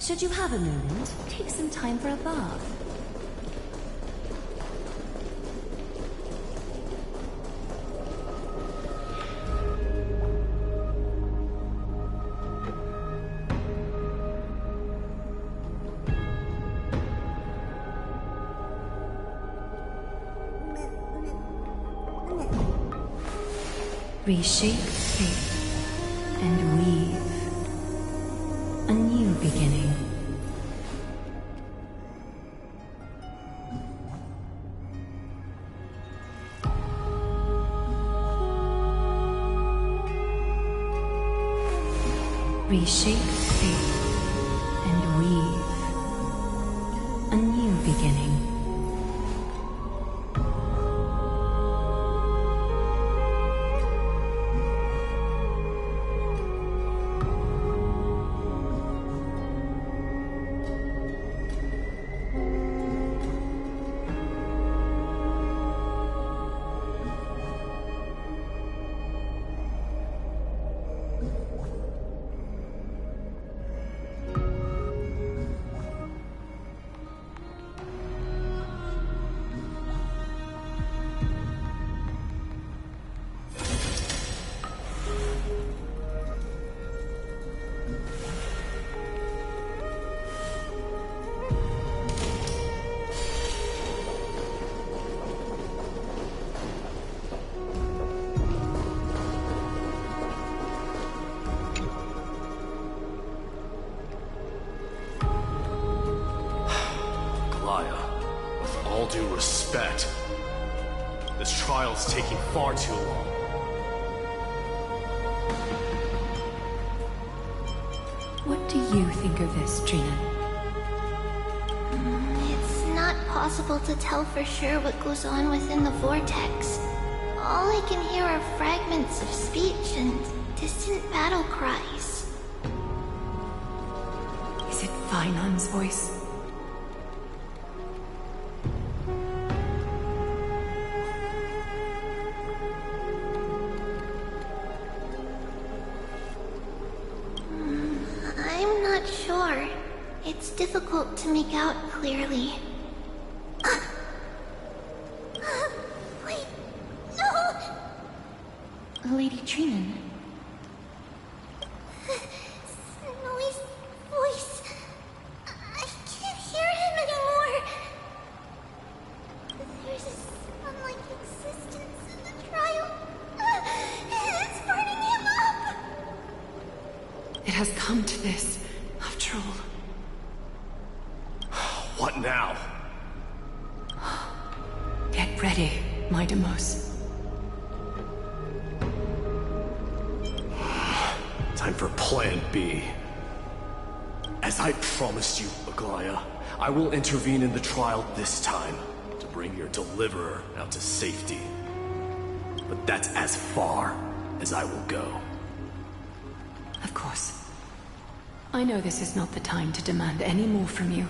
Should you have a moment, take some time for a bath. Reshape fate and weave a new beginning. Reshape fate and weave a new beginning. With all due respect, this trial's taking far too long. What do you think of this, Trina? It's not possible to tell for sure what goes on within the vortex. All I can hear are fragments of speech and distant battle cries. Is it Vainon's voice? I'm not sure. It's difficult to make out clearly. Wait, no! Lady Trinan. Snowy's voice. I can't hear him anymore. There's a sun-like existence in the trial. It's burning him up. It has come to this, after all. What now? Get ready, my Demos. Time for Plan B. As I promised you, Aglaya, I will intervene in the trial this time to bring your deliverer out to safety. But that's as far as I will go. Of course. I know this is not the time to demand any more from you.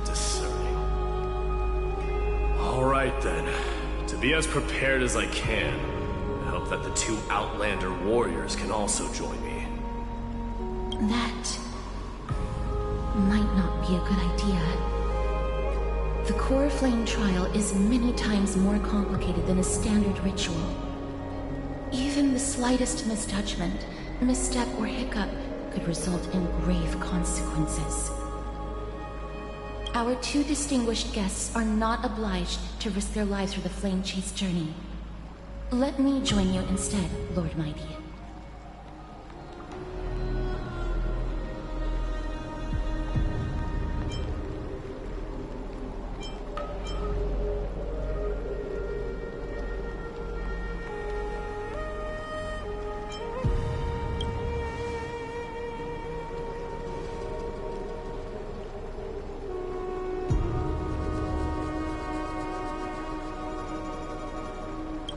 Discerning. All right then. To be as prepared as I can, I hope that the two Outlander warriors can also join me. That might not be a good idea. The core flame trial is many times more complicated than a standard ritual. Even the slightest misjudgment, misstep, or hiccup could result in grave consequences. Our two distinguished guests are not obliged to risk their lives for the Flame Chase journey. Let me join you instead, Lord Mighty.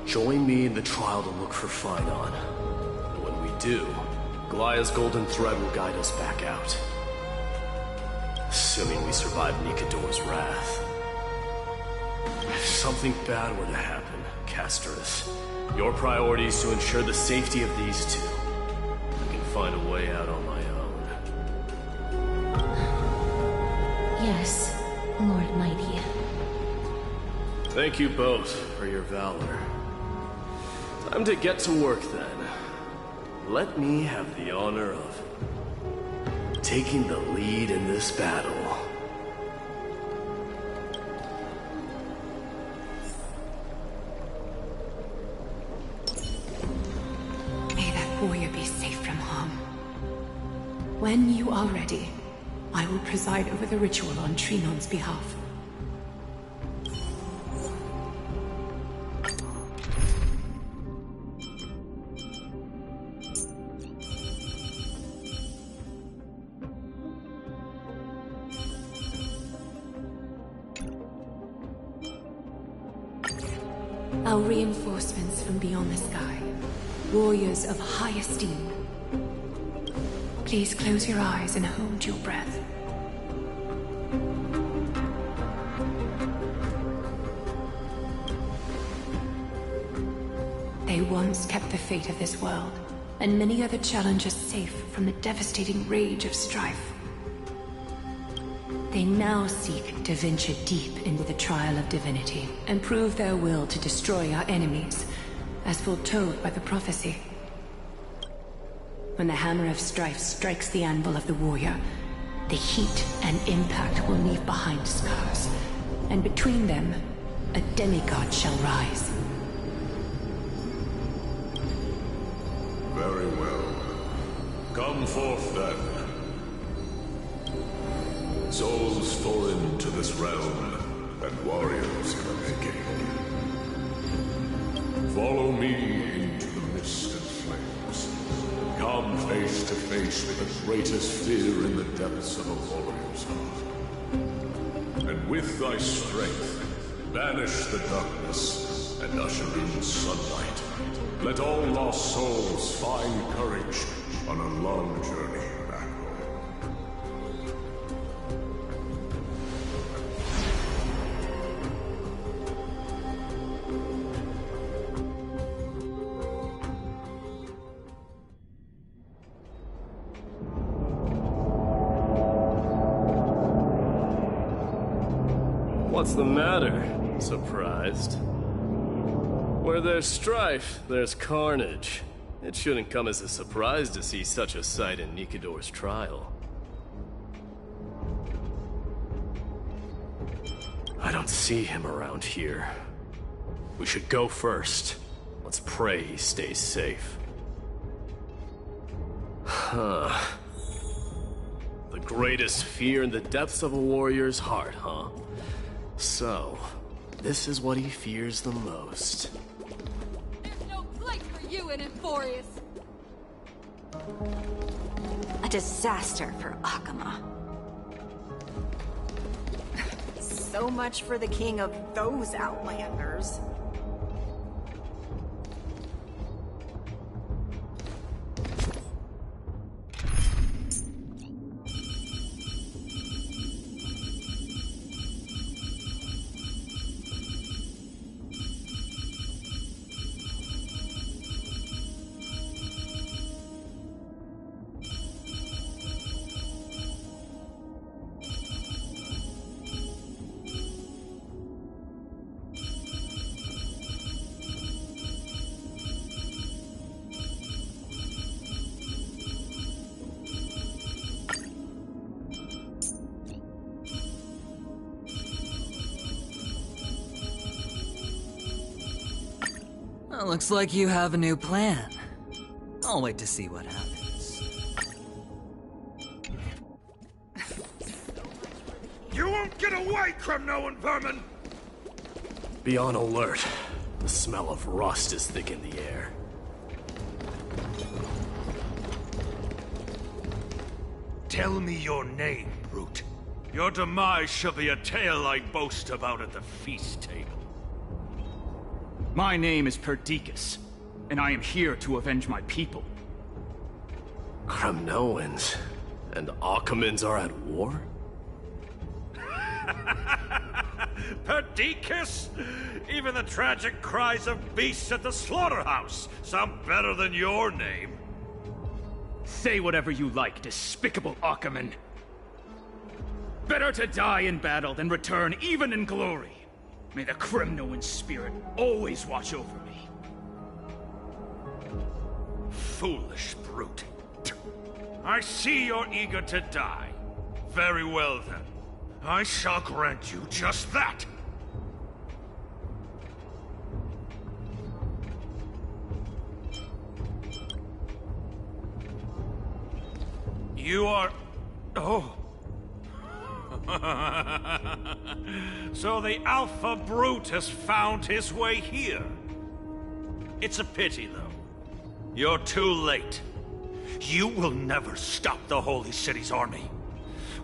Join me in the trial to look for Finon. And when we do, Glaya's golden thread will guide us back out. Assuming we survive Nikador's wrath. If something bad were to happen, Casterus, your priority is to ensure the safety of these two. I can find a way out on my own. Thank you both for your valor. Time to get to work then. Let me have the honor of taking the lead in this battle. May that warrior be safe from harm. When you are ready, I will preside over the ritual on Trinon's behalf. Our reinforcements from beyond the sky, warriors of high esteem. Please close your eyes and hold your breath. They once kept the fate of this world, and many other challengers safe from the devastating rage of strife. They now seek to venture deep into the trial of divinity and prove their will to destroy our enemies, as foretold by the prophecy. When the hammer of strife strikes the anvil of the warrior, the heat and impact will leave behind scars, and between them, a demigod shall rise. Very well. Come forth then. Souls foreign to this realm, and warriors in the making. Follow me into the mist and flames. Come face to face with the greatest fear in the depths of a warrior's heart. And with thy strength, banish the darkness and usher in sunlight. Let all lost souls find courage on a long journey back home. What's the matter? Surprised? Where there's strife, there's carnage. It shouldn't come as a surprise to see such a sight in Nikidor's trial. I don't see him around here. We should go first. Let's pray he stays safe. Huh. The greatest fear in the depths of a warrior's heart, huh? So, this is what he fears the most. There's no place for you in Enforius! A disaster for Akama. So much for the king of those Outlanders. Well, looks like you have a new plan. I'll wait to see what happens. You won't get away, Kremnoan vermin! Be on alert. The smell of rust is thick in the air. Tell me your name, brute. Your demise shall be a tale I boast about at the feast table. My name is Perdiccas, and I am here to avenge my people. Kremnoans and Akamans are at war? Perdiccas? Even the tragic cries of beasts at the slaughterhouse sound better than your name. Say whatever you like, despicable Akaman. Better to die in battle than return even in glory. May the Kremnoan spirit always watch over me. Foolish brute. I see you're eager to die. Very well then. I shall grant you just that. You are... Oh. So the Alpha Brute has found his way here. It's a pity, though. You're too late. You will never stop the Holy City's army.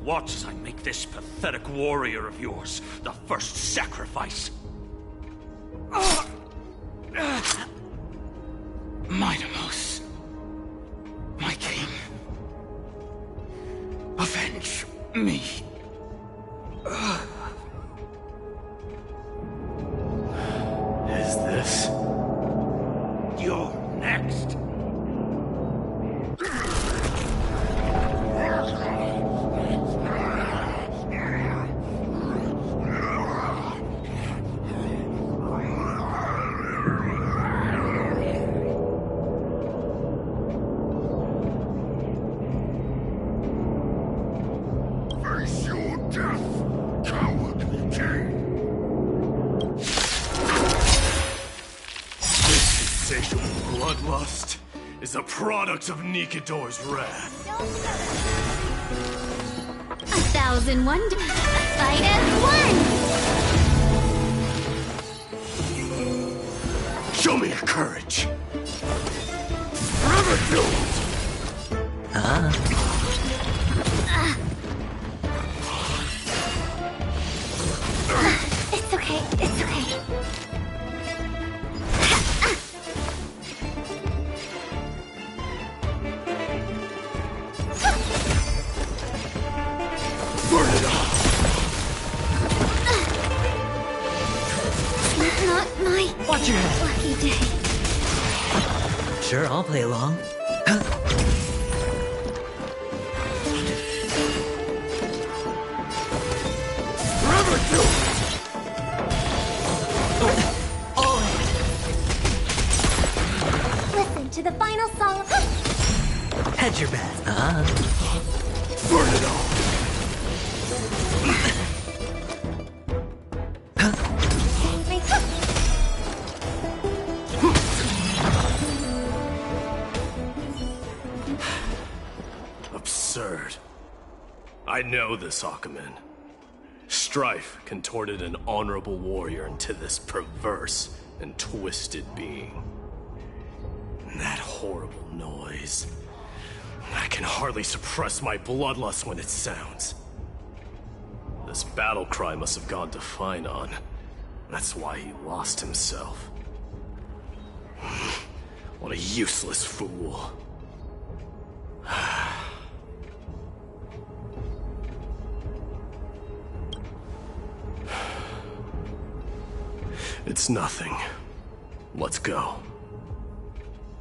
Watch as I make this pathetic warrior of yours the first sacrifice. Mightimos, my king, avenge me. Is this? You're next. Face your death, coward king. This insatiable bloodlust is a product of Nikador's wrath. 1,000 wonders. Fight as one! Show me your courage. Forever doomed. It's okay, it's okay. Burn it off. Not my Watch your head. lucky day. Sure, I'll play along. Forever doomed. Listen to the final song. Hedge your bet. Burn it off. Absurd. I know this, Akaman. Strife contorted an honorable warrior into this perverse and twisted being. And that horrible noise. I can hardly suppress my bloodlust when it sounds. This battle cry must have gone to Finon. That's why he lost himself. What a useless fool. It's nothing. Let's go.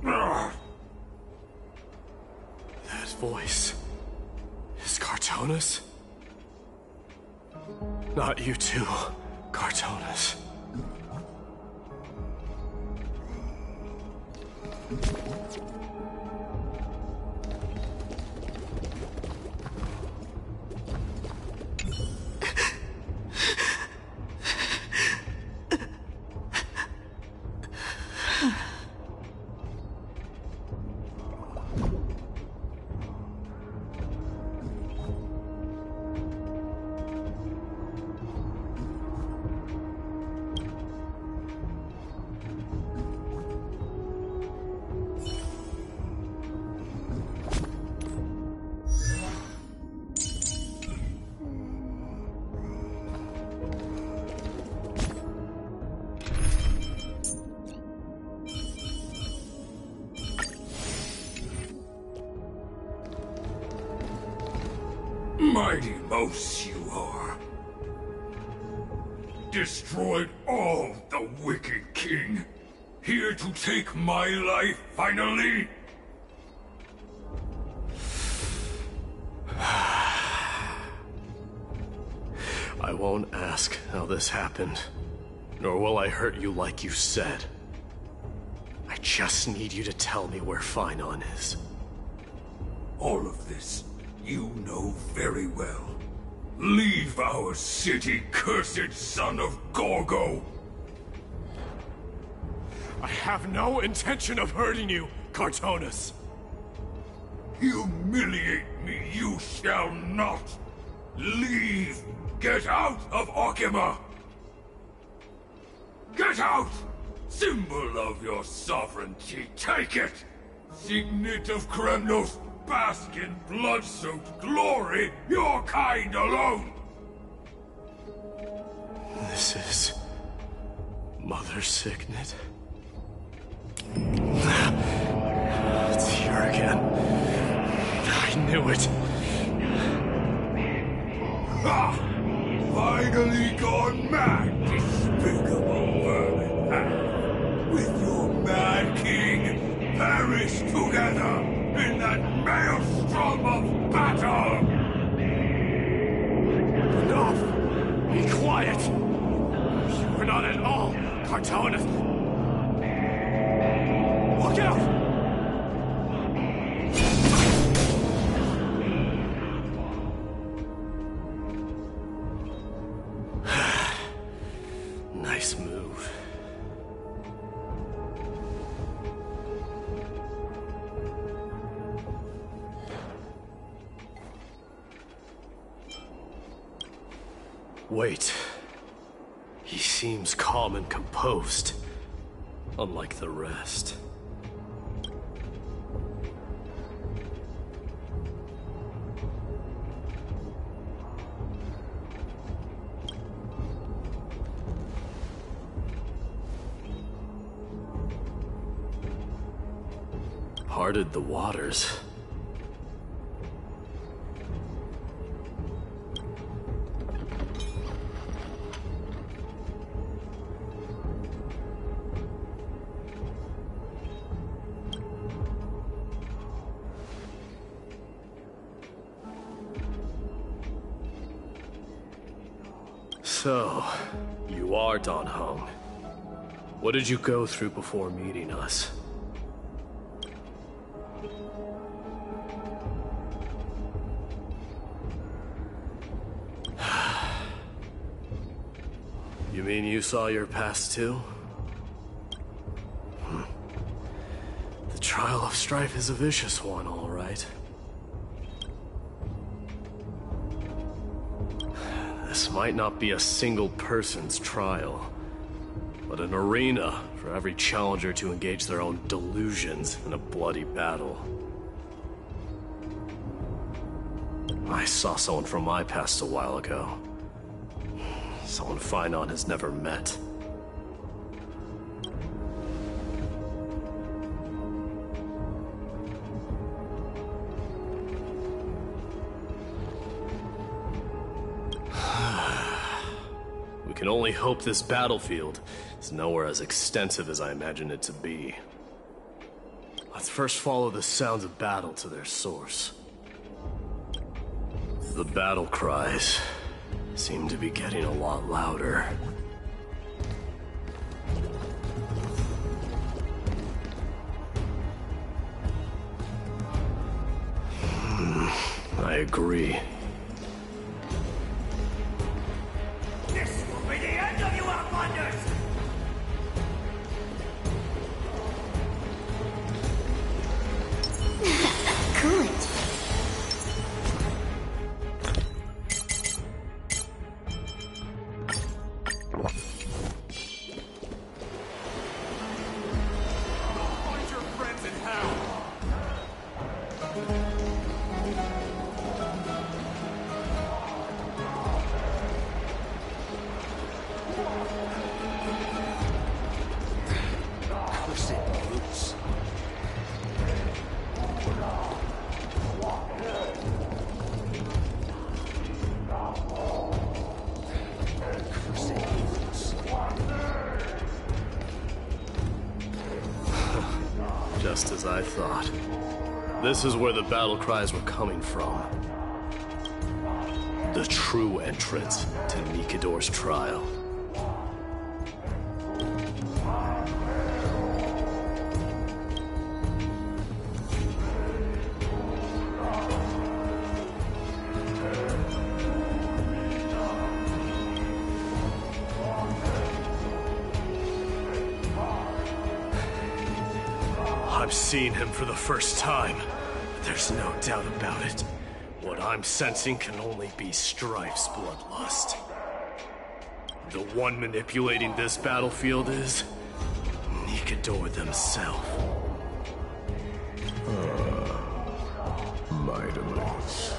That voice is Cartonis? Not you too, Cartonis. Mighty Mos you are. Destroyed all the wicked king. Here to take my life finally? I won't ask how this happened. Nor will I hurt you like you said. I just need you to tell me where Phainon is. All of this, you know very well. Leave our city, cursed son of Gorgo! I have no intention of hurting you, Cartonus. Humiliate me you shall not! Leave! Get out of Orkima! Get out! Symbol of your sovereignty, take it! Signet of Kremnos, bask in blood-soaked glory, your kind alone! This is... Mother's signet? It's here again. I knew it. Ah! Finally gone mad, despicable vermin! With your mad king, perish together in that maelstrom of battle! Enough! Be quiet! You are not at all Cartonus! Look out! Nice move. Wait. He seems calm and composed, unlike the rest. Parted the waters. So, you are Dan Heng. What did you go through before meeting us? You mean you saw your past too? The trial of strife is a vicious one, all right. This might not be a single person's trial, but an arena for every challenger to engage their own delusions in a bloody battle. I saw someone from my past a while ago. Someone Phainon has never met. We can only hope this battlefield is nowhere as extensive as I imagined it to be. Let's first follow the sounds of battle to their source. The battle cries seem to be getting a lot louder. I agree. This will be the end of you outlanders! Good. Just as I thought. This is where the battle cries were coming from. The true entrance to Nikador's trial. I've seen him for the first time. There's no doubt about it. What I'm sensing can only be Strife's bloodlust. The one manipulating this battlefield is Nikador themselves. Mightimus,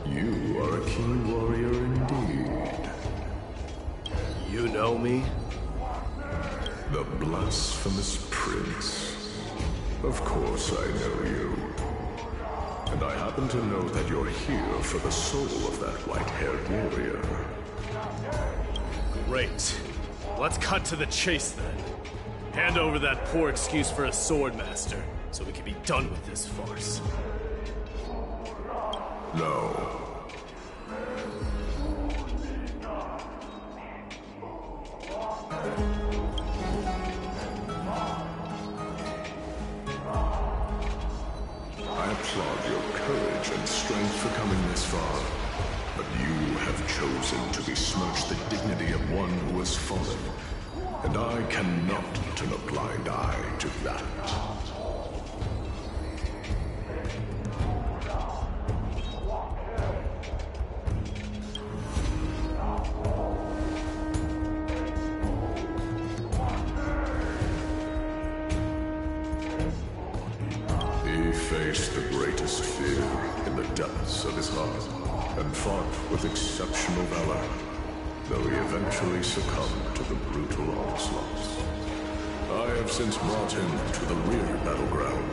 you are a keen warrior indeed. You know me? The blasphemous prince. Of course I know you. And I happen to know that you're here for the soul of that white-haired warrior. Great. Let's cut to the chase then. Hand over that poor excuse for a swordmaster, so we can be done with this farce. No. I applaud your courage and strength for coming this far, but you have chosen to besmirch the dignity of one who has fallen, and I cannot turn a blind eye to that. He faced the greatest fear in the depths of his heart, and fought with exceptional valor, though he eventually succumbed to the brutal onslaughts. I have since brought him to the rear battleground,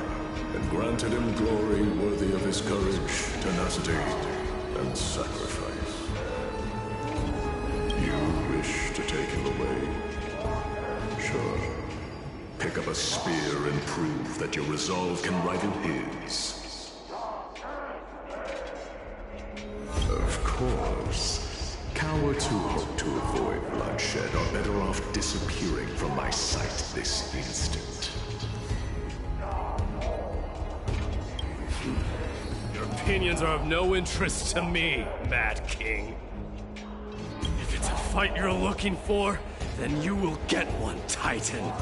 and granted him glory worthy of his courage, tenacity, and sacrifice. You wish to take him away? Sure. Pick up a spear and prove that your resolve can rival his. Of course. Cowards who hope to avoid bloodshed are better off disappearing from my sight this instant. Your opinions are of no interest to me, Mad King. If it's a fight you're looking for, then you will get one, Titan.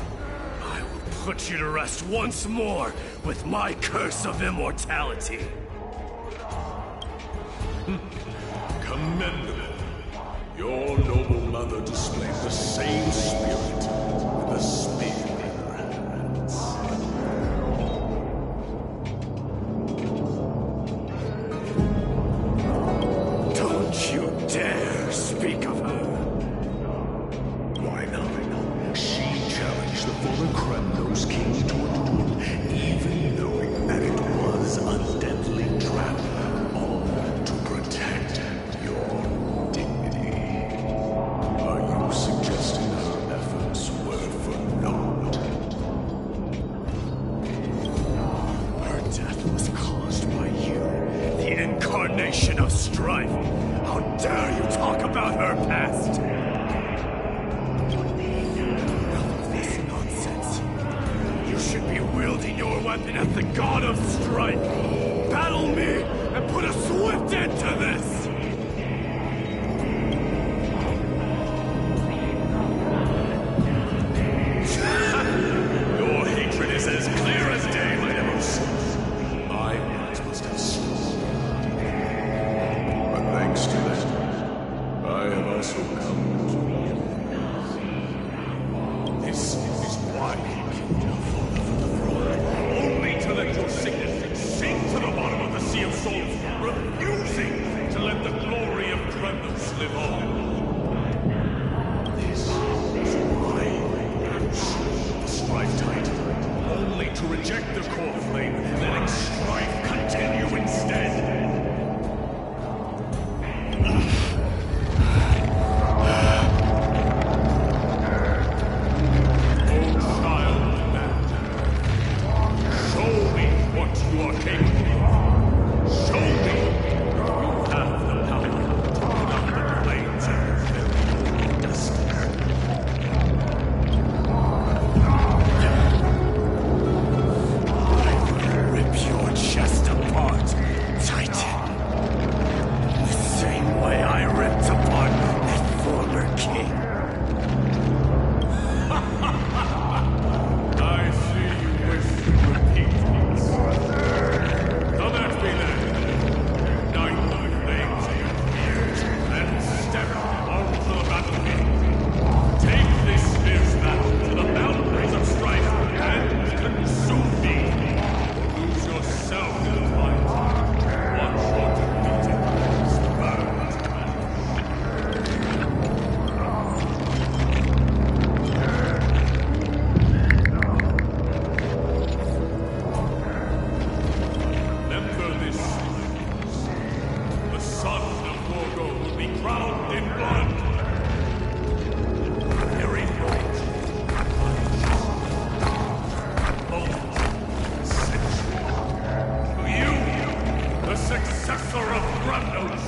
I will put you to rest once more with my curse of immortality. Commendable. Your noble mother displayed the same spirit with a spear in her hands. Don't you dare speak of her. Why not? She challenged the former Kremnos king to a duel, even knowing that it was a deadly trap, all to protect your dignity. Are you suggesting her efforts were for naught? Her death was caused by you, the incarnation of strife. How dare you talk about her past? Enough of this nonsense. You should be wielding your weapon at the god of strife. Battle me and put a swift end to this! Your hatred is as clear as day, Mightimus. My words must have stood. But thanks to that, I have also come to you. This is why he killed your father for the throne. Only to let your sickness sink to the bottom of the Sea of Souls, refusing to let the glory of Kremnos live on. This is why you slew the Strife Titan, only to reject the core flame, letting strife continue instead. Oh, child man, show me what you are capable of. Show me you have the power to put up the flames and fill your destiny. I will rip drowned in blood. Very night. To you, the successor of Grandos.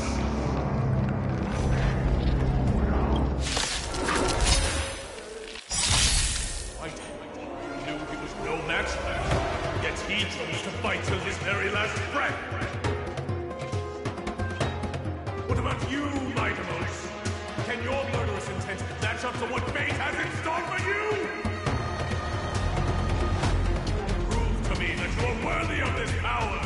He chose to fight till his very last breath. What about you, Mightimos? Can your murderous intent match up to what fate has in store for you? Prove to me that you're worthy of this power.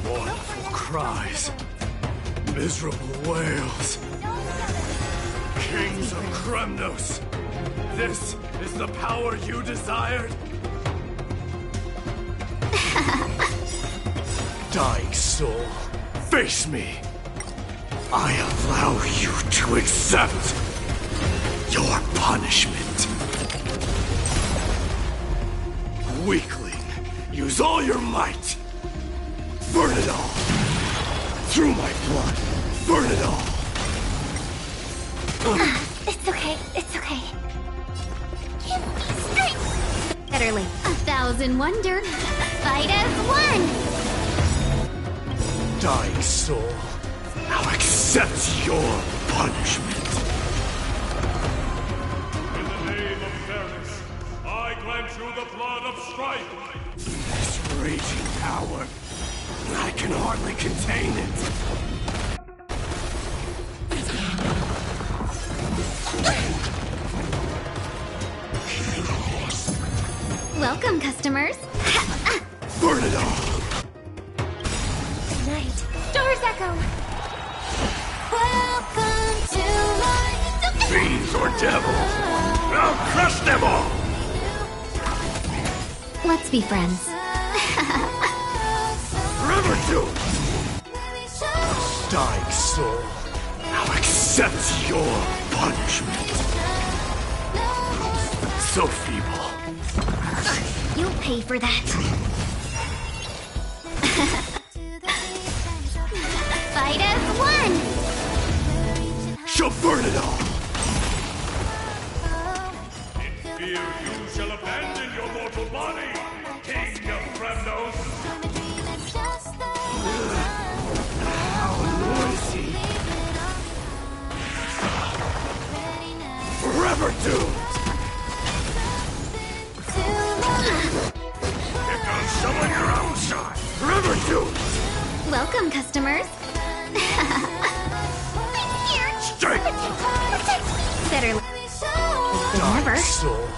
Mournful cries. Miserable wails. Kings of Kremnos! This is the power you desired? Dying soul, face me! I allow you to accept your punishment. Weakling, use all your might! Burn it all! Through my blood, burn it all! It's okay, it's okay. Give me strength! Betterly. 1,000 wonder. Fight as one! Dying soul, now accept your punishment. In the name of fairness, I grant you the blood of strife. This raging power, I can hardly contain it. Welcome, customers. Burn it all! Tonight, Doors Echo. Welcome to my... Fiends or devils! I'll crush them all! Let's be friends. Forever do it! Dying soul, now accept your punishment. So feeble. You'll pay for that. Fight as one! She'll burn it all! In fear you shall abandon your mortal body, King of Grandos. How noisy! Forever doomed! Here comes someone your own side! Forever doomed! Welcome, customers. Straight! Better Dark never. soul,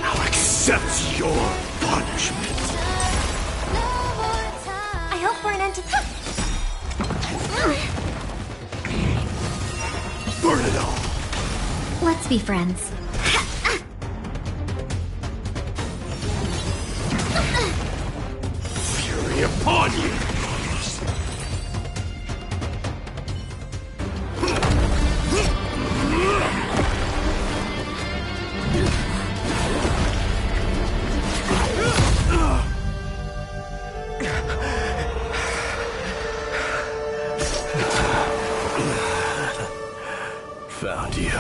now accept your punishment. I hope for an end to... Burn it all! Let's be friends. Fury upon you! Found you.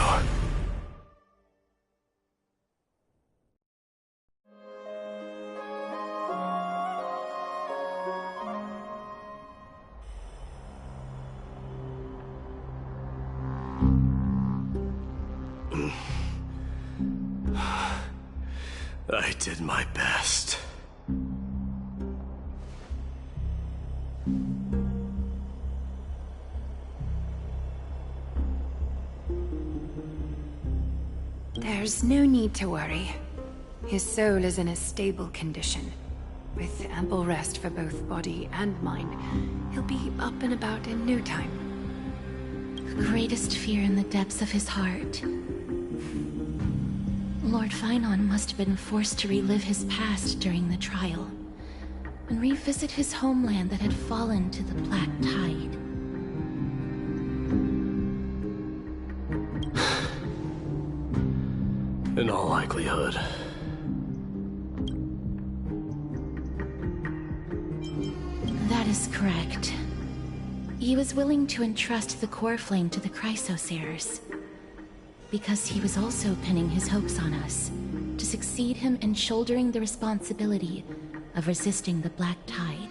I did my best. There's no need to worry. His soul is in a stable condition. With ample rest for both body and mind, he'll be up and about in no time. The greatest fear in the depths of his heart. Lord Finon must have been forced to relive his past during the trial, and revisit his homeland that had fallen to the Black Tide. In all likelihood. That is correct. He was willing to entrust the core flame to the Chrysosayers, because he was also pinning his hopes on us, to succeed him in shouldering the responsibility of resisting the Black Tide.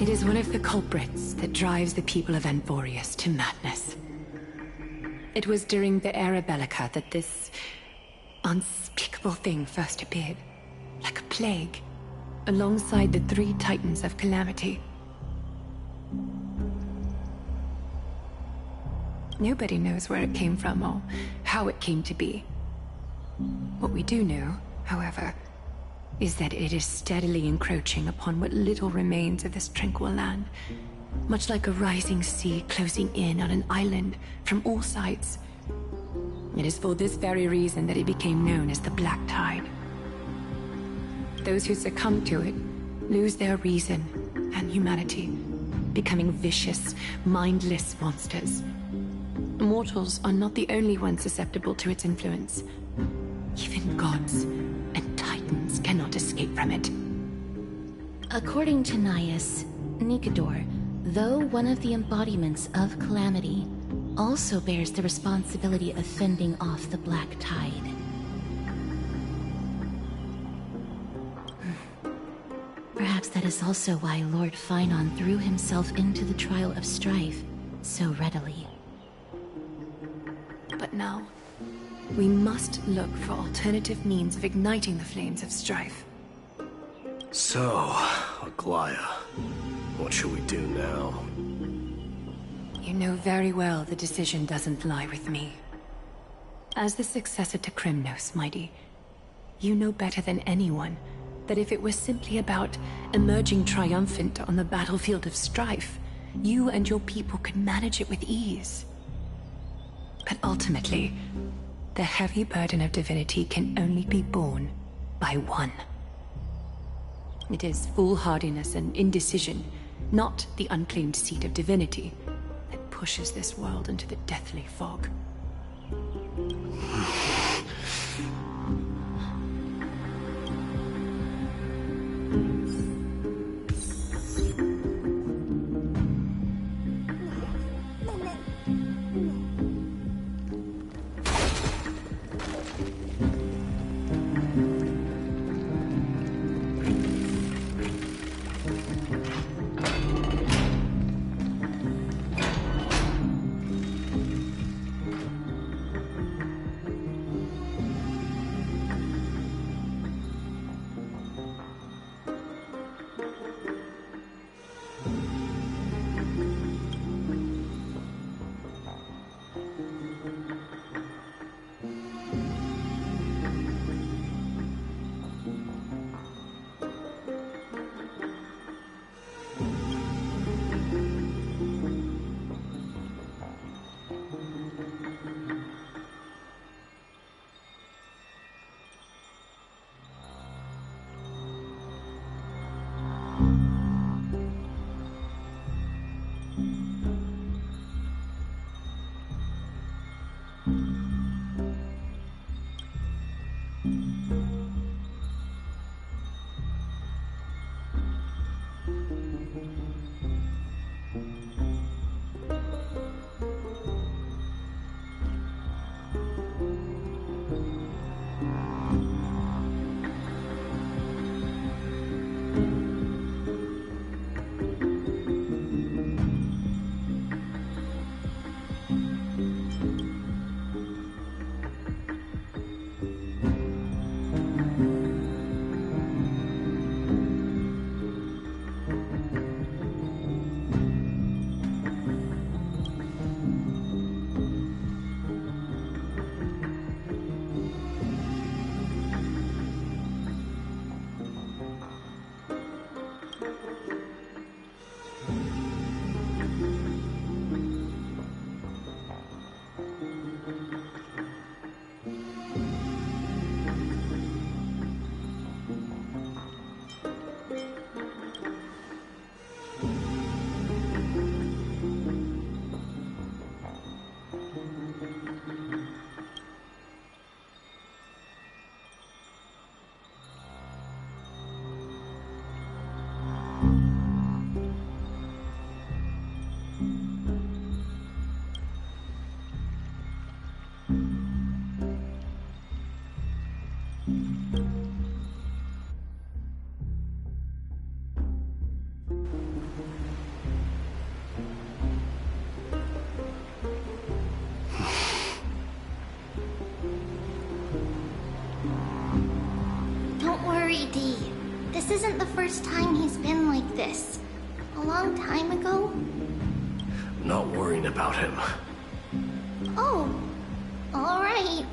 It is one of the culprits that drives the people of Anvorius to madness. It was during the Era Bellica that this unspeakable thing first appeared, like a plague, alongside the 3 Titans of Calamity. Nobody knows where it came from or how it came to be. What we do know, however, is that it is steadily encroaching upon what little remains of this tranquil land, much like a rising sea closing in on an island from all sides. It is for this very reason that it became known as the Black Tide. Those who succumb to it lose their reason and humanity, becoming vicious, mindless monsters. Mortals are not the only ones susceptible to its influence. Even gods and titans cannot escape from it. According to Naius, Nikador, though one of the embodiments of Calamity, also bears the responsibility of fending off the Black Tide. Perhaps that is also why Lord Phynon threw himself into the trial of strife so readily. But now, we must look for alternative means of igniting the flames of strife. So, Aglaya, what should we do now? You know very well the decision doesn't lie with me. As the successor to Krymnos, Mighty, you know better than anyone that if it was simply about emerging triumphant on the battlefield of strife, you and your people could manage it with ease. But ultimately, the heavy burden of divinity can only be borne by one. It is foolhardiness and indecision, not the unclaimed seat of divinity, that pushes this world into the deathly fog. This isn't the first time he's been like this. A long time ago? I'm not worrying about him. Oh, alright.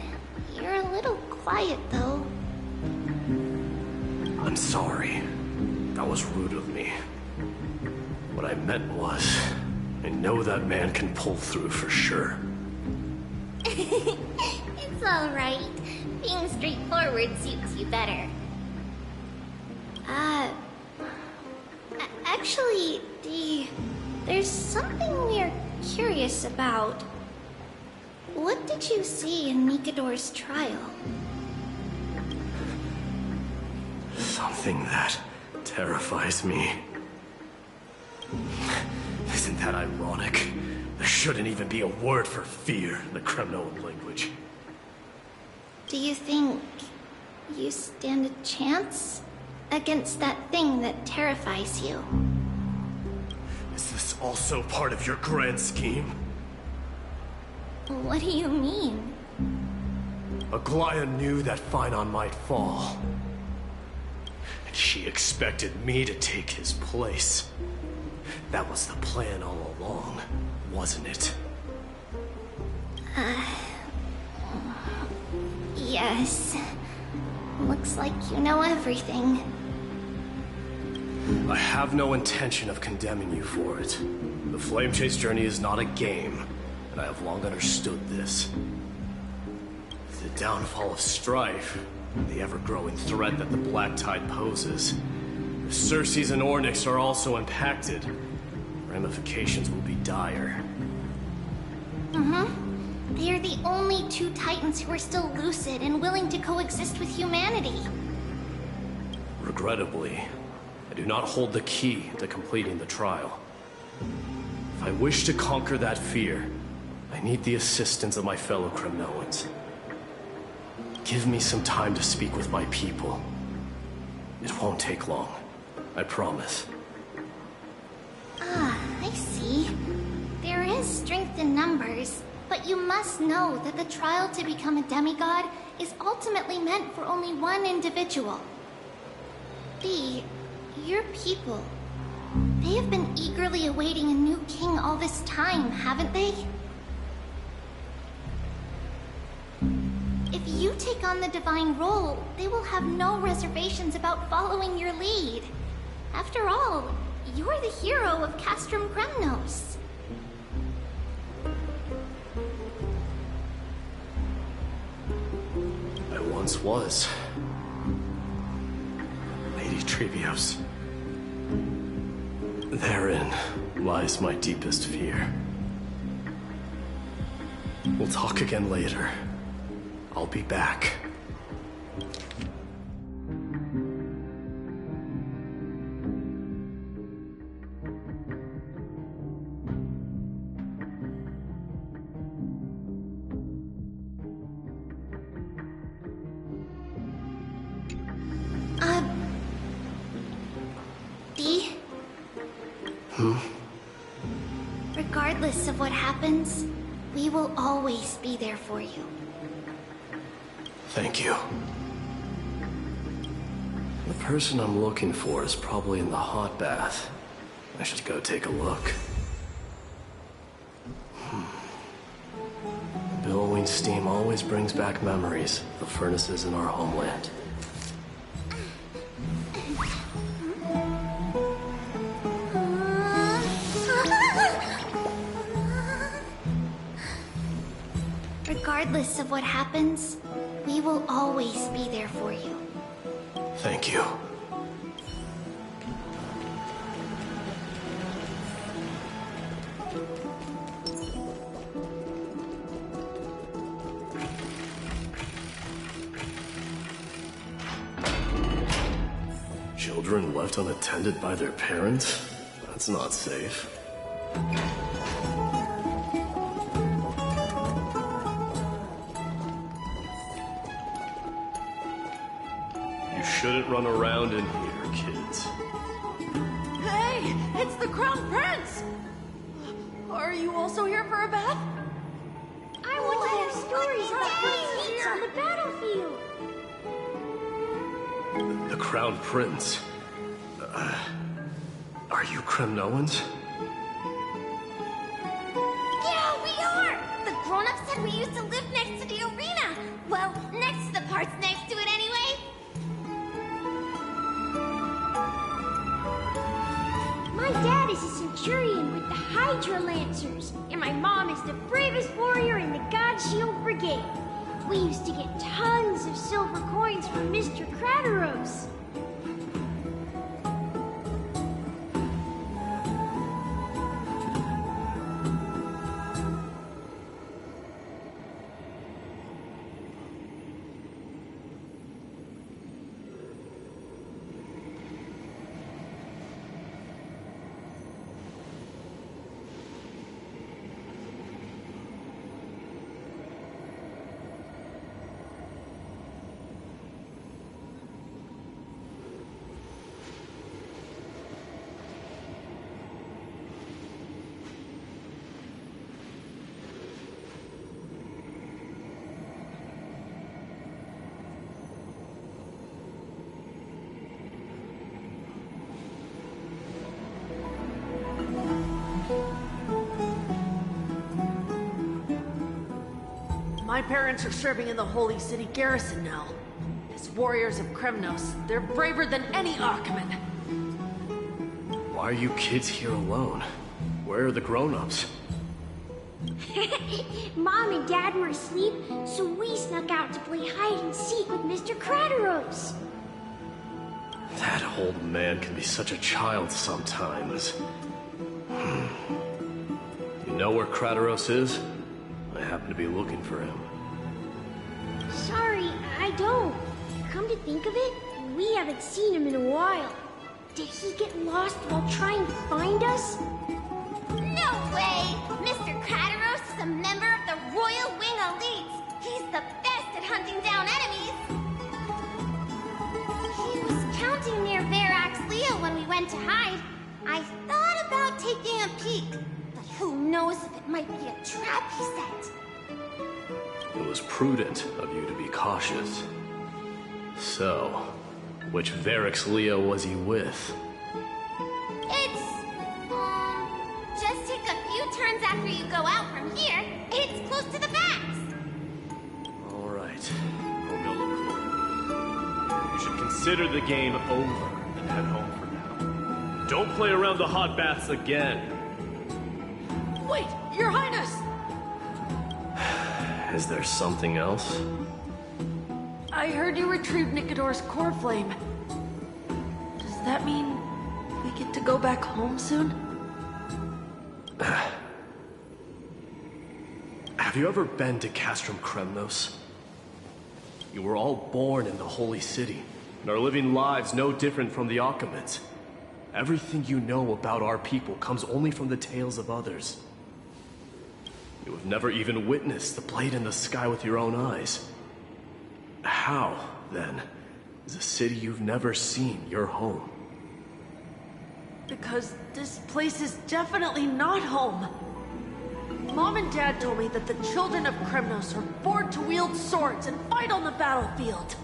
You're a little quiet, though. I'm sorry. That was rude of me. What I meant was, I know that man can pull through for sure. It's alright. Being straightforward suits you better. Actually, Dee, there's something we're curious about. What did you see in Mikador's trial? Something that terrifies me. Isn't that ironic? There shouldn't even be a word for fear in the Kremnoan language. Do you think you stand a chance against that thing that terrifies you? Is this also part of your grand scheme? What do you mean? Aglaya knew that Phynon might fall. And she expected me to take his place. That was the plan all along, wasn't it? Yes. Looks like you know everything. I have no intention of condemning you for it. The Flame Chase journey is not a game, and I have long understood this. The downfall of Strife, the ever-growing threat that the Black Tide poses. If Circes and Ornyx are also impacted, ramifications will be dire. They are the only two Titans who are still lucid and willing to coexist with humanity. Regrettably, I do not hold the key to completing the trial. If I wish to conquer that fear, I need the assistance of my fellow Kremnoans. Give me some time to speak with my people. It won't take long, I promise. I see. There is strength in numbers, but you must know that the trial to become a demigod is ultimately meant for only one individual. Dee, your people, they have been eagerly awaiting a new king all this time, haven't they? If you take on the divine role, they will have no reservations about following your lead. After all, you're the hero of Castrum Kremnos. I once was. Lady Trevios. Therein lies my deepest fear. We'll talk again later. I'll be back. Dee? Regardless of what happens, we will always be there for you. Thank you. The person I'm looking for is probably in the hot bath. I should go take a look. Billowing steam always brings back memories of the furnaces in our homeland. Regardless of what happens, we will always be there for you. Thank you. Children left unattended by their parents? That's not safe. You shouldn't run around in here, kids. Hey, it's the Crown Prince! Are you also here for a bath? I want to hear stories about Prince feats on the battlefield. The Crown Prince. Are you Kremnoans? Yeah, we are! The grown-ups said we used to live next to the arena. Well, next to the parts next to it anyway. My dad is a centurion with the Hydra Lancers, and my mom is the bravest warrior in the God Shield Brigade. We used to get tons of silver coins from Mr. Crateros. My parents are serving in the Holy City garrison now. As warriors of Kremnos, they're braver than any Achaemen. Why are you kids here alone? Where are the grown-ups? Mom and Dad were asleep, so we snuck out to play hide and seek with Mr. Crateros. That old man can be such a child sometimes. You know where Crateros is? I happen to be looking for him. Sorry, I don't. Come to think of it, we haven't seen him in a while. Did he get lost while trying to find us? No way! Mr. Crateros is a member of the Royal Wing Elites. He's the best at hunting down enemies. He was counting near Verax Leo when we went to hide. I thought about taking a peek, but who knows if it might be a trap he set. It was prudent of you to be cautious. So, which Verax Leo was he with? It's, just take a few turns after you go out from here. It's close to the backs. All right, I'll go look for him. You should consider the game over and head home for now. Don't play around the hot baths again. Wait, Your Highness! Is there something else? I heard you retrieved Nicodor's core flame. Does that mean we get to go back home soon? Have you ever been to Castrum Kremnos? You were all born in the Holy City, and are living lives no different from the Achaemens. Everything you know about our people comes only from the tales of others. You have never even witnessed the blade in the sky with your own eyes. How, then, is a city you've never seen your home? Because this place is definitely not home. Mom and Dad told me that the children of Kremnos are born to wield swords and fight on the battlefield.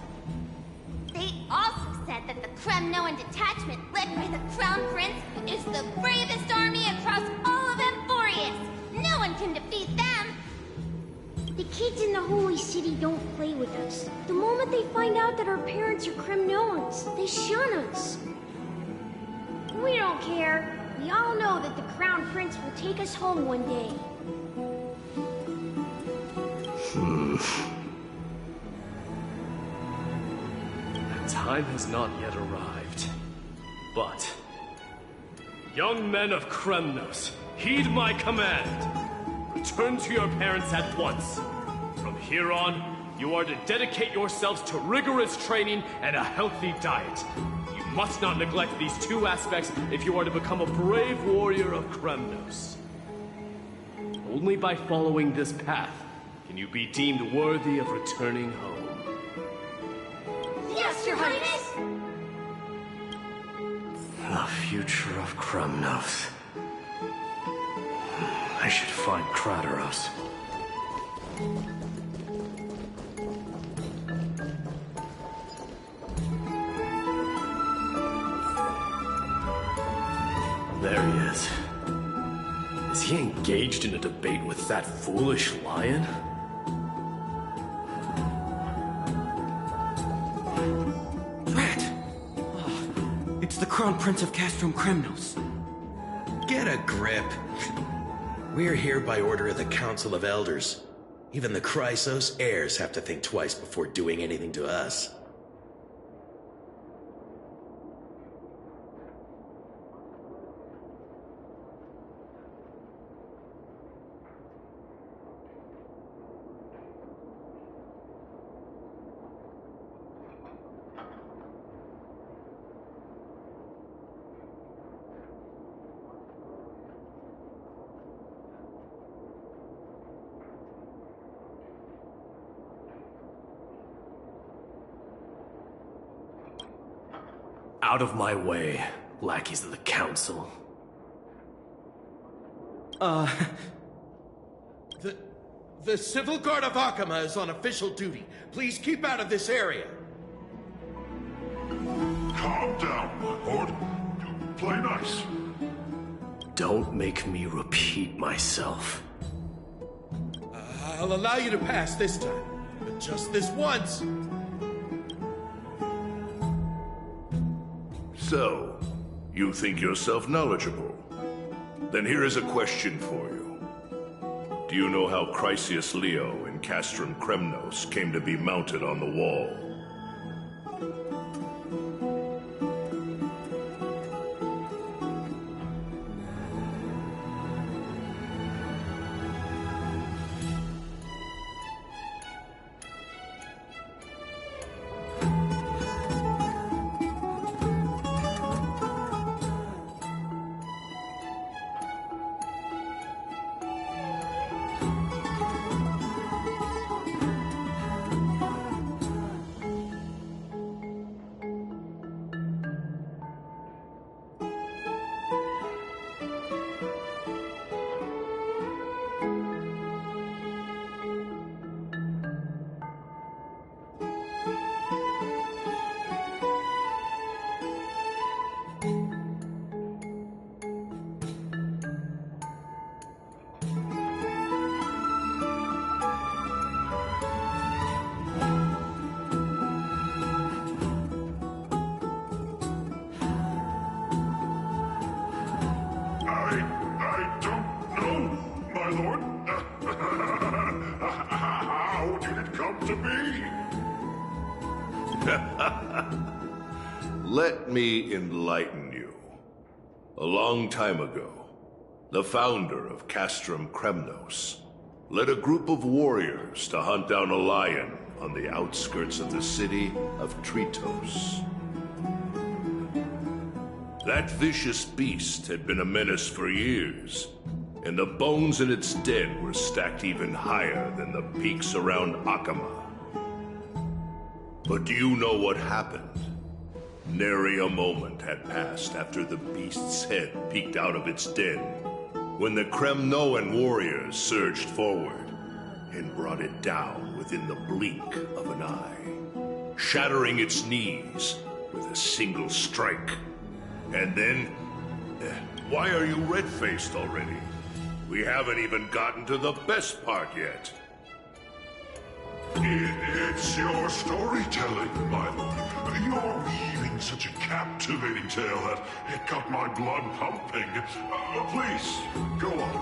They also said that the Kremnoan detachment led by the Crown Prince is the bravest army across all of Emphorius. No one can defeat them. The kids in the Holy City don't play with us. The moment they find out that our parents are Kremnoans, they shun us. We don't care. We all know that the Crown Prince will take us home one day. The time has not yet arrived. But, young men of Kremnos, heed my command. Return to your parents at once. From here on, you are to dedicate yourselves to rigorous training and a healthy diet. You must not neglect these two aspects if you are to become a brave warrior of Kremnos. Only by following this path can you be deemed worthy of returning home. Yes, Your Highness! The future of Kremnos. I should find Crateros. he engaged in a debate with that foolish lion? Rat! Oh, it's the Crown Prince of Castrum Kremnos. Get a grip. We're here by order of the Council of Elders. Even the Chrysos heirs have to think twice before doing anything to us. Out of my way, lackeys of the Council. The Civil Guard of Akama is on official duty. Please keep out of this area. Calm down, my lord. Play nice. Don't make me repeat myself. I'll allow you to pass this time, but just this once. So, you think yourself knowledgeable? Then here is a question for you. Do you know how Chrysius Leo in Castrum Kremnos came to be mounted on the wall? I don't know, my lord. How did it come to be? Let me enlighten you. A long time ago, the founder of Castrum Kremnos led a group of warriors to hunt down a lion on the outskirts of the city of Tritos. That vicious beast had been a menace for years, and the bones in its den were stacked even higher than the peaks around Akama. But do you know what happened? Nary a moment had passed after the beast's head peeked out of its den, when the Kremnoan warriors surged forward and brought it down within the blink of an eye, shattering its knees with a single strike. And then, why are you red-faced already? We haven't even gotten to the best part yet. It's your storytelling, my lord. You're weaving such a captivating tale that it got my blood pumping. Please, go on.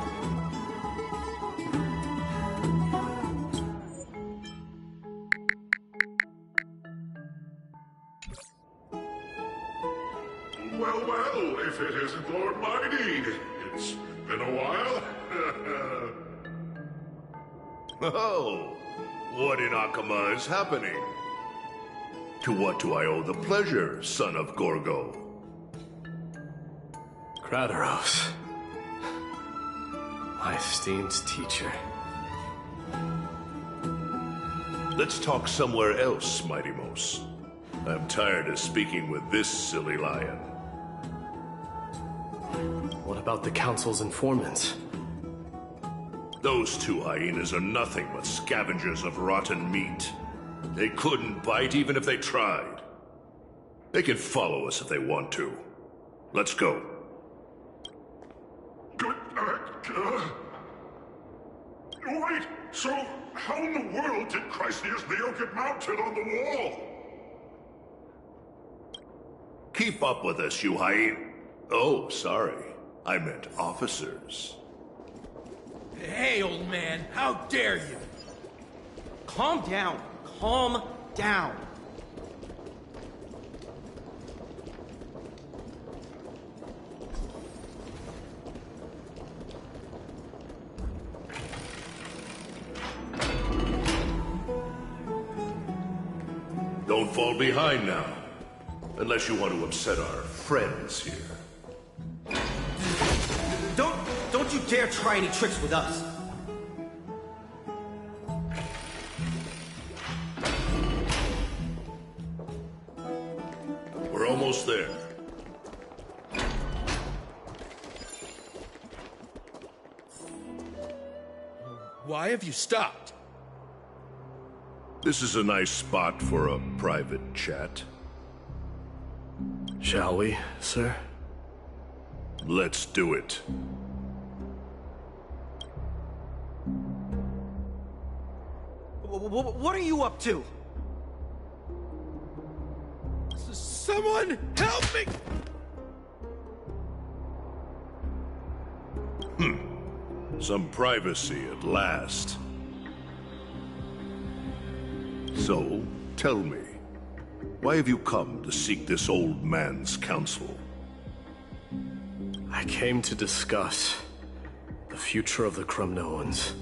Well, if it isn't Lord Mighty. It's been a while. Oh, what in Akama is happening? To what do I owe the pleasure, son of Gorgo? Kratos. My esteemed teacher. Let's talk somewhere else, Mighty Mos. I'm tired of speaking with this silly lion. What about the Council's informants? Those two hyenas are nothing but scavengers of rotten meat. They couldn't bite even if they tried. They can follow us if they want to. Let's go. Wait, so how in the world did Chrysius Leo get mounted on the wall? Keep up with us, you hyena. Oh, sorry. I meant officers. Hey, old man, how dare you? Calm down. Calm down. Don't fall behind now. Unless you want to upset our friends here. Don't you dare try any tricks with us. We're almost there. Why have you stopped? This is a nice spot for a private chat. Shall we, sir? Let's do it. What are you up to? Someone help me! Some privacy at last. So, tell me, why have you come to seek this old man's counsel? I came to discuss the future of the Kremnoans.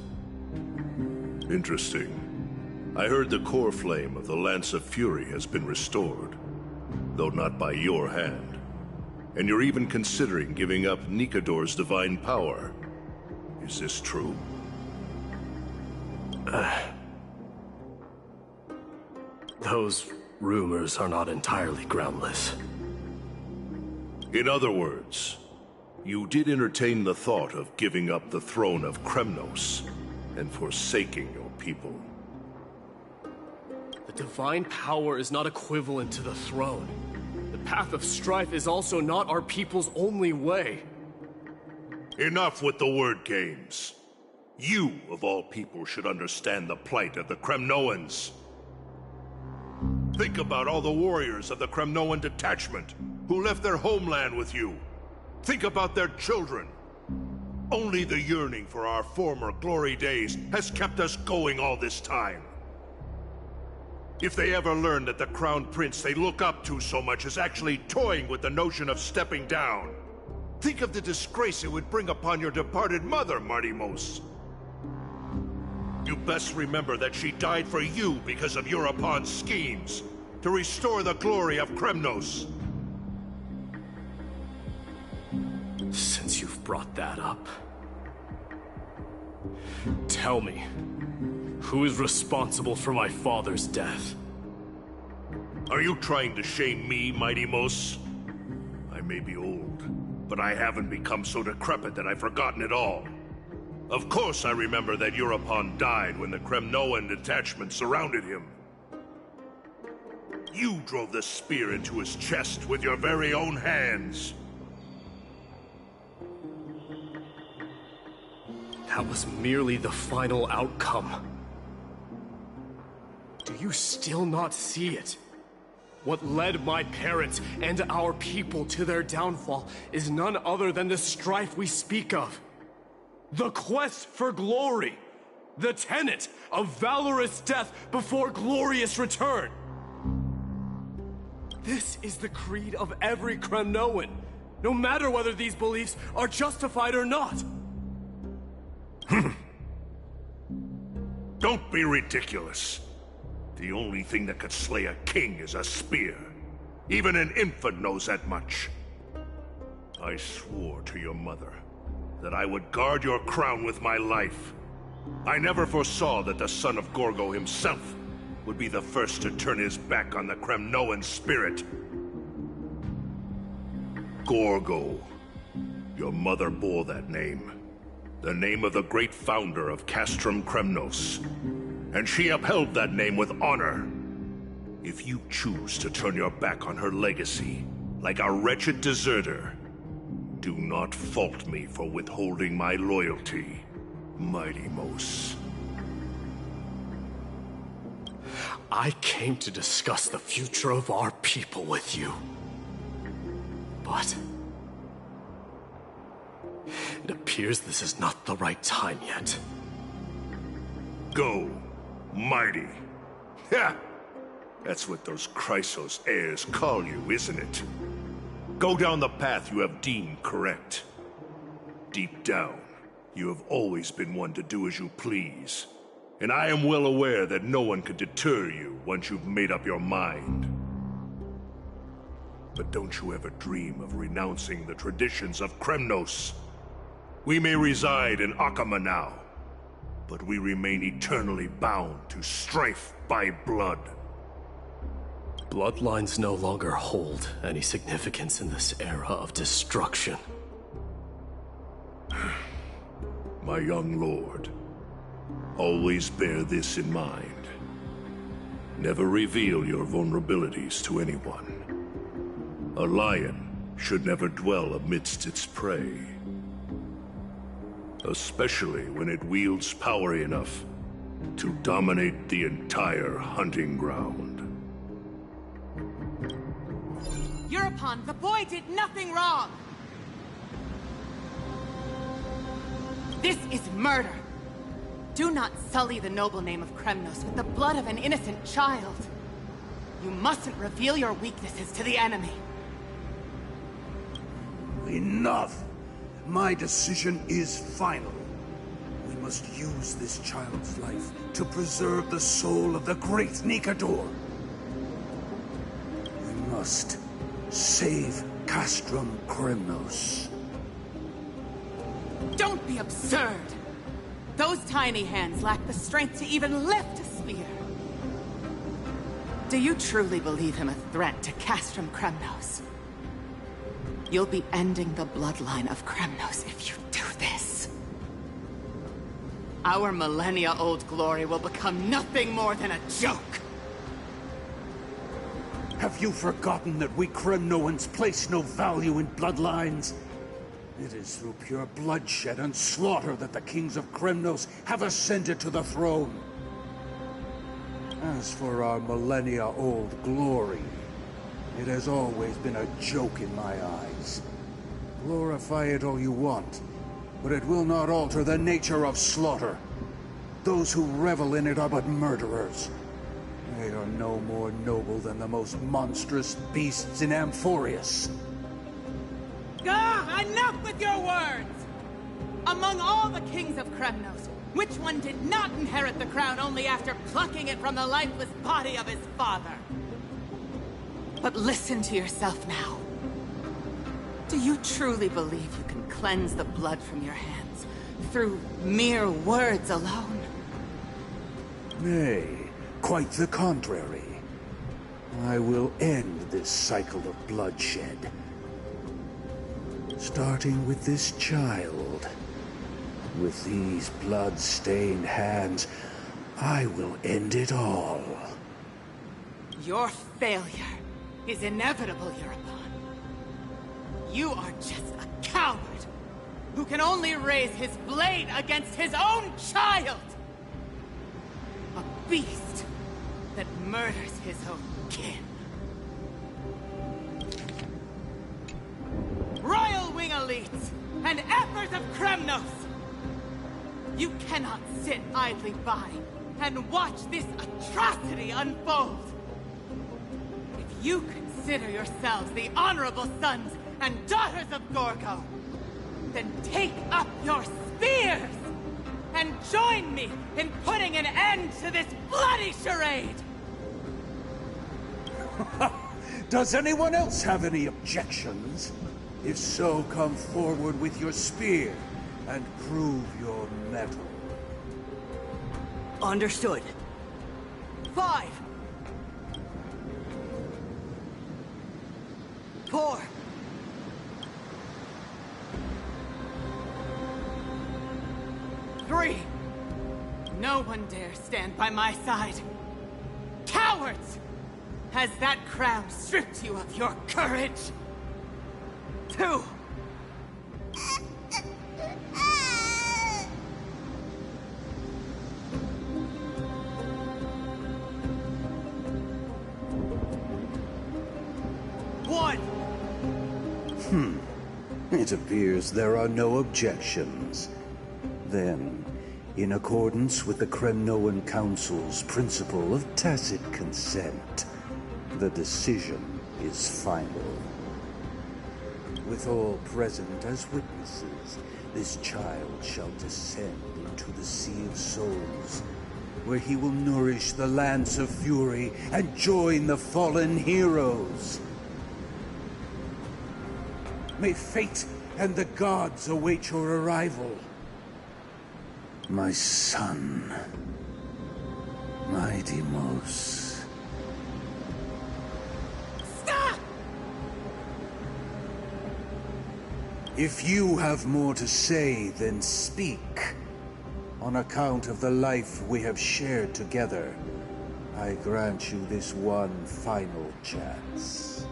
Interesting. I heard the core flame of the Lance of Fury has been restored, though not by your hand. And you're even considering giving up Nikador's divine power. Is this true? Those rumors are not entirely groundless. In other words, you did entertain the thought of giving up the throne of Kremnos and forsaking your people. The divine power is not equivalent to the throne. The path of strife is also not our people's only way. Enough with the word games. You, of all people, should understand the plight of the Kremnoans. Think about all the warriors of the Kremnoan detachment who left their homeland with you. Think about their children. Only the yearning for our former glory days has kept us going all this time. If they ever learn that the crown prince they look up to so much is actually toying with the notion of stepping down, think of the disgrace it would bring upon your departed mother, Martimos. You best remember that she died for you because of Europon's schemes to restore the glory of Kremnos. Since you've brought that up, tell me, who is responsible for my father's death? Are you trying to shame me, Martimos? I may be old, but I haven't become so decrepit that I've forgotten it all. Of course I remember that Europon died when the Kremnoan detachment surrounded him. You drove the spear into his chest with your very own hands. That was merely the final outcome. Do you still not see it? What led my parents and our people to their downfall is none other than the strife we speak of. The quest for glory. The tenet of valorous death before glorious return. This is the creed of every Kremnoan, no matter whether these beliefs are justified or not. Don't be ridiculous. The only thing that could slay a king is a spear. Even an infant knows that much. I swore to your mother that I would guard your crown with my life. I never foresaw that the son of Gorgo himself would be the first to turn his back on the Kremnoan spirit. Gorgo. Your mother bore that name. The name of the great founder of Castrum Kremnos. And she upheld that name with honor. If you choose to turn your back on her legacy, like a wretched deserter, Do not fault me for withholding my loyalty, Mighty Mos. I came to discuss the future of our people with you. But it appears this is not the right time yet. Go, Mighty. Ha! That's what those Chrysos heirs call you, isn't it? Go down the path you have deemed correct. Deep down, you have always been one to do as you please. And I am well aware that no one can deter you once you've made up your mind. But don't you ever dream of renouncing the traditions of Kremnos. We may reside in Akama now, but we remain eternally bound to strife by blood. Bloodlines no longer hold any significance in this era of destruction. My young lord, always bear this in mind. Never reveal your vulnerabilities to anyone. A lion should never dwell amidst its prey. Especially when it wields power enough to dominate the entire hunting ground. Eurupon, the boy did nothing wrong! This is murder! Do not sully the noble name of Kremnos with the blood of an innocent child. You mustn't reveal your weaknesses to the enemy. Enough! My decision is final. We must use this child's life to preserve the soul of the great Nikador. We must save Castrum Kremnos. Don't be absurd! Those tiny hands lack the strength to even lift a spear. Do you truly believe him a threat to Castrum Kremnos? You'll be ending the bloodline of Kremnos if you do this. Our millennia-old glory will become nothing more than a joke. Have you forgotten that we Kremnoans place no value in bloodlines? It is through pure bloodshed and slaughter that the kings of Kremnos have ascended to the throne. As for our millennia-old glory, it has always been a joke in my eyes. Glorify it all you want, but it will not alter the nature of slaughter. Those who revel in it are but murderers. They are no more noble than the most monstrous beasts in Amphorius. Enough with your words! Among all the kings of Kremnos, which one did not inherit the crown only after plucking it from the lifeless body of his father? But listen to yourself now. Do you truly believe you can cleanse the blood from your hands through mere words alone? Nay, quite the contrary. I will end this cycle of bloodshed. Starting with this child. With these blood-stained hands, I will end it all. Your failure is inevitable, Eurupon. You are just a coward who can only raise his blade against his own child! A beast that murders his own kin. Royal Wing Elites and Emperors of Kremnos! You cannot sit idly by and watch this atrocity unfold. If you consider yourselves the honorable sons and daughters of Gorgo, then take up your spears and join me in putting an end to this bloody charade! Does anyone else have any objections? If so, come forward with your spear and prove your mettle. Understood. 5 4 3 No one dare stand by my side. Cowards! Has that crown stripped you of your courage? 2 It appears there are no objections. Then, in accordance with the Kremnoan Council's principle of tacit consent, the decision is final. With all present as witnesses, this child shall descend into the Sea of Souls, where he will nourish the Lance of Fury and join the fallen heroes. May fate and the gods await your arrival. My son, my Deimos. Stop! If you have more to say, then speak. On account of the life we have shared together, I grant you this one final chance.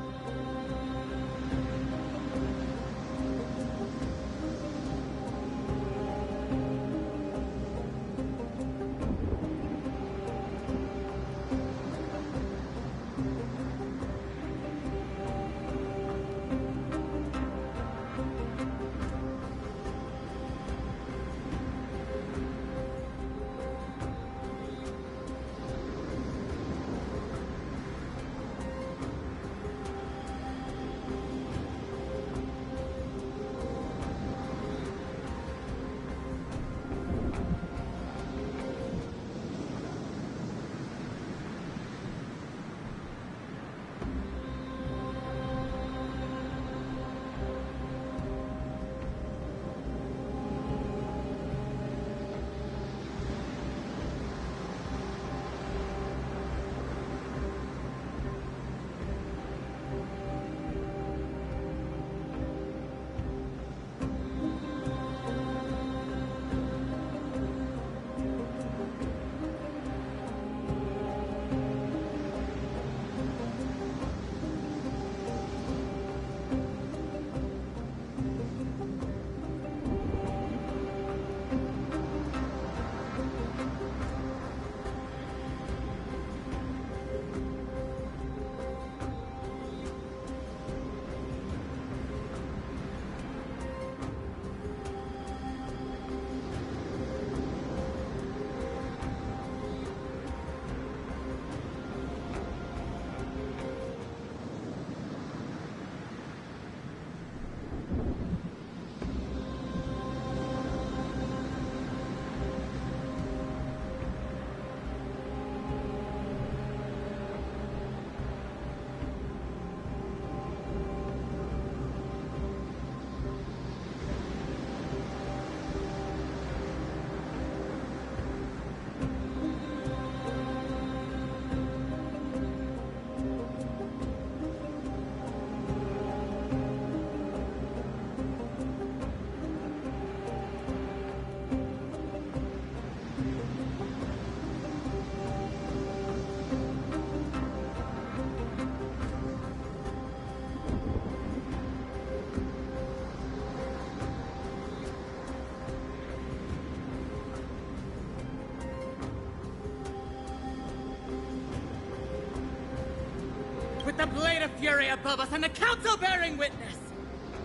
With the blade of fury above us and the council bearing witness,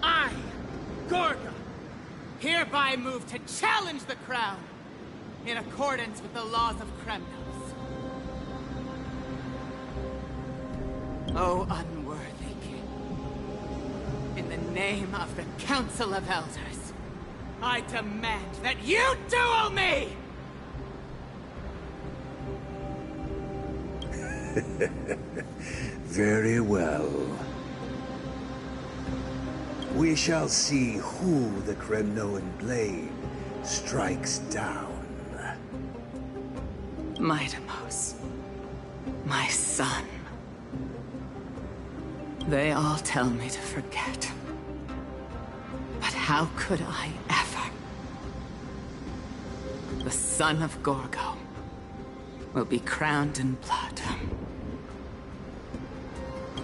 I, Gorgo, hereby move to challenge the crown in accordance with the laws of Kremnos. O unworthy king, in the name of the Council of Elders, I demand that you duel me! Very well. We shall see who the Kremnoan blade strikes down. My Deimos, my son. They all tell me to forget. But how could I ever? The son of Gorgo will be crowned in blood.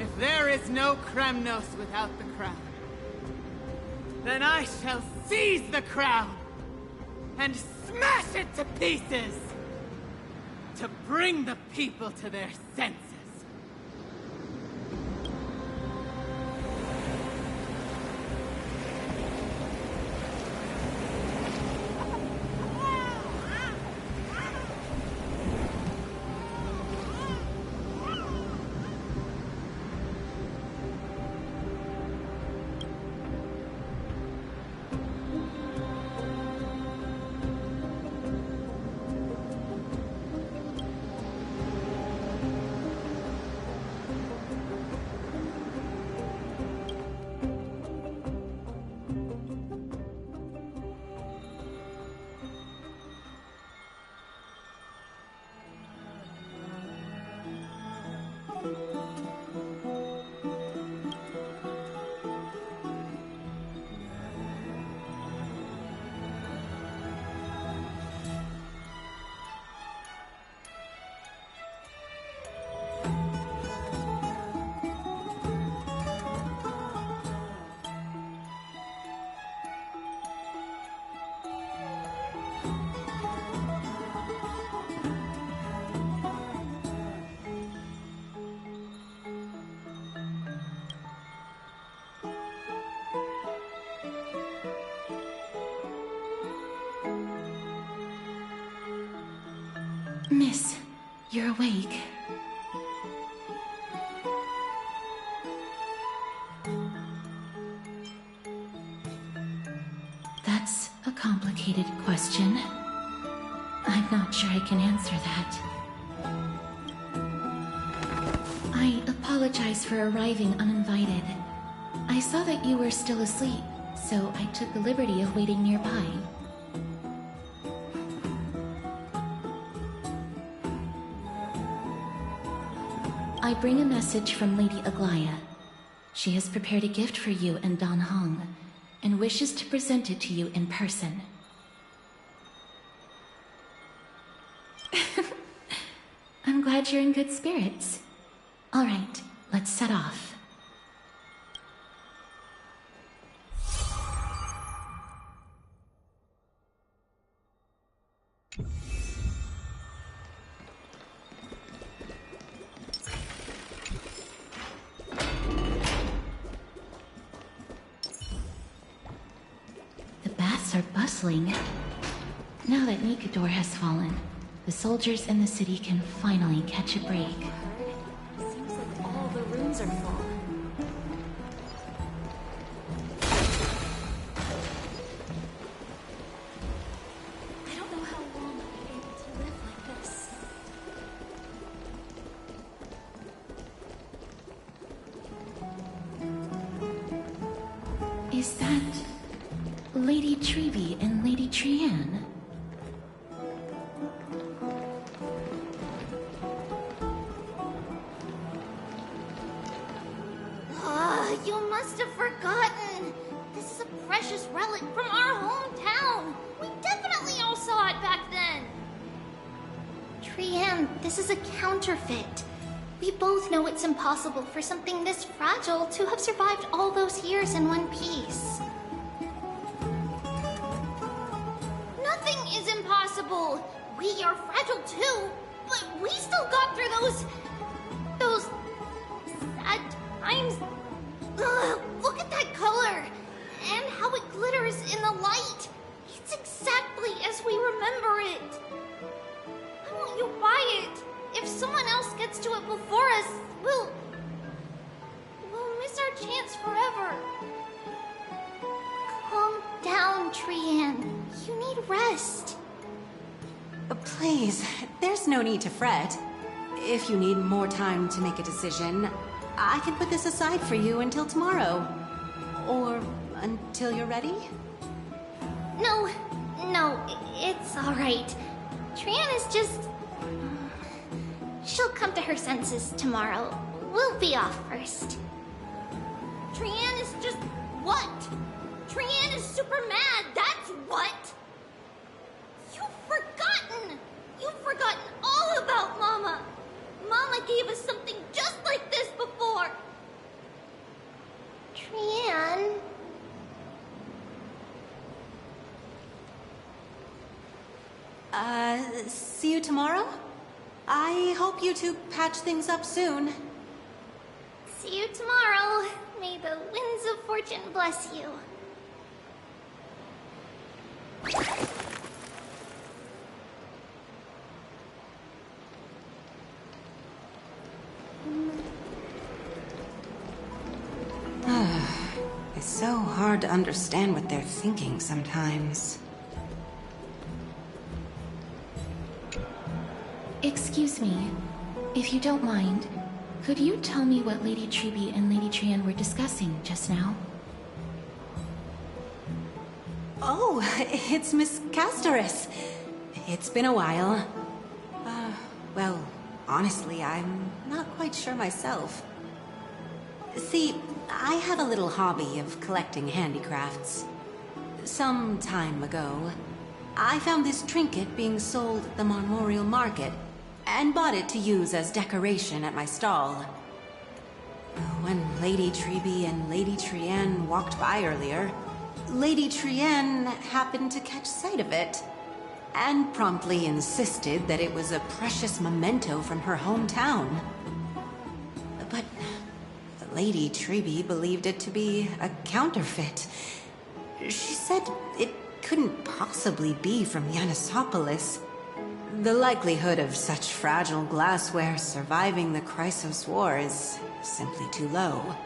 If there is no Kremnos without the crown, then I shall seize the crown and smash it to pieces to bring the people to their senses. Miss, you're awake. That's a complicated question. I'm not sure I can answer that. I apologize for arriving uninvited. I saw that you were still asleep, so I took the liberty of waiting nearby. I bring a message from Lady Aglaya. She has prepared a gift for you and Dan Hong, and wishes to present it to you in person. I'm glad you're in good spirits. All right, let's set off. The baths are bustling. Now that Nikador has fallen, the soldiers in the city can finally catch a break. Seems like all the rooms are full. I don't know how long I'll be able to live like this. Is that Lady Treby and Lady Trianne? You must have forgotten. This is a precious relic from our hometown. We definitely all saw it back then. Trianne, this is a counterfeit. We both know it's impossible for something this fragile to have survived all those years in one piece. Nothing is impossible. We are fragile too, but we still got through those sad times. Ugh, look at that color! And how it glitters in the light! It's exactly as we remember it! I want you buy it! If someone else gets to it before us, we'll miss our chance forever. Calm down, Trianne. You need rest. Please, there's no need to fret. If you need more time to make a decision, I can put this aside for you until tomorrow. Or until you're ready? No, it's alright. Trianne is just... She'll come to her senses tomorrow. We'll be off first. Trianne is just... what? Trianne is super mad, that's what! You've forgotten all about Mama! Mama gave us something just like this before! Trianne... See you tomorrow? I hope you two patch things up soon. See you tomorrow. May the winds of fortune bless you. It's so hard to understand what they're thinking sometimes. Excuse me, if you don't mind, could you tell me what Lady Treby and Lady Trianne were discussing just now? Oh, it's Miss Castoris. It's been a while. Well, honestly, I'm not quite sure myself. See, I have a little hobby of collecting handicrafts. Some time ago, I found this trinket being sold at the Memorial Market, and bought it to use as decoration at my stall. When Lady Treby and Lady Trianne walked by earlier, Lady Trianne happened to catch sight of it, and promptly insisted that it was a precious memento from her hometown. But Lady Treby believed it to be a counterfeit. She said it couldn't possibly be from Yanisopolis. The likelihood of such fragile glassware surviving the Chrysos War is simply too low.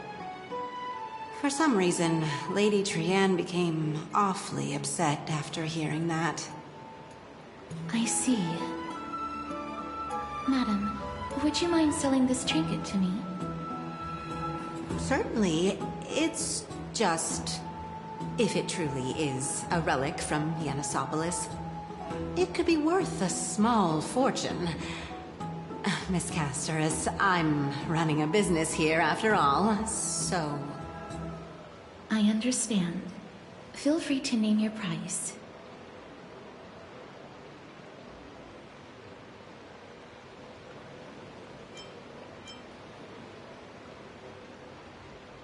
For some reason, Lady Trianne became awfully upset after hearing that. I see. Madam, would you mind selling this trinket to me? Certainly. It's just... if it truly is a relic from Yanisopolis, it could be worth a small fortune. Miss Casterus, I'm running a business here after all, so... I understand. Feel free to name your price.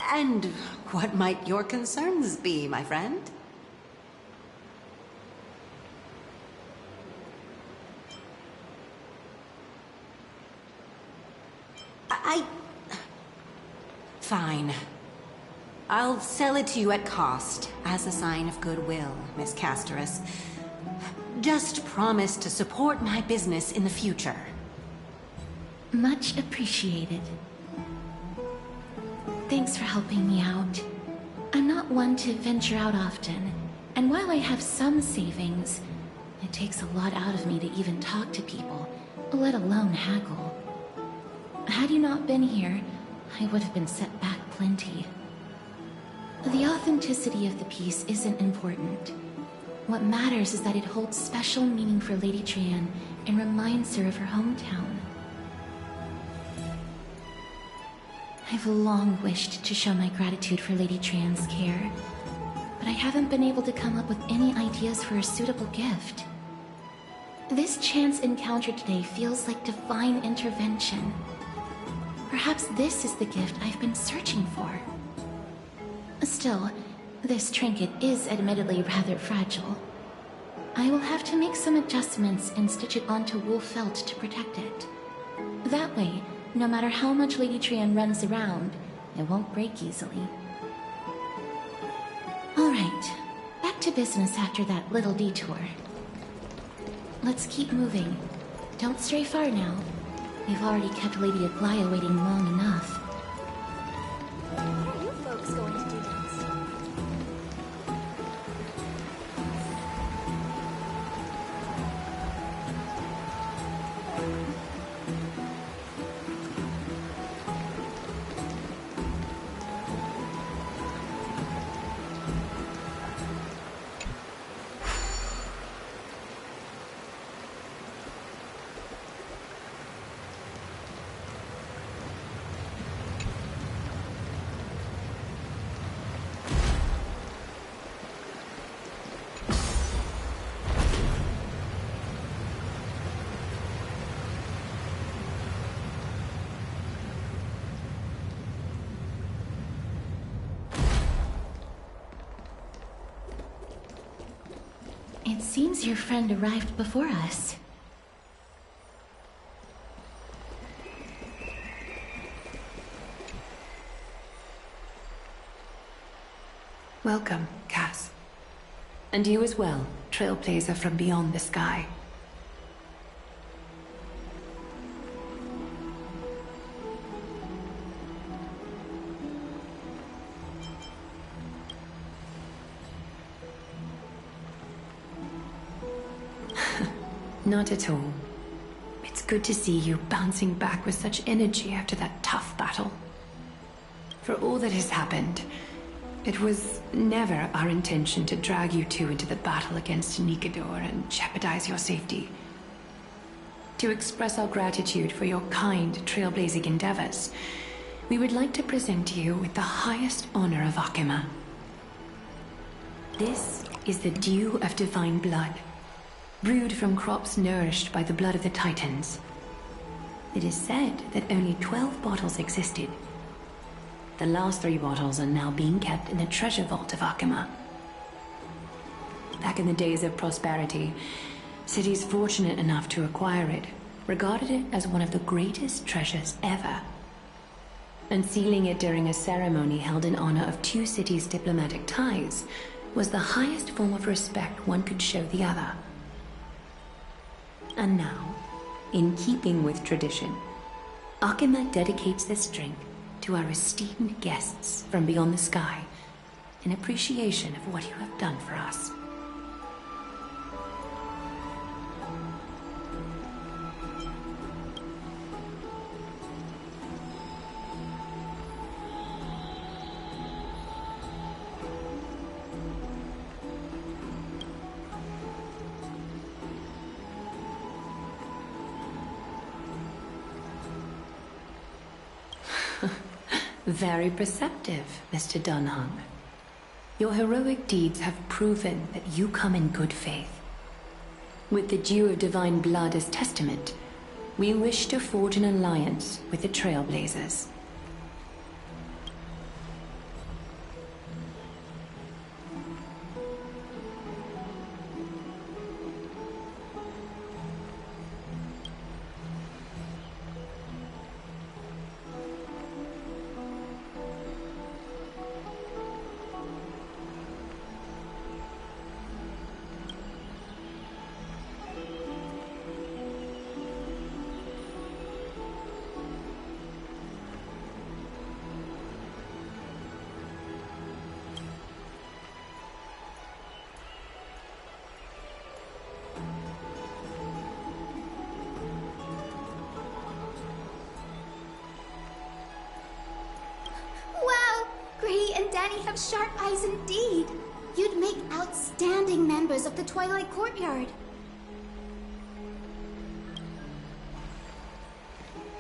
And what might your concerns be, my friend? Fine. I'll sell it to you at cost, as a sign of goodwill, Miss Casterus. Just promise to support my business in the future. Much appreciated. Thanks for helping me out. I'm not one to venture out often, and while I have some savings, it takes a lot out of me to even talk to people, let alone haggle. Had you not been here, I would have been set back plenty. The authenticity of the piece isn't important. What matters is that it holds special meaning for Lady Trianne and reminds her of her hometown. I've long wished to show my gratitude for Lady Trianne's care, but I haven't been able to come up with any ideas for a suitable gift. This chance encounter today feels like divine intervention. Perhaps this is the gift I've been searching for. Still, this trinket is admittedly rather fragile. I will have to make some adjustments and stitch it onto wool felt to protect it. That way, no matter how much Lady Trianne runs around, it won't break easily. Alright, back to business after that little detour. Let's keep moving. Don't stray far now. We've already kept Lady Aglaia waiting long enough. What are you folks going to do next? It seems your friend arrived before us. Welcome, Cass. And you as well, trailblazer from beyond the sky. Not at all. It's good to see you bouncing back with such energy after that tough battle. For all that has happened, it was never our intention to drag you two into the battle against Nikador and jeopardize your safety. To express our gratitude for your kind trailblazing endeavors, we would like to present you with the highest honor of Akima. This is the Dew of Divine Blood, brewed from crops nourished by the blood of the Titans. It is said that only 12 bottles existed. The last 3 bottles are now being kept in the treasure vault of Akima. Back in the days of prosperity, cities fortunate enough to acquire it regarded it as one of the greatest treasures ever. Unsealing it during a ceremony held in honor of 2 cities' diplomatic ties was the highest form of respect one could show the other. And now, in keeping with tradition, Akima dedicates this drink to our esteemed guests from beyond the sky, in appreciation of what you have done for us. Very perceptive, Mr. Dunhung. Your heroic deeds have proven that you come in good faith. With the dew of divine blood as testament, we wish to forge an alliance with the Trailblazers. Danny have sharp eyes indeed. You'd make outstanding members of the Twilight Courtyard.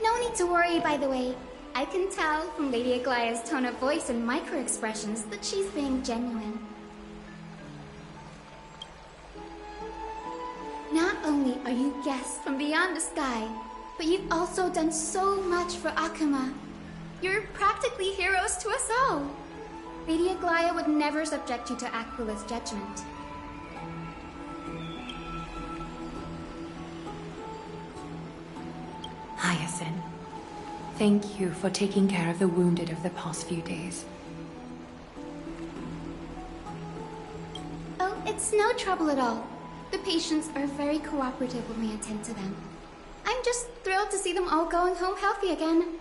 No need to worry, by the way. I can tell from Lady Aglaya's tone of voice and micro-expressions that she's being genuine. Not only are you guests from beyond the sky, but you've also done so much for Akuma. You're practically heroes to us all. Lady Aglaya would never subject you to Aquila's judgment. Hyacinth, thank you for taking care of the wounded of the past few days. Oh, it's no trouble at all. The patients are very cooperative when we attend to them. I'm just thrilled to see them all going home healthy again.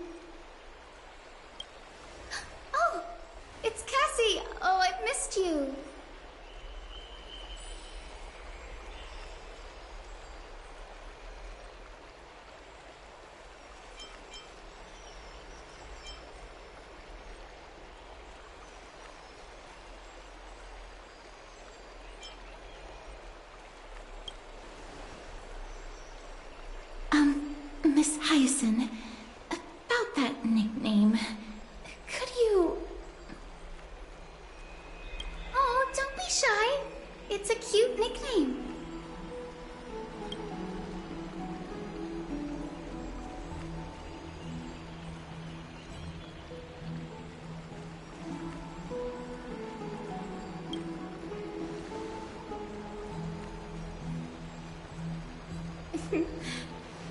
Oh, it's Cassie! Oh, I've missed you. Miss Hyacinth, about that nickname, could you... Oh, don't be shy. It's a cute nickname.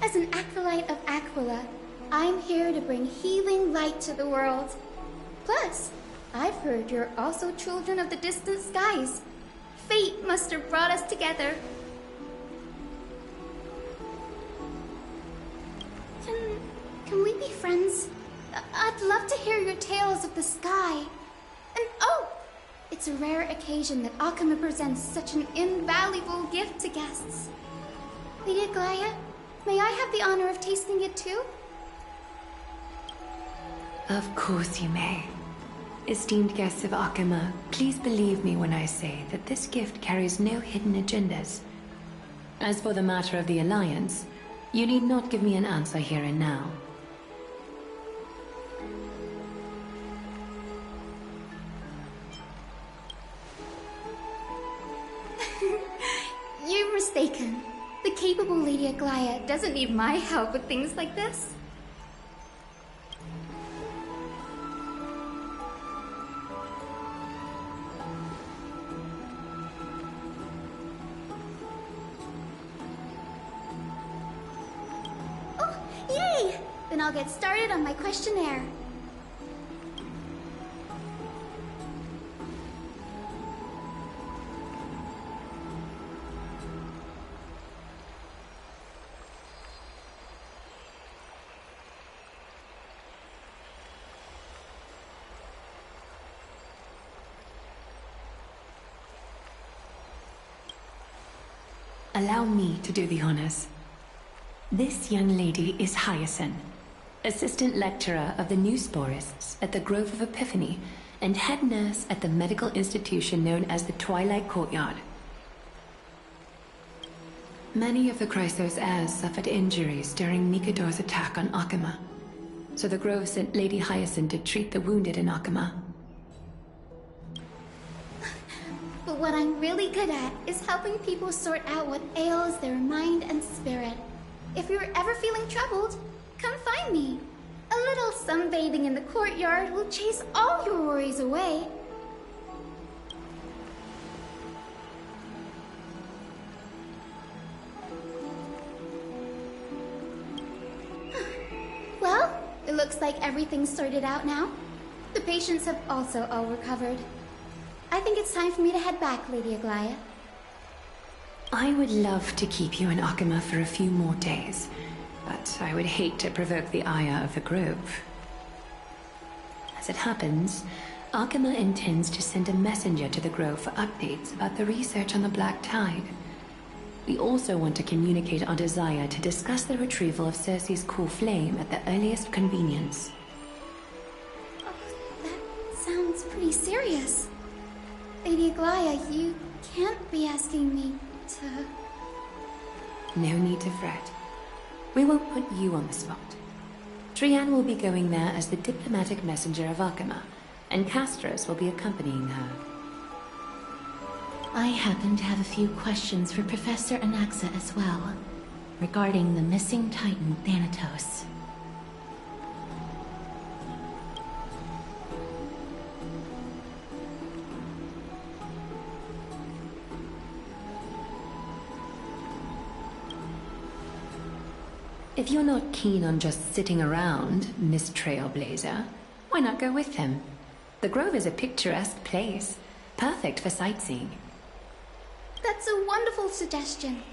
As an acolyte of Aquila, I'm here to bring healing light to the world. Plus, I've heard you're also children of the distant skies. Fate must have brought us together. Can we be friends? I'd love to hear your tales of the sky. And oh, it's a rare occasion that Akuma presents such an invaluable gift to guests. Lady Aglaya, may I have the honor of tasting it too? Of course you may. Esteemed guests of Akuma, please believe me when I say that this gift carries no hidden agendas. As for the matter of the Alliance, you need not give me an answer here and now. You're mistaken. The capable Lady Aglaya doesn't need my help with things like this. Oh, yay! Then I'll get started on my questionnaire. allow me to do the honors. This young lady is Hyacinth, assistant lecturer of the new sporists at the Grove of Epiphany, and head nurse at the medical institution known as the Twilight Courtyard. Many of the Chrysos heirs suffered injuries during Mikador's attack on Akama, so the Grove sent Lady Hyacinth to treat the wounded in Akama. But what I'm really good at is helping people sort out what ails their mind and spirit. If you're ever feeling troubled, come find me. A little sunbathing in the courtyard will chase all your worries away. Well, it looks like everything's sorted out now. The patients have also all recovered. I think it's time for me to head back, Lady Aglaya. I would love to keep you in Akama for a few more days, but I would hate to provoke the ire of the Grove. As it happens, Akama intends to send a messenger to the Grove for updates about the research on the Black Tide. We also want to communicate our desire to discuss the retrieval of Circe's core flame at the earliest convenience. Oh, that sounds pretty serious. Lady Aglaya, you can't be asking me to... No need to fret. We won't put you on the spot. Trianne will be going there as the diplomatic messenger of Akama, and Castros will be accompanying her. I happen to have a few questions for Professor Anaxa as well, regarding the missing Titan Thanatos. If you're not keen on just sitting around, Miss Trailblazer, why not go with him? The Grove is a picturesque place, perfect for sightseeing. That's a wonderful suggestion.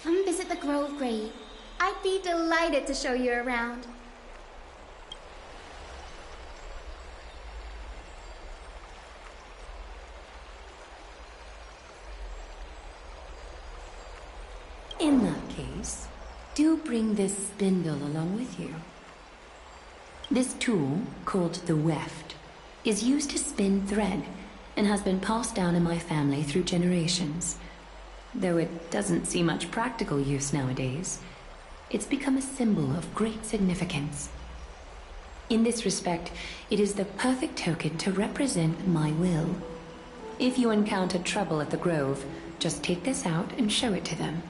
Come visit the Grove, Grady. I'd be delighted to show you around. In that case, do bring this spindle along with you. This tool, called the weft, is used to spin thread and has been passed down in my family through generations. Though it doesn't see much practical use nowadays, it's become a symbol of great significance. In this respect, it is the perfect token to represent my will. If you encounter trouble at the Grove, just take this out and show it to them.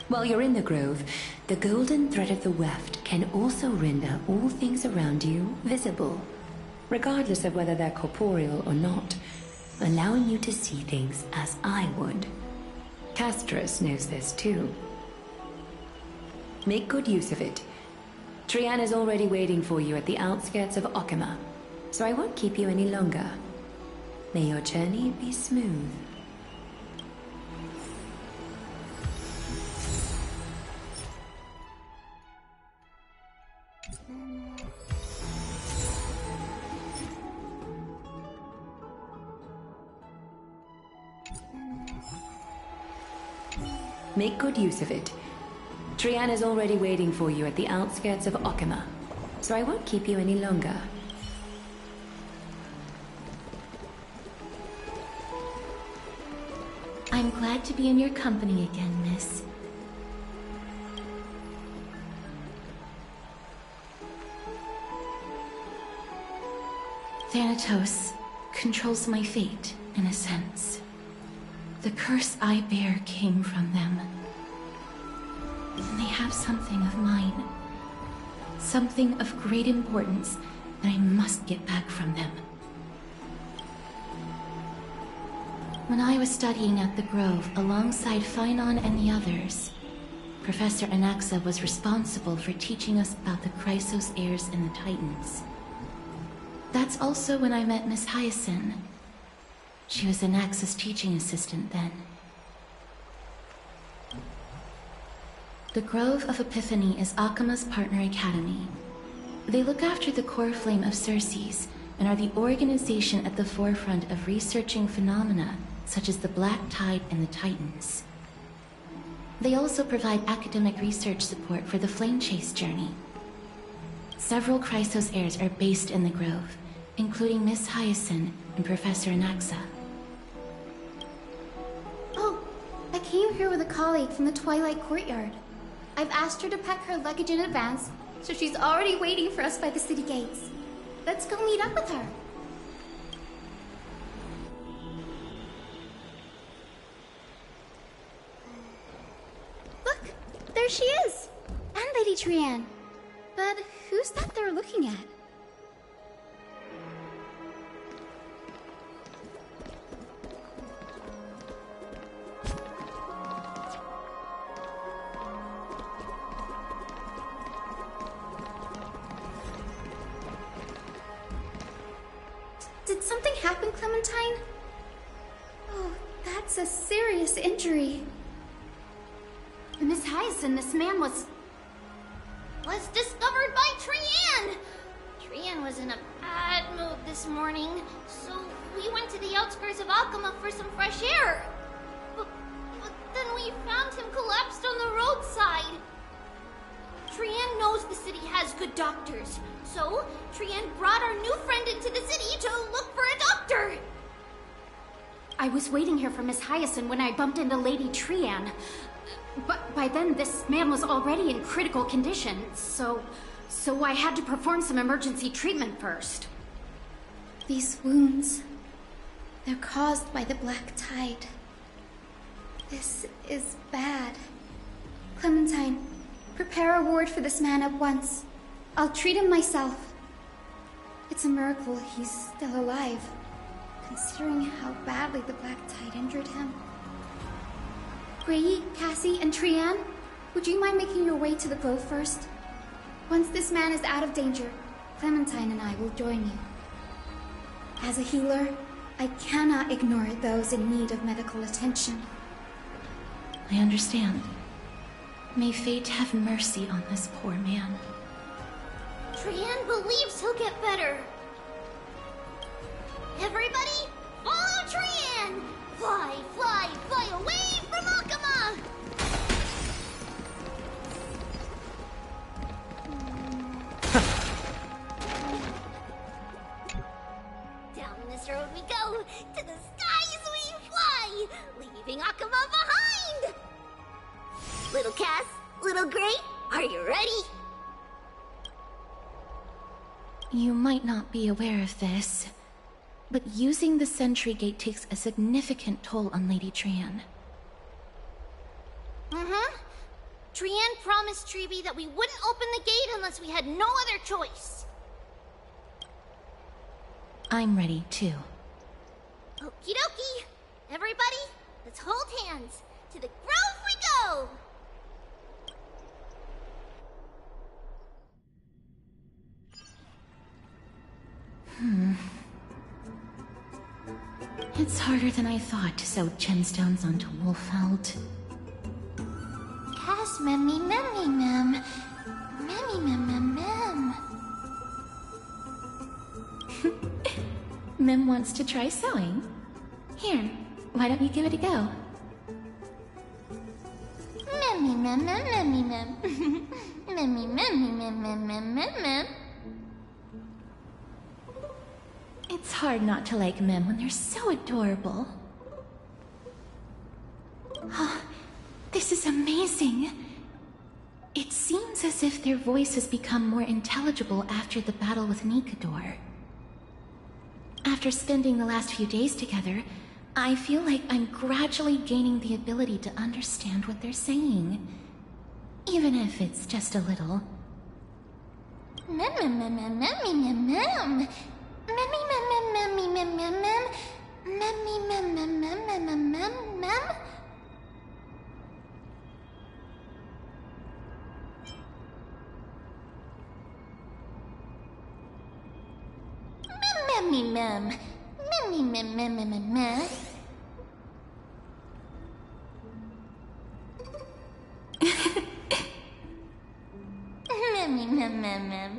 While you're in the Grove, the golden thread of the weft can also render all things around you visible, regardless of whether they're corporeal or not, allowing you to see things as I would. Castros knows this too. Make good use of it. Trianne is already waiting for you at the outskirts of Akama, so I won't keep you any longer. May your journey be smooth. Make good use of it. Trianne is already waiting for you at the outskirts of Akama, so I won't keep you any longer. I'm glad to be in your company again, miss. Thanatos controls my fate, in a sense. The curse I bear came from them. And they have something of mine. Something of great importance that I must get back from them. When I was studying at the Grove alongside Phynon and the others, Professor Anaxa was responsible for teaching us about the Chrysos heirs and the Titans. That's also when I met Miss Hyacinth. She was Anaxa's teaching assistant then. The Grove of Epiphany is Akama's partner academy. They look after the core flame of Circe's and are the organization at the forefront of researching phenomena such as the Black Tide and the Titans. They also provide academic research support for the Flame Chase journey. Several Chrysos heirs are based in the Grove, including Miss Hyacinth and Professor Anaxa. Oh, I came here with a colleague from the Twilight Courtyard. I've asked her to pack her luggage in advance, so she's already waiting for us by the city gates. Let's go meet up with her. Look, there she is! And Lady Trianne. But who's that they're looking at? Did something happen, Clementine? Oh, that's a serious injury. Miss Hyacinth, this man was discovered by Trianne! Trianne was in a bad mood this morning, so we went to the outskirts of Alchema for some fresh air. But then we found him collapsed on the roadside. Trianne knows the city has good doctors, so Trianne brought our new friend into the city to look for a doctor. I was waiting here for Miss Hyacinth when I bumped into Lady Trianne. But by then, this man was already in critical condition, so I had to perform some emergency treatment first. These wounds, they're caused by the Black Tide. This is bad. Clementine, prepare a ward for this man at once. I'll treat him myself. It's a miracle he's still alive, considering how badly the Black Tide injured him. Gray, Cassie, and Trianne, would you mind making your way to the Grove first? Once this man is out of danger, Clementine and I will join you. As a healer, I cannot ignore those in need of medical attention. I understand. May fate have mercy on this poor man. Trianne believes he'll get better. Everybody, follow Trianne! Fly, fly, fly away from Alchema! Down this road we go, to the skies we fly, leaving Alchema behind! Little Cass, little Gray, are you ready? You might not be aware of this, but using the Sentry Gate takes a significant toll on Lady Trianne. Trianne promised Treeby that we wouldn't open the gate unless we had no other choice. I'm ready, too. Okie dokie. Everybody, let's hold hands. To the Grove we go! It's harder than I thought to sew gemstones onto Wolfeld. Cass, memmy, memmy, mem. Memmy, mem, mem, mem. Mem wants to try sewing. Here, why don't you give it a go? Memmy, mem, mem, memmy, mem. Memmy, memmy, mem, mem, mem, mem, mem. It's hard not to like Mem when they're so adorable. Oh, this is amazing. It seems as if their voice has become more intelligible after the battle with Nikador. After spending the last few days together, I feel like I'm gradually gaining the ability to understand what they're saying. Even if it's just a little. Mem, mem, mem, mem, memmy, mem, mem. Memmy, mem, mem, memmy, mem, mem, mem. Memmy, mem, mem, mem, mem, mem, mem, mem. Memmy, mem. Memmy, mem, mem, mem, mem, mem. Memmy, mem, mem, mem.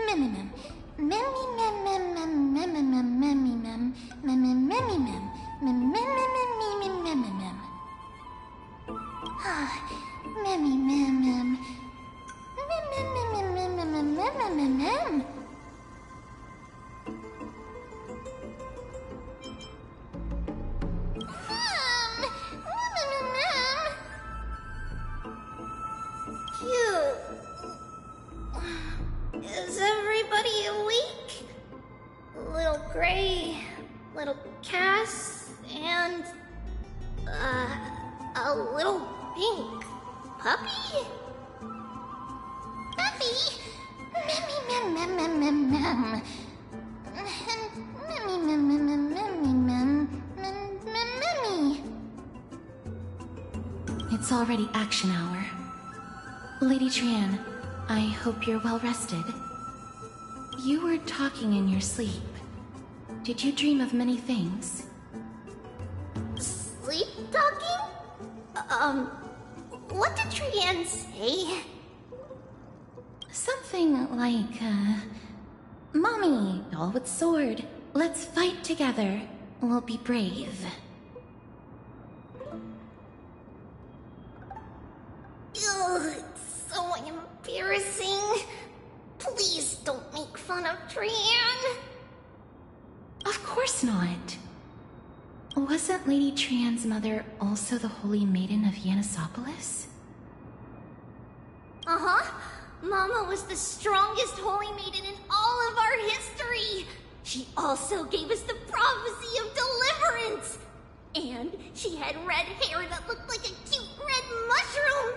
Memmy, mem. Memmy, mem, mem, mem, memmy, mem, memmy, mem. Memmy, memmy, mem. Is everybody awake? Little Gray, little Cass, and a little pink puppy? Puppy? Mem, mem, mem, mem, mem. It's already action hour. Lady Trian, I hope you're well rested. You were talking in your sleep. Did you dream of many things? Sleep talking? What did Trian say? Something like, Mommy, doll with sword, let's fight together. We'll be brave. Ugh, it's so embarrassing. Please don't make fun of Trian. Of course not. Wasn't Lady Trian's mother also the Holy Maiden of Yanisopolis? Uh-huh. Mama was the strongest Holy Maiden in all of our history. She also gave us the prophecy of deliverance. And she had red hair that looked like a cute red mushroom.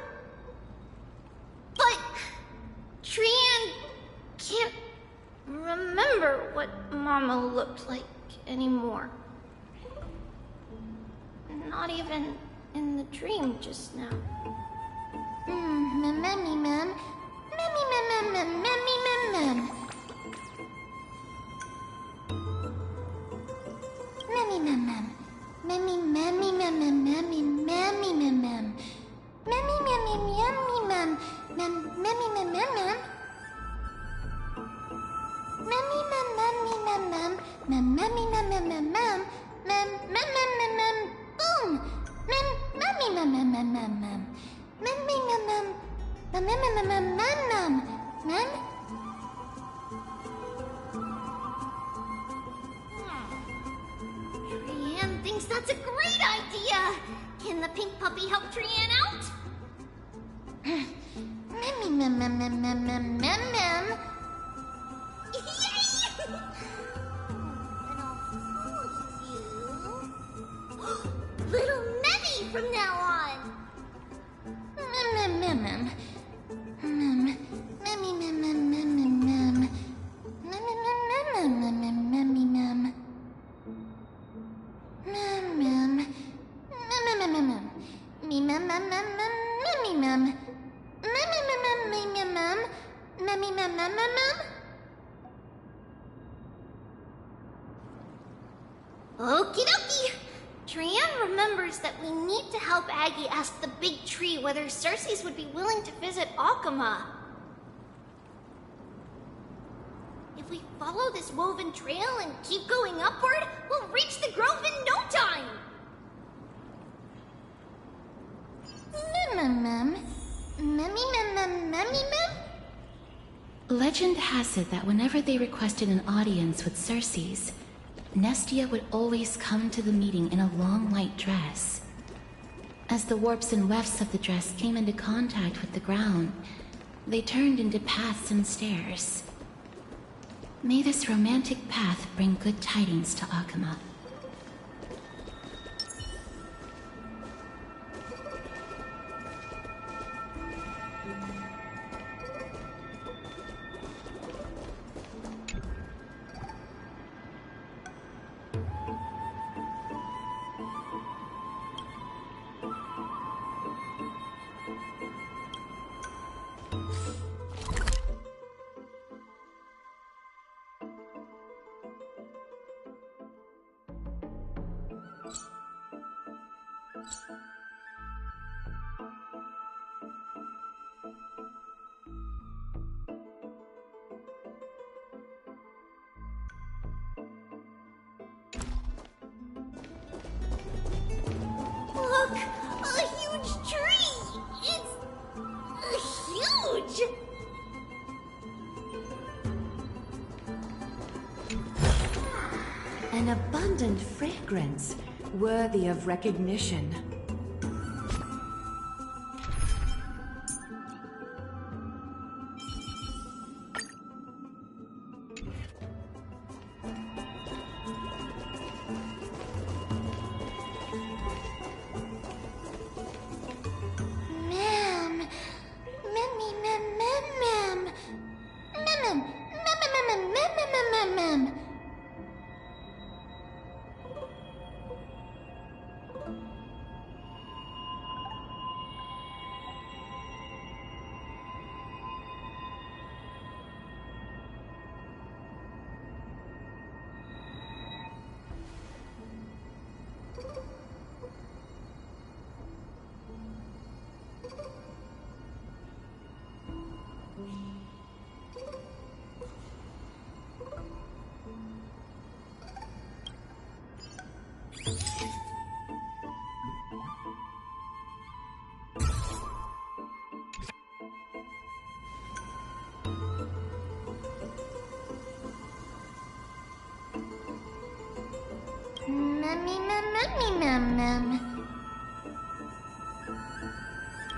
But Trian can't remember what Mama looked like anymore. Not even in the dream just now. Mem, mem, mem, mem, mem, mem, mem. Memmy mem mem. Memmy memmy mem mem memmy memmy mem mem. Memmy memmy memmy mem. Memmy mem mem mem. Memmy mem memmy mem mem. Memmy mem mem mem mem. Mem mem mem mem. Boom. Memmy mem mem mem mem mem. Memmy mem mem. Mem mem mem mem mem. Mem. Trian thinks that's a great idea! Can the pink puppy help Trian out? Memmy mem mem mem mem mem mem mem. Yay! And I'll call you Little Memmy from now on! Mem mem mem mem. Mem. Memmy mem mem mem mem mem. Mem mem mem mem mem memmy mem. Mem mem. Mem mem mem mem. Me mem mem mem mem memmy mem. Mem mem mem mem mem mem. Memmy mem mem mem mem. Okie dokie. Trian remembers that we need to help Aggie ask the big tree whether Cersei's would be willing to visit Akama. If we follow this woven trail and keep going upward, we'll reach the grove in no time! Mem. Memmy mem memmy mem? Legend has it that whenever they requested an audience with Cersei's, Nestia would always come to the meeting in a long white dress. As the warps and wefts of the dress came into contact with the ground, they turned into paths and stairs. May this romantic path bring good tidings to Akama. huge! An abundant fragrance, worthy of recognition.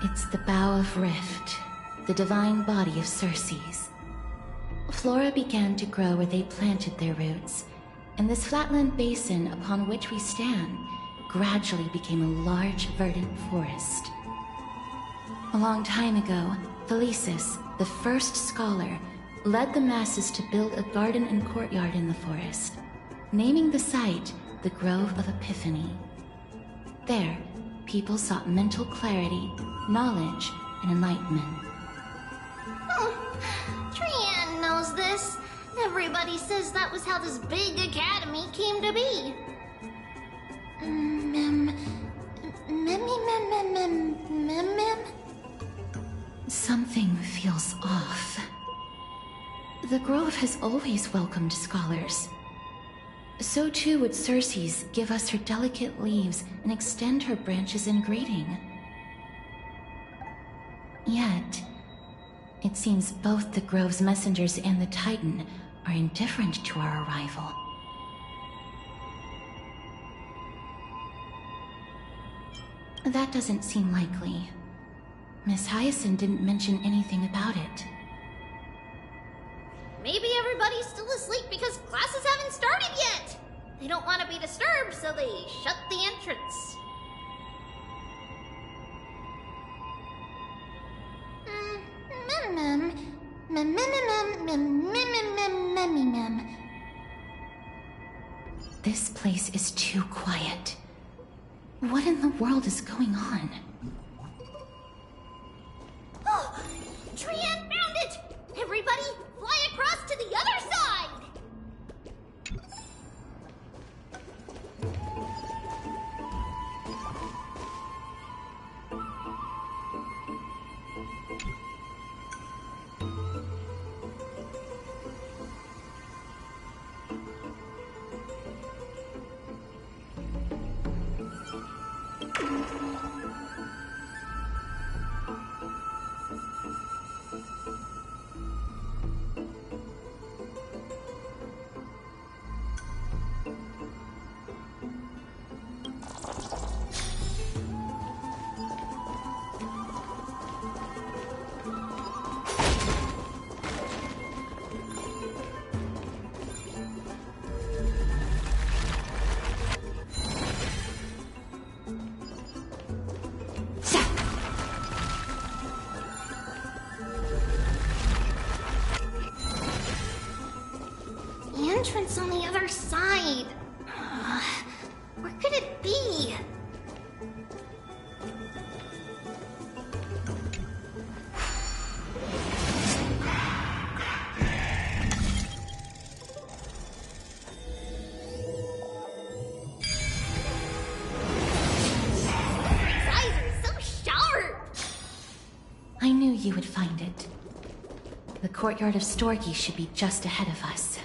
It's the Bough of Rift, the divine body of Circe's. Flora began to grow where they planted their roots, and this flatland basin upon which we stand gradually became a large, verdant forest. A long time ago, Felicis, the first scholar, led the masses to build a garden and courtyard in the forest, naming the site the Grove of Epiphany. There, people sought mental clarity, knowledge, and enlightenment. Trianne knows this. Everybody says that was how this big academy came to be. Something feels off. The Grove has always welcomed scholars. So too would Circe's give us her delicate leaves and extend her branches in greeting. Yet, it seems both the Grove's messengers and the Titan are indifferent to our arrival. That doesn't seem likely. Miss Hyacinth didn't mention anything about it. Maybe everybody's still asleep because classes haven't started yet. They don't want to be disturbed, so they shut the entrance. This place is too quiet. What in the world is going on? Oh! Trianne found it! Everybody, fly across to the other side! Entrance on the other side. Where could it be? His eyes are so sharp. I knew you would find it. The courtyard of Storky should be just ahead of us.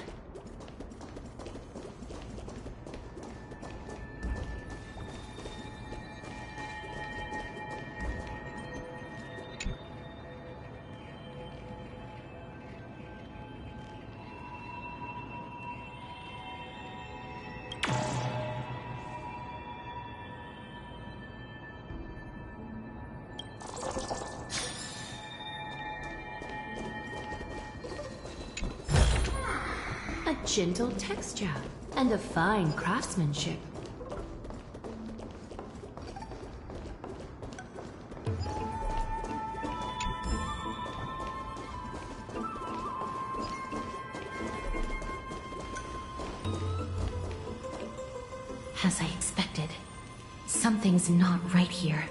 gentle texture and a fine craftsmanship. As I expected, something's not right here.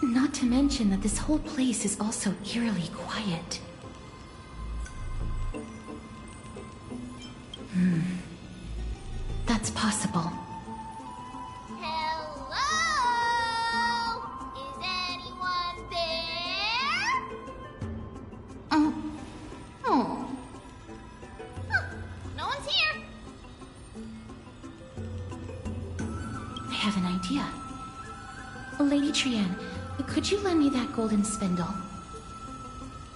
Not to mention that this whole place is also eerily quiet. That's possible. No one's here. I have an idea. Lady Trian, could you lend me that golden spindle?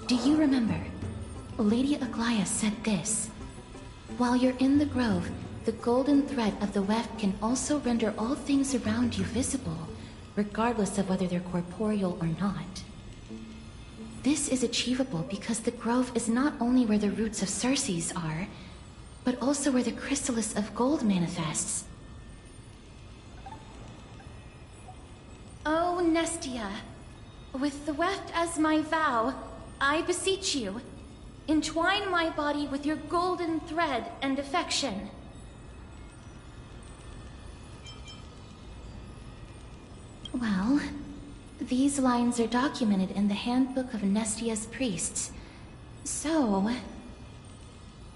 Do you remember? Lady Aglaia said this. While you're in the grove, the golden thread of the weft can also render all things around you visible, regardless of whether they're corporeal or not. This is achievable because the grove is not only where the roots of Circes are, but also where the chrysalis of gold manifests. Oh, Nestia, with the weft as my vow, I beseech you, entwine my body with your golden thread and affection. Well, these lines are documented in the Handbook of Nestia's Priests. So,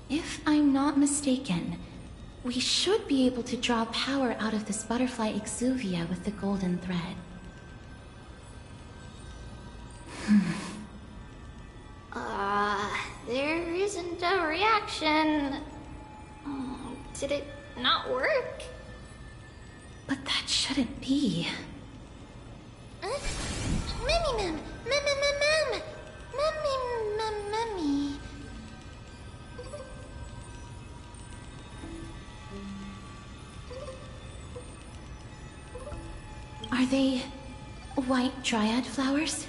if I'm not mistaken, we should be able to draw power out of this butterfly exuvia with the golden thread. There isn't a reaction. Did it not work? But that shouldn't be. Mem. Are they white dryad flowers?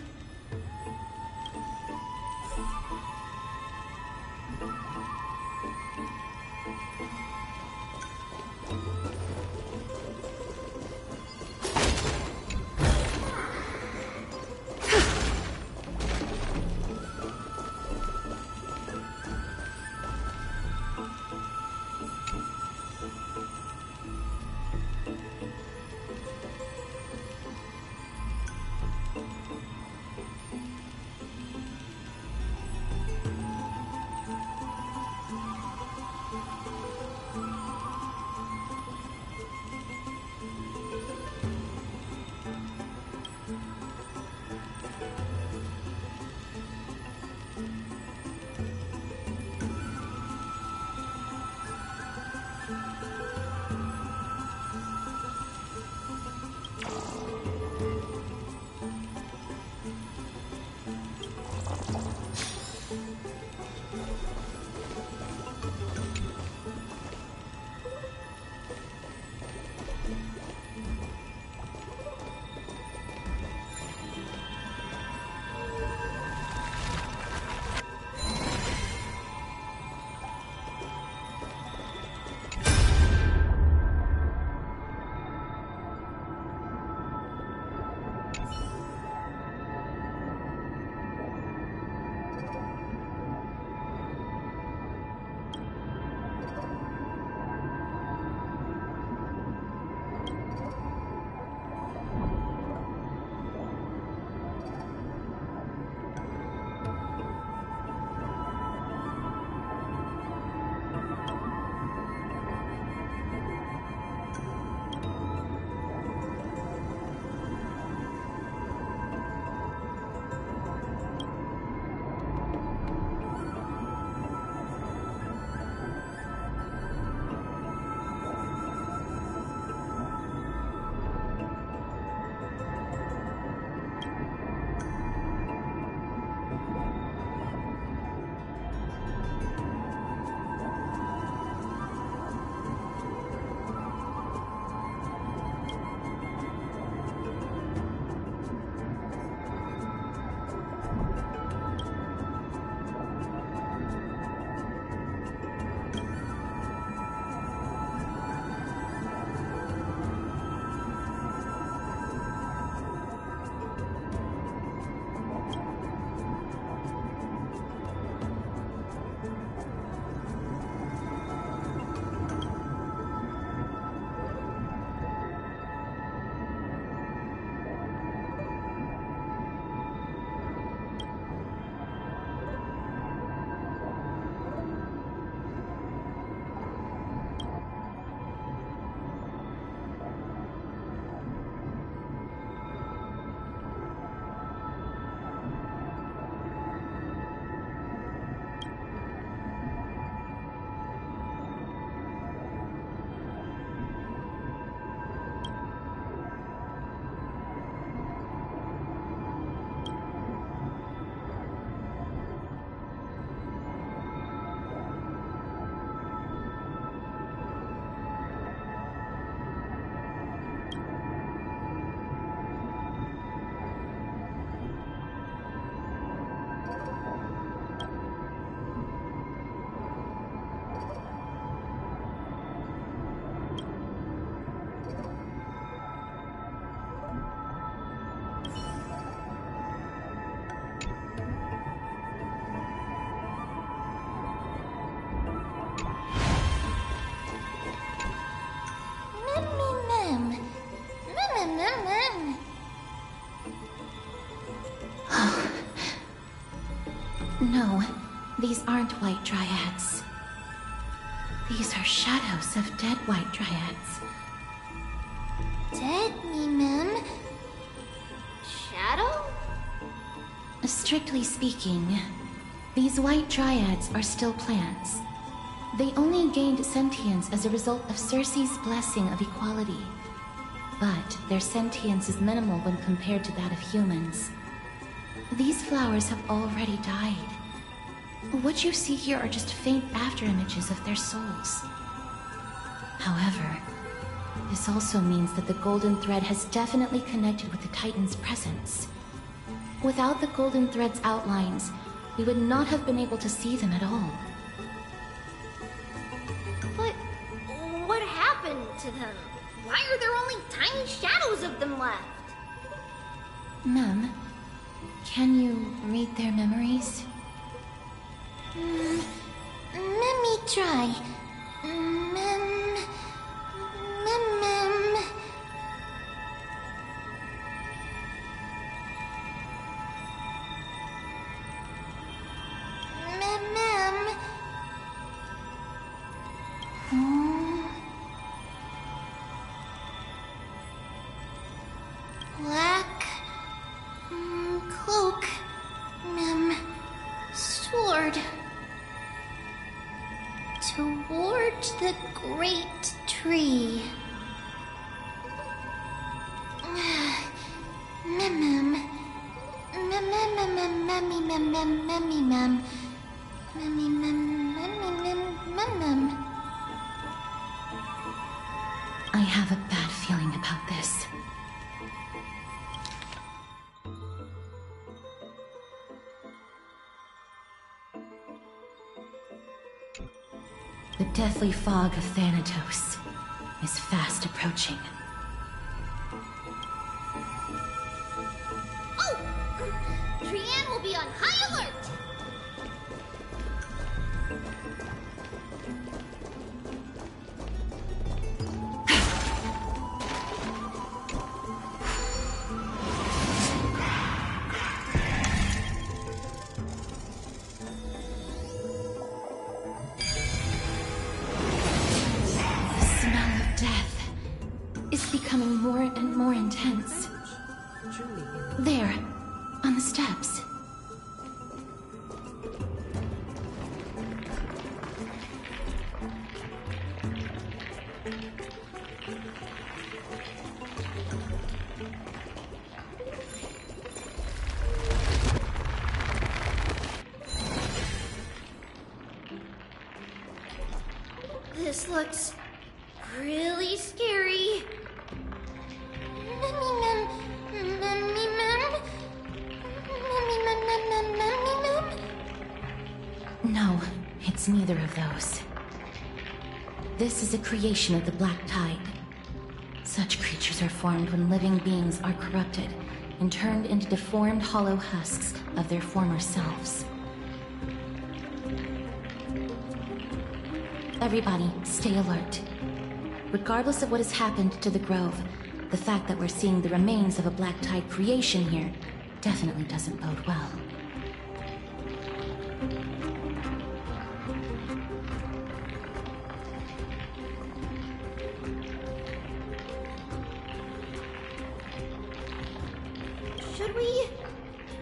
No, these aren't white dryads. These are shadows of dead white dryads. Dead, Mim? Shadow? Strictly speaking, these white dryads are still plants. They only gained sentience as a result of Circe's blessing of equality. But their sentience is minimal when compared to that of humans. These flowers have already died. What you see here are just faint afterimages of their souls. However, this also means that the golden thread has definitely connected with the Titan's presence. Without the golden thread's outlines, we would not have been able to see them at all. But what happened to them? Why are there only tiny shadows of them left? Mem, can you read their memories? Let me try. Black cloak, sword. Toward the great tree. I have a bad feeling about this. The deathly fog of Thanatos is fast approaching. Oh! Trianne will be on high alert! More and more intense. There, on the steps. This looks really scary. No, it's neither of those. This is a creation of the Black Tide. Such creatures are formed when living beings are corrupted and turned into deformed hollow husks of their former selves. Everybody, stay alert. Regardless of what has happened to the Grove, the fact that we're seeing the remains of a Black Tide creation here definitely doesn't bode well.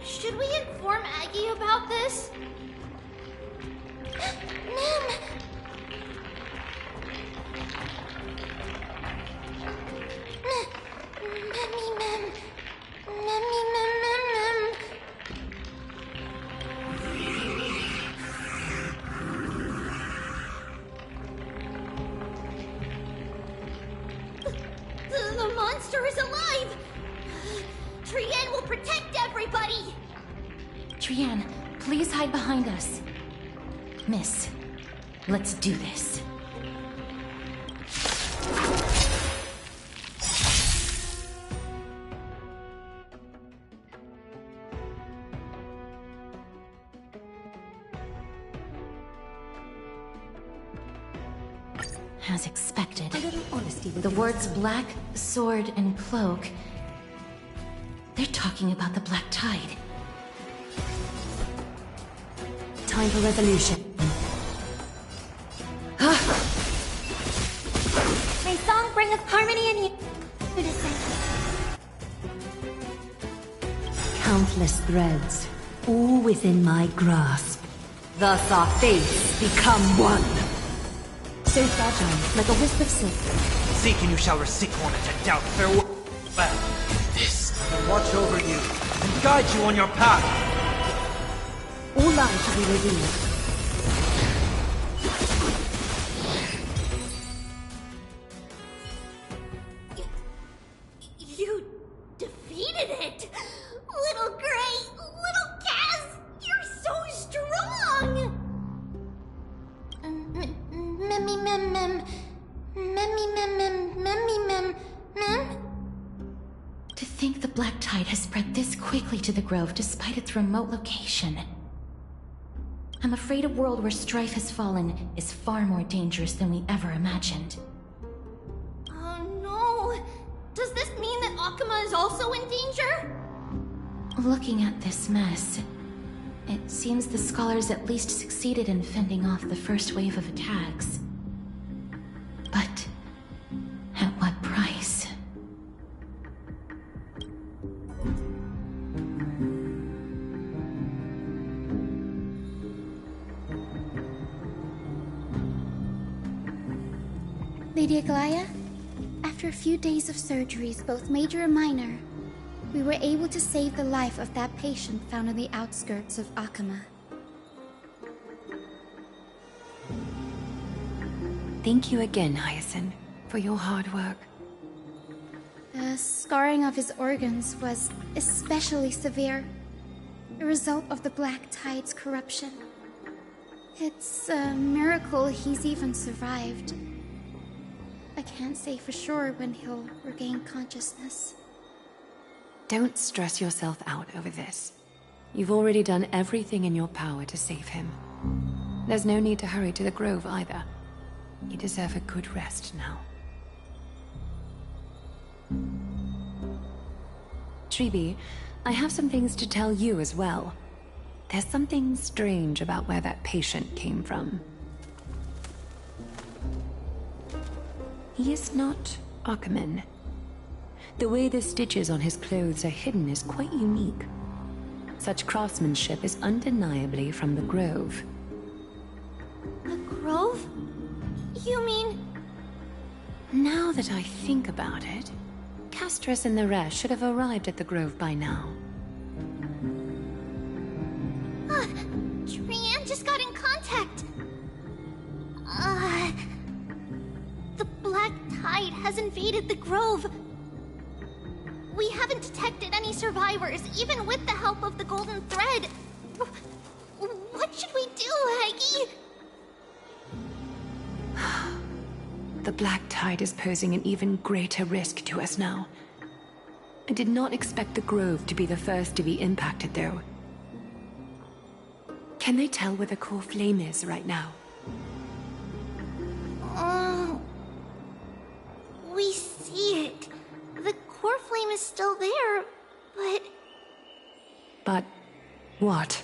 Should we inform Aggie about this? Ma'am! The monster is alive! Trianne will protect everybody! Trianne, please hide behind us. Miss, let's do this. As expected, the words black, sword, and cloak, they're talking about the Black Tide. time for resolution. My song bringeth harmony and unison. Countless threads, all within my grasp. Thus our fates become one. So fragile, like a wisp of silk. Seek and you shall receive on it, and doubt farewell. This will watch over you and guide you on your path. All lives shall be revealed. You defeated it! Little Gray, little Cass, you're so strong! To think the Black Tide has spread this quickly to the Grove despite its remote location. I'm afraid a world where strife has fallen is far more dangerous than we ever imagined. Oh no! Does this mean that Akuma is also in danger? Looking at this mess, it seems the scholars at least succeeded in fending off the first wave of attacks. But at what price? Lady Aglaya, after a few days of surgeries, both major and minor, we were able to save the life of that patient found on the outskirts of Akuma. Thank you again, Hyacinth, for your hard work. The scarring of his organs was especially severe, a result of the Black Tide's corruption. It's a miracle he's even survived. I can't say for sure when he'll regain consciousness. Don't stress yourself out over this. You've already done everything in your power to save him. There's no need to hurry to the Grove either. You deserve a good rest now. Tribi, I have some things to tell you as well. There's something strange about where that patient came from. He is not Akuman. The way the stitches on his clothes are hidden is quite unique. Such craftsmanship is undeniably from the Grove. The Grove? You mean... Now that I think about it, Castress and the rest should have arrived at the Grove by now. Trian just got in contact. The Black Tide has invaded the Grove. We haven't detected any survivors, even with the help of the Golden Thread. What should we do, Haggy? The Black Tide is posing an even greater risk to us now. I did not expect the Grove to be the first to be impacted, though. Can they tell where the core flame is right now? We see it. The core flame is still there, but... But... what?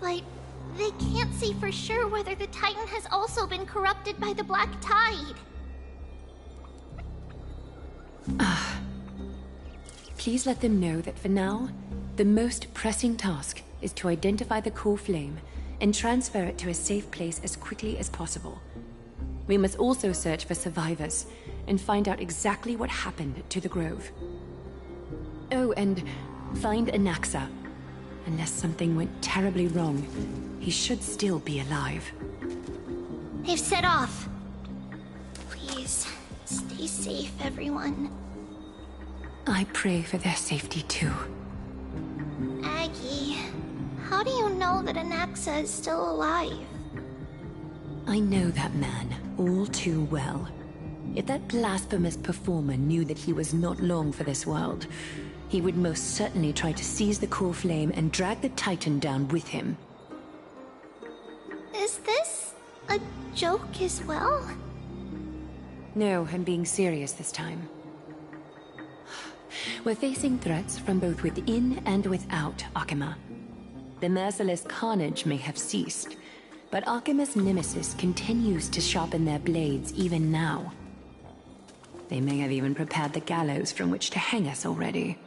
But they can't say for sure whether the Titan has also been corrupted by the Black Tide. Please let them know that for now, the most pressing task is to identify the core flame and transfer it to a safe place as quickly as possible. We must also search for survivors and find out exactly what happened to the Grove. Oh, and find Anaxa. Unless something went terribly wrong, he should still be alive. They've set off. Please, stay safe, everyone. I pray for their safety too. Aggie, how do you know that Anaxa is still alive? I know that man all too well. If that blasphemous performer knew that he was not long for this world, he would most certainly try to seize the core flame and drag the Titan down with him. Is this a joke as well? No, I'm being serious this time. We're facing threats from both within and without Akuma. The merciless carnage may have ceased, but Archime's nemesis continues to sharpen their blades even now. They may have even prepared the gallows from which to hang us already.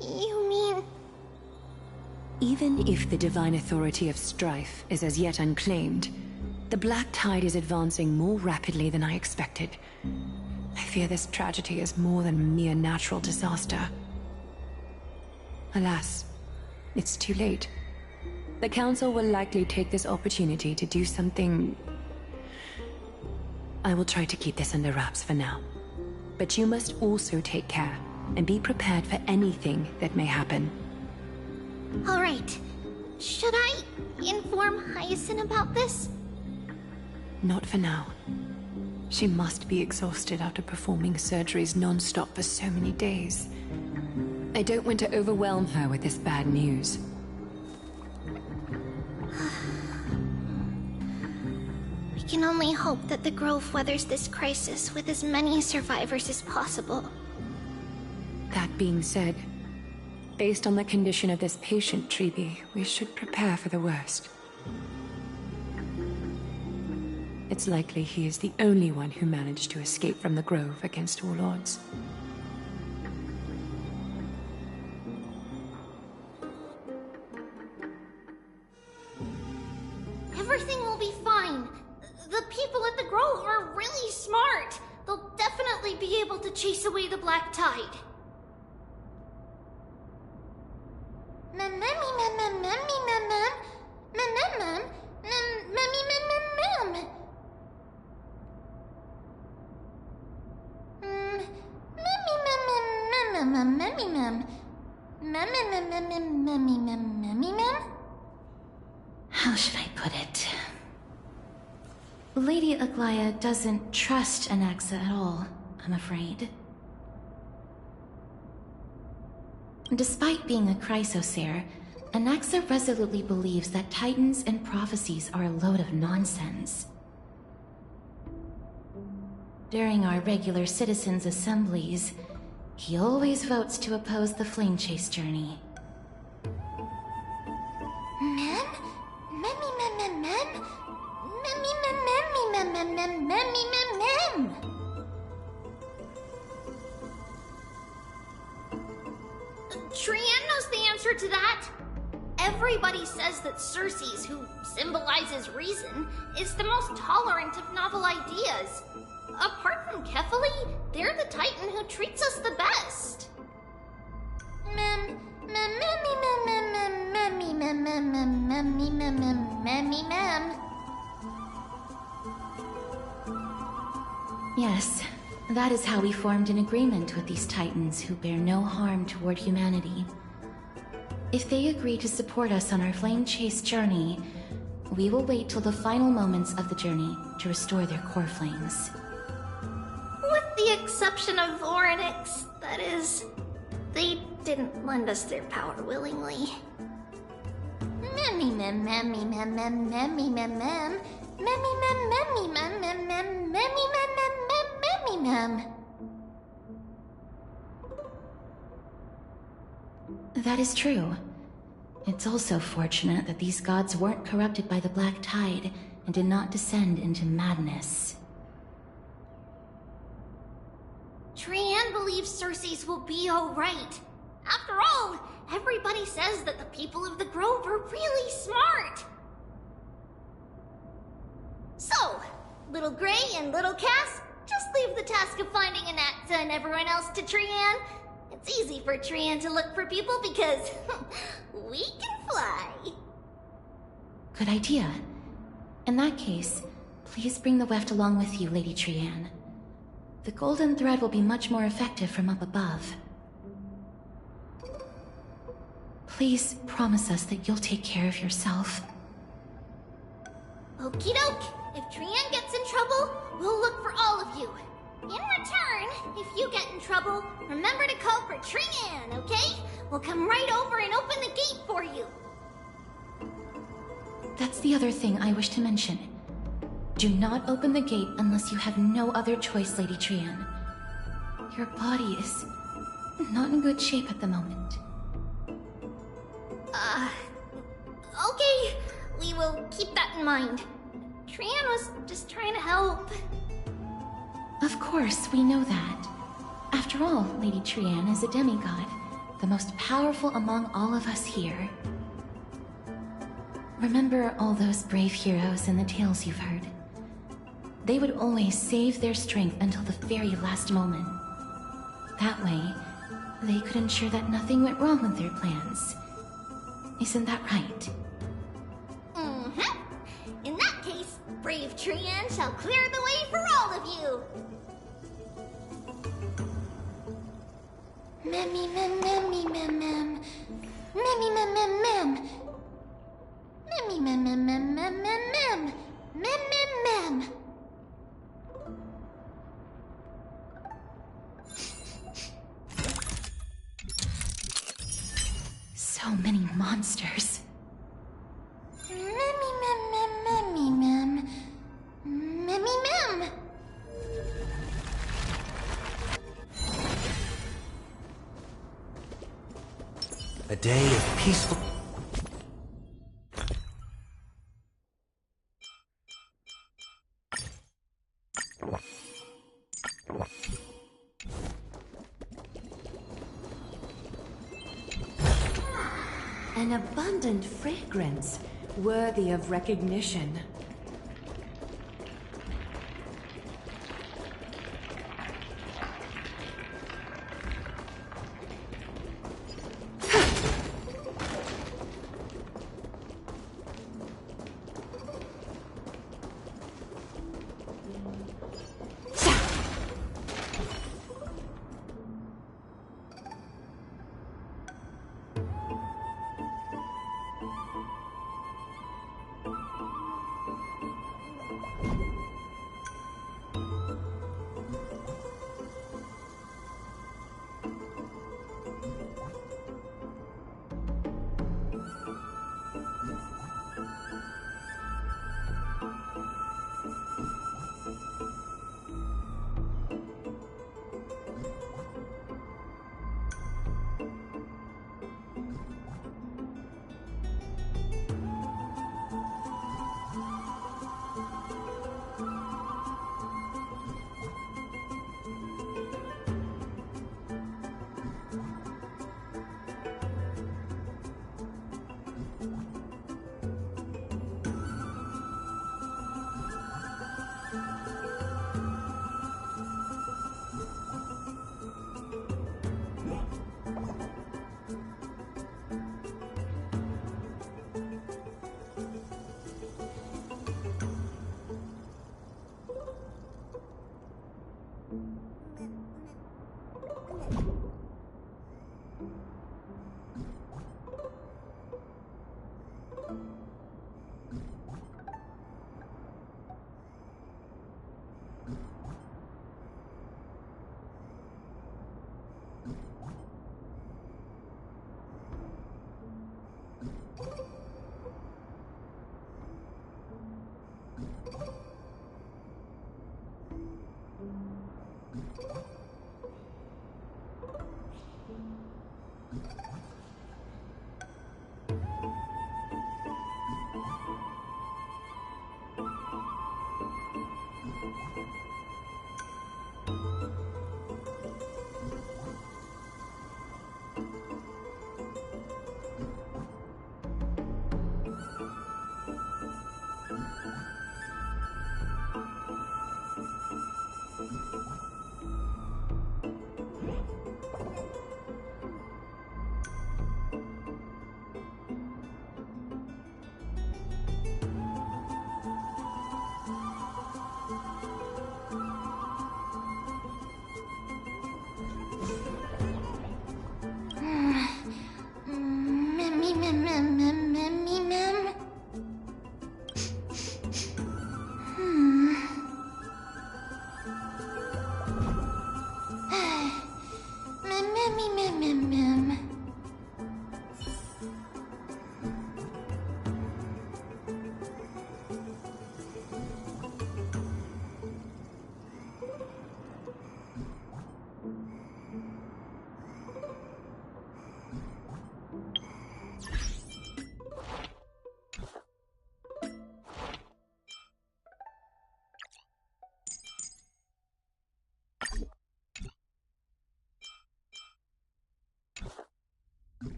You mean... Even if the divine authority of strife is as yet unclaimed, the Black Tide is advancing more rapidly than I expected. I fear this tragedy is more than a mere natural disaster. Alas, it's too late. The Council will likely take this opportunity to do something... I will try to keep this under wraps for now. But you must also take care, and be prepared for anything that may happen. All right. Should I inform Hyacinth about this? Not for now. She must be exhausted after performing surgeries non-stop for so many days. I don't want to overwhelm her with this bad news. We can only hope that the Grove weathers this crisis with as many survivors as possible. That being said, based on the condition of this patient, Treeby, we should prepare for the worst. It's likely he is the only one who managed to escape from the Grove against all odds. Everything will be fine. The people at the Grove are really smart. They'll definitely be able to chase away the Black Tide. How should I put it? Lady Aglaya doesn't trust Anaxa at all, I'm afraid. Despite being a Chrysosaur, Anaxa resolutely believes that Titans and prophecies are a load of nonsense. During our regular citizens' assemblies, he always votes to oppose the Flame Chase journey. Trian knows the answer to that. Everybody says that Circes, who symbolizes reason, is the most tolerant of novel ideas. Apart from Kefali, they're the Titan who treats us the best. Yes, that is how we formed an agreement with these Titans who bear no harm toward humanity. If they agree to support us on our Flame Chase journey, we will wait till the final moments of the journey to restore their core flames. With the exception of Orynyx, that is. They didn't lend us their power willingly. That is true. It's also fortunate that these gods weren't corrupted by the Black Tide and did not descend into madness. Trian believes Circes will be alright. After all, everybody says that the people of the Grove are really smart. So, Little Gray and Little Cass, just leave the task of finding Anaxa and everyone else to Trian. It's easy for Trian to look for people because we can fly. Good idea. In that case, please bring the weft along with you, Lady Trian. The golden thread will be much more effective from up above. Please promise us that you'll take care of yourself. Okie doke. If Trian gets in trouble, we'll look for all of you. In return, if you get in trouble, remember to call for Trian, okay? We'll come right over and open the gate for you. That's the other thing I wish to mention. Do not open the gate unless you have no other choice, Lady Trian. Your body is not in good shape at the moment. Okay, we will keep that in mind. Trian was just trying to help. Of course, we know that. After all, Lady Trian is a demigod, the most powerful among all of us here. Remember all those brave heroes and the tales you've heard. They would always save their strength until the very last moment. That way, they could ensure that nothing went wrong with their plans. Isn't that right? Mm-hmm. In that case, brave Trian shall clear the way for all of you. Memmy mem memmy mem mem. Memmy mem mem mem. Memmy mem mem mem mem mem mem. Mem mem mem. So many monsters. Memmy mem mem memmy mem. Memmy mem. A day of peaceful... An abundant fragrance, worthy of recognition.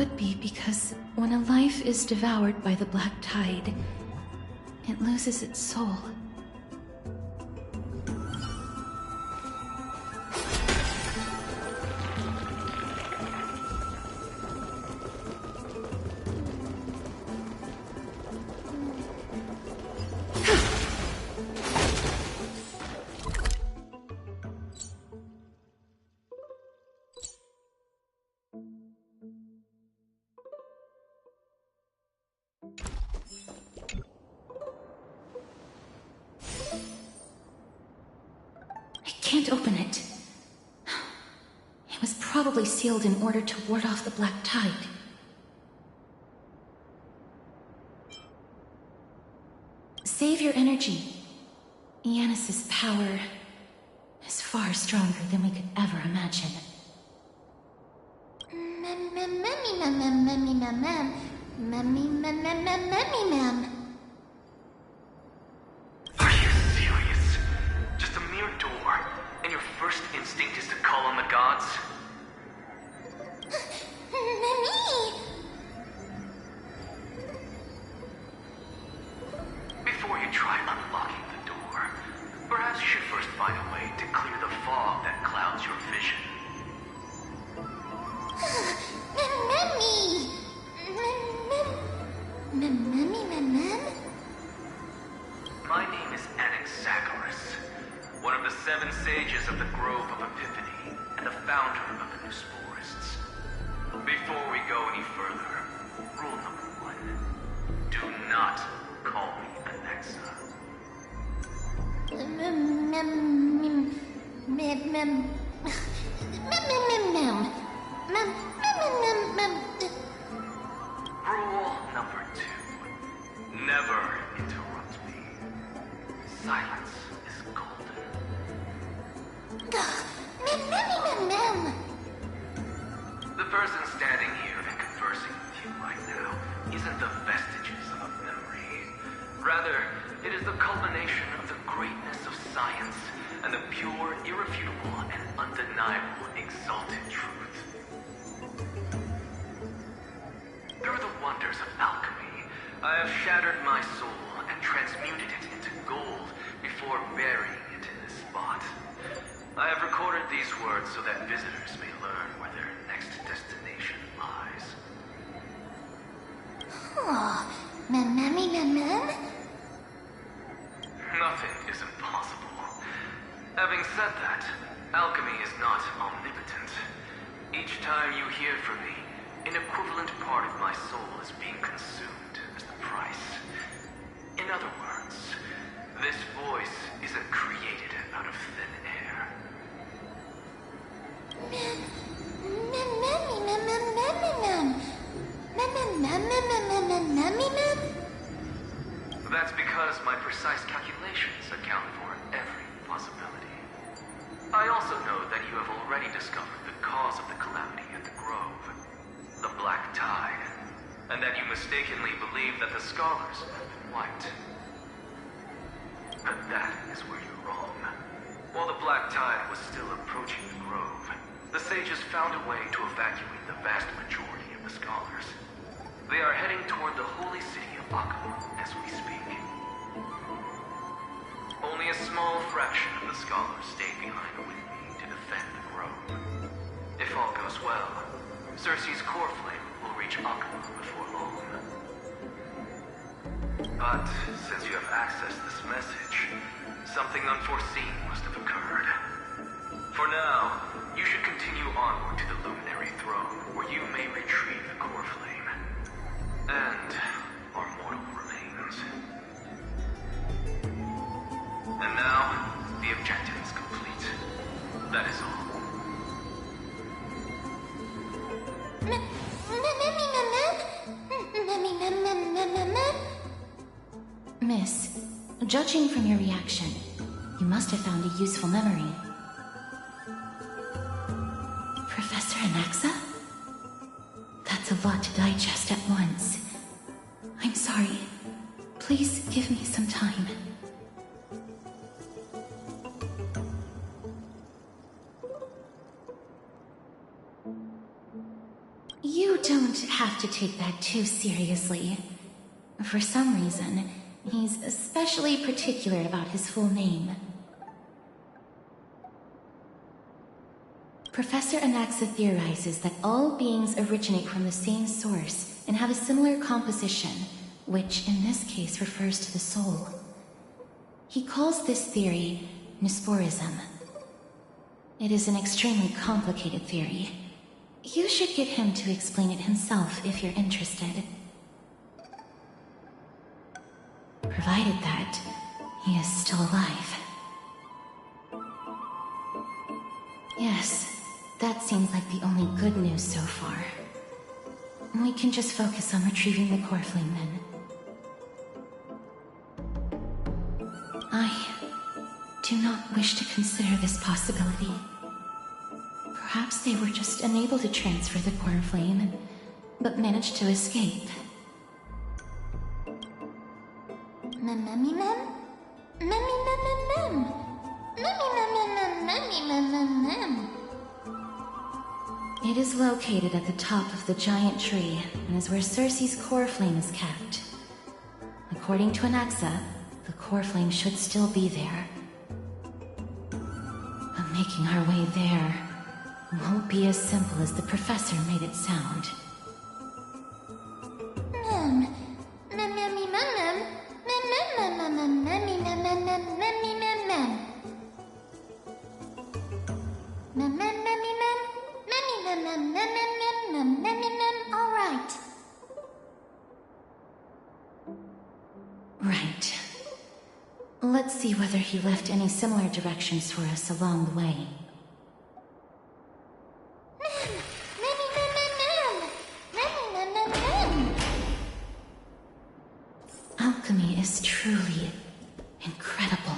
could be because when a life is devoured by the black tide, it loses its soul. I can't open it. It was probably sealed in order to ward off the black tide. Save your energy. Yanis's power is far stronger than we could ever imagine. Are you serious? Just a mere door, and your first instinct is to call on the gods? Before you try unlocking the door, perhaps you should first find a way to clear the fog that clouds your vision. My name is Anaxagoras, one of the 7 sages of the Grove of Epiphany, and the founder of the New Sporists. Before we go any further, rule number 1. Do not call me Alexa. Rule number 2. Never interrupt me. Silence is golden. The person standing here and conversing with you right now isn't the vestiges of a memory. Rather, it is the culmination of the greatness of science and the pure, irrefutable, and undeniable exalted truth. Through the wonders of alchemy, I have shattered my soul and transmuted it into gold before burying it in this spot. I have recorded these words so that visitors may learn where their next destination lies. Nothing is impossible. Having said that, alchemy is not omnipotent. Each time you hear from me, an equivalent part of my soul is being consumed as the price. In other words, this voice isn't created out of thin air. That's because my precise calculations account for every possibility. I also know that you have already discovered the cause of the calamity at the Grove, the black tide, and that you mistakenly believe that the scholars have been wiped. But that is where you're wrong. While the black tide was still approaching the Grove, the sages found a way to evacuate the vast majority of the scholars. They are heading toward the holy city of Akhma as we speak. Only a small fraction of the scholars stayed behind with me to defend the Grove. If all goes well, Circe's core flame will reach Akhma before long. But since you have accessed this message, something unforeseen must have occurred. For now, you should continue onward to the Luminary Throne, where you may retrieve the core flame. And our mortal remains. And now, the objective is complete. That is all. Miss, judging from your reaction, you must have found a useful memory. Professor Anaxa? That's a lot to digest at once. I'm sorry. Please give me some time. You don't have to take that too seriously. For some reason, he's especially particular about his full name. Professor Anaxa theorizes that all beings originate from the same source and have a similar composition, which in this case refers to the soul. He calls this theory Nesporism. It is an extremely complicated theory. You should get him to explain it himself if you're interested. Provided that he is still alive. Yes, that seems like the only good news so far. We can just focus on retrieving the core flame then. I do not wish to consider this possibility. Perhaps they were just unable to transfer the core flame, but managed to escape. It is located at the top of the giant tree, and is where Circe's core flame is kept. According to Anaxa, the core flame should still be there. But making our way there won't be as simple as the professor made it sound. Right. Let's see whether he left any similar directions for us along the way. Alchemy is truly incredible.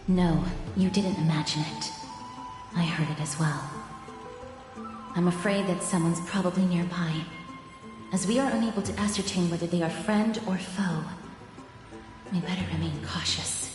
No, you didn't imagine it. I heard it as well. I'm afraid that someone's probably nearby. As we are unable to ascertain whether they are friend or foe, we better remain cautious.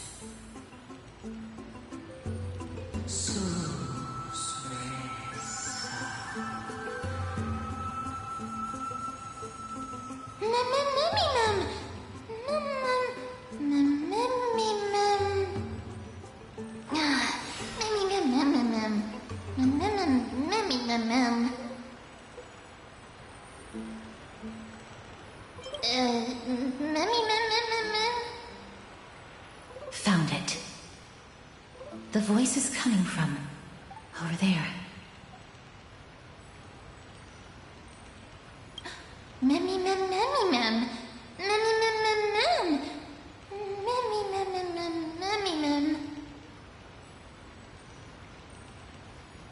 Found it. The voice is coming from over there.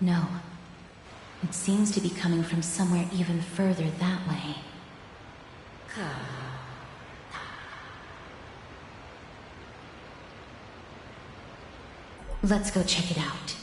No. It seems to be coming from somewhere even further that way. Let's go check it out.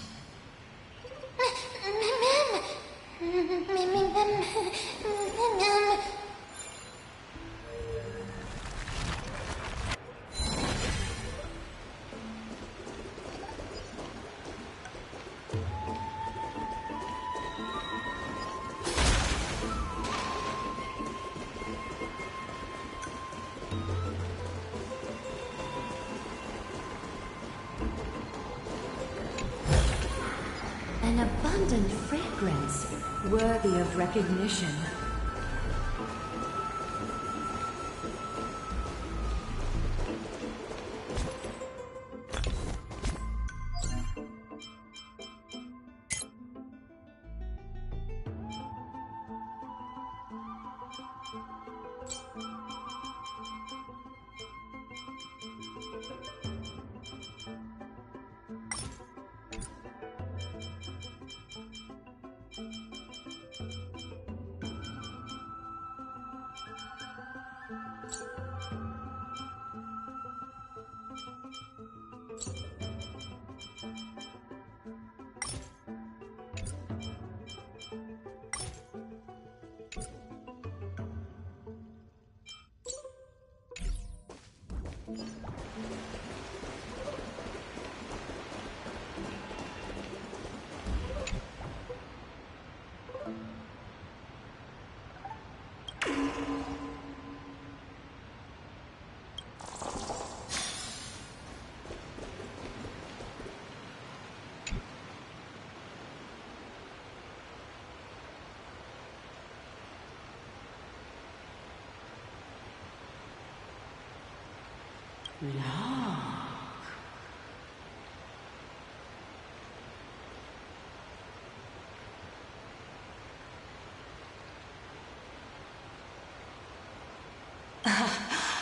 abundant fragrance, worthy of recognition.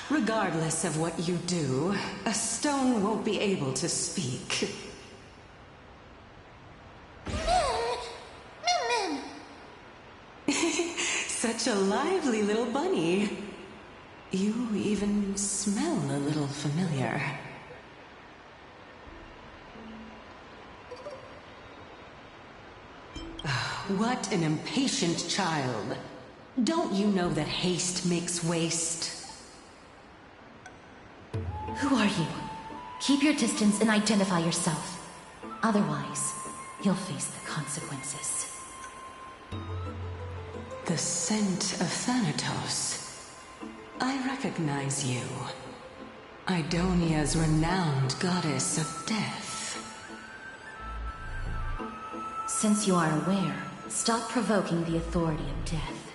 Regardless of what you do, a stone won't be able to speak. Such a lively little bunny. You even smell a little familiar. What an impatient child. Don't you know that haste makes waste? Who are you? Keep your distance and identify yourself. Otherwise, you'll face the consequences. The scent of Thanatos. I recognize you. Idonia's renowned goddess of death. Since you are aware, stop provoking the authority of death.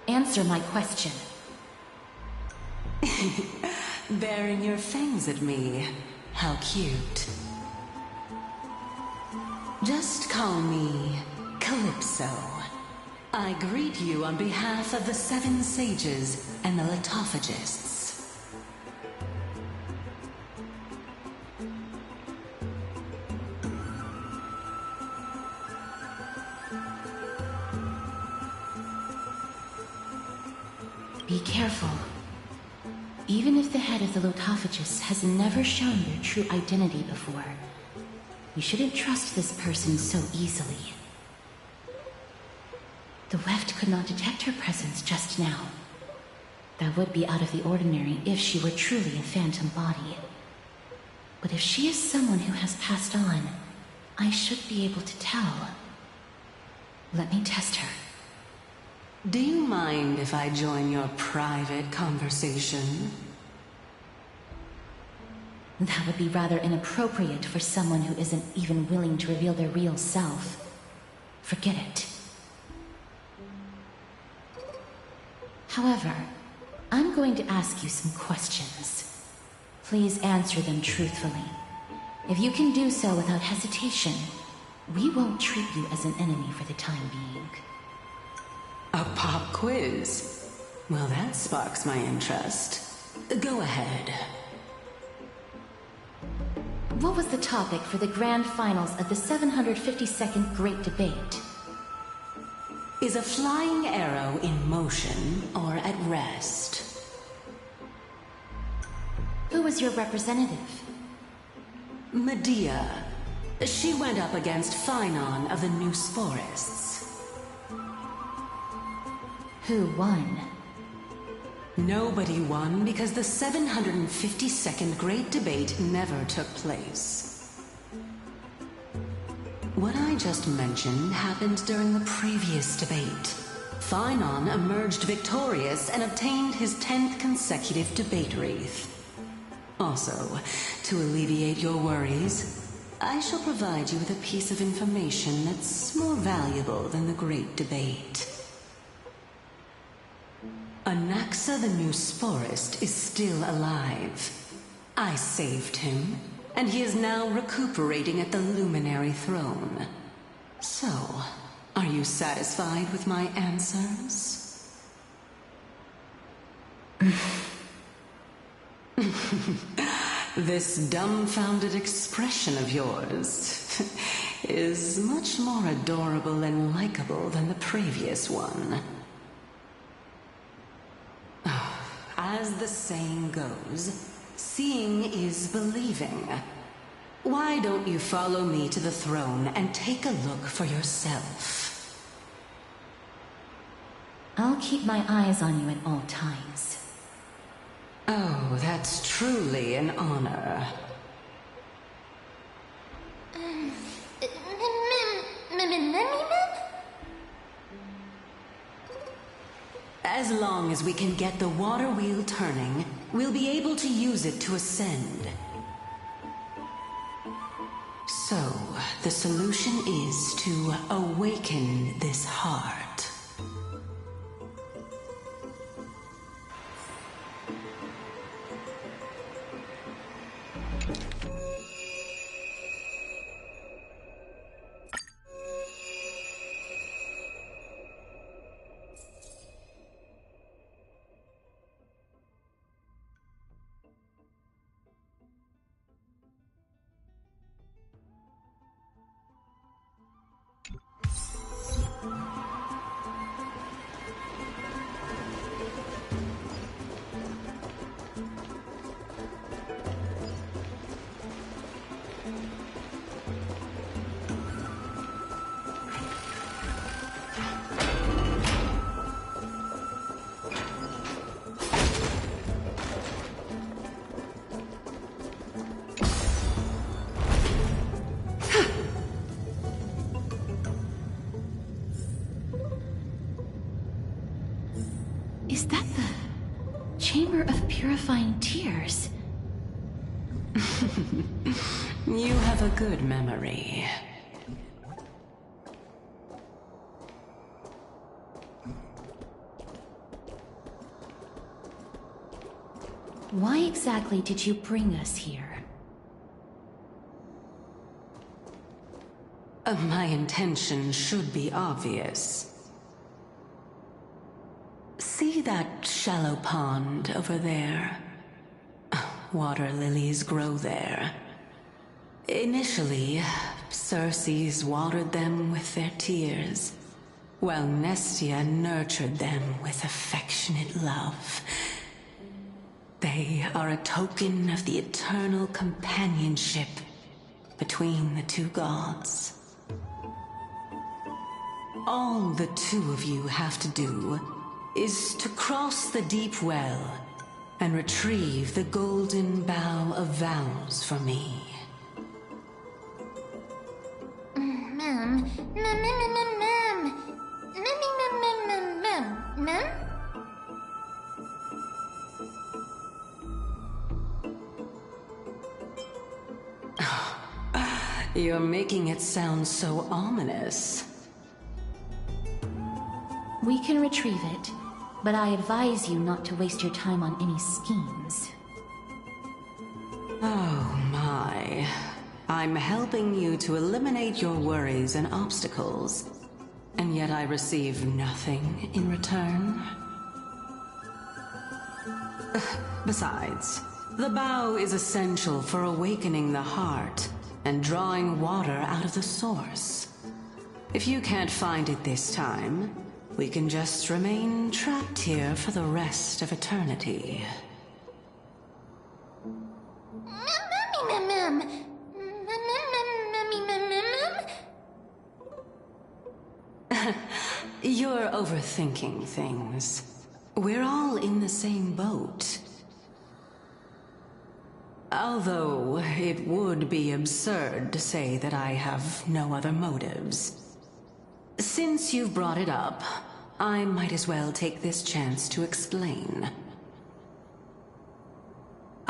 Answer my question. Baring your fangs at me. How cute. Just call me Calypso. I greet you on behalf of the 7 sages and the litophagists. Be careful. Even if the head of the litophagists has never shown their true identity before, you shouldn't trust this person so easily. The weft could not detect her presence just now. That would be out of the ordinary if she were truly a phantom body. But if she is someone who has passed on, I should be able to tell. Let me test her. Do you mind if I join your private conversation? That would be rather inappropriate for someone who isn't even willing to reveal their real self. Forget it. However, I'm going to ask you some questions. Please answer them truthfully. If you can do so without hesitation, we won't treat you as an enemy for the time being. A pop quiz? Well, that sparks my interest. Go ahead. What was the topic for the grand finals of the 752nd Great Debate? Is a flying arrow in motion or at rest? Who was your representative? Medea. She went up against Phynon of the Noose Forests. Who won? Nobody won because the 752nd Great Debate never took place. What I just mentioned happened during the previous debate. Phynon emerged victorious and obtained his 10th consecutive debate wreath. Also, to alleviate your worries, I shall provide you with a piece of information that's more valuable than the Great Debate. Anaxa the New Sporist is still alive. I saved him, and he is now recuperating at the Luminary Throne. So, are you satisfied with my answers? This dumbfounded expression of yours is much more adorable and likable than the previous one. As the saying goes, seeing is believing. Why don't you follow me to the throne and take a look for yourself? I'll keep my eyes on you at all times. Oh, that's truly an honor. As long as we can get the water wheel turning, we'll be able to use it to ascend. So, the solution is to awaken this heart. Is that the Chamber of Purifying Tears? You have a good memory. Why exactly did you bring us here? My intention should be obvious. See that shallow pond over there? Water lilies grow there. Initially, Circes watered them with their tears, while Nestia nurtured them with affectionate love. They are a token of the eternal companionship between the two gods. All the two of you have to do is to cross the deep well and retrieve the golden bough of vows for me. You're making it sound so ominous. We can retrieve it, but I advise you not to waste your time on any schemes. Oh my. I'm helping you to eliminate your worries and obstacles, and yet I receive nothing in return. Besides, the bow is essential for awakening the heart and drawing water out of the source. If you can't find it this time, we can just remain trapped here for the rest of eternity. You're overthinking things. We're all in the same boat. Although it would be absurd to say that I have no other motives. Since you've brought it up, I might as well take this chance to explain.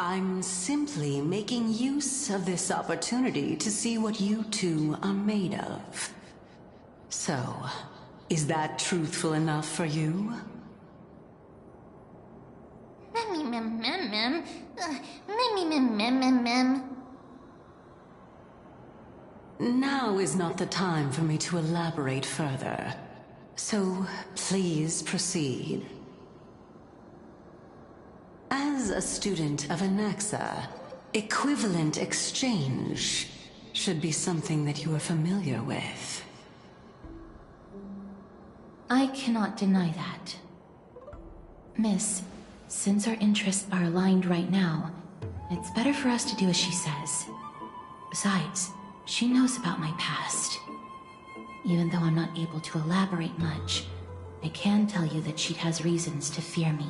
I'm simply making use of this opportunity to see what you two are made of. So, is that truthful enough for you? Now is not the time for me to elaborate further. So, please proceed. As a student of Anaxa, equivalent exchange should be something that you are familiar with. I cannot deny that. Miss, since our interests are aligned right now, it's better for us to do as she says. Besides, she knows about my past. Even though I'm not able to elaborate much, I can tell you that she has reasons to fear me.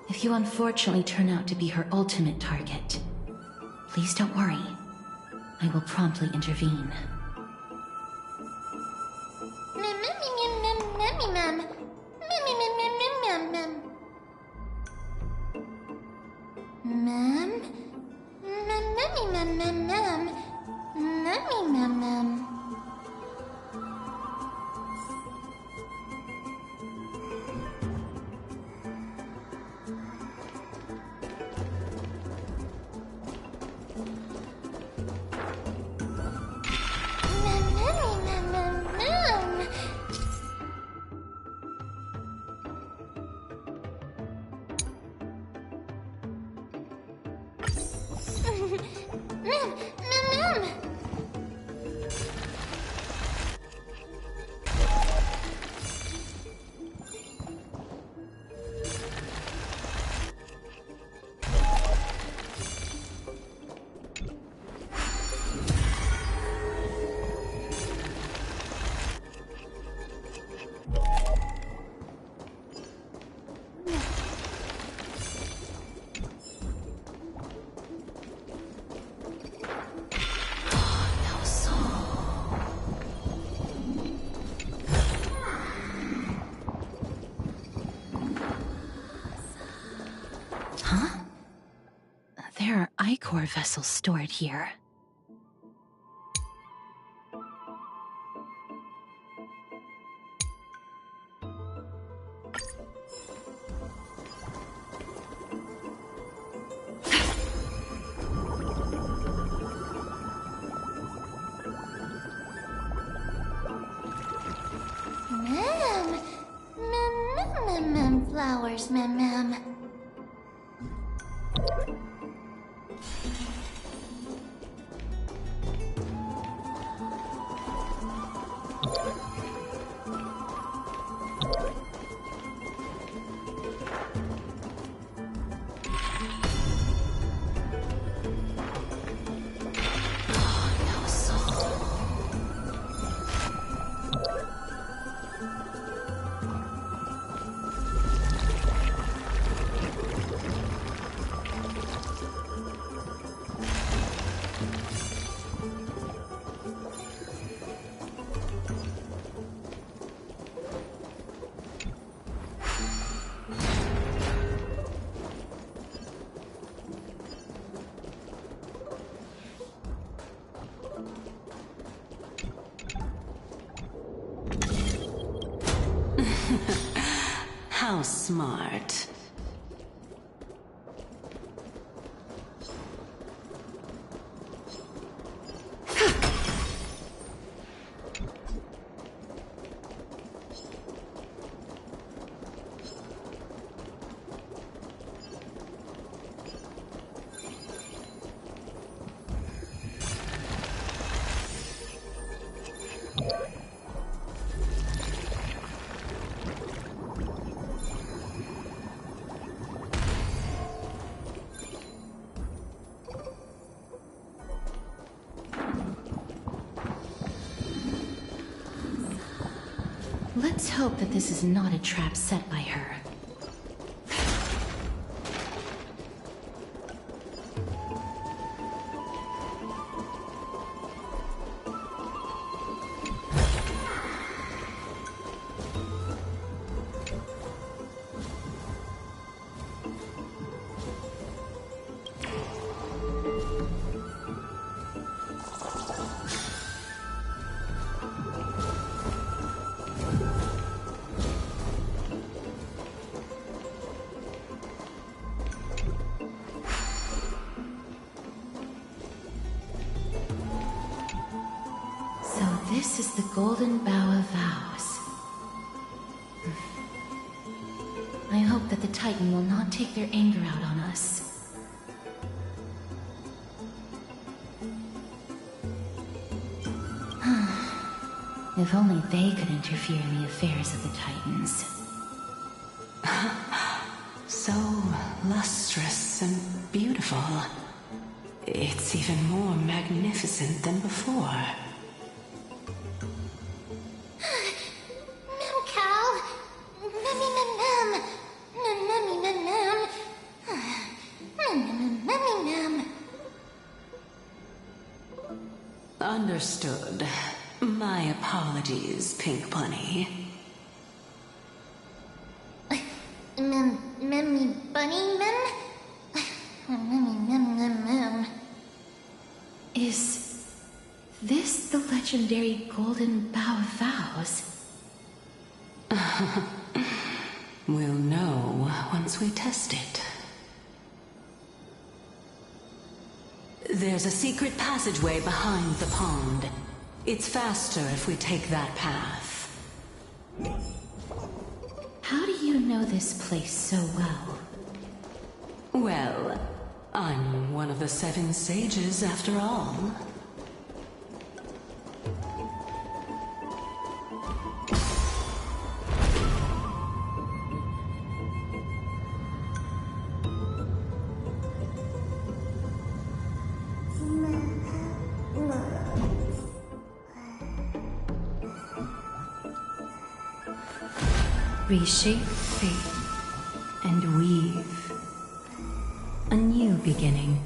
If you unfortunately turn out to be her ultimate target, please don't worry. I will promptly intervene. There are Ichor vessels stored here. Flowers, ma'am. How smart. Let's hope that this is not a trap set by her. This is the Golden Bough of Vows. I hope that the Titan will not take their anger out on us. If only they could interfere in the affairs of the Titans. So lustrous and beautiful. It's even more magnificent than before. Cal. Understood. My apologies, Pink Bunny. Memmy Bunny Is this the legendary Golden Bough of Vows? We'll know once we test it. There's a secret passageway behind the pond. It's faster if we take that path. How do you know this place so well? Well, I'm one of the 7 sages after all. Reshape fate and weave a new beginning.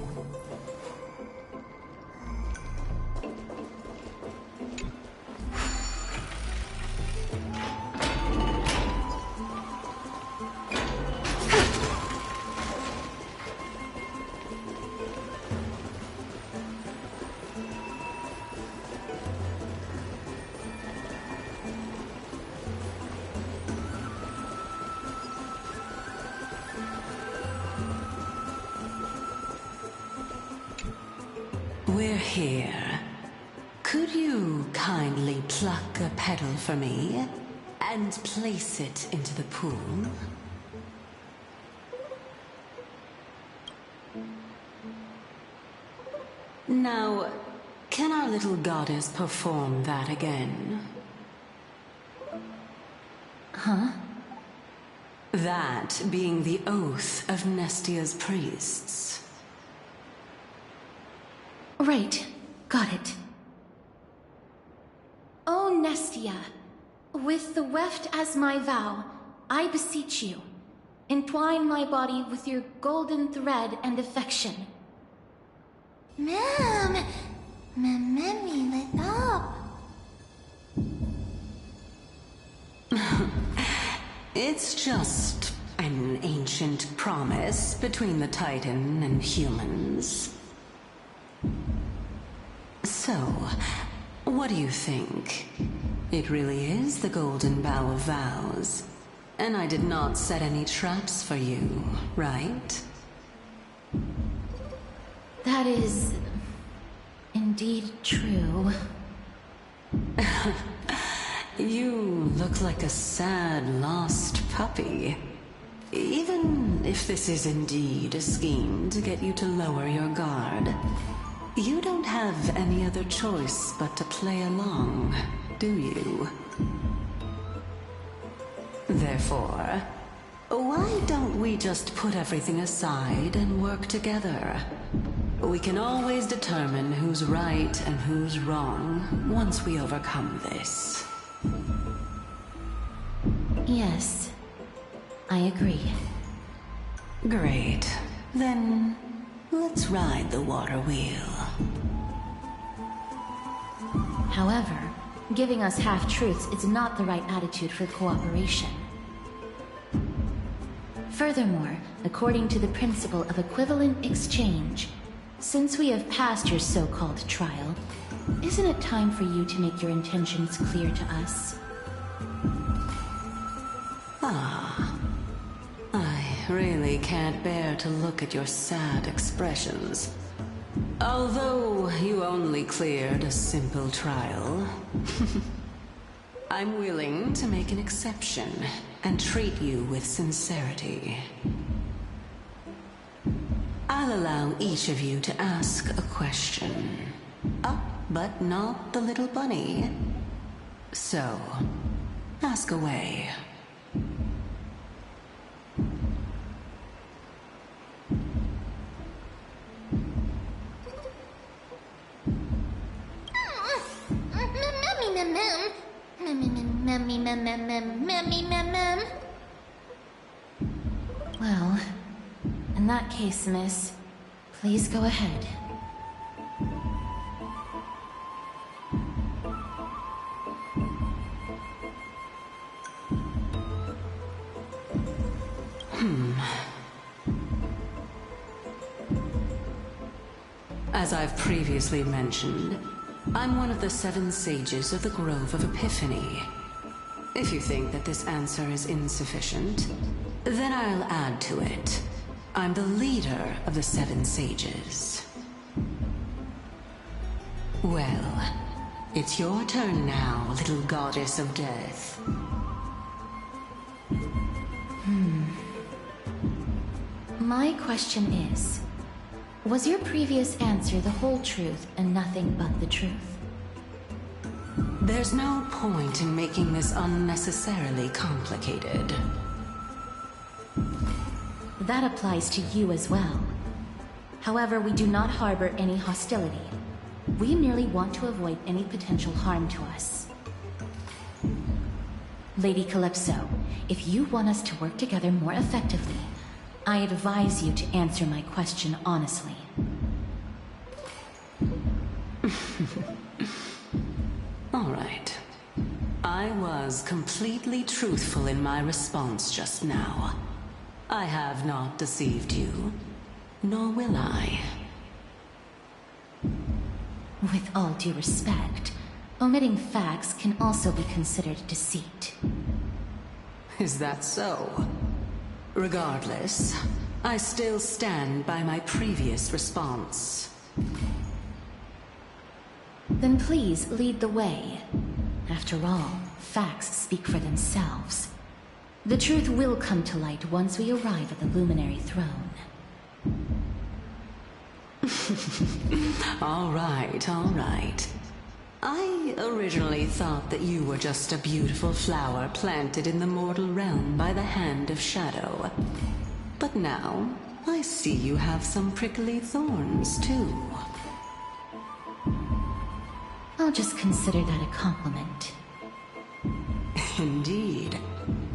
We're here. Could you kindly pluck a petal for me and place it into the pool? Now, can our little goddess perform that again? Huh? That being the oath of Nestia's priests. Right. Got it. O Nestia, with the weft as my vow, I beseech you, entwine my body with your golden thread and affection. Ma'am, Memmy lit up. It's just an ancient promise between the Titan and humans. So, what do you think? It really is the Golden Bough of Vows. And I did not set any traps for you, right? That is indeed true. You look like a sad, lost puppy. Even if this is indeed a scheme to get you to lower your guard, you don't have any other choice but to play along, do you? Therefore, why don't we just put everything aside and work together? We can always determine who's right and who's wrong once we overcome this. Yes, I agree. Great. Then, let's ride the water wheel. However, giving us half-truths is not the right attitude for cooperation. Furthermore, according to the principle of equivalent exchange, since we have passed your so-called trial, isn't it time for you to make your intentions clear to us? Ah. I really can't bear to look at your sad expressions. Although you only cleared a simple trial, I'm willing to make an exception and treat you with sincerity. I'll allow each of you to ask a question. Up, but not the little bunny. So, ask away. Well, in that case, miss, please go ahead. As I've previously mentioned, I'm one of the 7 sages of the Grove of Epiphany. If you think that this answer is insufficient, then I'll add to it. I'm the leader of the 7 sages. Well, it's your turn now, little goddess of death. My question is, was your previous answer the whole truth and nothing but the truth? There's no point in making this unnecessarily complicated. That applies to you as well. However, we do not harbor any hostility. We merely want to avoid any potential harm to us. Lady Calypso, if you want us to work together more effectively, I advise you to answer my question honestly. All right. I was completely truthful in my response just now. I have not deceived you, nor will I. With all due respect, omitting facts can also be considered deceit. Is that so? Regardless, I still stand by my previous response. Then please lead the way. After all, facts speak for themselves. The truth will come to light once we arrive at the Luminary Throne. All right, all right. I originally thought that you were just a beautiful flower planted in the mortal realm by the hand of shadow. But now, I see you have some prickly thorns, too. I'll just consider that a compliment. Indeed.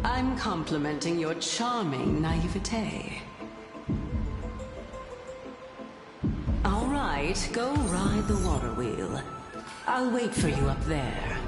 I'm complimenting your charming naivete. All right, go ride the water wheel. I'll wait for you up there.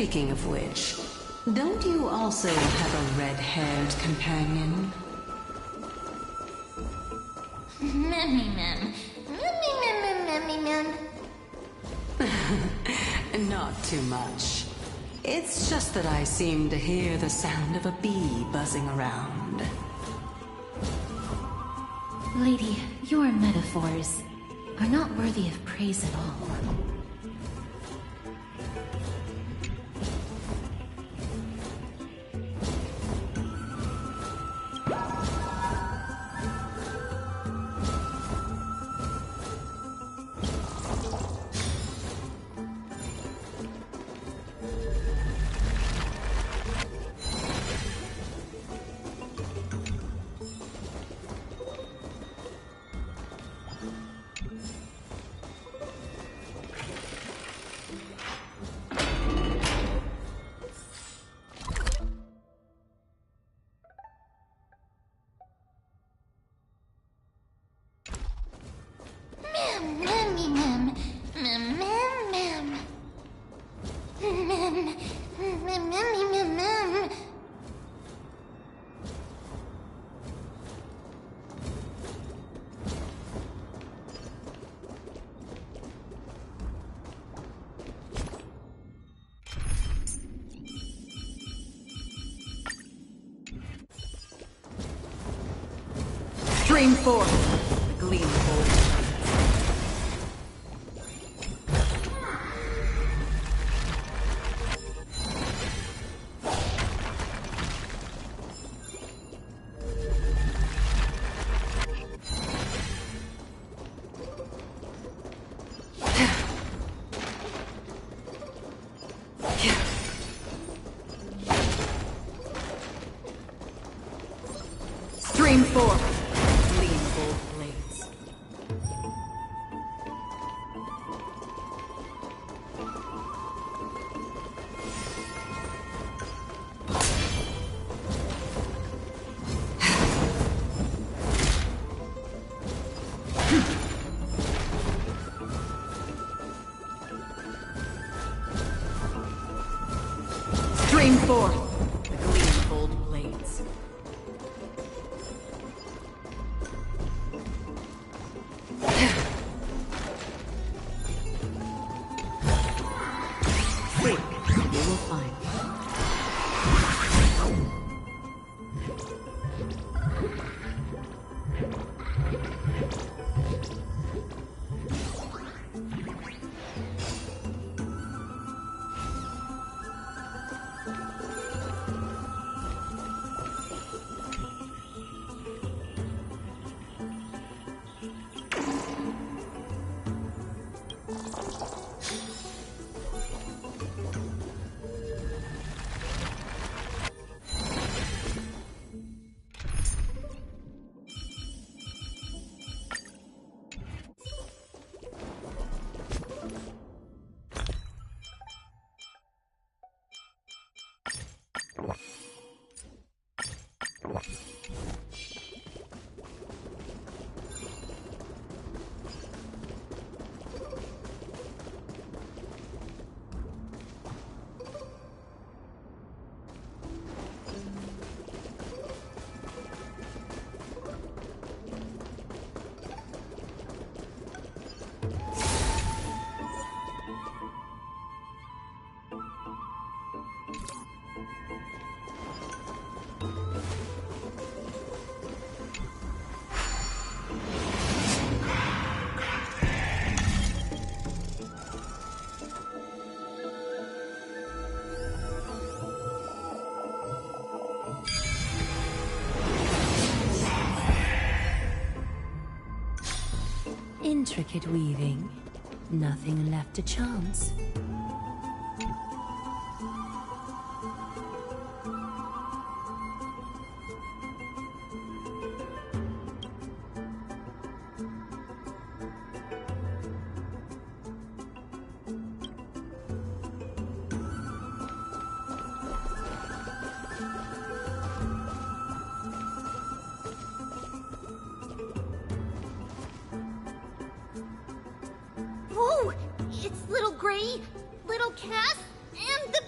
Speaking of which, don't you also have a red-haired companion? Mem. Not too much. It's just that I seem to hear the sound of a bee buzzing around. Lady, your metaphors are not worthy of praise at all. Stream forth, the gleam bolt. Stream forth. Stream forth, the gleam-bold blades. Wait, you will find. Intricate weaving. Nothing left to chance. Whoa! It's Little Gray, Little Cass, and the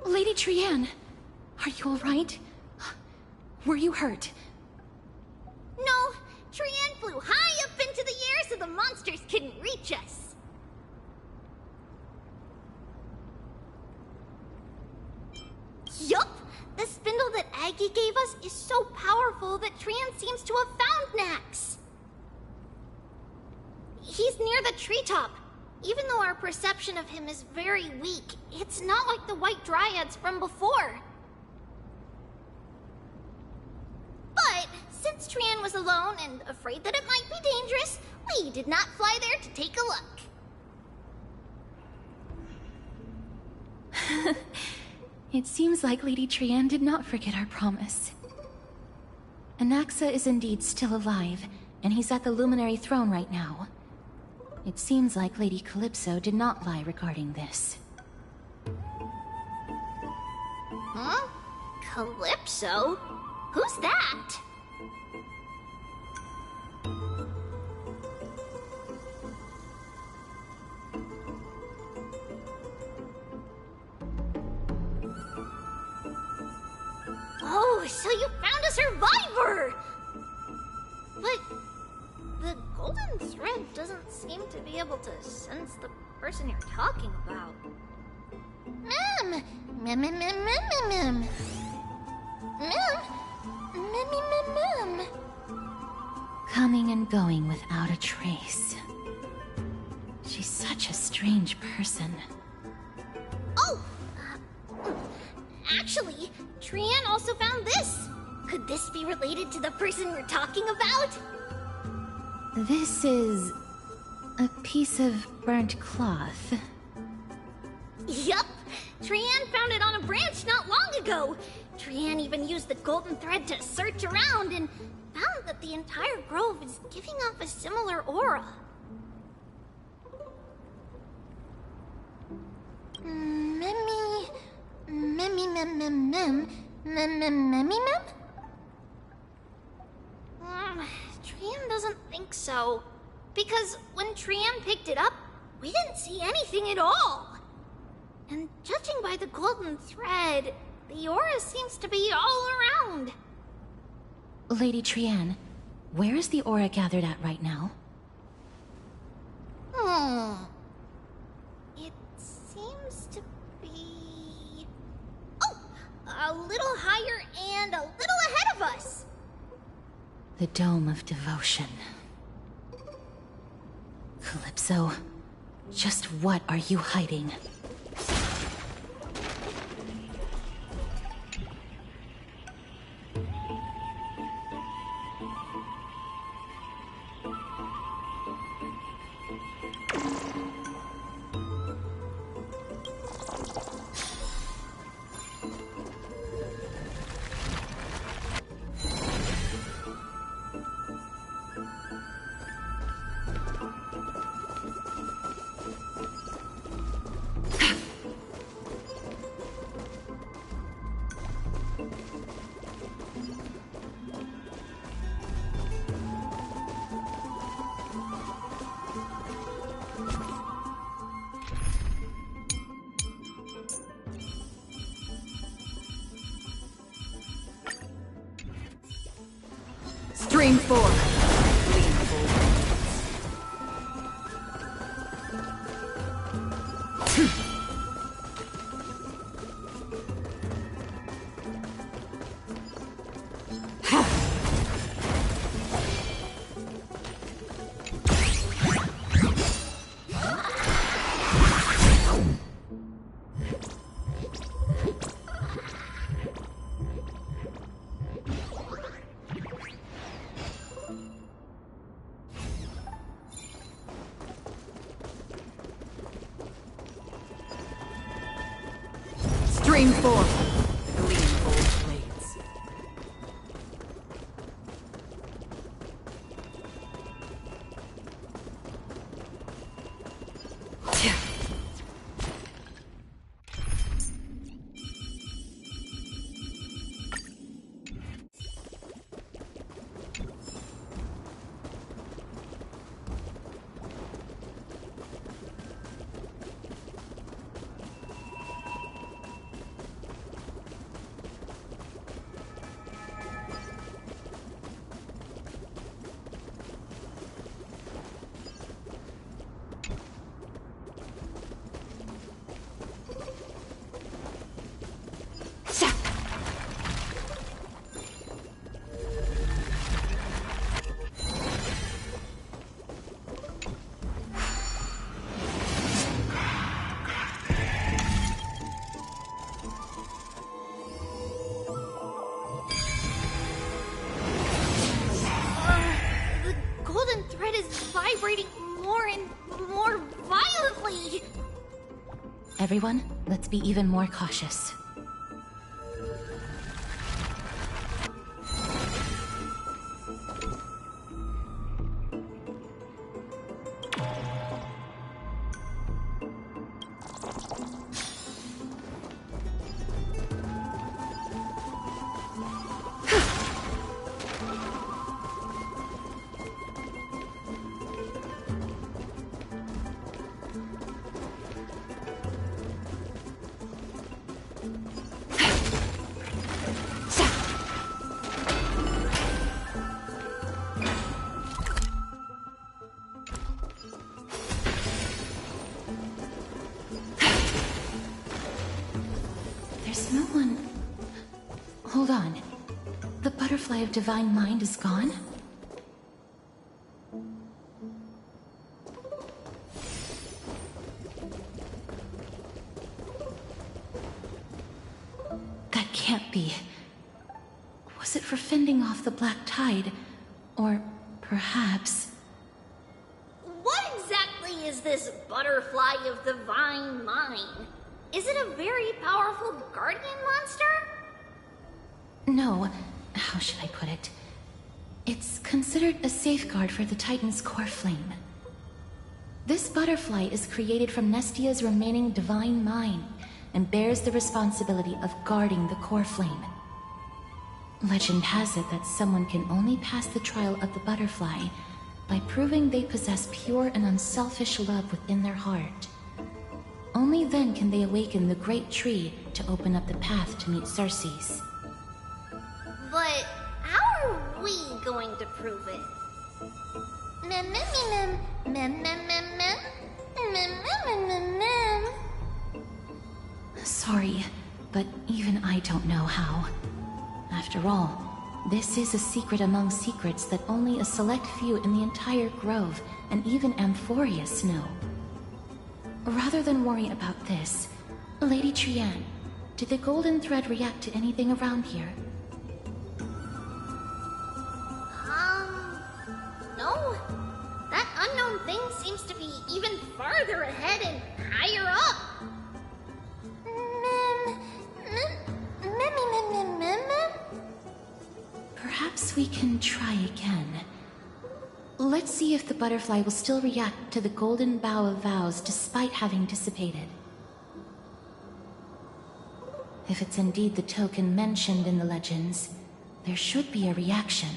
Lady Trianne, are you all right? Were you hurt? No, Trianne flew high up into the air so the monsters couldn't reach us. Yup! The spindle that Aggie gave us is so powerful that Trianne seems to have found Nax. He's near the treetop. Even though our perception of him is very weak, it's not like the White Dryads from before. But since Trianne was alone and afraid that it might be dangerous, we did not fly there to take a look. It seems like Lady Trianne did not forget our promise. Anaxa is indeed still alive, and he's at the Luminary Throne right now. It seems like Lady Calypso did not lie regarding this. Huh? Calypso? Who's that? Oh, so you found a survivor! But the golden thread doesn't seem to be able to sense the person you're talking about. Mem! Mem, mem, mem, mem, mem, mem. Mem! Mem, mem, mem, mem. Coming and going without a trace. She's such a strange person. Oh! Actually, Trianne also found this. Could this be related to the person you're talking about? This is a piece of burnt cloth. Yup! Trianne found it on a branch not long ago. Trianne even used the golden thread to search around and found that the entire grove is giving off a similar aura. Memmy... Memmy mem mem mem... Mem mem memmy mem? Trianne doesn't think so. Because when Trianne picked it up, we didn't see anything at all. And judging by the golden thread, the aura seems to be all around. Lady Trianne, where is the aura gathered at right now? It seems to be... Oh! A little higher and a little ahead of us! The Dome of Devotion. Calypso, just what are you hiding? Stream 4. Stream 4. Gleam old blades. vibrating more and more violently. Everyone, let's be even more cautious. There's no one... Hold on. The butterfly of divine mind is gone? That can't be. Was it for fending off the black tide? Or perhaps... What exactly is this butterfly of divine mind? Is it a very powerful guardian monster? No. How should I put it? It's considered a safeguard for the Titan's core flame. This butterfly is created from Nestia's remaining divine mind and bears the responsibility of guarding the core flame. Legend has it that someone can only pass the trial of the butterfly by proving they possess pure and unselfish love within their heart. Only then can they awaken the great tree to open up the path to meet Cersei's. But how are we going to prove it? Mem mem mem mem mem mem mem mem mem mem mem. Sorry, but even I don't know how. After all, this is a secret among secrets that only a select few in the entire grove and even Amphorius know. Rather than worry about this, Lady Trianne, did the golden thread react to anything around here? No. That unknown thing seems to be even farther ahead and higher up. Perhaps we can try again. Let's see if the butterfly will still react to the golden bough of vows despite having dissipated. If it's indeed the token mentioned in the legends, there should be a reaction.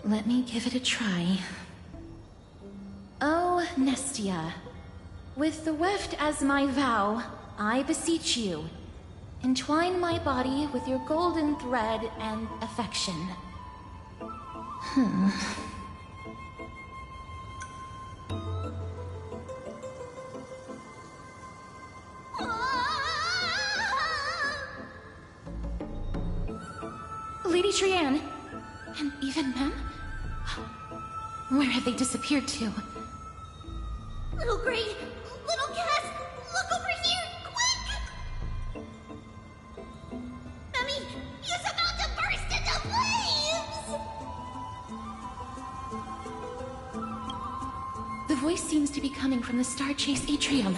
Let me give it a try. Oh, Nestia. With the weft as my vow, I beseech you, entwine my body with your golden thread and affection. Lady Trianne, and even Mem? Where have they disappeared to? Little Gray, little Cass, look over here, quick! Mummy, he's about to burst into flames! The voice seems to be coming from the Star Chase atrium.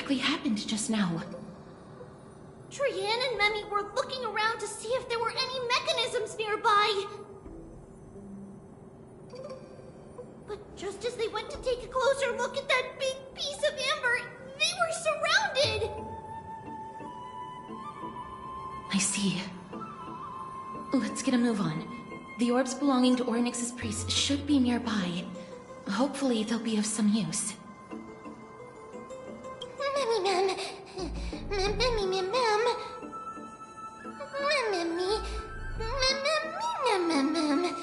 exactly happened just now? Trian and Memi were looking around to see if there were any mechanisms nearby. But just as they went to take a closer look at that big piece of amber, they were surrounded! I see. Let's get a move on. The orbs belonging to Ornyx's priests should be nearby. Hopefully they'll be of some use. Memi mem. Memi mem mem. Memi. Mem mem mem.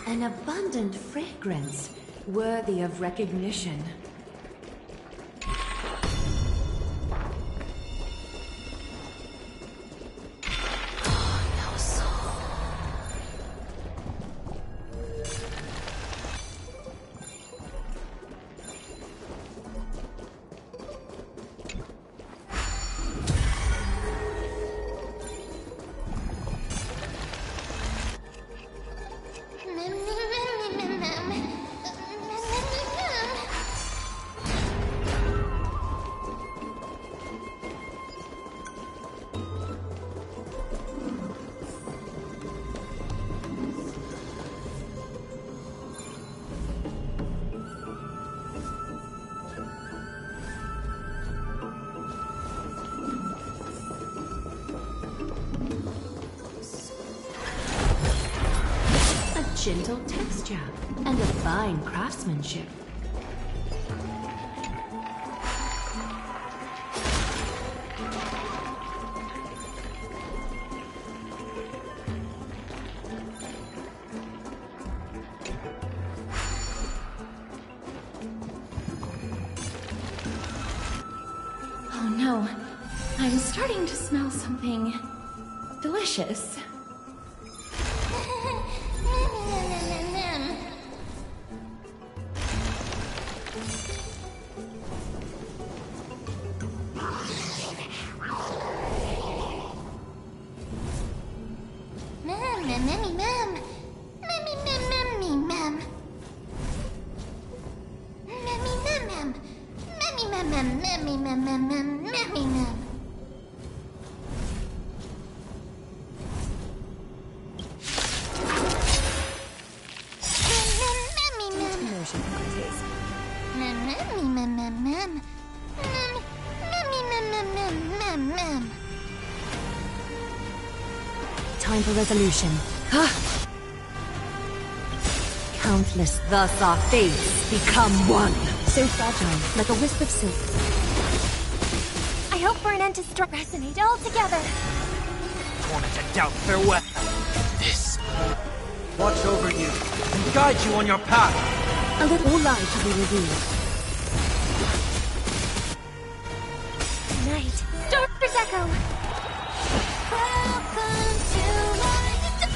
An abundant fragrance, worthy of recognition. Gentle texture and a fine craftsmanship. Oh no, I'm starting to smell something delicious. Time for resolution. Countless thus our fates become one. So fragile, like a wisp of silk. I hope for an end to strife resonate all together. Torment and doubt, farewell. This. Watch over you and guide you on your path. A little light to be revealed. Night. Storm's echo.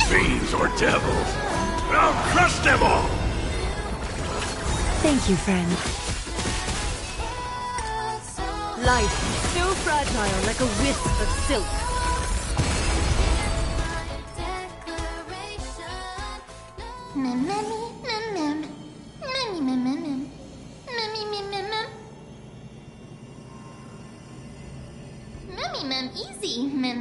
Fiends or devils, I'll crush them all! Thank you, friend. life, so fragile like a wisp of silk. Easy, mem.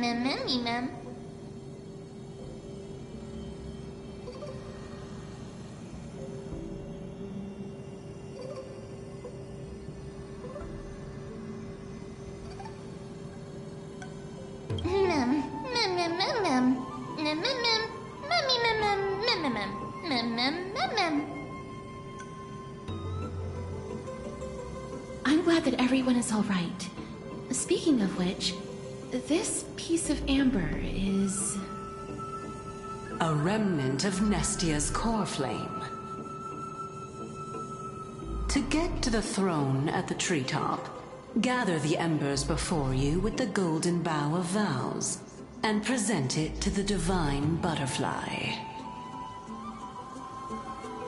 I'm glad that everyone is all right. Speaking of which, this piece of amber is... A remnant of Nestia's core flame. To get to the throne at the treetop, gather the embers before you with the golden bough of vows, and present it to the divine butterfly.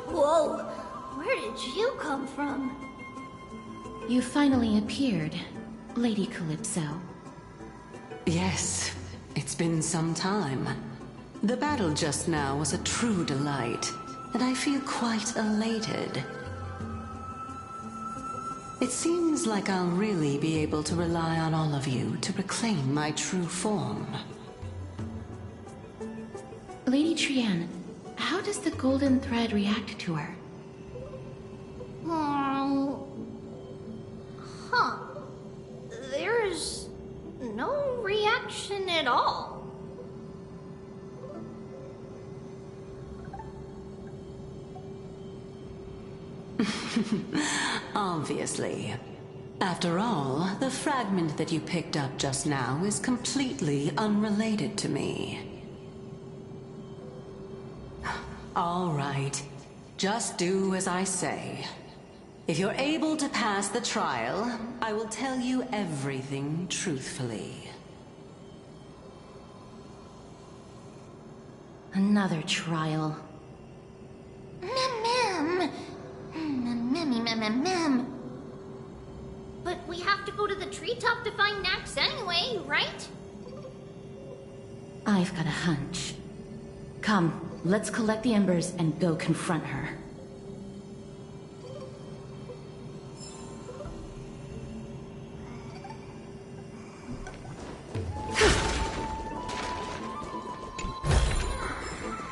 Whoa! Where did you come from? You finally appeared, Lady Calypso. Yes, it's been some time. The battle just now was a true delight, and I feel quite elated. It seems like I'll really be able to rely on all of you to reclaim my true form. Lady Trienne, how does the golden thread react to her? Huh. There's no reaction at all. Obviously. After all, the fragment that you picked up just now is completely unrelated to me. All right. Just do as I say. If you're able to pass the trial, I will tell you everything truthfully. Another trial. Mem. But we have to go to the treetop to find Nax anyway, right? I've got a hunch. Come, let's collect the embers and go confront her.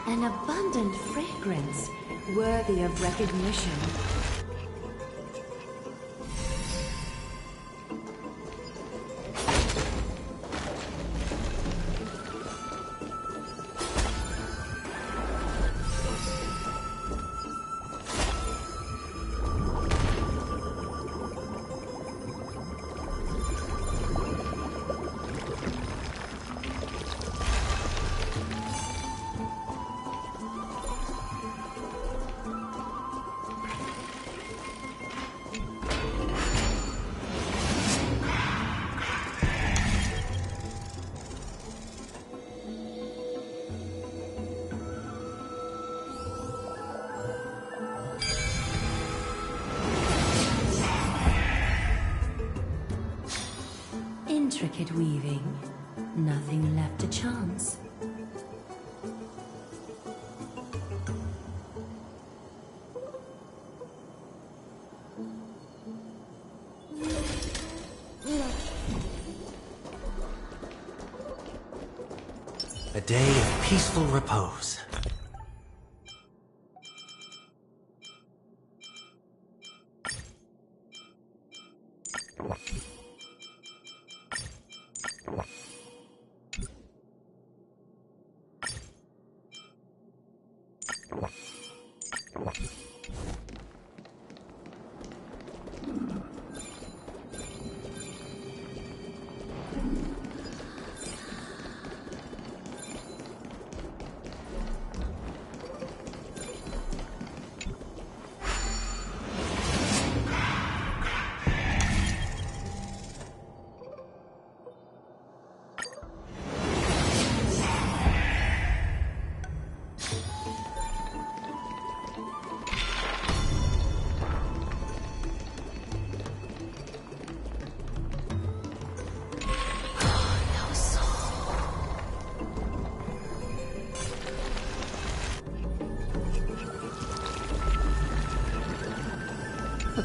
An abundant fragrance, worthy of recognition. Intricate weaving. Nothing left to chance. A day of peaceful repose.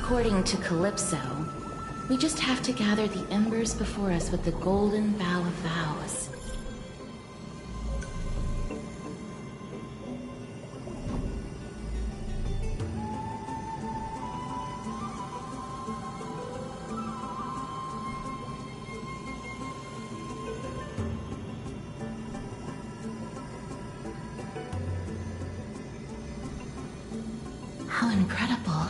According to Calypso, we just have to gather the embers before us with the golden bough of vows. How incredible.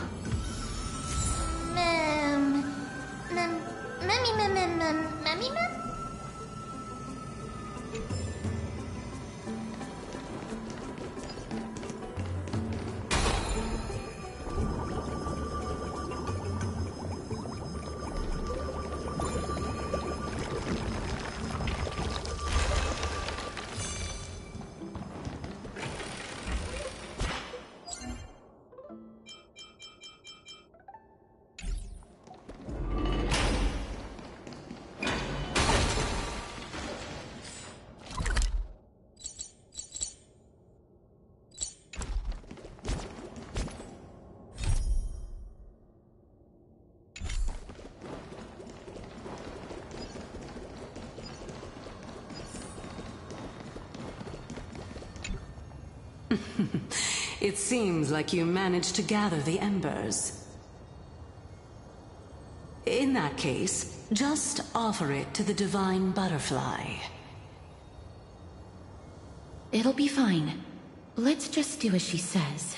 It seems like you managed to gather the embers. In that case, just offer it to the Divine Butterfly. It'll be fine. Let's just do as she says.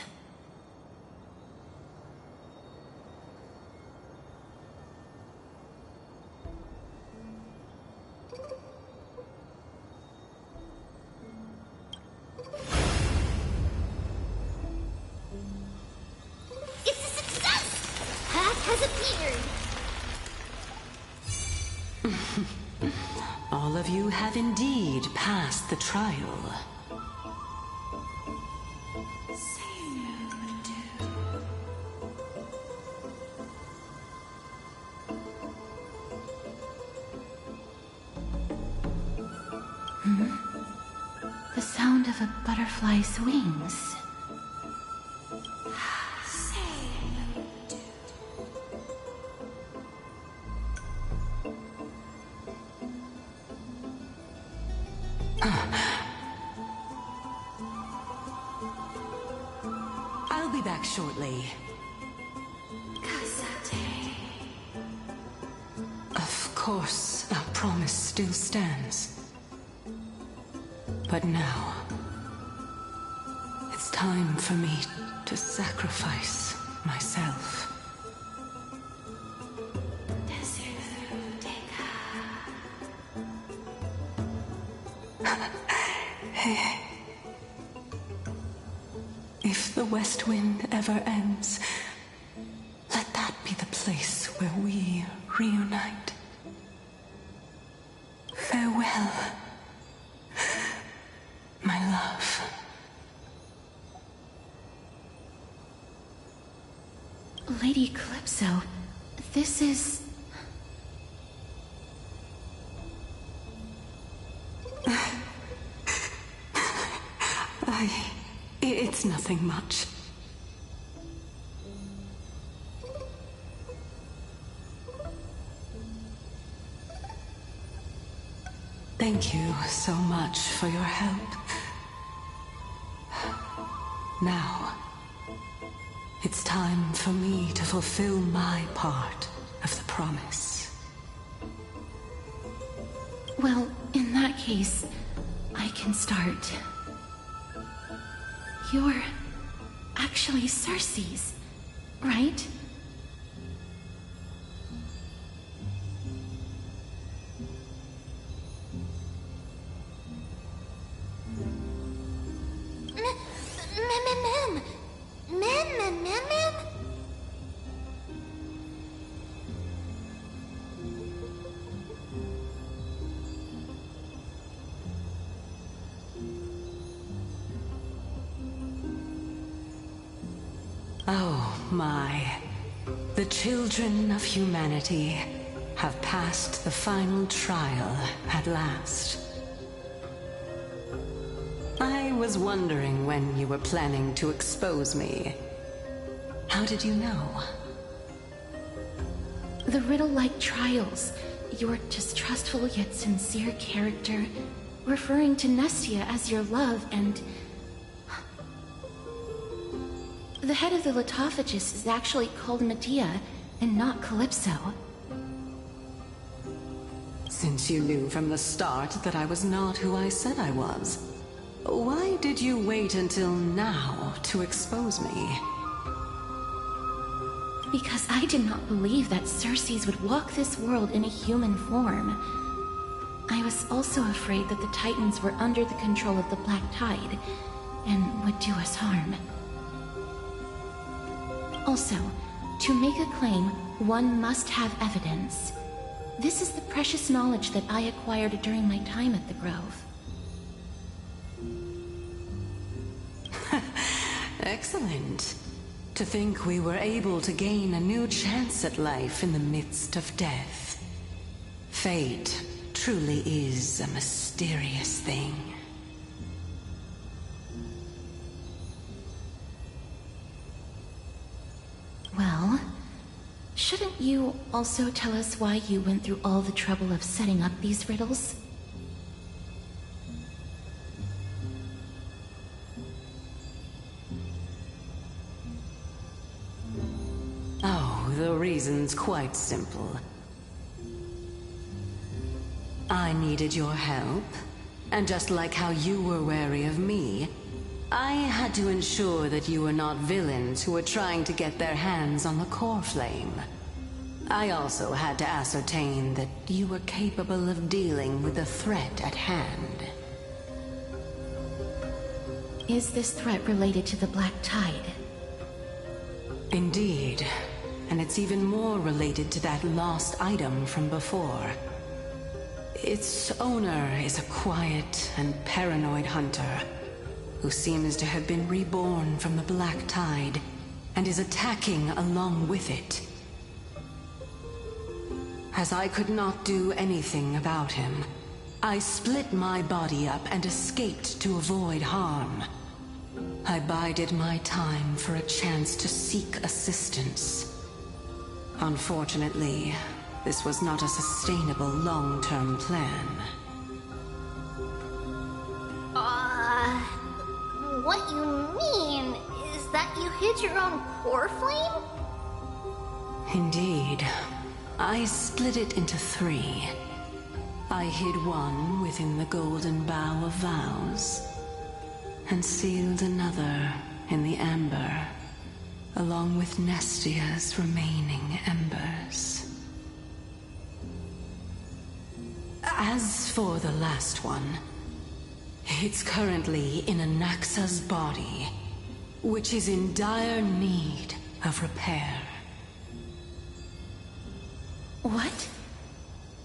All of you have indeed passed the trial. The sound of a butterfly's wings. I'll be back shortly. Of course, our promise still stands. But now, it's time for me to sacrifice myself. If the West Wind ever ends, let that be the place where we reunite. Farewell, my love. Lady Calypso, this is... It's nothing much. Thank you so much for your help. Now, it's time for me to fulfill my part of the promise. Well, in that case, I can start. You're actually Cersei's, right? Oh my. The children of humanity have passed the final trial at last. I was wondering when you were planning to expose me. How did you know? The riddle-like trials, your distrustful yet sincere character, referring to Nestia as your love, and... The head of the Litophagus is actually called Medea, and not Calypso. Since you knew from the start that I was not who I said I was, why did you wait until now to expose me? Because I did not believe that Circes would walk this world in a human form. I was also afraid that the Titans were under the control of the Black Tide, and would do us harm. Also, to make a claim, one must have evidence. This is the precious knowledge that I acquired during my time at the Grove. Excellent. To think we were able to gain a new chance at life in the midst of death. Fate truly is a mysterious thing. Well, shouldn't you also tell us why you went through all the trouble of setting up these riddles? Oh, the reason's quite simple. I needed your help, and just like how you were wary of me, I had to ensure that you were not villains who were trying to get their hands on the core flame. I also had to ascertain that you were capable of dealing with the threat at hand. Is this threat related to the Black Tide? Indeed. And it's even more related to that lost item from before. Its owner is a quiet and paranoid hunter who seems to have been reborn from the Black Tide and is attacking along with it. As I could not do anything about him, I split my body up and escaped to avoid harm. I bided my time for a chance to seek assistance. Unfortunately, this was not a sustainable long-term plan. What you mean is that you hid your own core flame? Indeed. I split it into 3. I hid one within the Golden Bough of Vows, and sealed another in the Amber, along with Nestia's remaining embers. As for the last one, it's currently in Anaxa's body, which is in dire need of repair. What?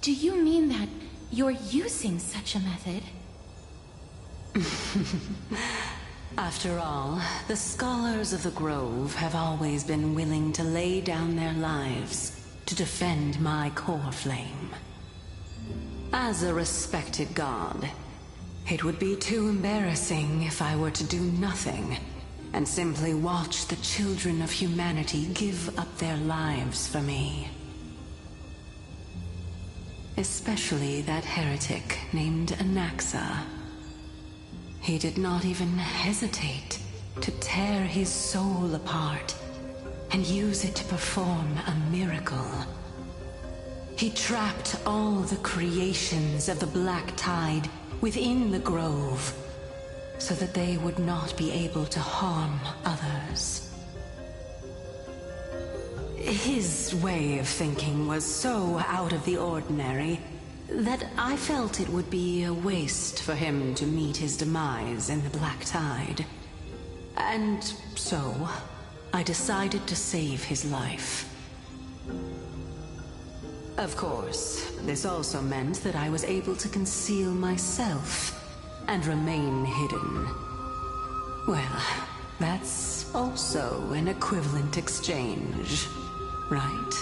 Do you mean that you're using such a method? After all, the scholars of the Grove have always been willing to lay down their lives to defend my core flame. As a respected god, it would be too embarrassing if I were to do nothing and simply watch the children of humanity give up their lives for me. Especially that heretic named Anaxa. He did not even hesitate to tear his soul apart and use it to perform a miracle. He trapped all the creations of the Black Tide within the Grove so that they would not be able to harm others. His way of thinking was so out of the ordinary that I felt it would be a waste for him to meet his demise in the Black Tide. And so, I decided to save his life. Of course, this also meant that I was able to conceal myself and remain hidden. Well, that's also an equivalent exchange, right?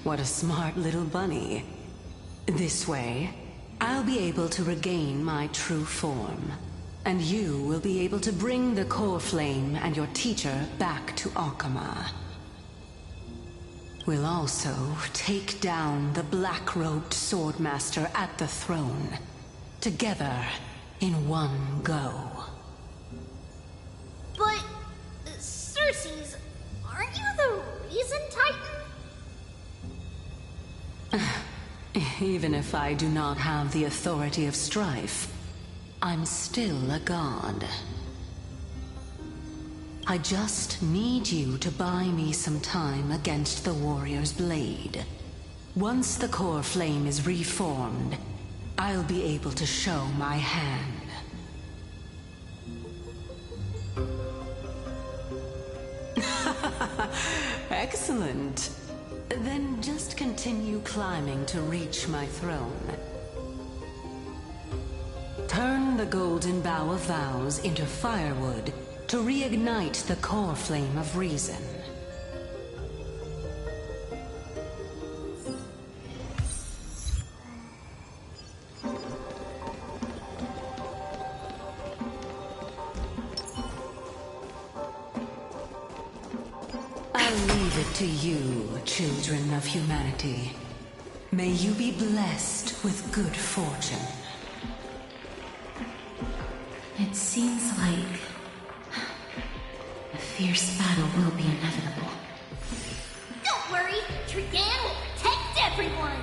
What a smart little bunny. This way, I'll be able to regain my true form. And you will be able to bring the core flame and your teacher back to Akama. We'll also take down the black-robed swordmaster at the throne. Together, in one go. But, Cersei's, aren't you the reason, Titan? Even if I do not have the authority of strife, I'm still a god. I just need you to buy me some time against the warrior's blade. Once the core flame is reformed, I'll be able to show my hand. Excellent. Then just continue climbing to reach my throne. Turn the golden bough of vows into firewood to reignite the core flame of reason. I'll leave it to you, children of humanity. May you be blessed with good fortune. It seems like a fierce battle will be inevitable. Don't worry, Trigan will protect everyone!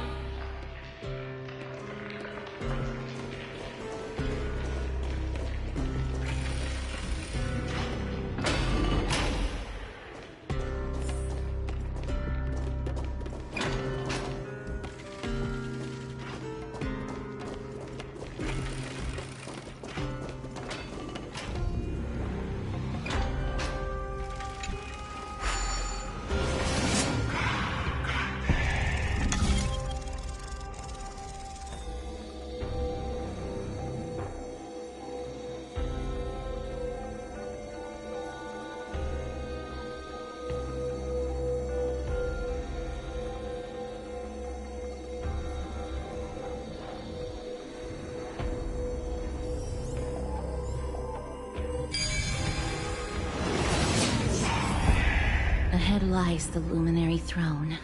Ahead lies the Luminary Throne.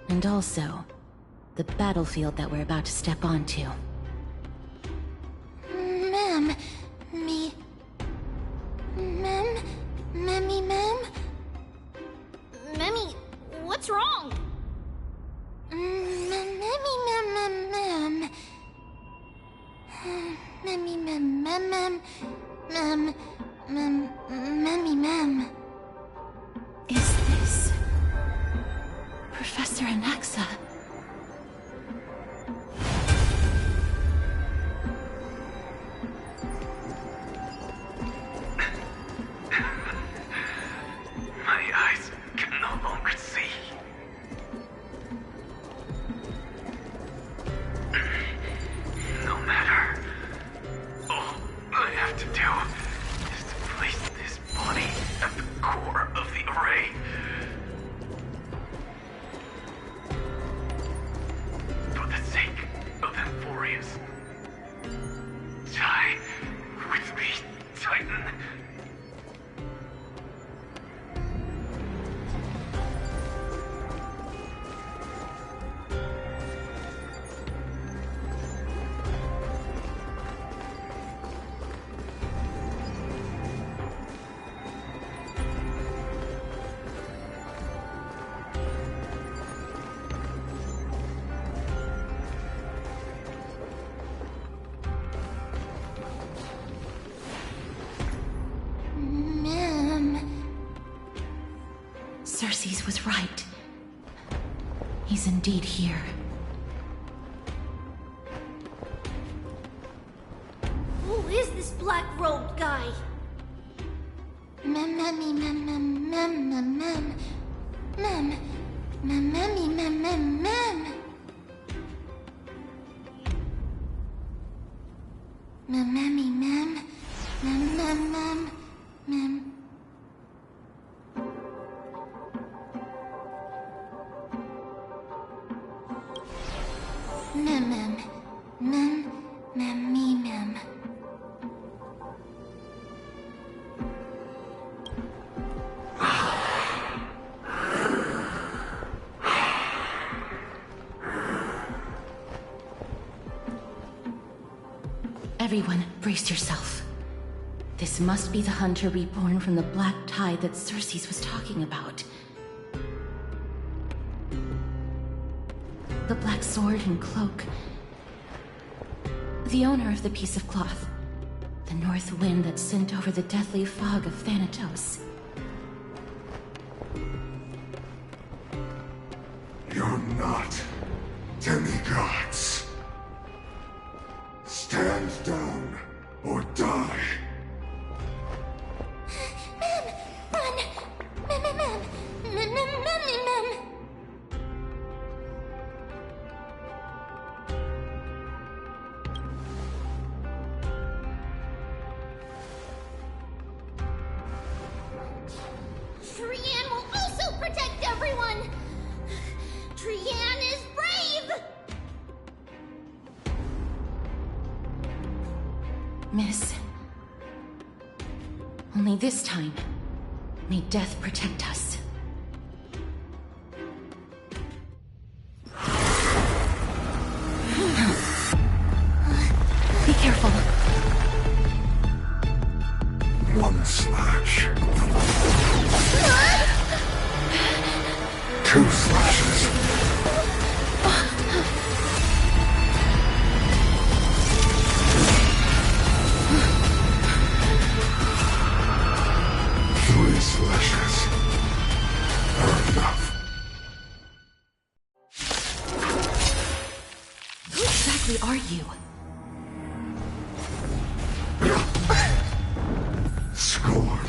And also, the battlefield that we're about to step onto. Ma'am, Memmy, what's wrong? Ma'am. Is this Professor Anaxa? My eyes can no longer see. No matter. All I have to do is to place this body at the core of the array. For the sake of Emphorius. Die with me, Titan. Cersei's was right. He's indeed here. Who is this black-robed guy? Mem. Mem. Mem. Me. Mem. Everyone, brace yourself. This must be the hunter reborn from the black tide that Circes was talking about. The black sword and cloak. The owner of the piece of cloth. The north wind that sent over the deathly fog of Thanatos. You're not demigods. Stand down or die. Mem! Run! Mem. Trianne will also protect everyone! Trianne is brave! Miss. Only this time, may death protect us. Be careful. One slash. Two slashes. Three slashes are enough. Who exactly are you? Scorn.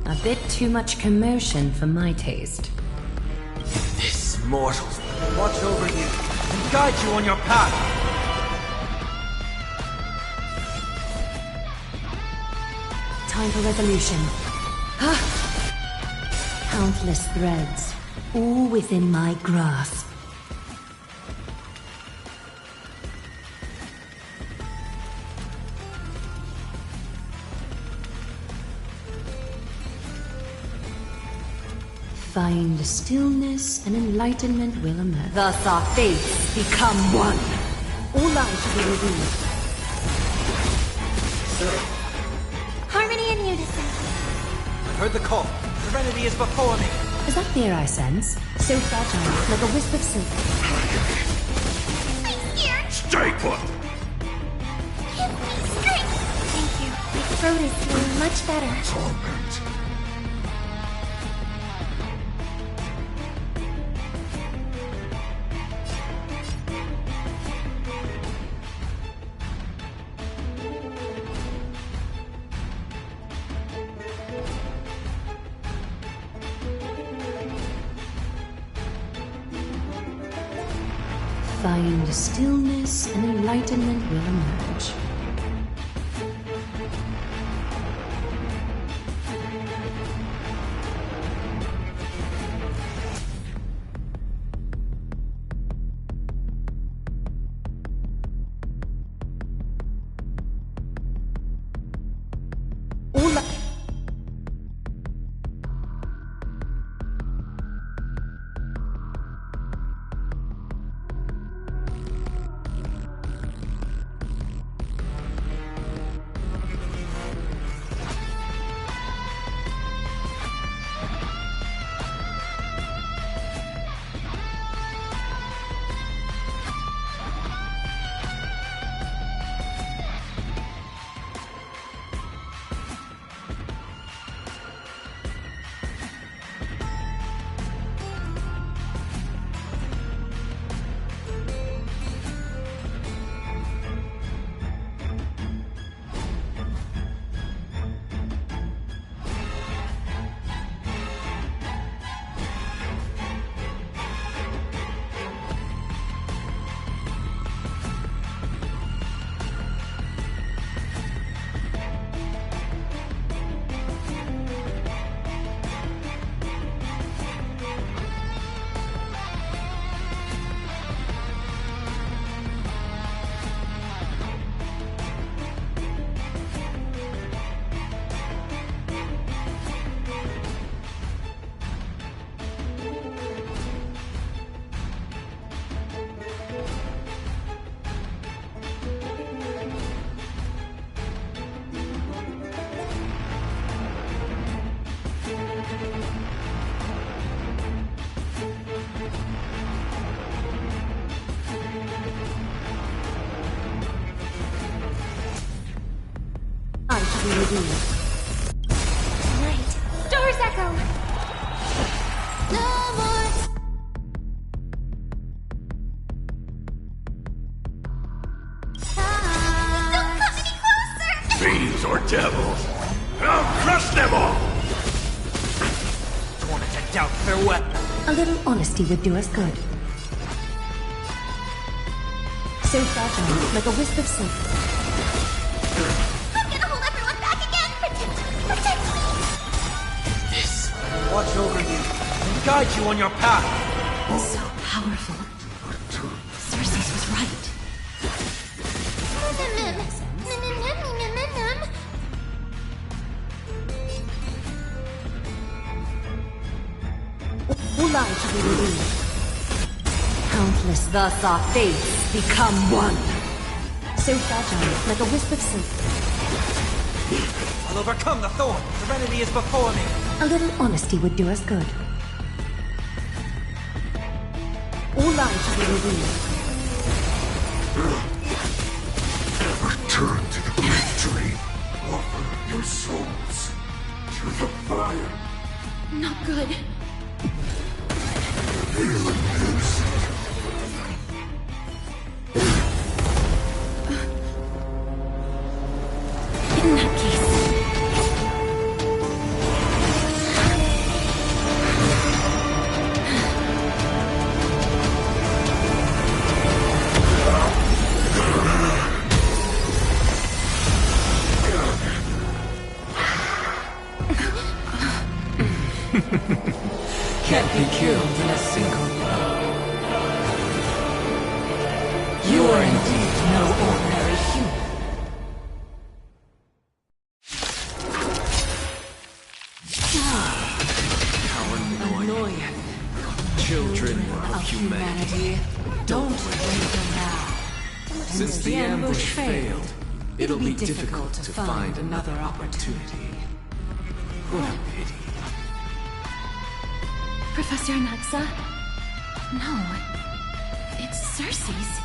A bit too much commotion for my taste. This mortals will watch over you and guide you on your path. Time for resolution. Countless threads, all within my grasp. Find stillness and enlightenment will emerge. Thus our fates become one. All lives shall be revealed. Harmony and unison. I've heard the call. Serenity is before me. Is that fear I sense? So fragile, like a wisp of silk. I'm scared. Stay put! Give me strength. Thank you. My throat is feeling much better. Torment. Find stillness and enlightenment will emerge. be revealed. Right. Stars echo! No more! Don't come any closer! Fiends or devils, I'll crush them all! Torn it to doubt, farewell! A little honesty would do us good. So fragile, like a wisp of silk. I'm gonna hold everyone back again! Protect me! This. Watch over you and guide you on your path. So powerful. Cersei's was right. Light to be revealed. Countless thus our fates become one. So fragile, like a wisp of silk. I'll overcome the thorn. Serenity is before me. A little honesty would do us good. All light to be revealed. Return to the great tree. Offer your souls to the fire. Not good. In that case... Can't be killed in a single blow. You are indeed no ordinary human. How annoying. Children of humanity, Don't waver now. since the ambush failed, it'll be difficult to find another opportunity. What a pity. Professor Anaxa? No. It's Cersei's.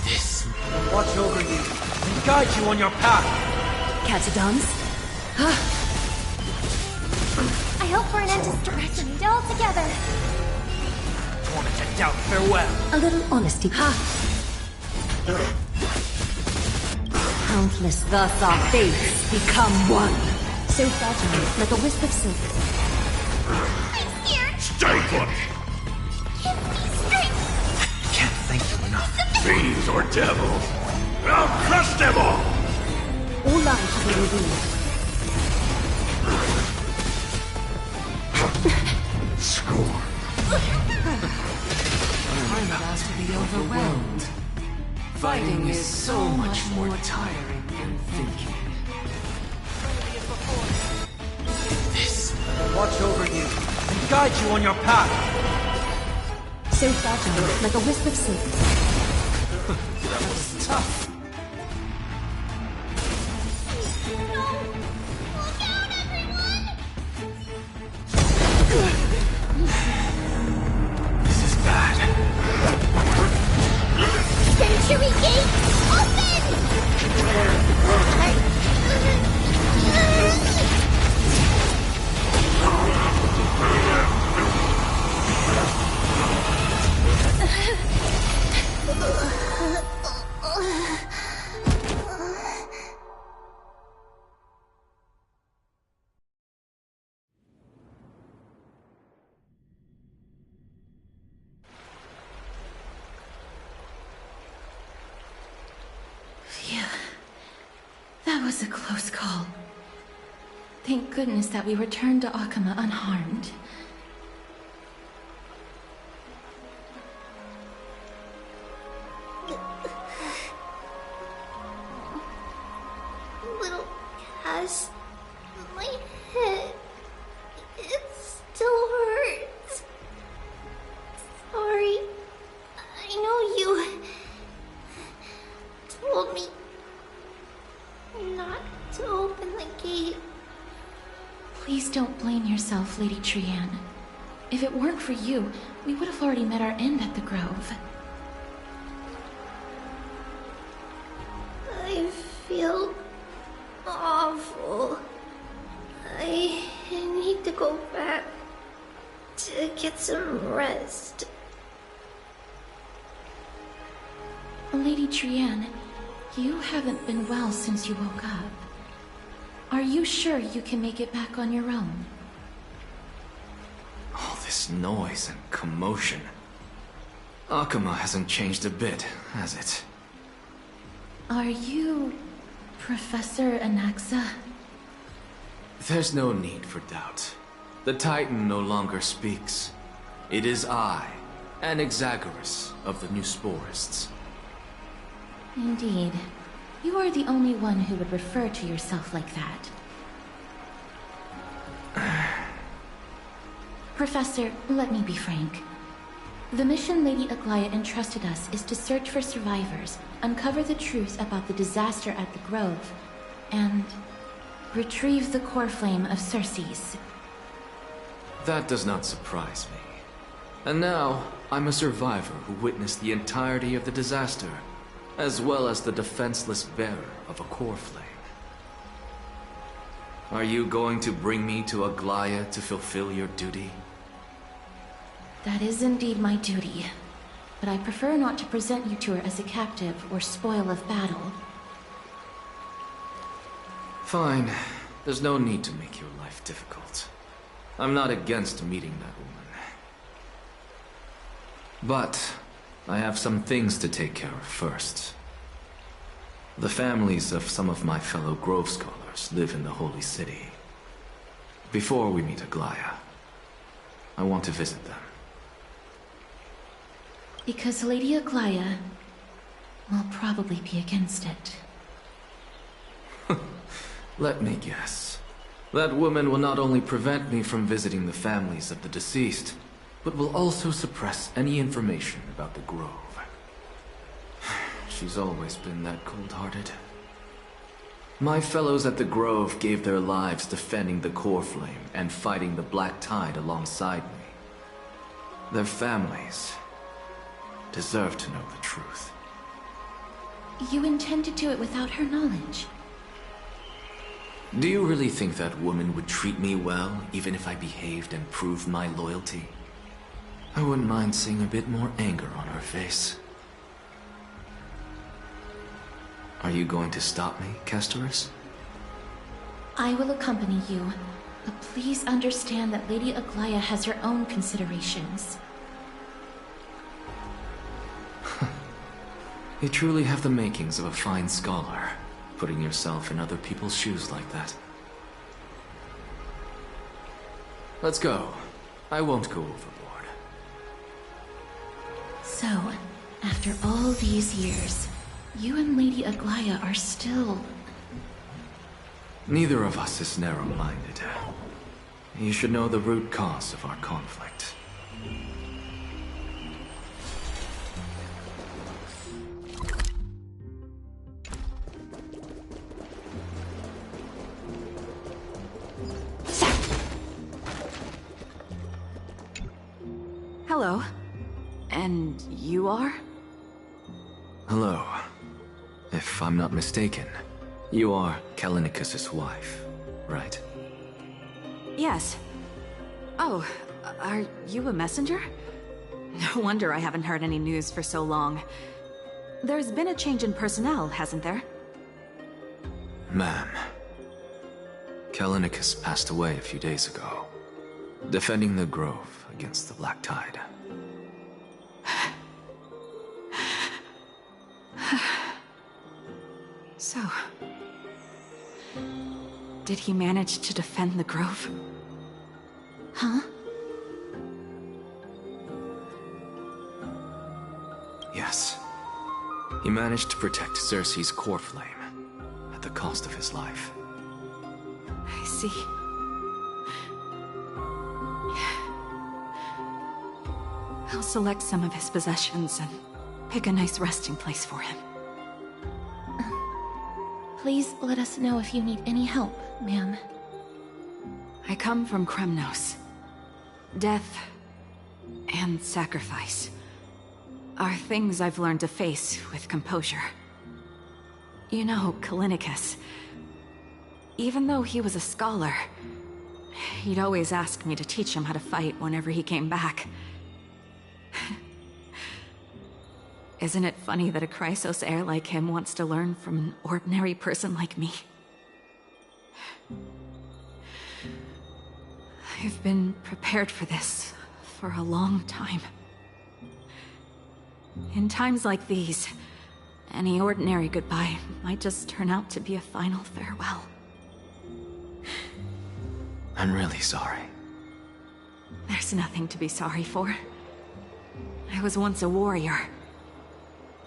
This. Watch over you and guide you on your path. Catadons? I hope for an end to stress altogether. Torn it to doubt, farewell. A little honesty. Countless thus our fates become one. So fragile, like a wisp of silk. I'm scared! Stay put! Give me strength! Can't thank you enough. Fiends or devils, I'll crush them all! All light to be revealed. Score. I'm about to be overwhelmed. Fighting is so much more tiring than thinking. This. Watch over you and guide you on your path. So fragile, like a wisp of silk. That was tough. This is bad. Century Gate, Phew. That was a close call. Thank goodness that we returned to Akama unharmed. little Cass, my head, it still hurts. Sorry, I know you told me not to open the gate. Please don't blame yourself, Lady Trianne. If it weren't for you, we would have already met our end at the Grove. to go back to get some rest. Lady Trianne, you haven't been well since you woke up. Are you sure you can make it back on your own? All this noise and commotion. Akuma hasn't changed a bit, has it? Are you Professor Anaxa? There's no need for doubt. The Titan no longer speaks. It is I, Anaxagoras of the New Sporists. Indeed. You are the only one who would refer to yourself like that. Professor, let me be frank. The mission Lady Aglaya entrusted us is to search for survivors, uncover the truth about the disaster at the Grove, and retrieve the core flame of Circes. That does not surprise me. And now, I'm a survivor who witnessed the entirety of the disaster, as well as the defenseless bearer of a core flame. Are you going to bring me to Aglaya to fulfill your duty? That is indeed my duty, but I prefer not to present you to her as a captive or spoil of battle. Fine. There's no need to make your life difficult. I'm not against meeting that woman. But I have some things to take care of first. The families of some of my fellow Grove Scholars live in the Holy City. Before we meet Aglaya, I want to visit them. Because Lady Aglaya will probably be against it. Let me guess. That woman will not only prevent me from visiting the families of the deceased, but will also suppress any information about the Grove. She's always been that cold-hearted. My fellows at the Grove gave their lives defending the core flame and fighting the Black Tide alongside me. Their families deserve to know the truth. You intend to do it without her knowledge? Do you really think that woman would treat me well, even if I behaved and proved my loyalty? I wouldn't mind seeing a bit more anger on her face. Are you going to stop me, Castorus? I will accompany you, but please understand that Lady Aglaya has her own considerations. You truly have the makings of a fine scholar, putting yourself in other people's shoes like that. Let's go. I won't go overboard. So, after all these years, you and Lady Aglaya are still... Neither of us is narrow-minded. You should know the root cause of our conflict. Hello. And you are? Hello. If I'm not mistaken, you are Kallinicus' wife, right? Yes. Oh, are you a messenger? No wonder I haven't heard any news for so long. There's been a change in personnel, hasn't there? Ma'am. Kallinicus passed away a few days ago, defending the Grove against the Black Tide. So... did he manage to defend the Grove? Huh? Yes. He managed to protect Circe's core flame, at the cost of his life. I see. I'll select some of his possessions and pick a nice resting place for him. Please let us know if you need any help, ma'am. I come from Kremnos. Death and sacrifice are things I've learned to face with composure. You know, Kallinicus, even though he was a scholar, He'd always ask me to teach him how to fight whenever he came back. Isn't it funny that a Chrysos heir like him wants to learn from an ordinary person like me? I've been prepared for this for a long time. In times like these, any ordinary goodbye might just turn out to be a final farewell. I'm really sorry. There's nothing to be sorry for. I was once a warrior,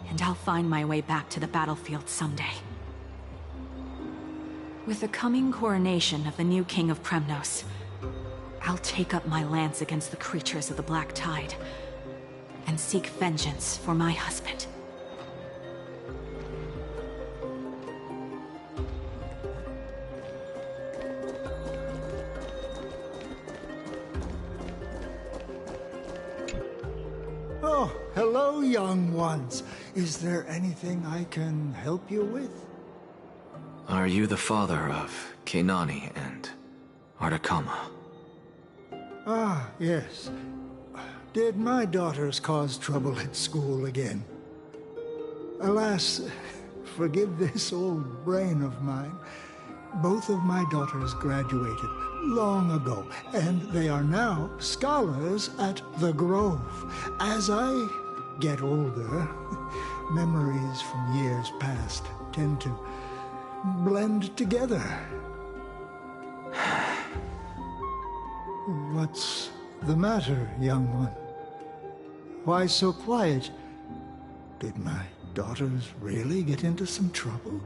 and I'll find my way back to the battlefield someday. With the coming coronation of the new King of Kremnos, I'll take up my lance against the creatures of the Black Tide, and seek vengeance for my husband. Oh, hello, young ones. Is there anything I can help you with? Are you the father of Keinani and Artakama? Ah, yes. Did my daughters cause trouble at school again? Alas, forgive this old brain of mine. Both of my daughters graduated long ago, and they are now scholars at the Grove. As I get older, memories from years past tend to blend together. What's the matter, young one? Why so quiet? Did my daughters really get into some trouble?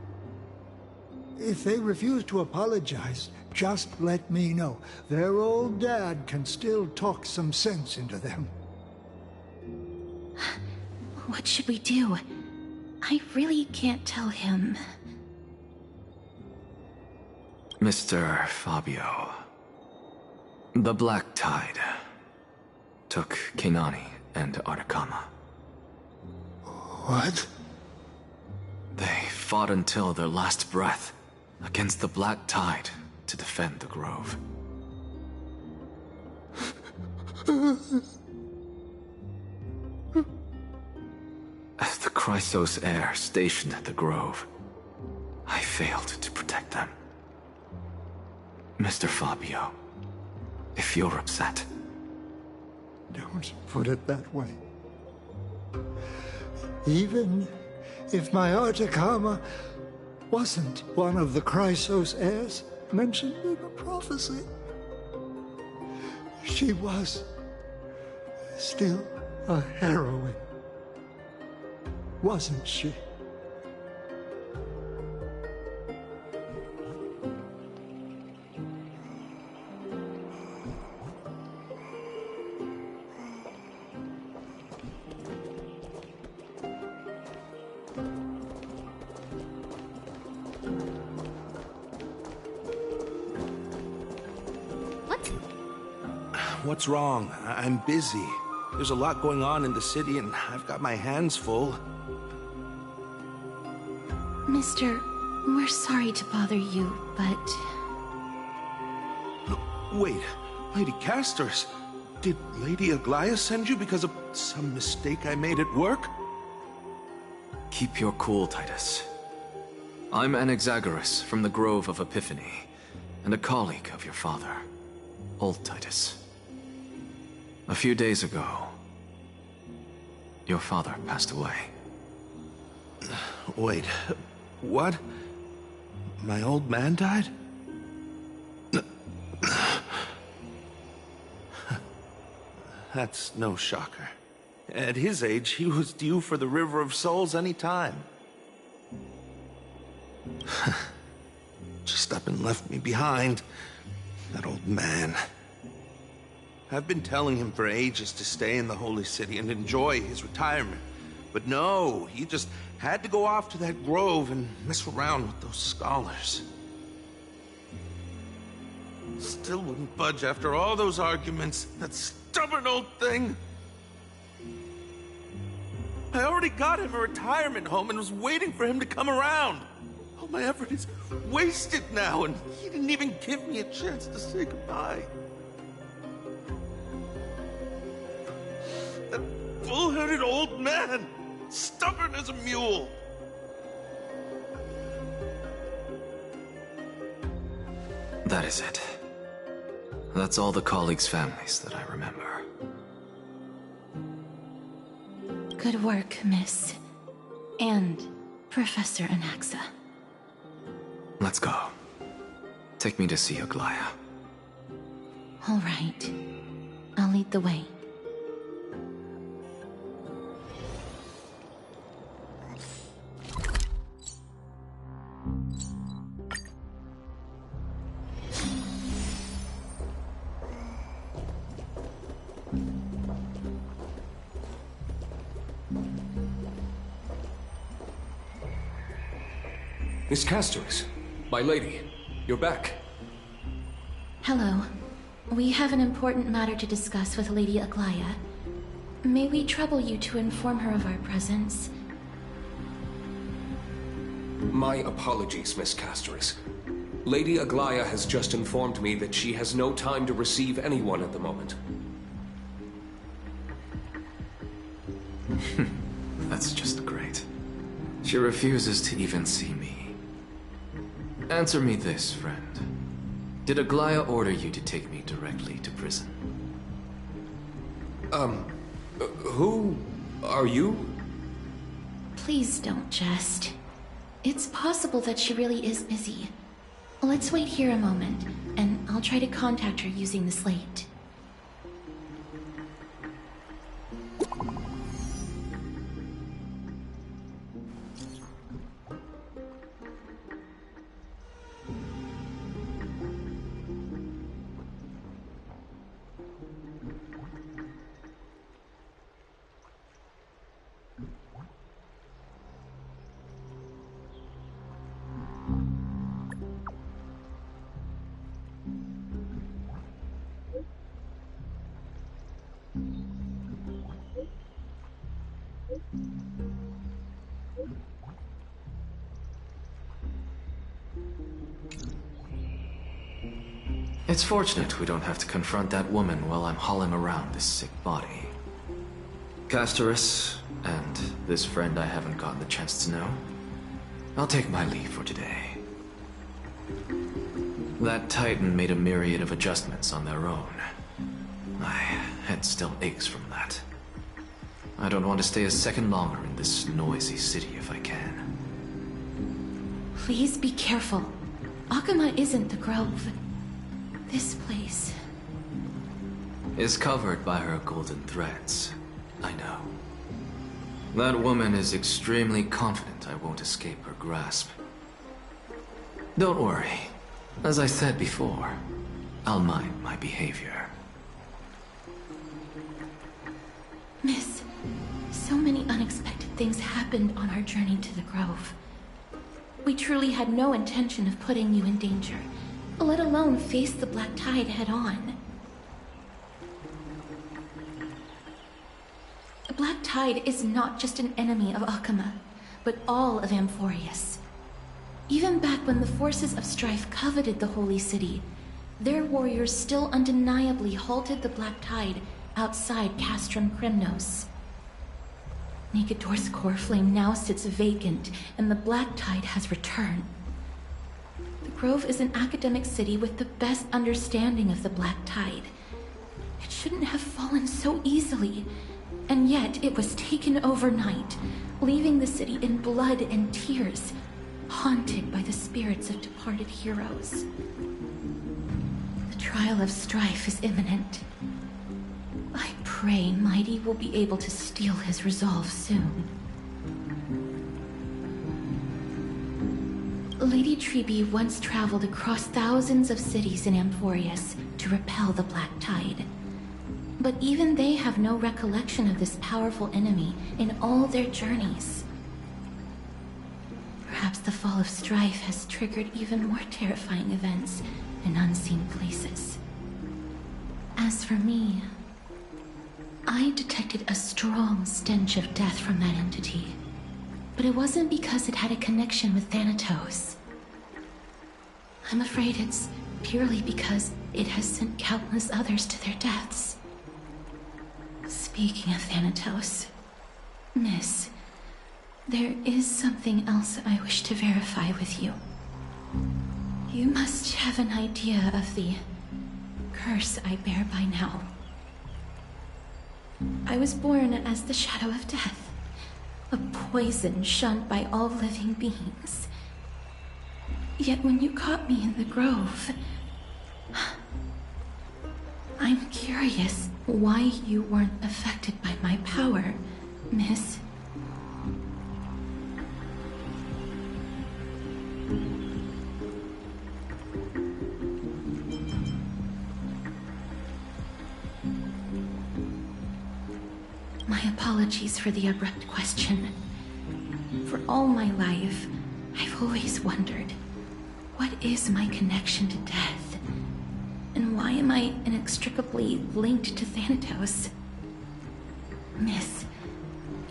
If they refuse to apologize, just let me know. Their old dad can still talk some sense into them. What should we do? I really can't tell him. Mr. Fabio. The Black Tide took Keinani and Artakama. What? They fought until their last breath against the Black Tide to defend the Grove. As the Chrysos heir stationed at the Grove, I failed to protect them. Mr. Fabio, if you're upset... Don't put it that way. Even if my Artakama wasn't one of the Chrysos heirs mentioned in the prophecy, she was still a heroine, wasn't she? What's wrong? I'm busy. There's a lot going on in the city, and I've got my hands full. Mister, we're sorry to bother you, but... Wait, Lady Castors, did Lady Aglaia send you because of some mistake I made at work? Keep your cool, Titus. I'm Anaxagoras from the Grove of Epiphany, and a colleague of your father, Old Titus. A few days ago, your father passed away. Wait, what? My old man died? That's no shocker. At his age, he was due for the River of Souls any time. Just up and left me behind. That old man. I've been telling him for ages to stay in the Holy City and enjoy his retirement. But no, he just had to go off to that grove and mess around with those scholars. Still wouldn't budge after all those arguments. That stubborn old thing. I already got him a retirement home and was waiting for him to come around. All My effort is wasted now, and he didn't even give me a chance to say goodbye. That bull-headed old man, stubborn as a mule. That is it. That's all the colleagues' families that I remember. Good work, Miss. And Professor Anaxa. Let's go. Take me to see Aglaya. All right. I'll lead the way. Miss Castorus, my lady, you're back. Hello. We have an important matter to discuss with Lady Aglaya. May we trouble you to inform her of our presence? My apologies, Miss Castorus. Lady Aglaya has just informed me that she has no time to receive anyone at the moment. That's just great. She refuses to even see me. Answer me this, friend. Did Aglaya order you to take me directly to prison? Who are you? Please don't jest. It's possible that she really is busy. Let's wait here a moment, and I'll try to contact her using the slate. It's fortunate we don't have to confront that woman while I'm hauling around this sick body. Castorus, and this friend I haven't gotten the chance to know, I'll take my leave for today. That Titan made a myriad of adjustments on their own. My head still aches from that. I don't want to stay a second longer in this noisy city if I can. Please be careful. Akama isn't the Grove. This place is covered by her golden threads. I know. That woman is extremely confident I won't escape her grasp. Don't worry. As I said before, I'll mind my behavior. Miss, so many unexpected things happened on our journey to the Grove. We truly had no intention of putting you in danger, let alone face the Black Tide head-on. The Black Tide is not just an enemy of Akama, but all of Amphorius. Even back when the forces of strife coveted the Holy City, their warriors still undeniably halted the Black Tide outside Castrum Krymnos. Negador's core flame now sits vacant, and the Black Tide has returned. The Grove is an academic city with the best understanding of the Black Tide. It shouldn't have fallen so easily, and yet it was taken overnight, leaving the city in blood and tears, haunted by the spirits of departed heroes. The trial of strife is imminent. I pray Mighty will be able to steal his resolve soon. Lady Trebe once traveled across thousands of cities in Amphorius to repel the Black Tide. But even they have no recollection of this powerful enemy in all their journeys. Perhaps the fall of strife has triggered even more terrifying events in unseen places. As for me, I detected a strong stench of death from that entity. But it wasn't because it had a connection with Thanatos. I'm afraid it's purely because it has sent countless others to their deaths. Speaking of Thanatos, Miss, there is something else I wish to verify with you. You must have an idea of the curse I bear by now. I was born as the shadow of death, a poison shunned by all living beings. Yet when you caught me in the grove, I'm curious why you weren't affected by my power, Miss. My apologies for the abrupt question. For all my life, I've always wondered, what is my connection to death? And why am I inextricably linked to Thanatos? Miss,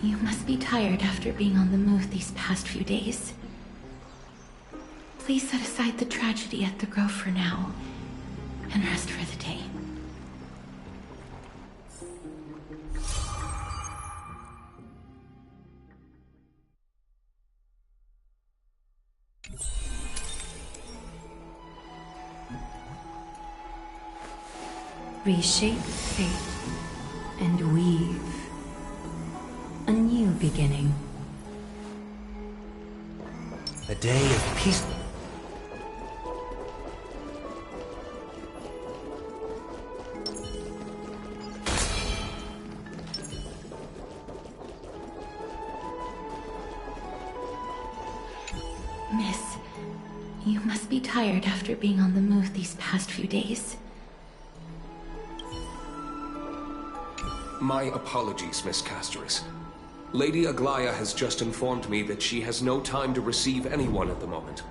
you must be tired after being on the move these past few days. Please set aside the tragedy at the Grove for now, and rest for the day. Reshape fate and weave a new beginning. A day of peace. Miss, you must be tired after being on the move these past few days. My apologies, Miss Castoris. Lady Aglaya has just informed me that she has no time to receive anyone at the moment.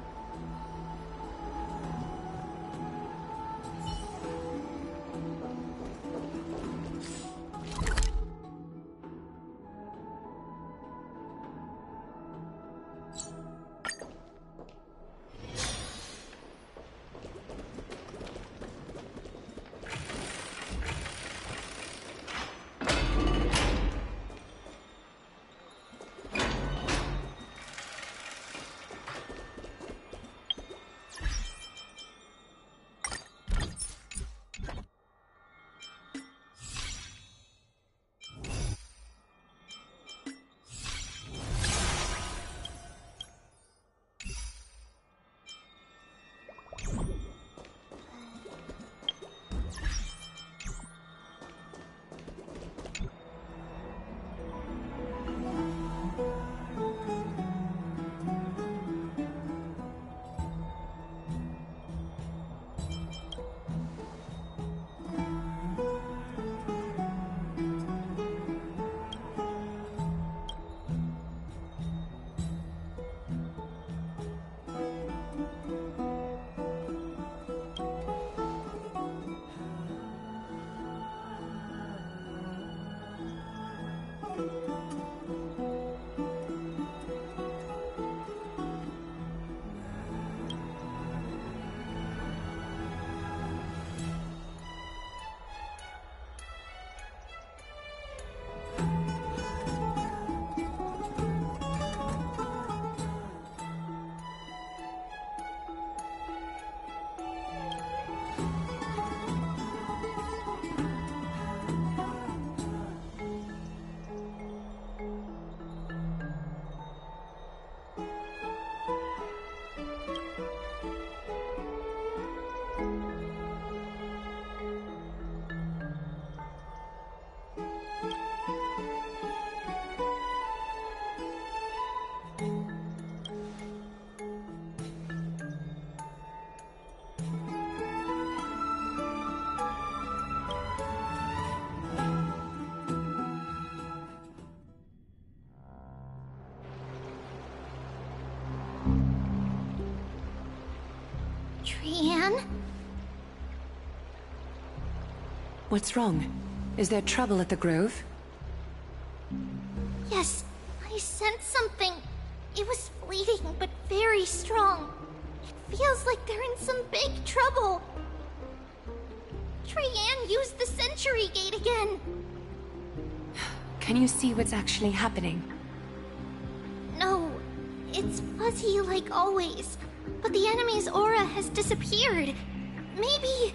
Trianne? What's wrong? Is there trouble at the Grove? Yes, I sensed something. It was fleeting, but very strong. It feels like they're in some big trouble. Trianne used the Century Gate again. Can you see what's actually happening? No, it's fuzzy like always. But the enemy's aura has disappeared. Maybe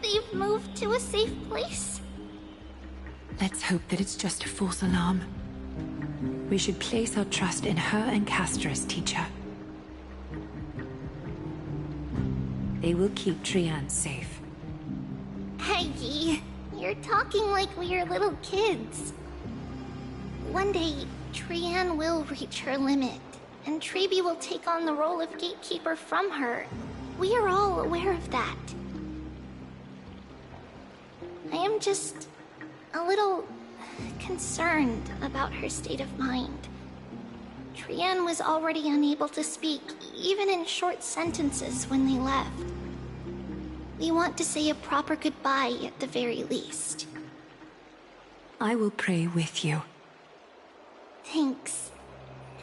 they've moved to a safe place? Let's hope that it's just a false alarm. We should place our trust in her and Castorus, teacher. They will keep Trianne safe. Aggie, you're talking like we're little kids. One day, Trianne will reach her limit, and Trebi will take on the role of gatekeeper from her. We are all aware of that. I am just a little concerned about her state of mind. Trianne was already unable to speak, even in short sentences when they left. We want to say a proper goodbye at the very least. I will pray with you. Thanks.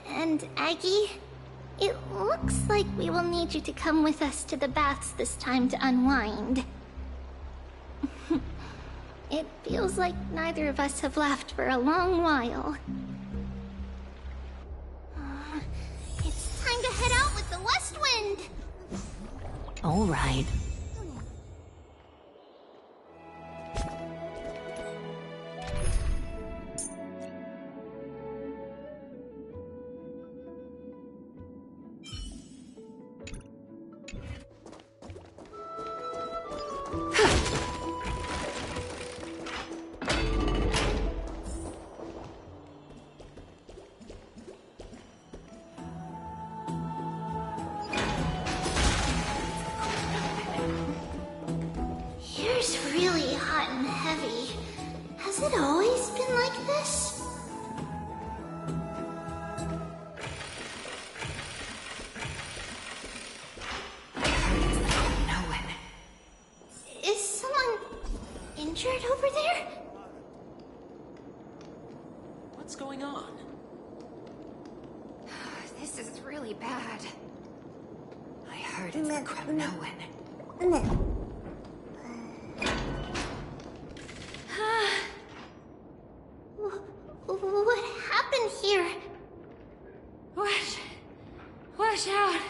And Aggie, it looks like we will need you to come with us to the baths this time to unwind. It feels like neither of us have laughed for a long while. It's time to head out with the West Wind! All right. Here's really hot and heavy. Has it always been like this? No one. Is someone injured over there? What's going on? This is really bad. I heard it's the Kremnoan. What happened here? Watch out!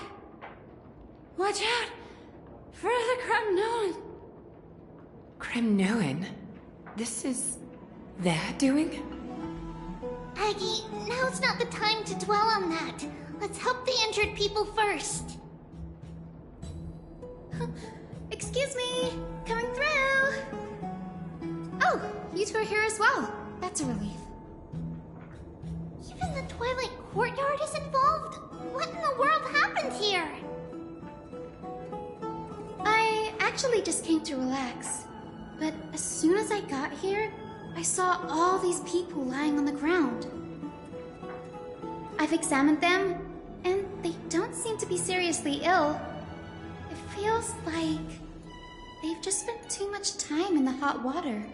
Watch out for the Kremnoan! Kremnoan? This is their doing? Aggie, now's not the time to dwell on that. Let's help the injured people first. Excuse me! Coming through! Oh, you two are here as well. That's a relief. Even the Twilight Courtyard is involved? What in the world happened here? I actually just came to relax. But as soon as I got here, I saw all these people lying on the ground. I've examined them, and they don't seem to be seriously ill. It feels like they've just spent too much time in the hot water.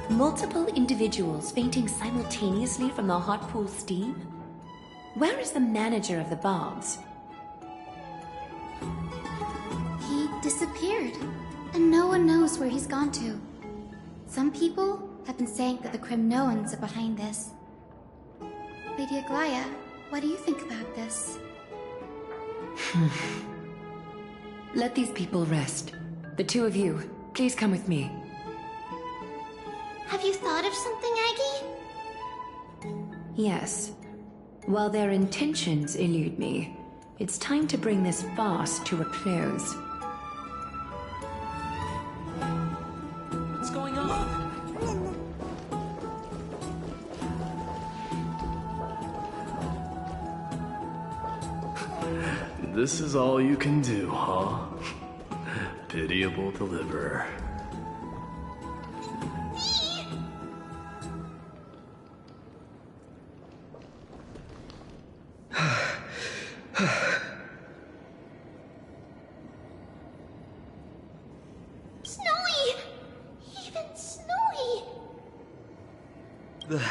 Multiple individuals fainting simultaneously from the hot pool steam? Where is the manager of the baths? He disappeared, and no one knows where he's gone to. Some people have been saying that the Kremnoans are behind this. Lady Aglaya, what do you think about this? Let these people rest. The two of you, please come with me. Have you thought of something, Aggie? Yes. While their intentions elude me, it's time to bring this farce to a close. What's going on? This is all you can do, huh? Pitiable deliverer. Snowy! Even Snowy! The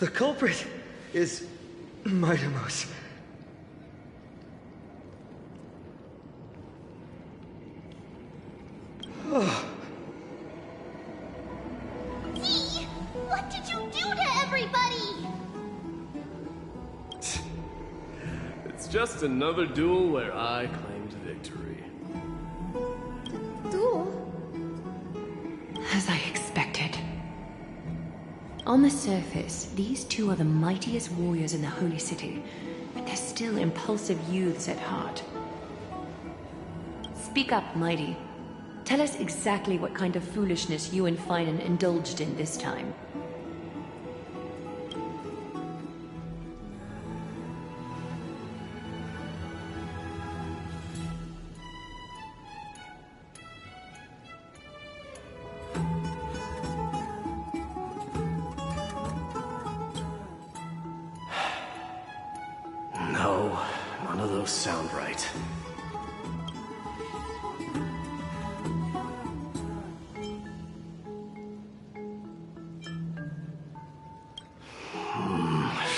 culprit is Mightimos. Z, what did you do to everybody? It's just another duel where I claimed victory. Duel? As I expected. On the surface, these two are the mightiest warriors in the Holy City, but they're still impulsive youths at heart. Speak up, Mighty. Tell us exactly what kind of foolishness you and Finan indulged in this time. No, none of those sound right.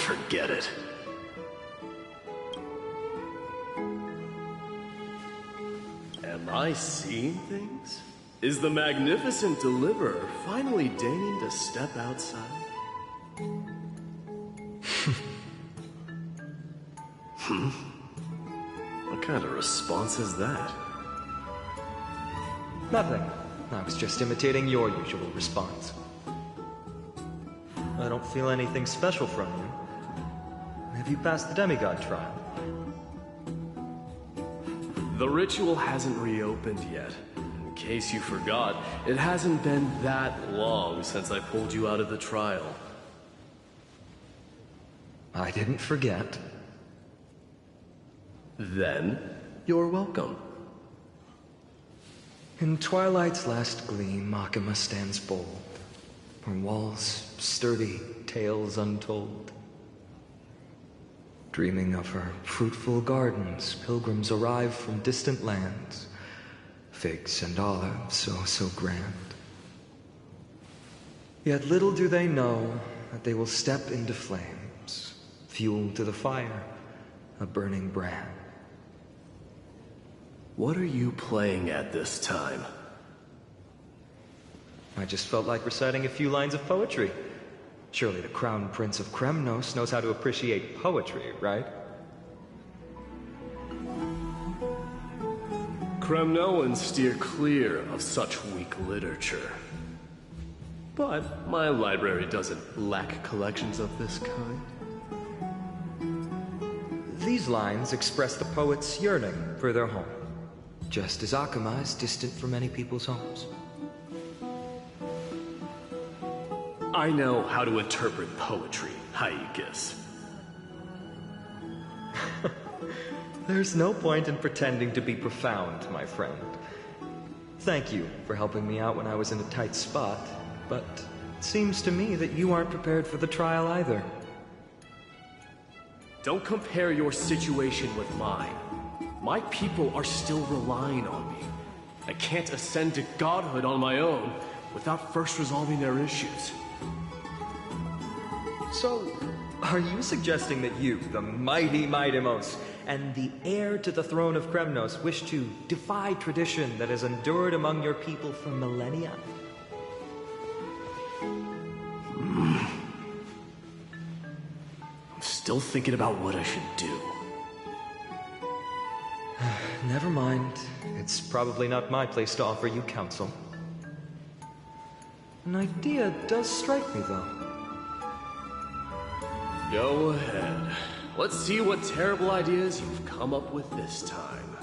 Forget it. Am I seeing things? Is the magnificent deliverer finally deigning to step outside? What kind of response is that? Nothing. I was just imitating your usual response. I don't feel anything special from you. Have you passed the demigod trial? The ritual hasn't reopened yet. In case you forgot, it hasn't been that long since I pulled you out of the trial. I didn't forget. Then, you're welcome. In twilight's last gleam, Makima stands bold. Her walls sturdy, tales untold. Dreaming of her fruitful gardens, pilgrims arrive from distant lands. Figs and olives, so grand. Yet little do they know that they will step into flames, fuel to the fire, a burning brand. What are you playing at this time? I just felt like reciting a few lines of poetry. Surely the Crown Prince of Kremnos knows how to appreciate poetry, right? Kremnoans steer clear of such weak literature. But my library doesn't lack collections of this kind. These lines express the poet's yearning for their home, just as Akama is distant from many people's homes. I know how to interpret poetry, Haikis. There's no point in pretending to be profound, my friend. Thank you for helping me out when I was in a tight spot, but it seems to me that you aren't prepared for the trial either. Don't compare your situation with mine. My people are still relying on me. I can't ascend to godhood on my own without first resolving their issues. So, are you suggesting that you, the mighty Mightimos, and the heir to the throne of Kremnos, wish to defy tradition that has endured among your people for millennia? I'm still thinking about what I should do. Never mind. It's probably not my place to offer you counsel. An idea does strike me, though. Go ahead. Let's see what terrible ideas you've come up with this time.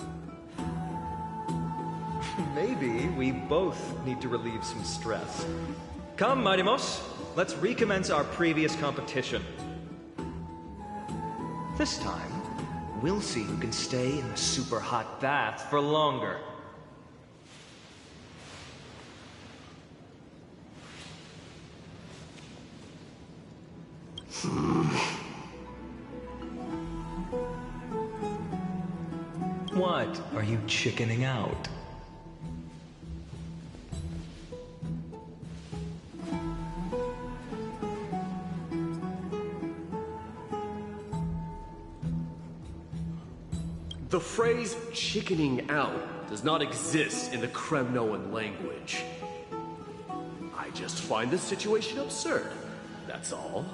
Maybe we both need to relieve some stress. Come, Mightimos, let's recommence our previous competition. This time, we'll see who can stay in the super hot bath for longer. What? Are you chickening out? The phrase chickening out does not exist in the Kremnoan language. I just find this situation absurd, that's all.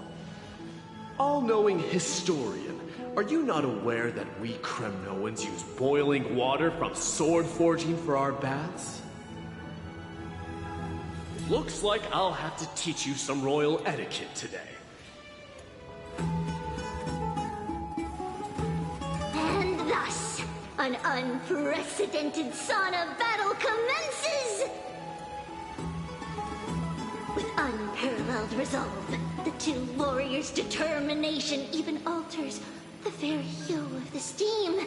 All-knowing historian, are you not aware that we Kremnoans use boiling water from sword forging for our baths? Looks like I'll have to teach you some royal etiquette today. And thus, an unprecedented sauna battle commences! With unparalleled resolve, the two warriors' determination even alters the very hue of the steam.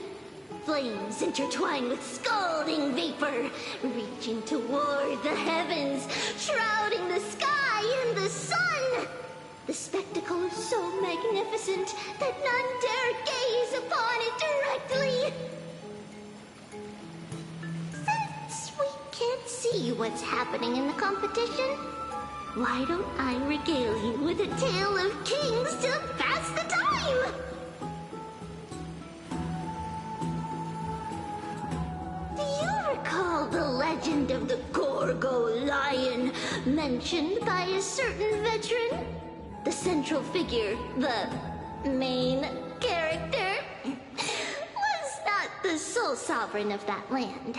Flames intertwine with scalding vapor, reaching toward the heavens, shrouding the sky and the sun. The spectacle is so magnificent that none dare gaze upon it directly. Since we can't see what's happening in the competition, why don't I regale you with a tale of kings to pass the time? Do you recall the legend of the Gorgo lion mentioned by a certain veteran? The central figure, the main character, was not the sole sovereign of that land.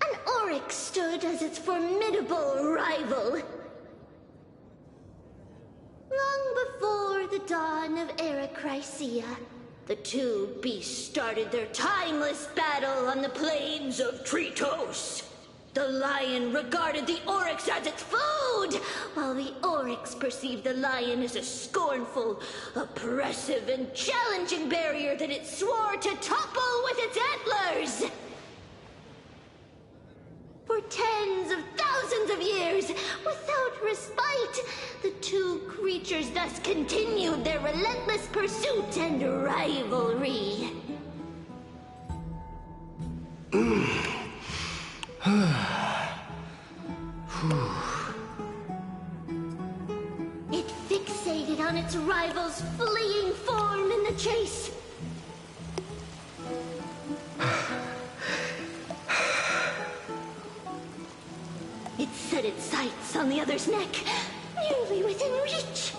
An Oryx stood as its formidable rival. Long before the dawn of Era Chrysia, the two beasts started their timeless battle on the plains of Tritos. The lion regarded the Oryx as its food, while the Oryx perceived the lion as a scornful, oppressive, and challenging barrier that it swore to topple with its antlers. For tens of thousands of years, without respite, the two creatures thus continued their relentless pursuit and rivalry. It fixated on its rival's fleeing form in the chase. It set its sights on the other's neck, nearly within reach.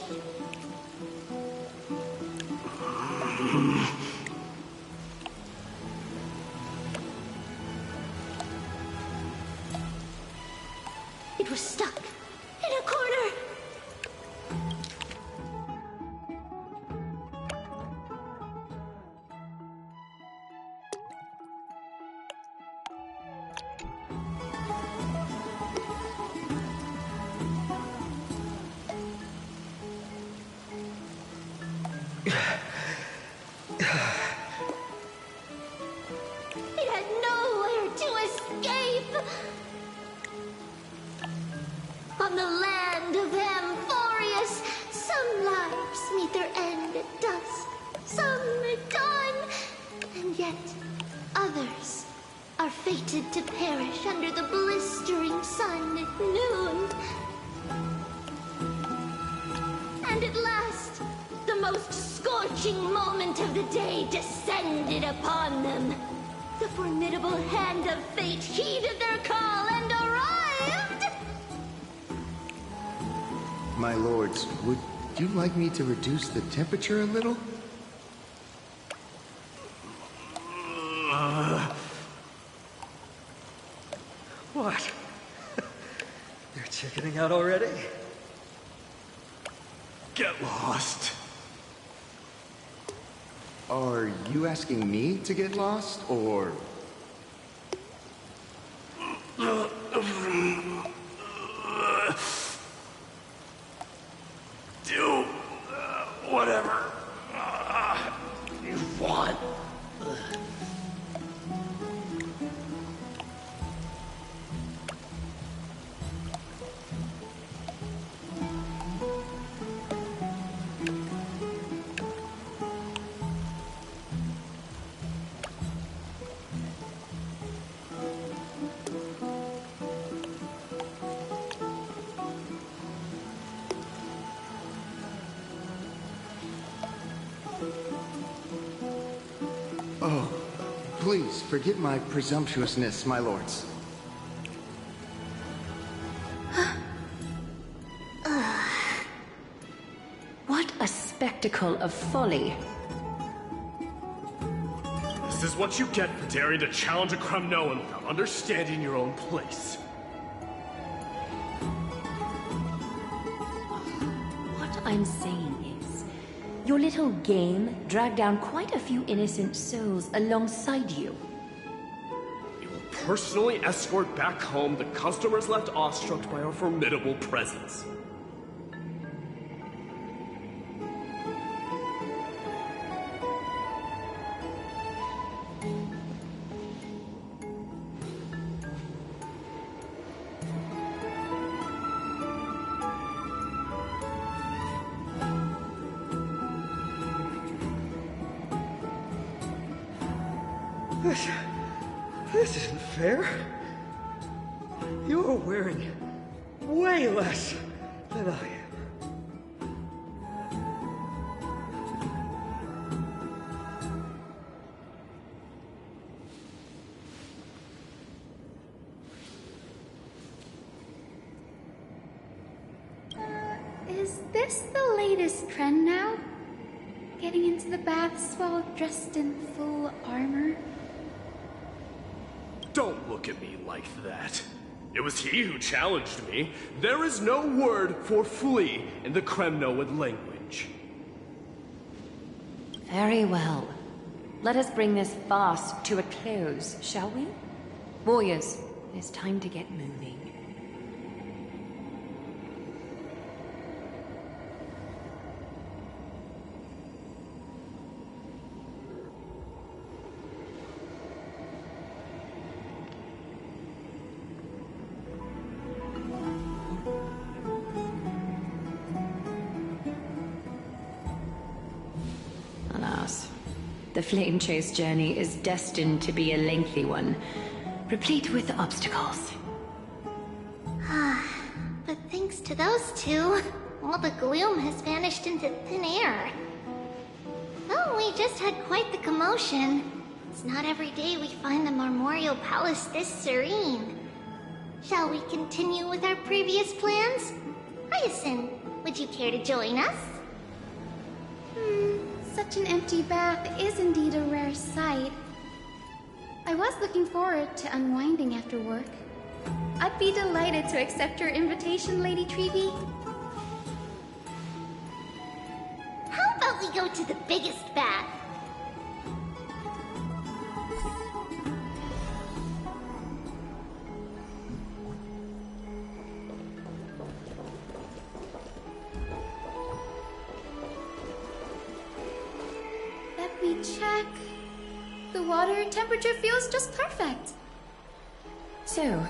It was stuck in a corner. It had nowhere to escape. On the land of Amphorius, some lives meet their end at dusk, some at dawn, and yet others are fated to perish under the blistering sun at noon. And at last, the most scorching moment of the day descended upon them. The formidable hand of fate heeded their call and arrived! My lords, would you like me to reduce the temperature a little? What? You're chickening out already? Get lost. Are you asking me to get lost, or... Do whatever you want. Please, forgive my presumptuousness, my lords. What a spectacle of folly. This is what you get for daring to challenge a Cremnoan without understanding your own place. What I'm saying is, your little game dragged down quite a few innocent souls alongside you. You will personally escort back home the customers left awestruck by our formidable presence. This isn't fair. You're wearing way less than I am. Is this the latest trend now? Getting into the baths while dressed in full armor? Don't look at me like that. It was he who challenged me. There is no word for flee in the Cremnoan language. Very well. Let us bring this farce to a close, shall we? Warriors, it is time to get moving. The flame chase journey is destined to be a lengthy one, replete with obstacles. But thanks to those two, all the gloom has vanished into thin air. Well, we just had quite the commotion. It's not every day we find the Marmoreal Palace this serene. Shall we continue with our previous plans? Hyacinth, would you care to join us? Such an empty bath is indeed a rare sight. I was looking forward to unwinding after work. I'd be delighted to accept your invitation, Lady Treeby. How about we go to the biggest bath? Let me check. The water temperature feels just perfect. So,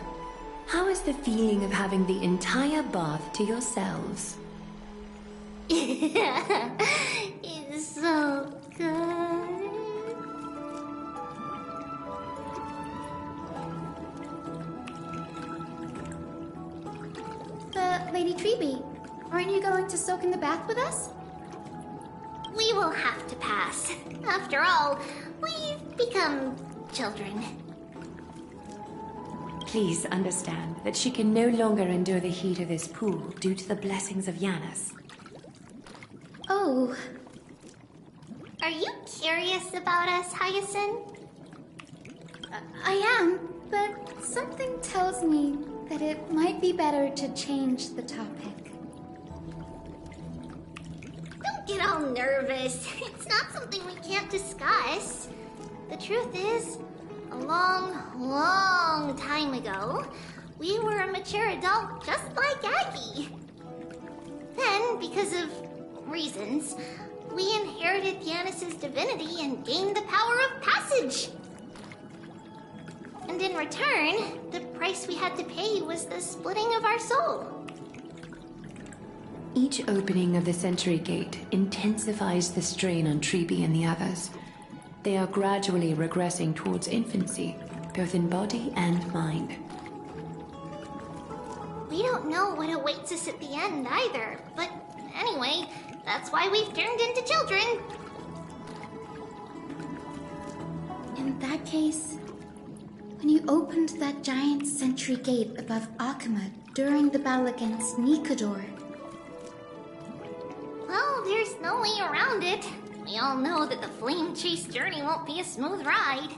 how is the feeling of having the entire bath to yourselves? It's so good. Lady Treeby, aren't you going to soak in the bath with us? We will have to pass. After all, we've become children. Please understand that she can no longer endure the heat of this pool due to the blessings of Janus. Oh. Are you curious about us, Hyacinth? I am, but something tells me that it might be better to change the topic. Don't get all nervous. It's not something we can't discuss. The truth is, a long, long time ago, we were a mature adult just like Aggie. Then, because of reasons, we inherited Janus's divinity and gained the power of passage. And in return, the price we had to pay was the splitting of our soul. Each opening of the Century Gate intensifies the strain on Treeby and the others. They are gradually regressing towards infancy, both in body and mind. We don't know what awaits us at the end either, but anyway, that's why we've turned into children. In that case, when you opened that giant sentry gate above Akama during the battle against Nikador... Well, there's no way around it. We all know that the flame chase journey won't be a smooth ride.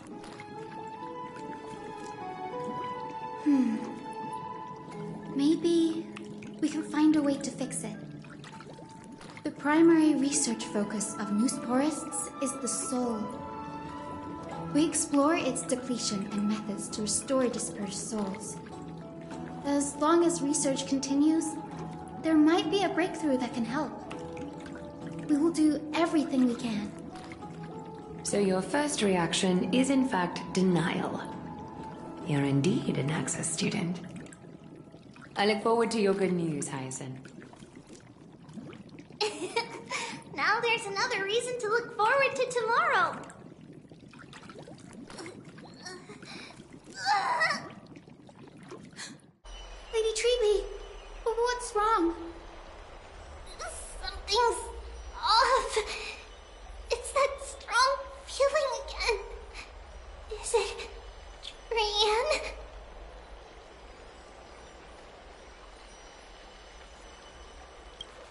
Maybe we can find a way to fix it. The primary research focus of Noosporists is the soul. We explore its depletion and methods to restore dispersed souls. As long as research continues, there might be a breakthrough that can help. We will do everything we can. So your first reaction is in fact denial. You're indeed an Access student. I look forward to your good news, Hyacinth. Now there's another reason to look forward to tomorrow. Lady Treeby, what's wrong? Something's off. It's that strong feeling again. Is it Trian?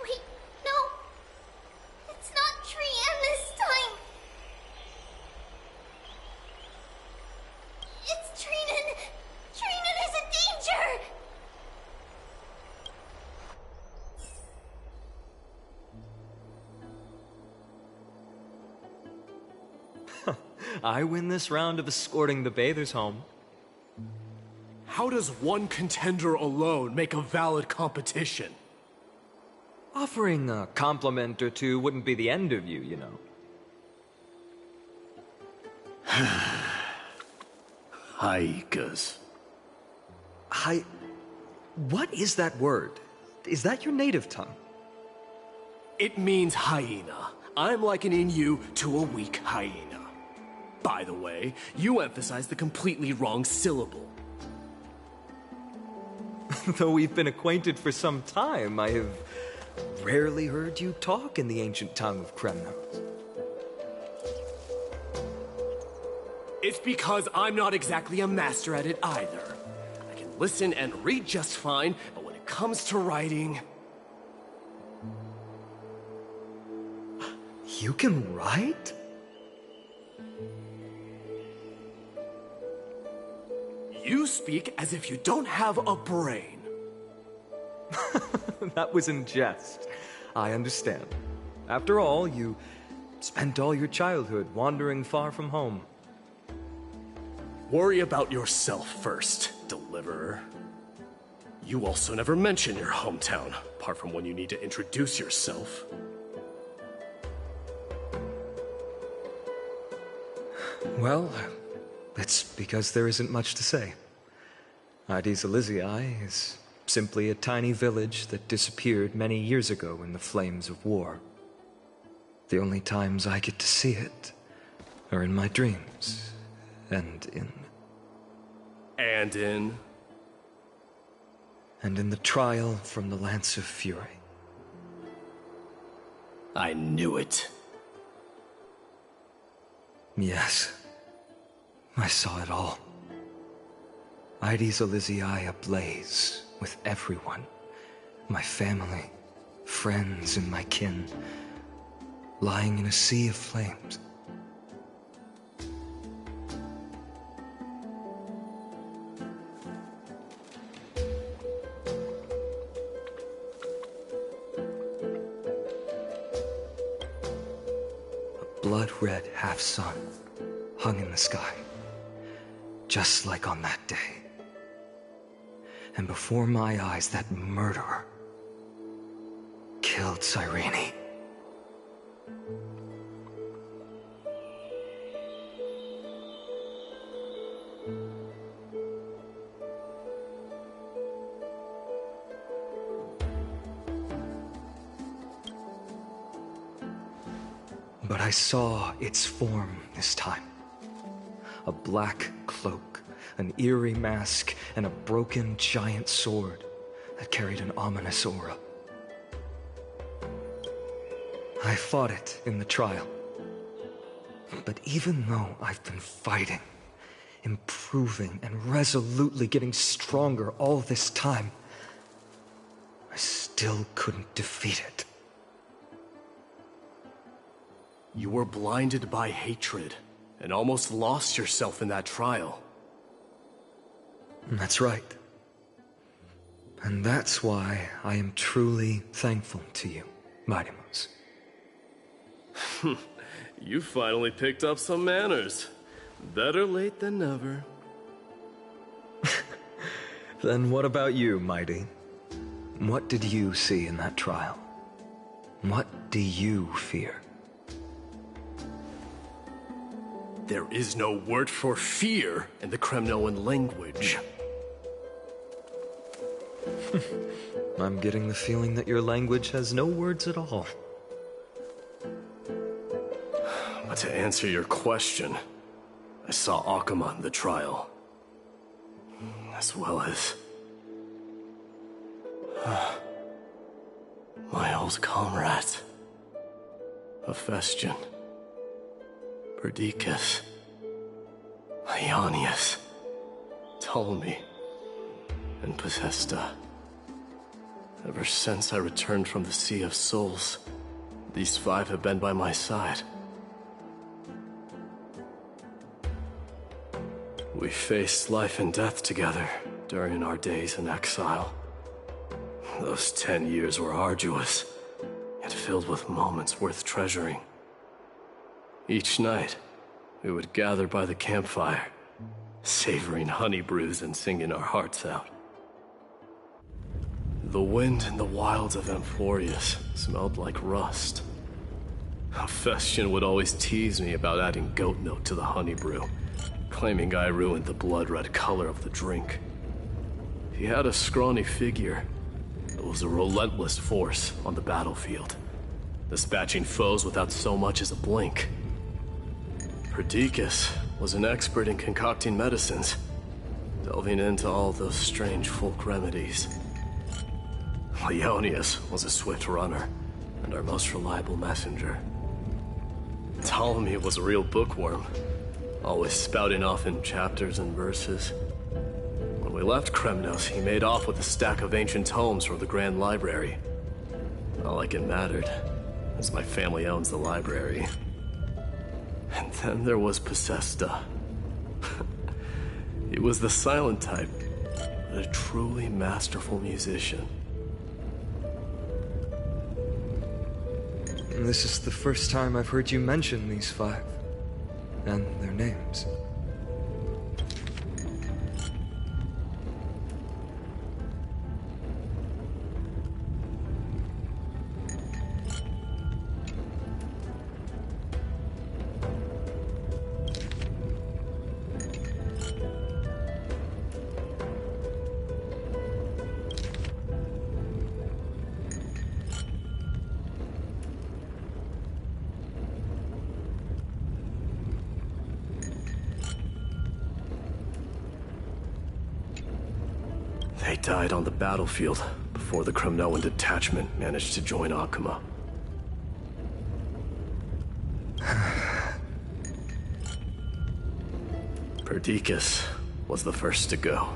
Wait, no. It's not Trian this time. It's Trinan. Trinan is in danger. I win this round of escorting the bathers home. How does one contender alone make a valid competition? Offering a compliment or two wouldn't be the end of you, you know. Haikas. What is that word? Is that your native tongue? It means hyena. I'm likening you to a weak hyena. By the way, you emphasize the completely wrong syllable. Though we've been acquainted for some time, I have rarely heard you talk in the ancient tongue of Kremnos. It's because I'm not exactly a master at it either. I can listen and read just fine, but when it comes to writing... You can write? You speak as if you don't have a brain. That was in jest. I understand. After all, you spent all your childhood wandering far from home. Worry about yourself first, Deliverer. You also never mention your hometown, apart from when you need to introduce yourself. Well, it's because there isn't much to say. Ides Elysiae is simply a tiny village that disappeared many years ago in the flames of war. The only times I get to see it are in my dreams, and in the trial from the Lance of Fury. I knew it. Yes, I saw it all. Ides Elysiae ablaze with everyone. My family, friends, and my kin, lying in a sea of flames. A blood-red half-sun hung in the sky, just like on that day. And before my eyes, that murderer killed Cyrene. But I saw its form this time. A black cloak, an eerie mask, and a broken giant sword that carried an ominous aura. I fought it in the trial. But even though I've been fighting, improving, and resolutely getting stronger all this time, I still couldn't defeat it. You were blinded by hatred, and almost lost yourself in that trial. That's right. And that's why I am truly thankful to you, Mighty Moose. You finally picked up some manners. Better late than never. Then what about you, Mighty? What did you see in that trial? What do you fear? There is no word for fear in the Kremnoan language. I'm getting the feeling that your language has no words at all. But to answer your question, I saw Akuma in the trial. As well as... my old comrades. Hephaestion. Perdiccas. Ionius. Ptolemy. And Possesta. Ever since I returned from the Sea of Souls, these 5 have been by my side. We faced life and death together during our days in exile. Those 10 years were arduous, yet filled with moments worth treasuring. Each night, we would gather by the campfire, savoring honey brews and singing our hearts out. The wind in the wilds of Amphorius smelled like rust. Hephaestion would always tease me about adding goat milk to the honey brew, claiming I ruined the blood-red color of the drink. He had a scrawny figure, but was a relentless force on the battlefield, dispatching foes without so much as a blink. Perdiccas was an expert in concocting medicines, delving into all those strange folk remedies. Ionius was a swift runner, and our most reliable messenger. Ptolemy was a real bookworm, always spouting off in chapters and verses. When we left Kremnos, he made off with a stack of ancient tomes from the Grand Library. Not like it mattered, as my family owns the library. And then there was Possesta. He was the silent type, but a truly masterful musician. This is the first time I've heard you mention these 5, and their names. They died on the battlefield before the Kremnoan detachment managed to join Akuma. Perdiccas was the first to go.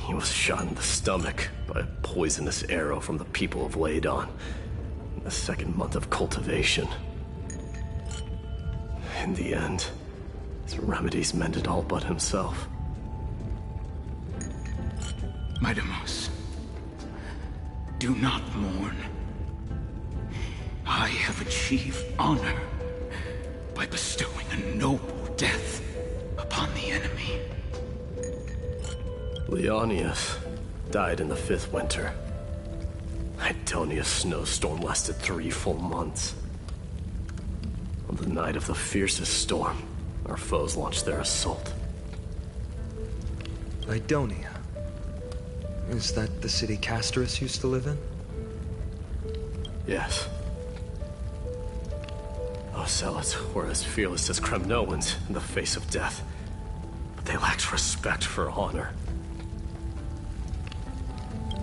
He was shot in the stomach by a poisonous arrow from the people of Ladon in the 2nd month of cultivation. In the end, his remedies mended all but himself. Mightymouse, do not mourn. I have achieved honor by bestowing a noble death upon the enemy. Leonius died in the 5th winter. Idonia's snowstorm lasted 3 full months. On the night of the fiercest storm, our foes launched their assault. Idonia. Is that the city Castorus used to live in? Yes. Ocelots were as fearless as Kremnoans in the face of death, but they lacked respect for honor.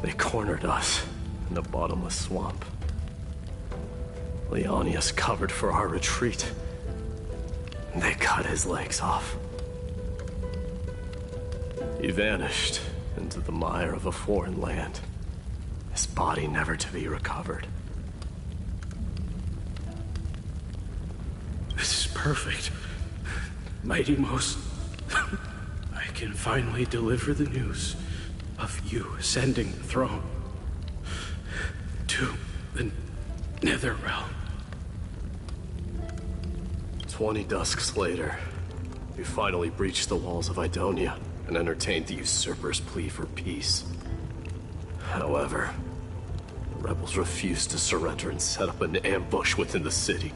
They cornered us in the bottomless swamp. Leonius covered for our retreat, They cut his legs off. He vanished into the mire of a foreign land, his body never to be recovered. This is perfect. Mighty Most, I can finally deliver the news of you ascending the throne to the Netherrealm. 20 dusks later, we finally breached the walls of Idonia and entertained the usurper's plea for peace. However, the rebels refused to surrender and set up an ambush within the city.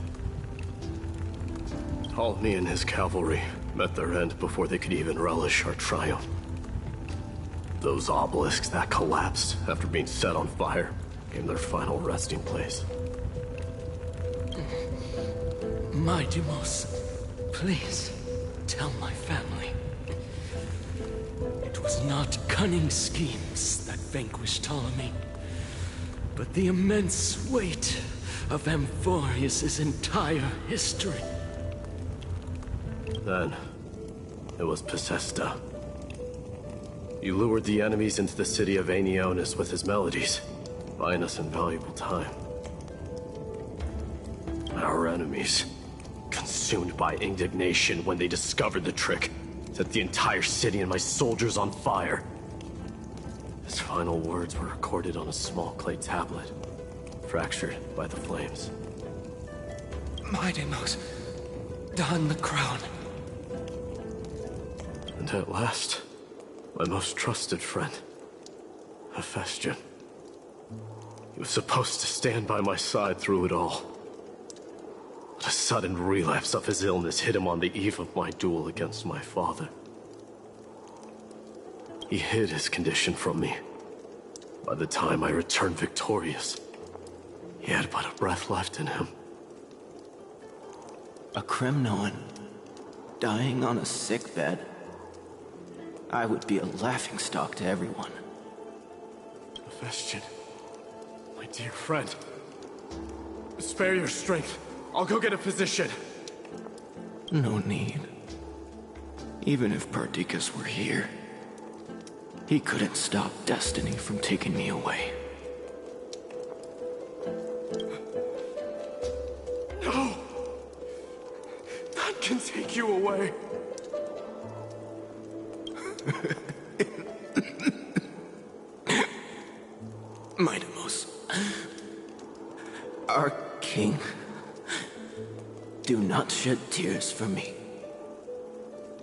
Ptolemy and his cavalry met their end before they could even relish our triumph. Those obelisks that collapsed after being set on fire became their final resting place. My Demos, please tell my family. It was not cunning schemes that vanquished Ptolemy, but the immense weight of Amphorius' entire history. Then, it was Pacesta. He lured the enemies into the city of Aenionis with his melodies, buying us invaluable time. Our enemies, consumed by indignation when they discovered the trick, set the entire city and my soldiers on fire. His final words were recorded on a small clay tablet, fractured by the flames. My Demos, don the crown. And at last, my most trusted friend, Hephaestion. He was supposed to stand by my side through it all. But a sudden relapse of his illness hit him on the eve of my duel against my father. He hid his condition from me. By the time I returned victorious, he had but a breath left in him. A Cremnoan, dying on a sickbed. I would be a laughingstock to everyone. Hephaestion, my dear friend, spare your strength. I'll go get a physician. No need. Even if Perdiccas were here, he couldn't stop destiny from taking me away. No! None can take you away. My Demos, our king, do not shed tears for me.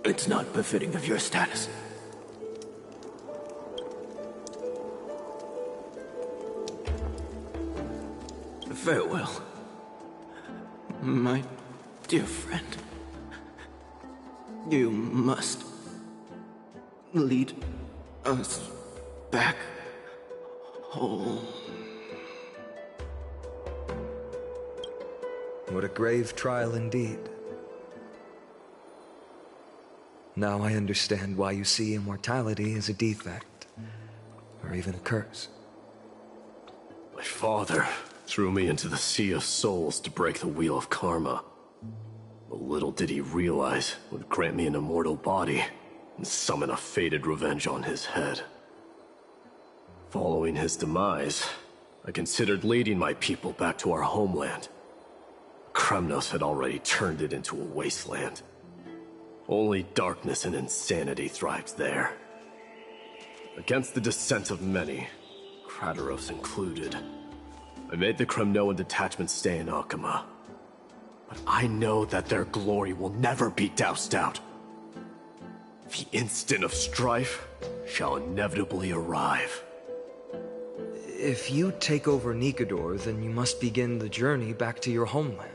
It's not befitting of your status. Farewell, my dear friend. You must lead us back home. What a grave trial indeed. Now I understand why you see immortality as a defect, or even a curse. My father threw me into the sea of souls to break the wheel of karma. But little did he realize it would grant me an immortal body and summon a fated revenge on his head. Following his demise, I considered leading my people back to our homeland. Kremnos had already turned it into a wasteland. Only darkness and insanity thrived there. Against the dissent of many, Krateros included, I made the Kremnoan detachment stay in Akama. But I know that their glory will never be doused out. The instant of strife shall inevitably arrive. If you take over Nikador, then you must begin the journey back to your homeland.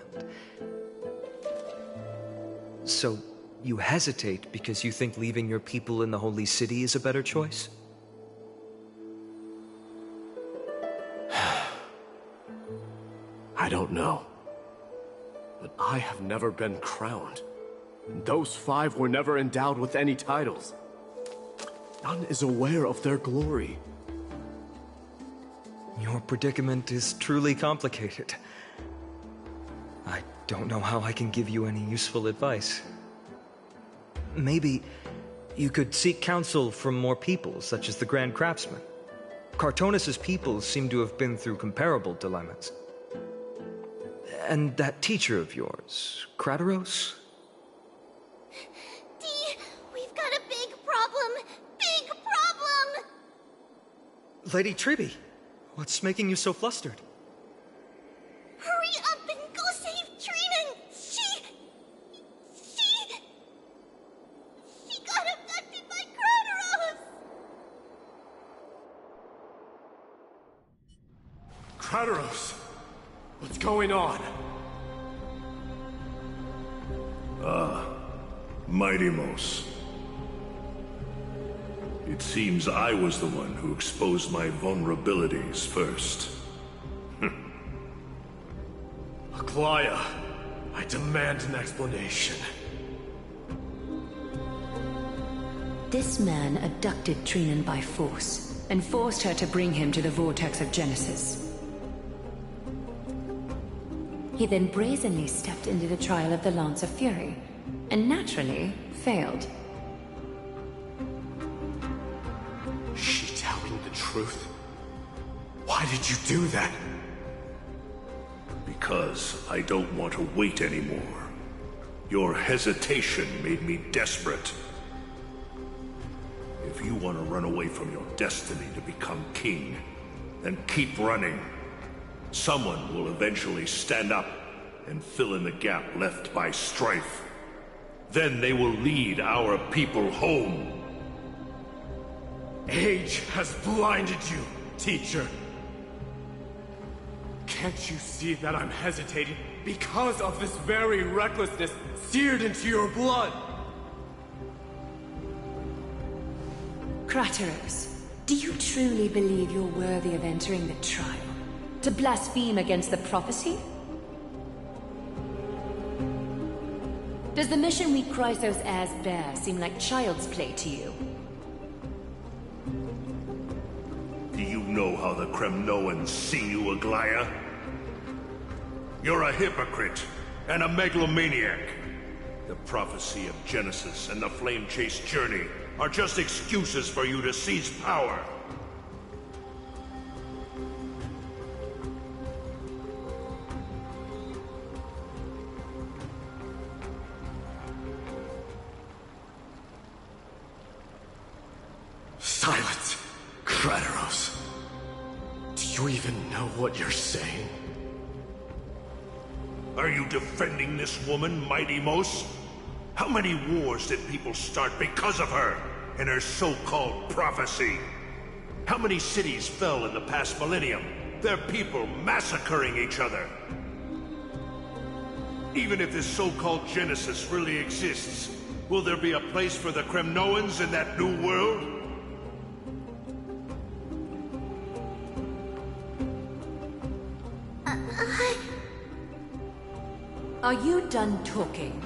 So, you hesitate because you think leaving your people in the Holy City is a better choice? I don't know. But I have never been crowned. And those 5 were never endowed with any titles. None is aware of their glory. Your predicament is truly complicated. I don't know how I can give you any useful advice. Maybe you could seek counsel from more people, such as the Grand Craftsman. Cartonis' people seem to have been through comparable dilemmas. And that teacher of yours, Krateros? Dee, we've got a big problem! Big problem! Lady Tribby, what's making you so flustered? Hurry up and go save Trinan! She got abducted by Krateros! Krateros! What's going on? Mighty-Mos. It seems I was the one who exposed my vulnerabilities first. Aglaya, I demand an explanation. This man abducted Trinan by force, and forced her to bring him to the Vortex of Genesis. He then brazenly stepped into the trial of the Lance of Fury, and naturally failed. Is she telling the truth? Why did you do that? Because I don't want to wait anymore. Your hesitation made me desperate. If you want to run away from your destiny to become king, then keep running. Someone will eventually stand up and fill in the gap left by strife. Then they will lead our people home. Age has blinded you, teacher. Can't you see that I'm hesitating because of this very recklessness seared into your blood? Krateros, do you truly believe you're worthy of entering the trial? To blaspheme against the prophecy? Does the mission we Chrysos heirs bear seem like child's play to you? Do you know how the Kremnoans see you, Aglaya? You're a hypocrite and a megalomaniac. The prophecy of Genesis and the Flame Chase journey are just excuses for you to seize power. Silence! Krateros! Do you even know what you're saying? Are you defending this woman, Mighty-Mos? How many wars did people start because of her and her so-called prophecy? How many cities fell in the past millennium? Their people massacring each other. Even if this so-called Genesis really exists, will there be a place for the Kremnoans in that new world? Are you done talking?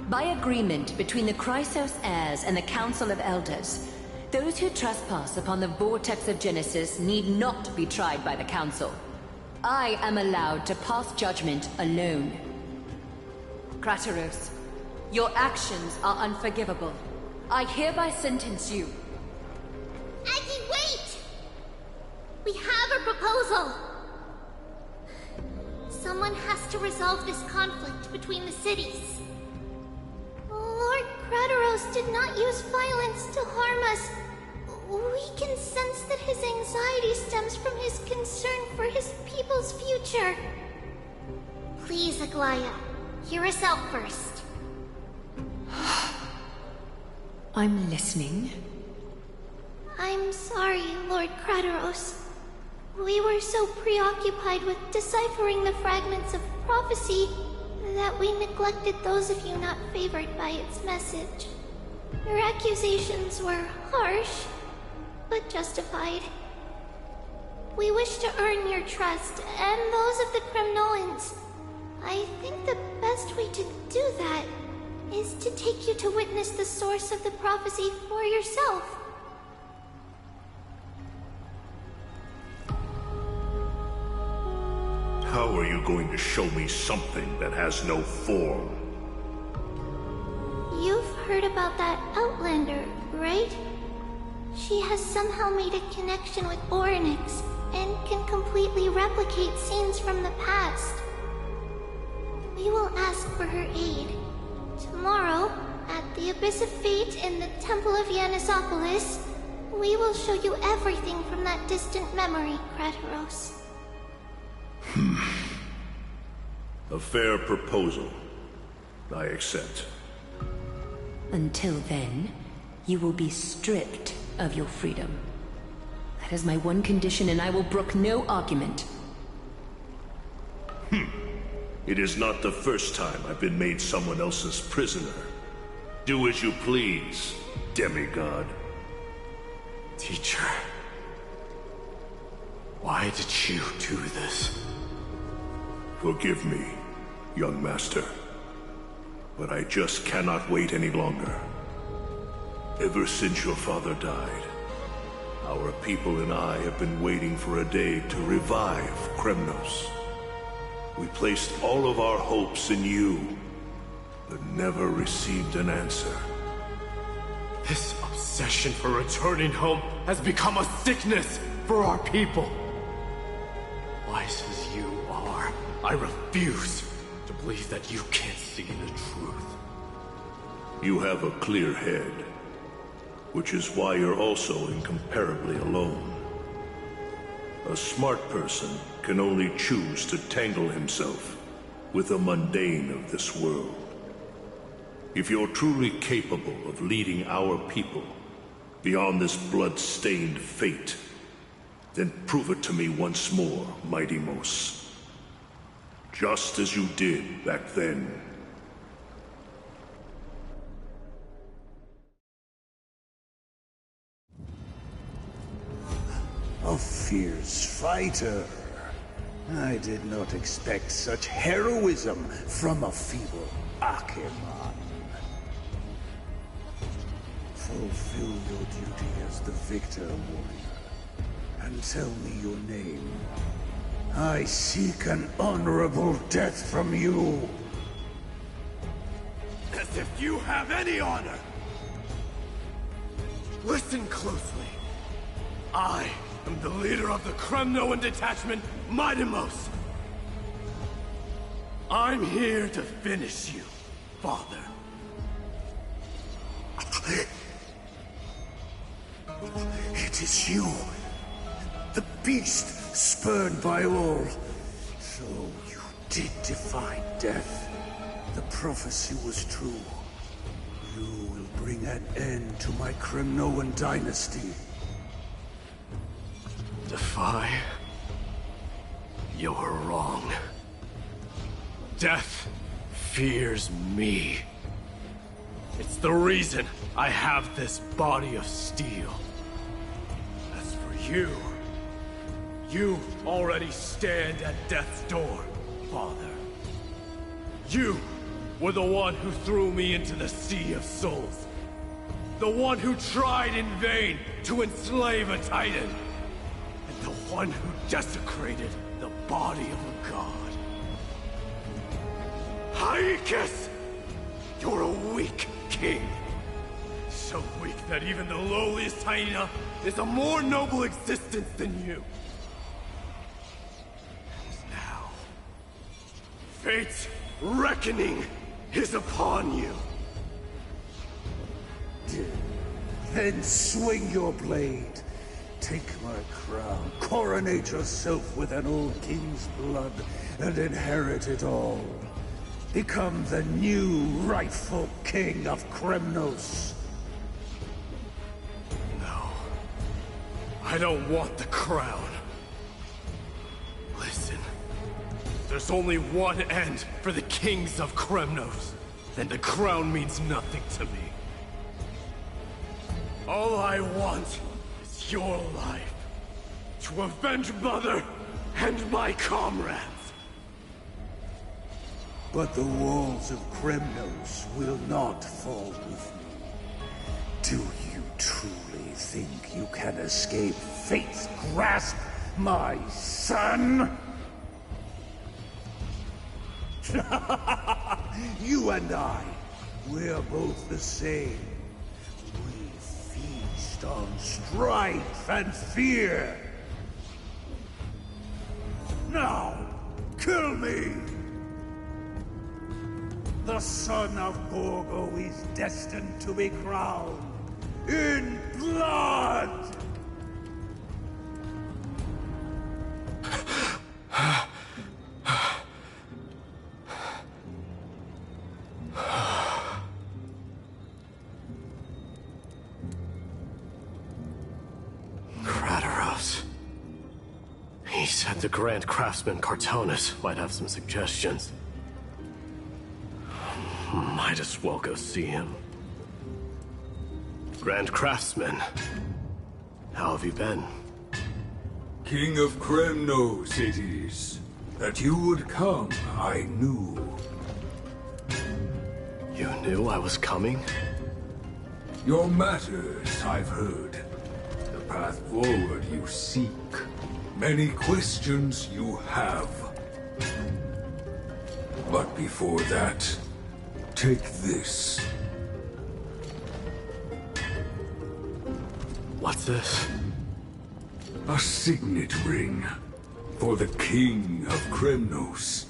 By agreement between the Chrysos heirs and the Council of Elders, those who trespass upon the Vortex of Genesis need not be tried by the Council. I am allowed to pass judgment alone. Krateros, your actions are unforgivable. I hereby sentence you. Aggie, wait! We have a proposal! Someone has to resolve this conflict between the cities. Lord Krateros did not use violence to harm us. We can sense that his anxiety stems from his concern for his people's future. Please, Aglaya, hear us out first. I'm listening. I'm sorry, Lord Krateros. We were so preoccupied with deciphering the fragments of prophecy that we neglected those of you not favored by its message. Your accusations were harsh, but justified. We wish to earn your trust, and those of the Kremnoans. I think the best way to do that is to take you to witness the source of the prophecy for yourself. How are you going to show me something that has no form? You've heard about that Outlander, right? She has somehow made a connection with Orynyx and can completely replicate scenes from the past. We will ask for her aid. Tomorrow, at the Abyss of Fate in the Temple of Yanisopolis, we will show you everything from that distant memory, Krateros. A fair proposal. I accept. Until then, you will be stripped of your freedom. That is my one condition, and I will brook no argument. It is not the first time I've been made someone else's prisoner. Do as you please, demigod. Teacher, why did you do this? Forgive me, young master. But I just cannot wait any longer. Ever since your father died, our people and I have been waiting for a day to revive Kremnos. We placed all of our hopes in you, but never received an answer. This obsession for returning home has become a sickness for our people. Wise as you are, I refuse to believe that you can't see the truth. You have a clear head, which is why you're also incomparably alone. A smart person can only choose to tangle himself with the mundane of this world. If you're truly capable of leading our people beyond this blood-stained fate, then prove it to me once more, Mighty Mos. Just as you did back then. A fierce fighter. I did not expect such heroism from a feeble Acheron. Fulfill your duty as the victor, warrior, and tell me your name. I seek an honorable death from you. As if you have any honor! Listen closely. I am the leader of the Kremnoan detachment, Mighty Mos. I'm here to finish you, Father. It is you, the beast spurned by all. So you did defy death. The prophecy was true. You will bring an end to my Kremnoan dynasty. Defy? You're wrong. Death fears me. It's the reason I have this body of steel. As for you, you already stand at death's door, Father. You were the one who threw me into the Sea of Souls. The one who tried in vain to enslave a Titan. And the one who desecrated the body of a god. Haikis! You're a weak king. So weak that even the lowliest hyena is a more noble existence than you. And now, fate's reckoning is upon you. Then swing your blade. Take my crown, coronate yourself with an old king's blood, and inherit it all. Become the new rightful king of Kremnos. No. I don't want the crown. Listen. There's only one end for the kings of Kremnos. Then the crown means nothing to me. All I want is your life. To avenge Mother and my comrades. But the walls of Kremnos will not fall with me. Do you truly think you can escape fate's grasp, my son? You and I, we're both the same. We feast on strife and fear. Now, kill me! The son of Gorgo is destined to be crowned in blood! He said the Grand Craftsman Cartonus might have some suggestions. Might as well go see him. Grand Craftsman, how have you been? King of Kremnos it is. That you would come, I knew. You knew I was coming? Your matters, I've heard. The path forward you seek. Many questions you have. But before that, take this. What's this? A signet ring for the King of Kremnos.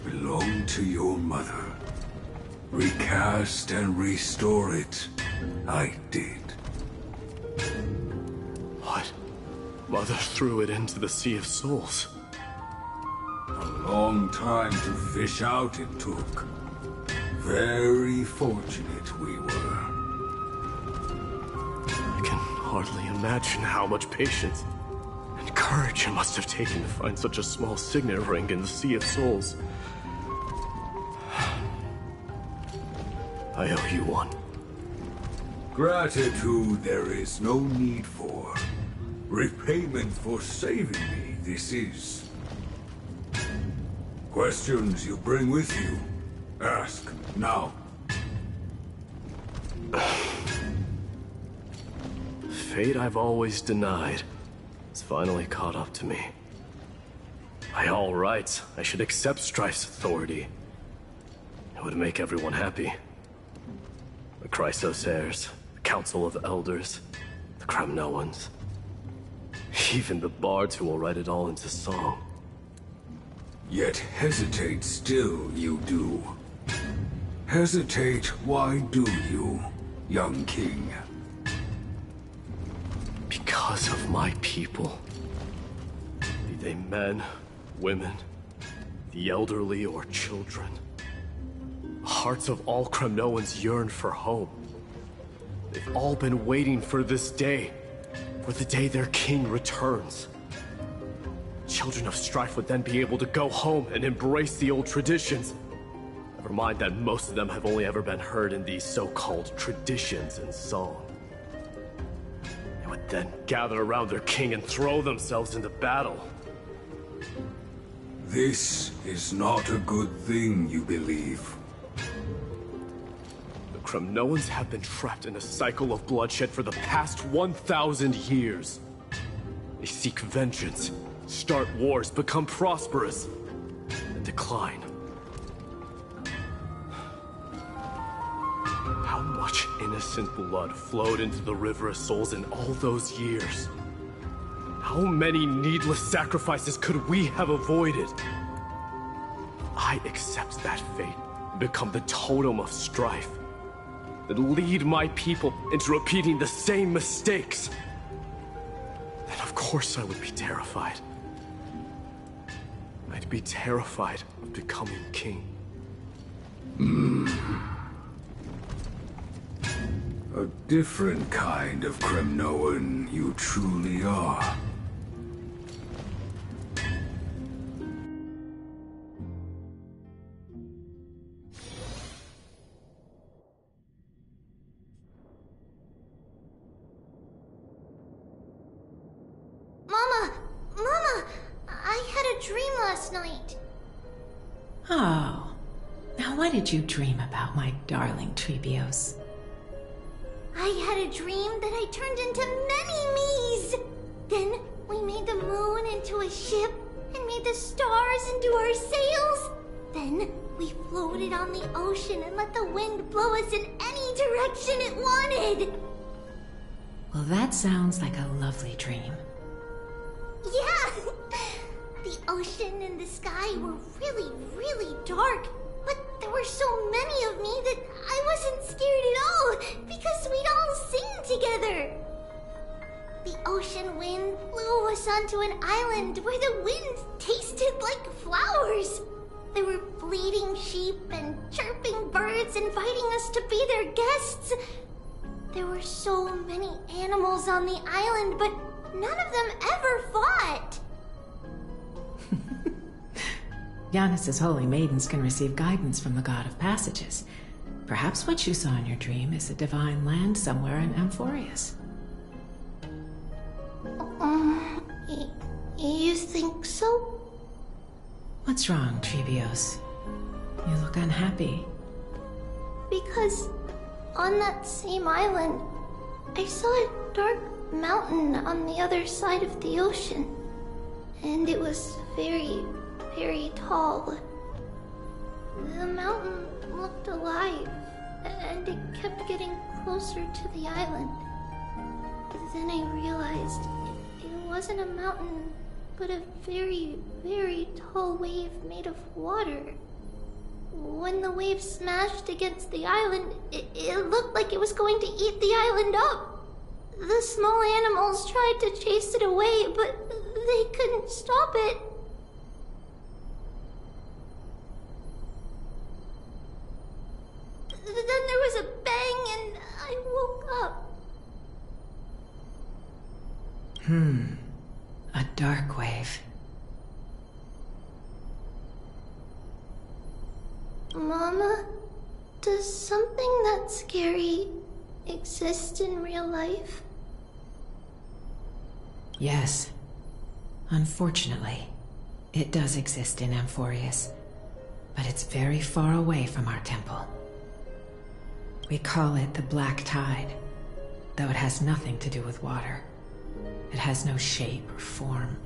Belonged to your mother. Recast and restore it. I did. What? Mother threw it into the Sea of Souls. A long time to fish out it took. Very fortunate we were. I can hardly imagine how much patience and courage it must have taken to find such a small signet ring in the Sea of Souls. I owe you one. Gratitude there is no need for. Repayment for saving me, this is. Questions you bring with you? Ask, now. Fate I've always denied has finally caught up to me. By all rights, I should accept Strife's authority. It would make everyone happy. The Chrysos heirs, the Council of Elders, the Kremnoans. Even the bards who will write it all into song. Yet hesitate still you do. Hesitate, why do you, young king? Because of my people. Be they men, women, the elderly or children. The hearts of all Kremnoans yearn for home. They've all been waiting for this day. For the day their king returns. Children of Strife would then be able to go home and embrace the old traditions. Never mind that most of them have only ever been heard in these so-called traditions and song. They would then gather around their king and throw themselves into battle. This is not a good thing, you believe. The Kremnoans have been trapped in a cycle of bloodshed for the past 1,000 years. They seek vengeance, start wars, become prosperous, and decline. How much innocent blood flowed into the River of Souls in all those years? How many needless sacrifices could we have avoided? I accept that fate and become the totem of strife that lead my people into repeating the same mistakes. Then of course I would be terrified. I'd be terrified of becoming king. A different kind of Kremnoan you truly are. Mama, I had a dream last night. Oh. Now what did you dream about, my darling Trebios? I had a dream that I turned into many me's. Then we made the moon into a ship and made the stars into our sails. Then we floated on the ocean and let the wind blow us in any direction it wanted. Well, that sounds like a lovely dream. Yeah! The ocean and the sky were really, really dark, but there were so many of me that I wasn't scared at all because we'd all sing together. The ocean wind blew us onto an island where the wind tasted like flowers. There were bleating sheep and chirping birds inviting us to be their guests. There were so many animals on the island, but none of them ever fought. Yanis's holy maidens can receive guidance from the God of Passages. Perhaps what you saw in your dream is a divine land somewhere in Amphorius. You think so? What's wrong, Trebios? You look unhappy. Because on that same island, I saw a dark mountain on the other side of the ocean. And it was very, very tall. The mountain looked alive, and it kept getting closer to the island. Then I realized it wasn't a mountain, but a very, very tall wave made of water. When the wave smashed against the island, it looked like it was going to eat the island up. The small animals tried to chase it away, but they couldn't stop it. Then there was a bang and I woke up. A dark wave. Mama, does something that scary exist in real life? Yes. Unfortunately, it does exist in Amphorius, but it's very far away from our temple. We call it the Black Tide, though it has nothing to do with water. It has no shape or form,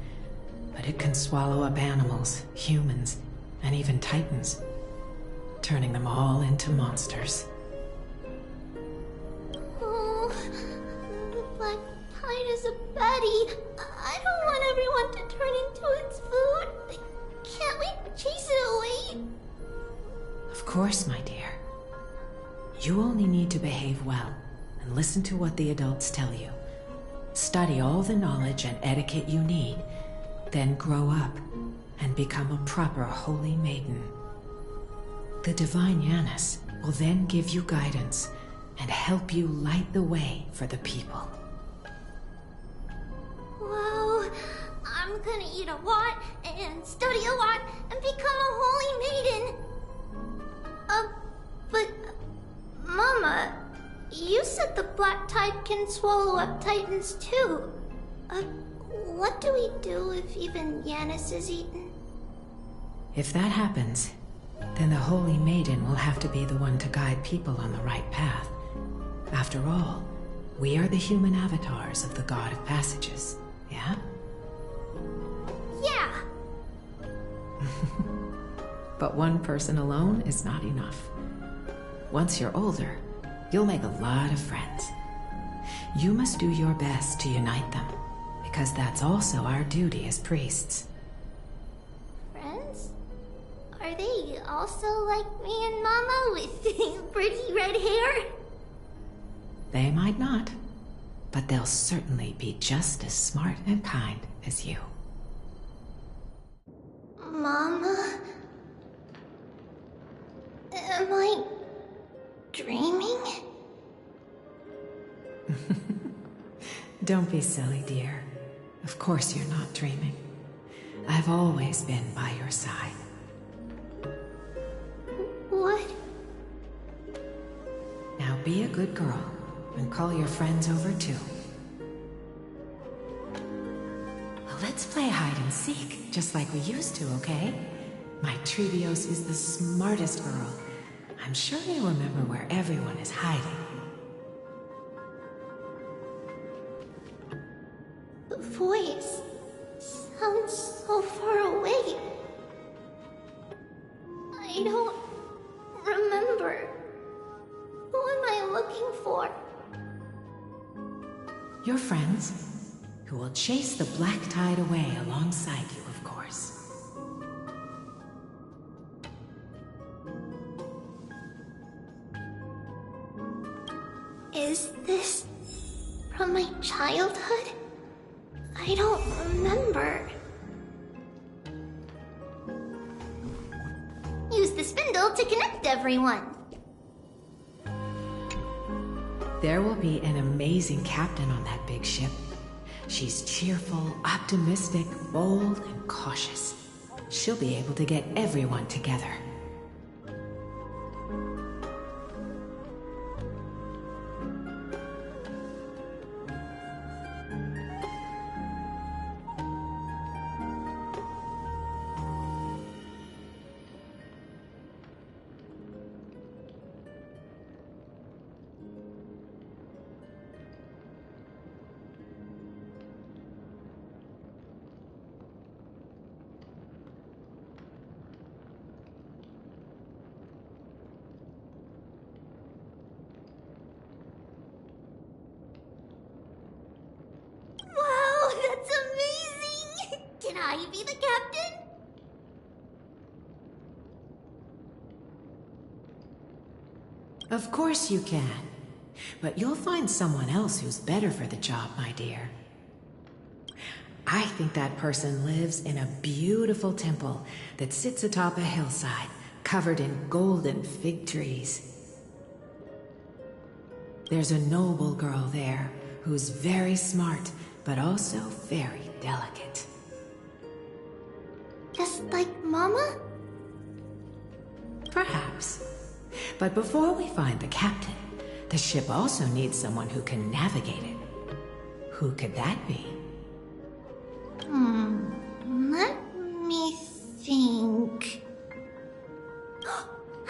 but it can swallow up animals, humans, and even titans, turning them all into monsters. Oh, the Black Tide is a baddie. I don't want everyone to turn into its food. Can't we chase it away? Of course, my dear. You only need to behave well and listen to what the adults tell you. Study all the knowledge and etiquette you need, then grow up and become a proper holy maiden. The divine Yanis will then give you guidance and help you light the way for the people. Wow, I'm gonna eat a lot and study a lot and become a holy maiden. But Mama, you said the Black Tide can swallow up titans too. What do we do if even Yanis is eaten? If that happens, then the Holy Maiden will have to be the one to guide people on the right path. After all, we are the human avatars of the God of Passages, yeah? Yeah! But one person alone is not enough. Once you're older, you'll make a lot of friends. You must do your best to unite them, because that's also our duty as priests. Friends? Are they also like me and Mama with pretty red hair? They might not, but they'll certainly be just as smart and kind as you. Mama? Am I dreaming? Don't be silly, dear. Of course you're not dreaming. I've always been by your side. What? Now be a good girl and call your friends over too. Well, let's play hide and seek, just like we used to, okay? My Trebios is the smartest girl. I'm sure you remember where everyone is hiding. The voice sounds so far away. I don't remember. Who am I looking for? Your friends, who will chase the black tide away alongside you, of course. Is this from my childhood? I don't remember. Use the spindle to connect everyone. There will be an amazing captain on that big ship. She's cheerful, optimistic, bold, and cautious. She'll be able to get everyone together. Wow, that's amazing! Can I be the captain? Of course you can. But you'll find someone else who's better for the job, my dear. I think that person lives in a beautiful temple that sits atop a hillside, covered in golden fig trees. There's a noble girl there who's very smart, but also very delicate. Just like Mama? Perhaps. But before we find the captain, the ship also needs someone who can navigate it. Who could that be? Let me think.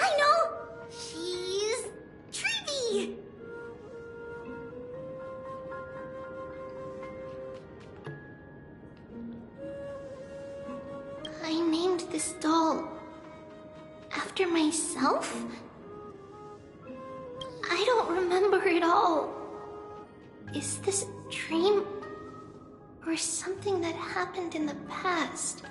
I know! She's Treevy! I named this doll after myself? I don't remember it all. Is this a dream or something that happened in the past?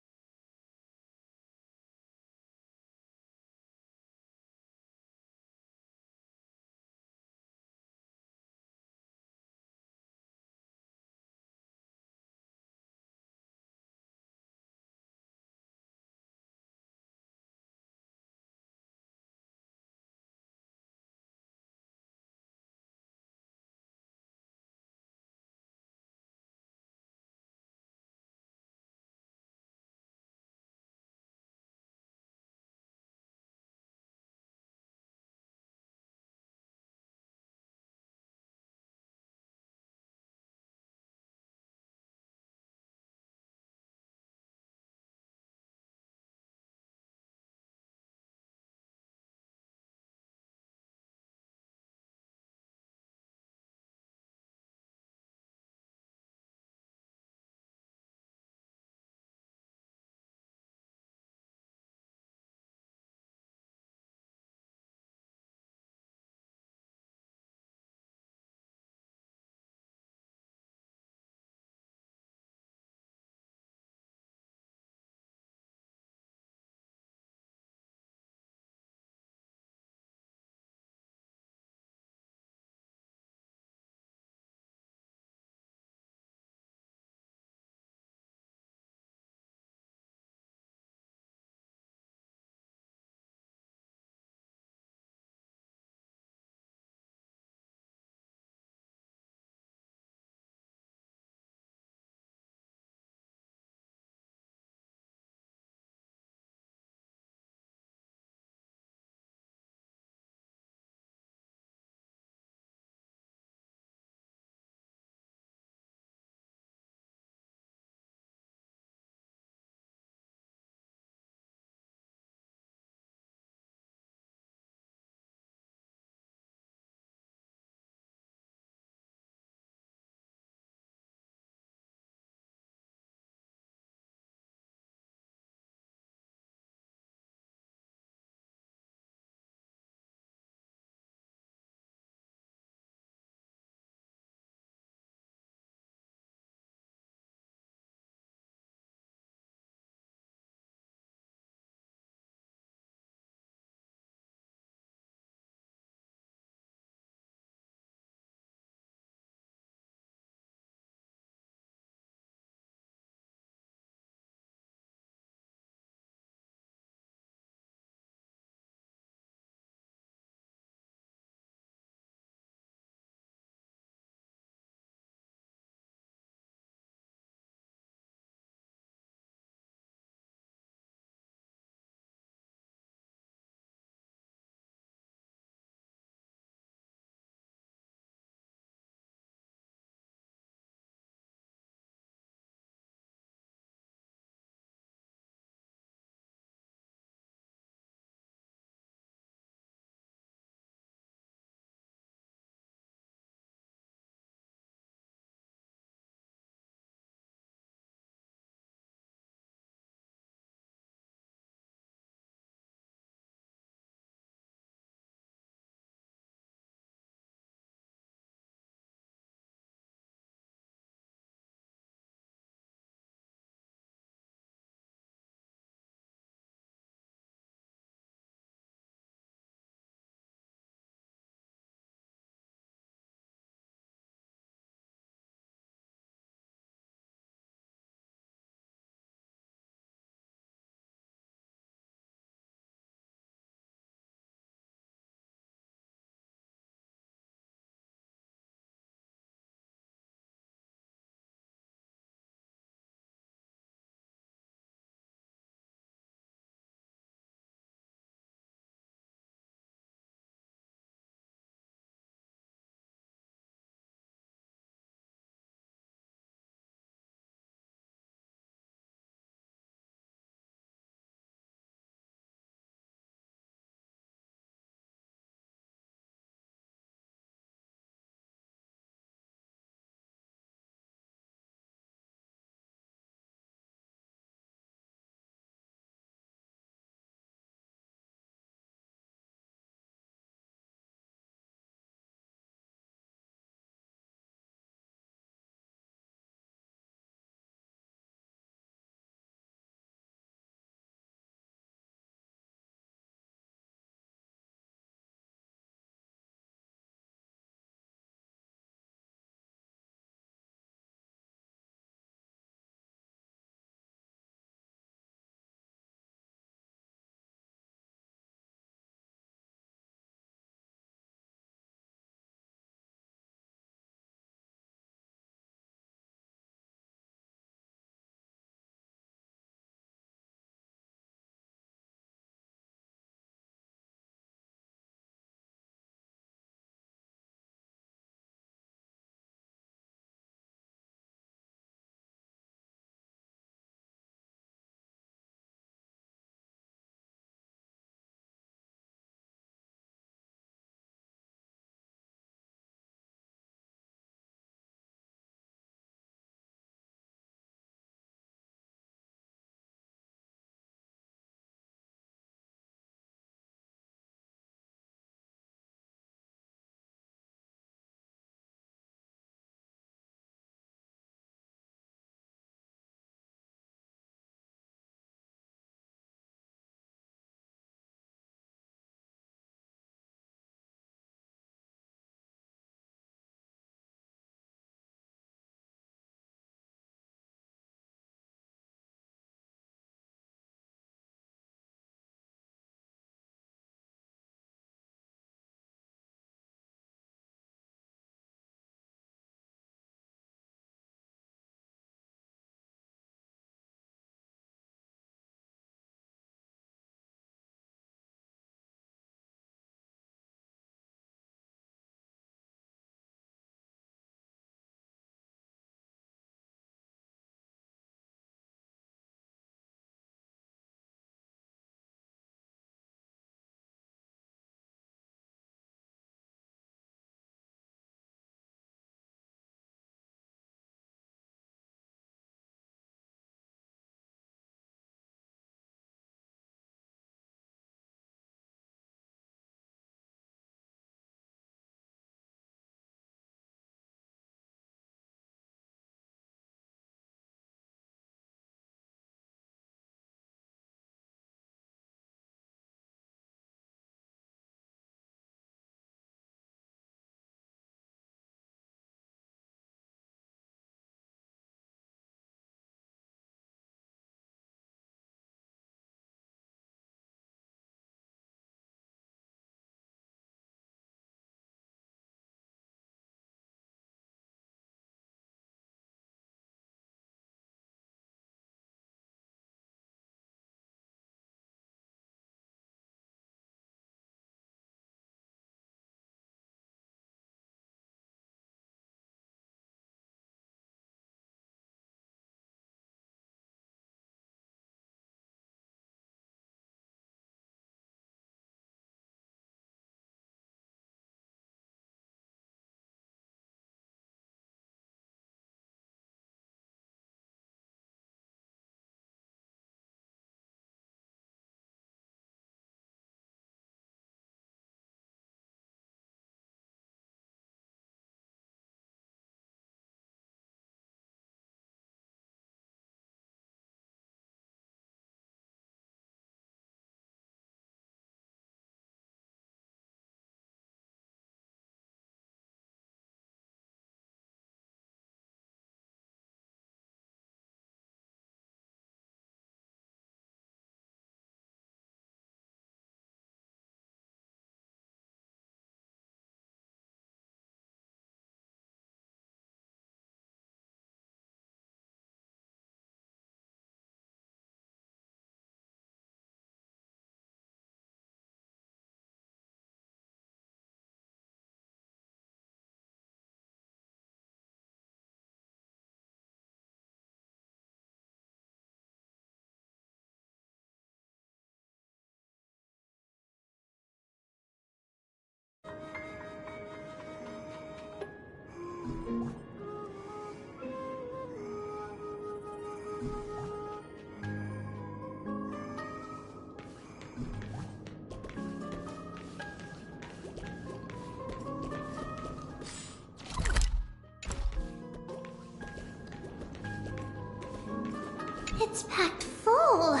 It's packed full.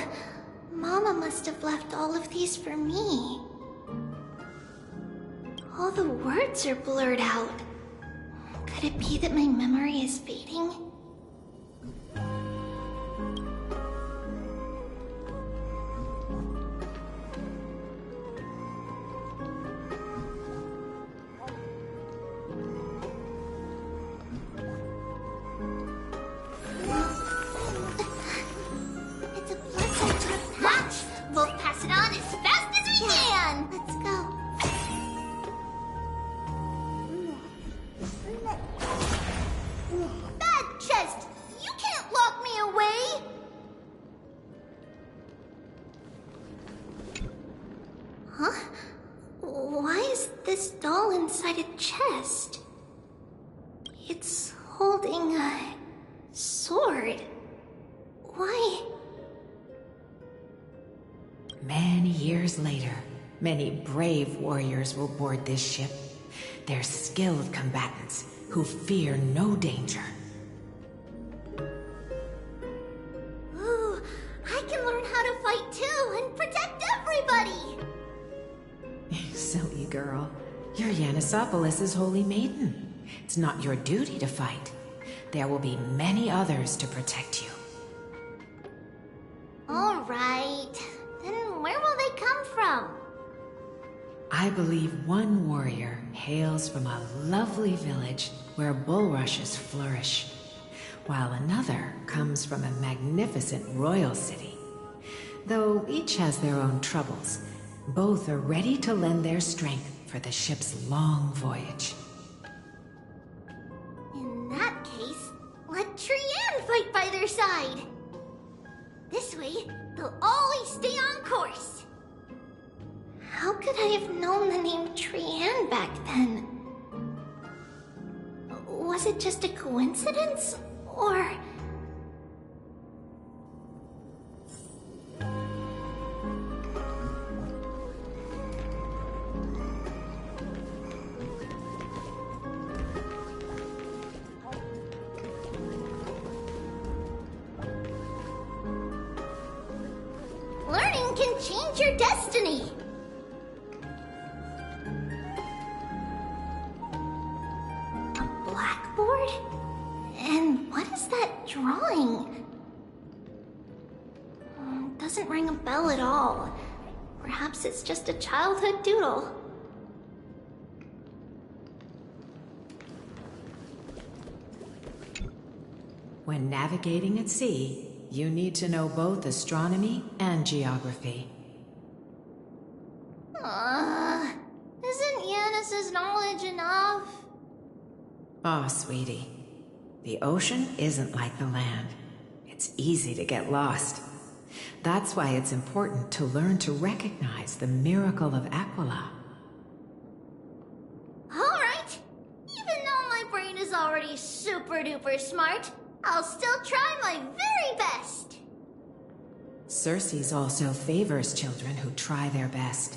Mama must have left all of these for me. All the words are blurred out. Could it be that my memory is fading? Many brave warriors will board this ship. They're skilled combatants who fear no danger. Ooh, I can learn how to fight too and protect everybody! Silly girl. You're Yanisopoulos' holy maiden. It's not your duty to fight. There will be many others to protect you. All right. Then where will they come from? I believe one warrior hails from a lovely village where bulrushes flourish, while another comes from a magnificent royal city. Though each has their own troubles, both are ready to lend their strength for the ship's long voyage. In that case, let Trianne fight by their side. This way, they'll always stay on course. How could I have known the name Trianne back then? Was it just a coincidence? Or... learning can change your destiny! Blackboard? And what is that drawing? Doesn't ring a bell at all. Perhaps it's just a childhood doodle. When navigating at sea, you need to know both astronomy and geography. Isn't Yanis's knowledge enough? Oh, sweetie. The ocean isn't like the land. It's easy to get lost. That's why it's important to learn to recognize the miracle of Aquila. Alright! Even though my brain is already super-duper smart, I'll still try my very best! Circe also favors children who try their best.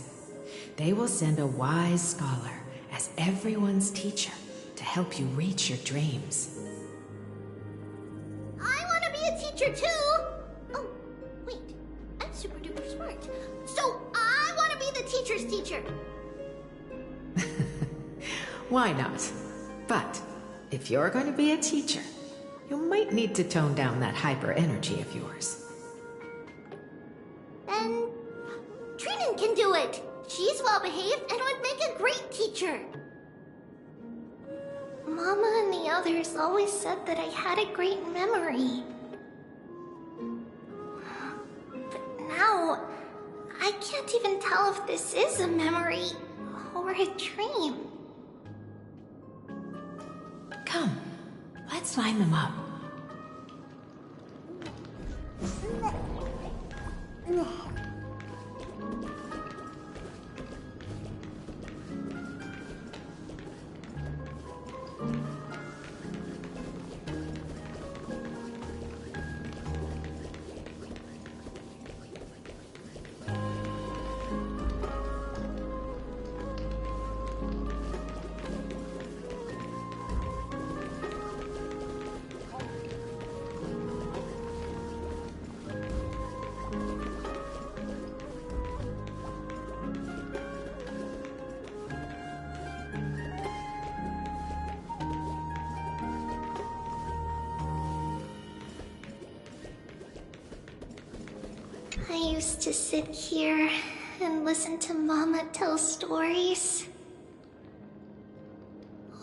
They will send a wise scholar as everyone's teacher to help you reach your dreams. I want to be a teacher too! Oh, wait. I'm super duper smart. So I want to be the teacher's teacher! Why not? But if you're going to be a teacher, you might need to tone down that hyper energy of yours. Then Trinan can do it! She's well behaved and would make a great teacher! Mama and the others always said that I had a great memory. But now, I can't even tell if this is a memory or a dream. Come, let's line them up. I used to sit here and listen to Mama tell stories.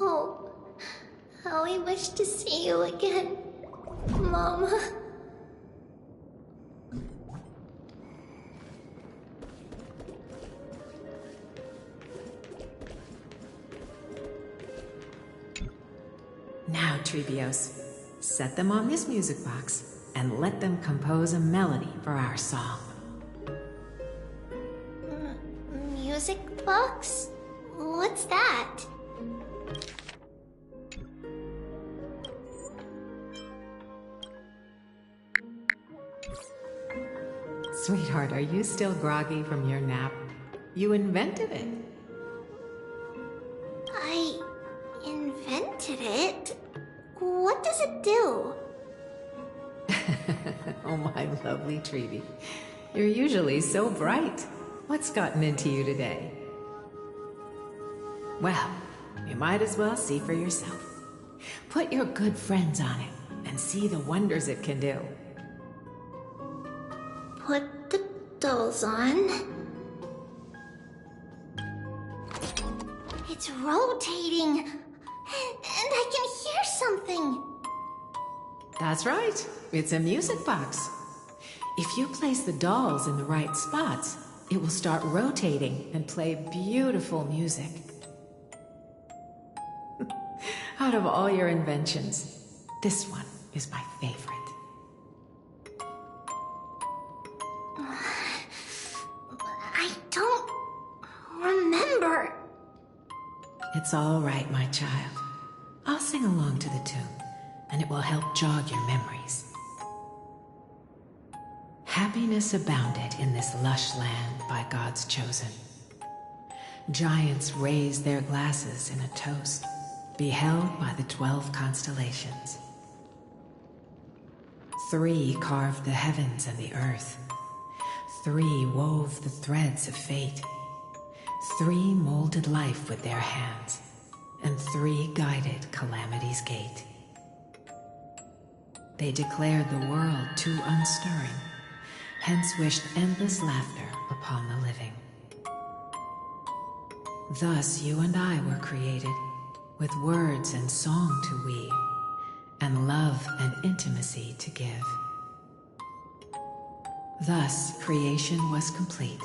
Oh, how I wish to see you again, Mama. Now, Treebios, set them on this music box and let them compose a melody for our song. Music box? What's that? Sweetheart, are you still groggy from your nap? You invented it. I invented it? What does it do? Oh, my lovely Treeby. You're usually so bright. What's gotten into you today? Well, you might as well see for yourself. Put your good friends on it and see the wonders it can do. Put the dolls on. It's rotating, and I can hear something. That's right. It's a music box. If you place the dolls in the right spots, it will start rotating and play beautiful music. Out of all your inventions, this one is my favorite. I don't remember. It's all right, my child. I'll sing along to the tune, and it will help jog your memories. Happiness abounded in this lush land by God's chosen. Giants raised their glasses in a toast, beheld by the 12 constellations. 3 carved the heavens and the earth. 3 wove the threads of fate. 3 molded life with their hands, and 3 guided calamity's gate. They declared the world too unstirring, hence wished endless laughter upon the living. Thus you and I were created, with words and song to weave, and love and intimacy to give. Thus creation was complete.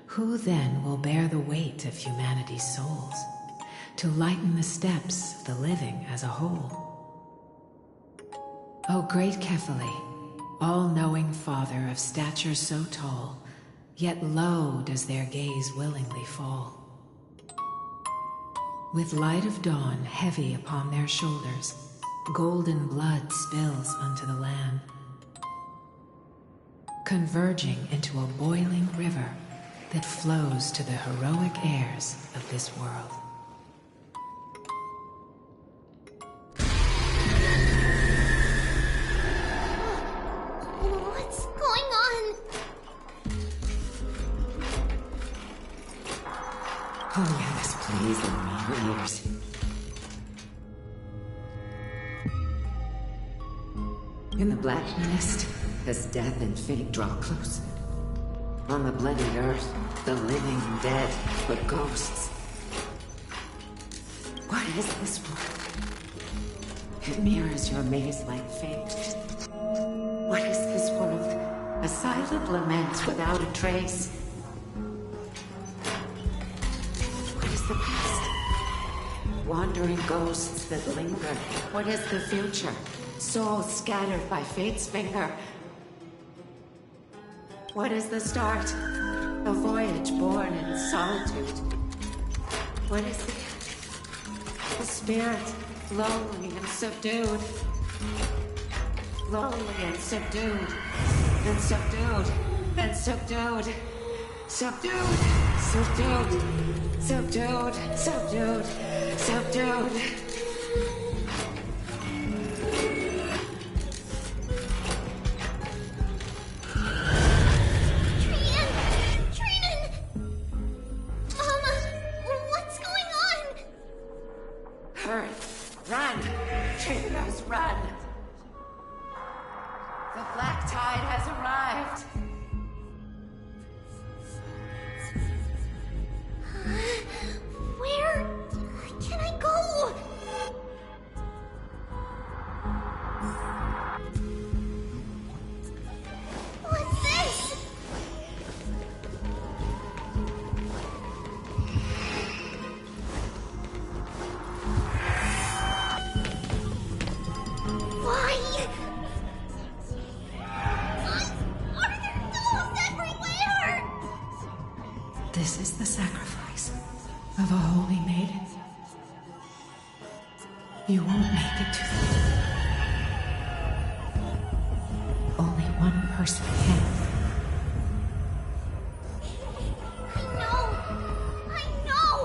Who then will bear the weight of humanity's souls, to lighten the steps of the living as a whole? O great Kephale, all-knowing Father of stature so tall, yet low does their gaze willingly fall. With light of dawn heavy upon their shoulders, golden blood spills unto the land, converging into a boiling river that flows to the heroic heirs of this world. What's going on? Oh yes, please let me in your ears. In the black mist, as death and fate draw close, on the bloodied earth, the living and dead, but ghosts. What is this world? It mirrors your maze-like fate. What is this world? A silent lament without a trace. What is the past? Wandering ghosts that linger. What is the future? Souls scattered by fate's finger. What is the start? A voyage born in solitude. What is the end? A spirit, lonely and subdued. Lonely and subdued. And subdued. And subdued. Subdued. Subdued. Subdued. Subdued. Subdued. Run! The black tide has arrived! This is the sacrifice of a holy maiden. You won't make it to the... Only one person can. I know!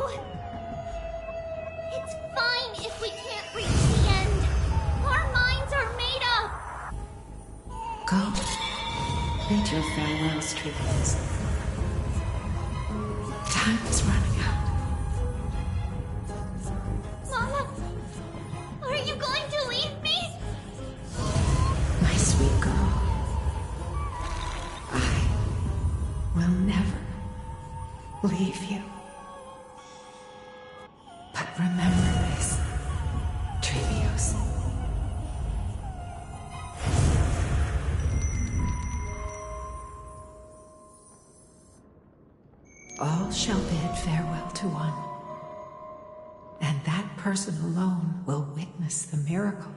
It's fine if we can't reach the end. Our minds are made up. Go. Bid your farewells, Trivians. Time is running out. Mama, are you going to leave me? My sweet girl. I will never leave you. But remember this, Trevios. All shall bid farewell to one, and that person alone will witness the miracle.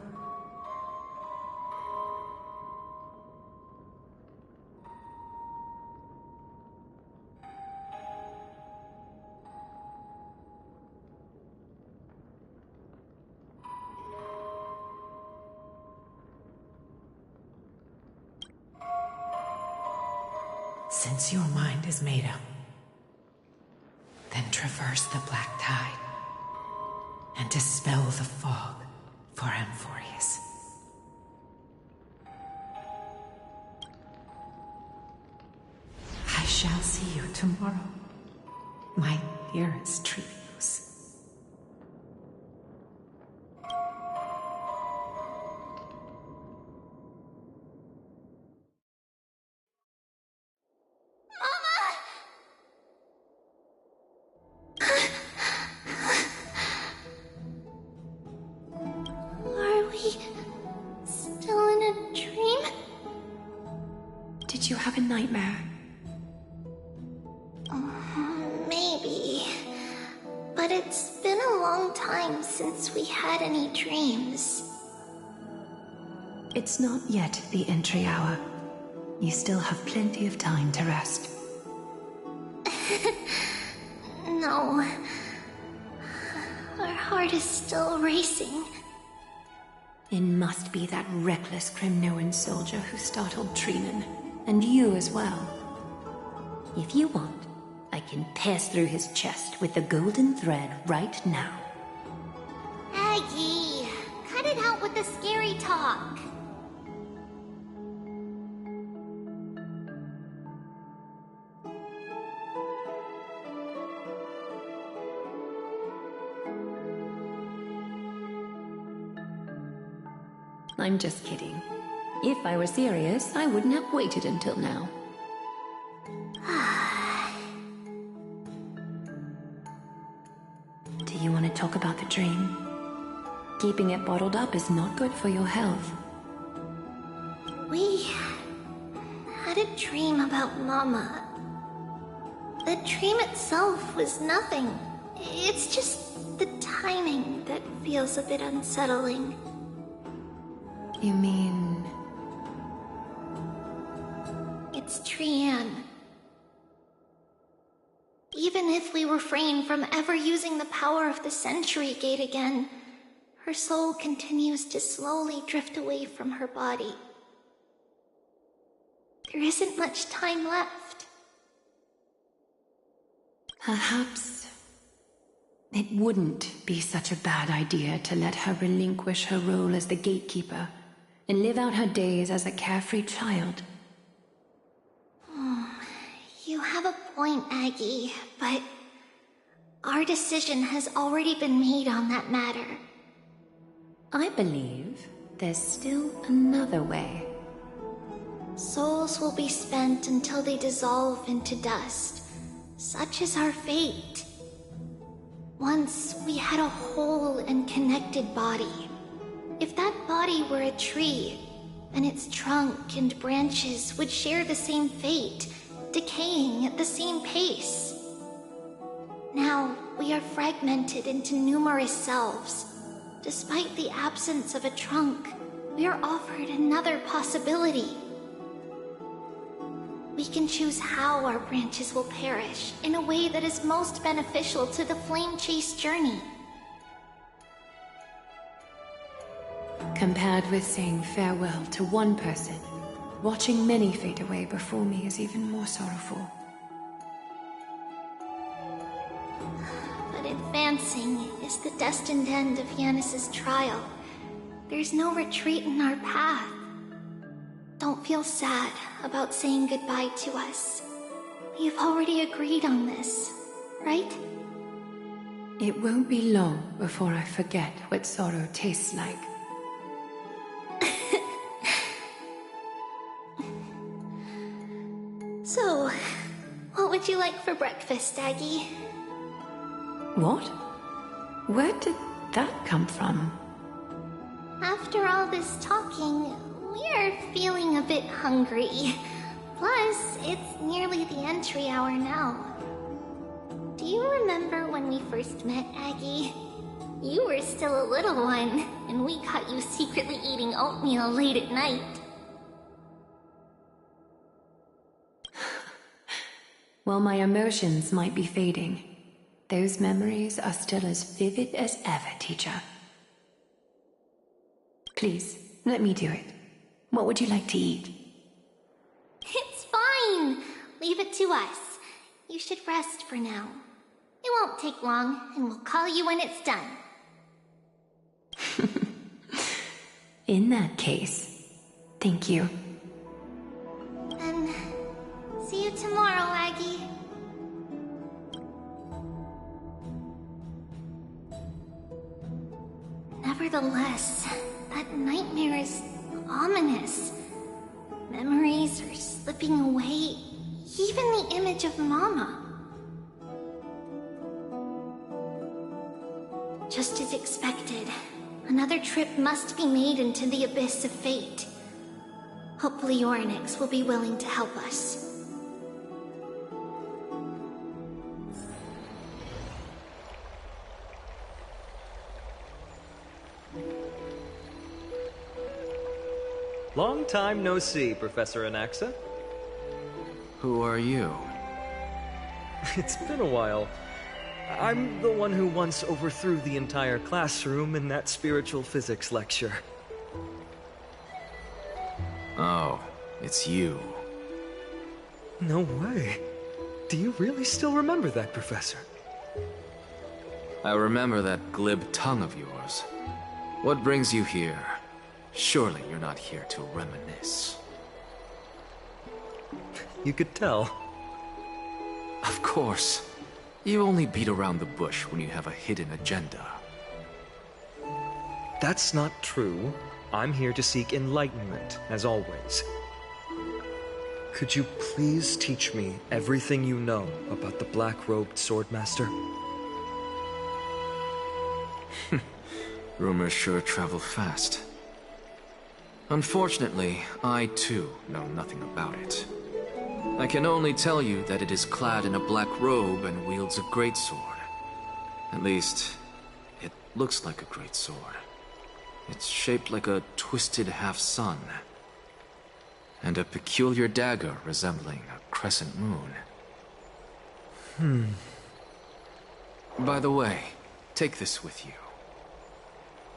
Since your mind is made up, then traverse the black tide and dispel the fog for Amphorius. I shall see you tomorrow, my dearest Trevius. Are we still in a dream? Did you have a nightmare? Maybe. But it's been a long time since we had any dreams. It's not yet the entry hour. You still have plenty of time to rest. No. Our heart is still racing. It must be that reckless Kremnoan soldier who startled Treenan. And you as well. If you want, I can pass through his chest with the golden thread right now. Aggie, cut it out with the scary talk. I'm just kidding. If I were serious, I wouldn't have waited until now. Do you want to talk about the dream? Keeping it bottled up is not good for your health. We had a dream about Mama. The dream itself was nothing. It's just the timing that feels a bit unsettling. You mean... It's Trian. Even if we refrain from ever using the power of the Century Gate again, her soul continues to slowly drift away from her body. There isn't much time left. Perhaps it wouldn't be such a bad idea to let her relinquish her role as the gatekeeper and live out her days as a carefree child. You have a point, Aggie, but our decision has already been made on that matter. I believe there's still another way. Souls will be spent until they dissolve into dust. Such is our fate. Once we had a whole and connected body. If that body were a tree, and its trunk and branches would share the same fate, decaying at the same pace. Now, we are fragmented into numerous selves. Despite the absence of a trunk, we are offered another possibility. We can choose how our branches will perish in a way that is most beneficial to the flame chase journey. Compared with saying farewell to one person, watching many fade away before me is even more sorrowful. But advancing is the destined end of Yanis's trial. There's no retreat in our path. Don't feel sad about saying goodbye to us. We've already agreed on this, right? It won't be long before I forget what sorrow tastes like. So, what would you like for breakfast, Aggie? What? Where did that come from? After all this talking, we're feeling a bit hungry. Plus, it's nearly the entry hour now. Do you remember when we first met, Aggie? You were still a little one, and we caught you secretly eating oatmeal late at night. While my emotions might be fading, those memories are still as vivid as ever, teacher. Please, let me do it. What would you like to eat? It's fine! Leave it to us. You should rest for now. It won't take long, and we'll call you when it's done. In that case, thank you. Then, see you tomorrow, Aggie. Nevertheless, that nightmare is ominous. Memories are slipping away, even the image of Mama. Just as expected, another trip must be made into the abyss of fate. Hopefully Orynyx will be willing to help us. Long time no see, Professor Anaxa. Who are you? It's been a while. I'm the one who once overthrew the entire classroom in that spiritual physics lecture. Oh, it's you. No way. Do you really still remember that, Professor? I remember that glib tongue of yours. What brings you here? Surely you're not here to reminisce. You could tell. Of course. You only beat around the bush when you have a hidden agenda. That's not true. I'm here to seek enlightenment, as always. Could you please teach me everything you know about the black-robed swordmaster? Rumors sure travel fast. Unfortunately, I too know nothing about it. I can only tell you that it is clad in a black robe and wields a greatsword. At least, it looks like a greatsword. It's shaped like a twisted half-sun, and a peculiar dagger resembling a crescent moon. By the way, take this with you.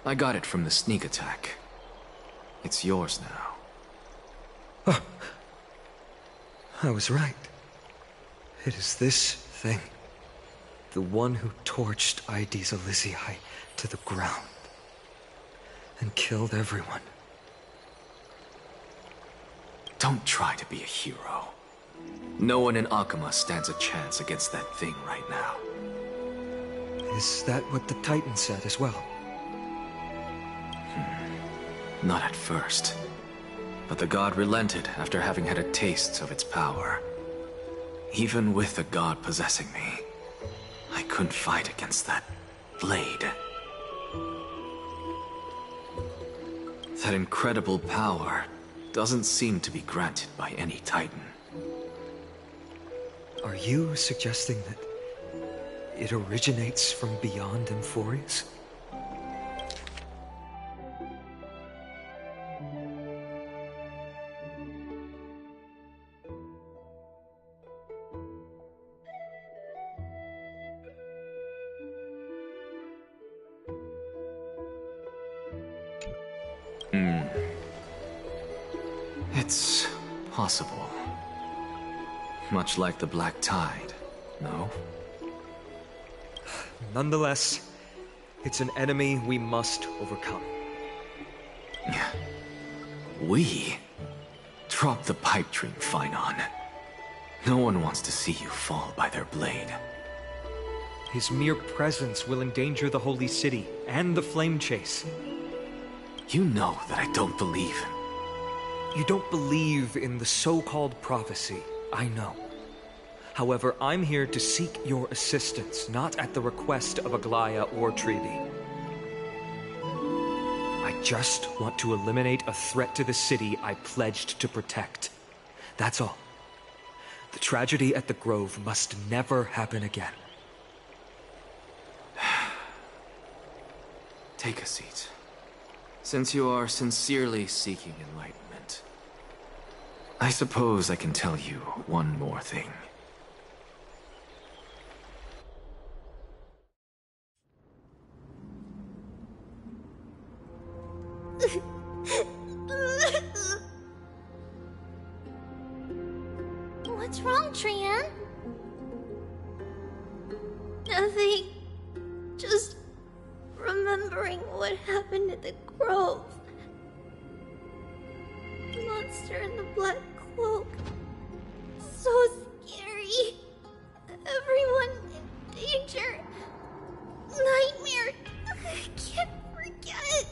I got it from the sneak attack. It's yours now. Oh. I was right. It is this thing. The one who torched Aedes Elysiae to the ground. And killed everyone. Don't try to be a hero. No one in Akama stands a chance against that thing right now. Is that what the Titan said as well? Not at first. But the god relented after having had a taste of its power. Even with the god possessing me, I couldn't fight against that blade. That incredible power doesn't seem to be granted by any Titan. Are you suggesting that it originates from beyond Amphorius? It's possible. Much like the Black Tide, no? Nonetheless, it's an enemy we must overcome. We? Drop the pipe dream, Finon. No one wants to see you fall by their blade. His mere presence will endanger the Holy City and the Flame Chase. You know that I don't believe. You don't believe in the so-called prophecy, I know. However, I'm here to seek your assistance, not at the request of Aglaya or Trevi. I just want to eliminate a threat to the city I pledged to protect. That's all. The tragedy at the Grove must never happen again. Take a seat. Since you are sincerely seeking enlightenment, I suppose I can tell you one more thing. What's wrong, Trian? Nothing. Just remembering what happened at the Grove. The monster in the black cloak. So scary. Everyone in danger. Nightmare. I can't forget.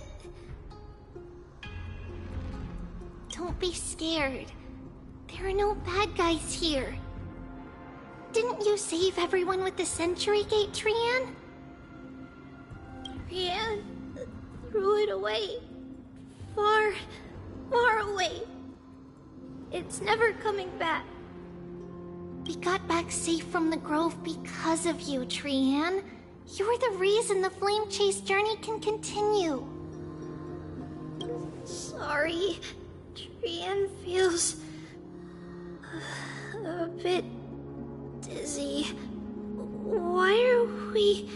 Don't be scared. There are no bad guys here. Didn't you save everyone with the Century Gate, Trian? Trian threw it away. Far, far away. It's never coming back. We got back safe from the Grove because of you, Trian. You're the reason the Flame Chase journey can continue. Sorry. Trian feels a bit dizzy. Why are we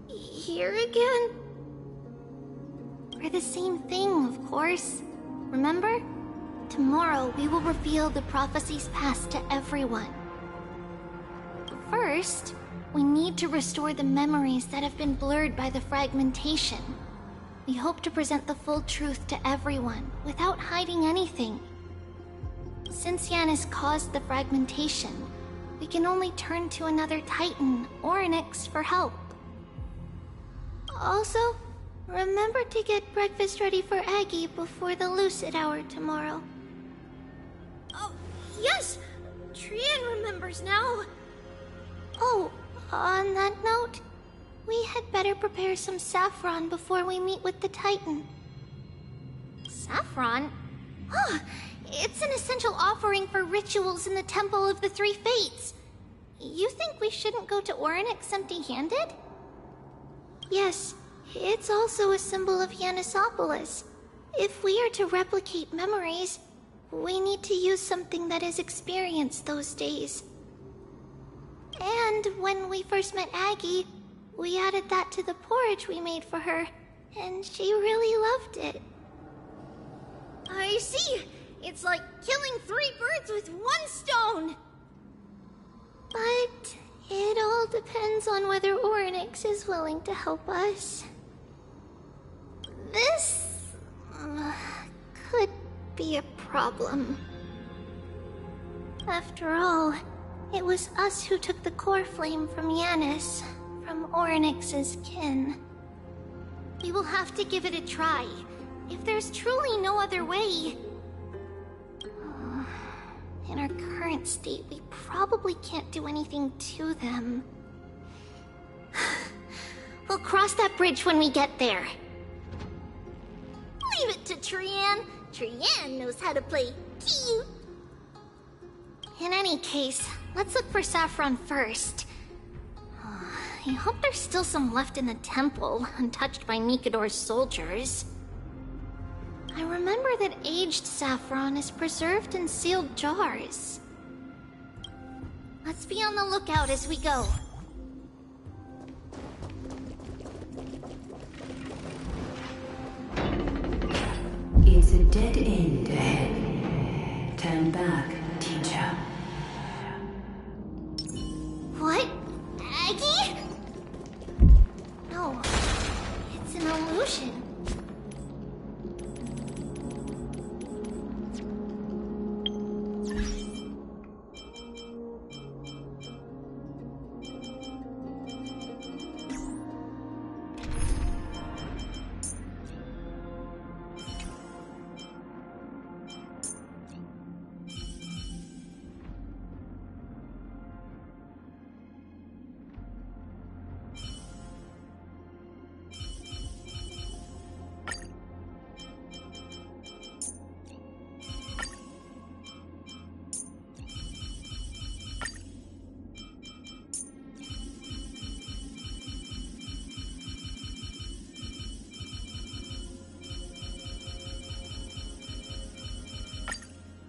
here again? For the same thing, of course. Remember? Tomorrow we will reveal the prophecy's past to everyone. First, we need to restore the memories that have been blurred by the fragmentation. We hope to present the full truth to everyone, without hiding anything. Since Yanis caused the fragmentation, we can only turn to another Titan, Orynyx, for help. Also, remember to get breakfast ready for Aggie before the Lucid Hour tomorrow. Oh, yes! Trian remembers now! Oh, on that note, we had better prepare some saffron before we meet with the Titan. Saffron? Huh, it's an essential offering for rituals in the Temple of the Three Fates. You think we shouldn't go to Orynyx empty-handed? Yes, it's also a symbol of Yanisopolis. If we are to replicate memories, we need to use something that has experienced those days. And when we first met Aggie, we added that to the porridge we made for her, and she really loved it. I see! It's like killing 3 birds with 1 stone! But it all depends on whether Orynyx is willing to help us. This could be a problem. After all, it was us who took the core flame from Yanis, from Orynyx's kin. We will have to give it a try. If there's truly no other way... In our current state, we probably can't do anything to them. We'll cross that bridge when we get there. Leave it to Trian. Trian knows how to play cute. In any case, let's look for saffron first. I hope there's still some left in the temple, untouched by Mikador's soldiers. I remember that aged saffron is preserved in sealed jars. Let's be on the lookout as we go. Dead end ahead. Turn back, teacher. What? Aggie? No. It's an illusion.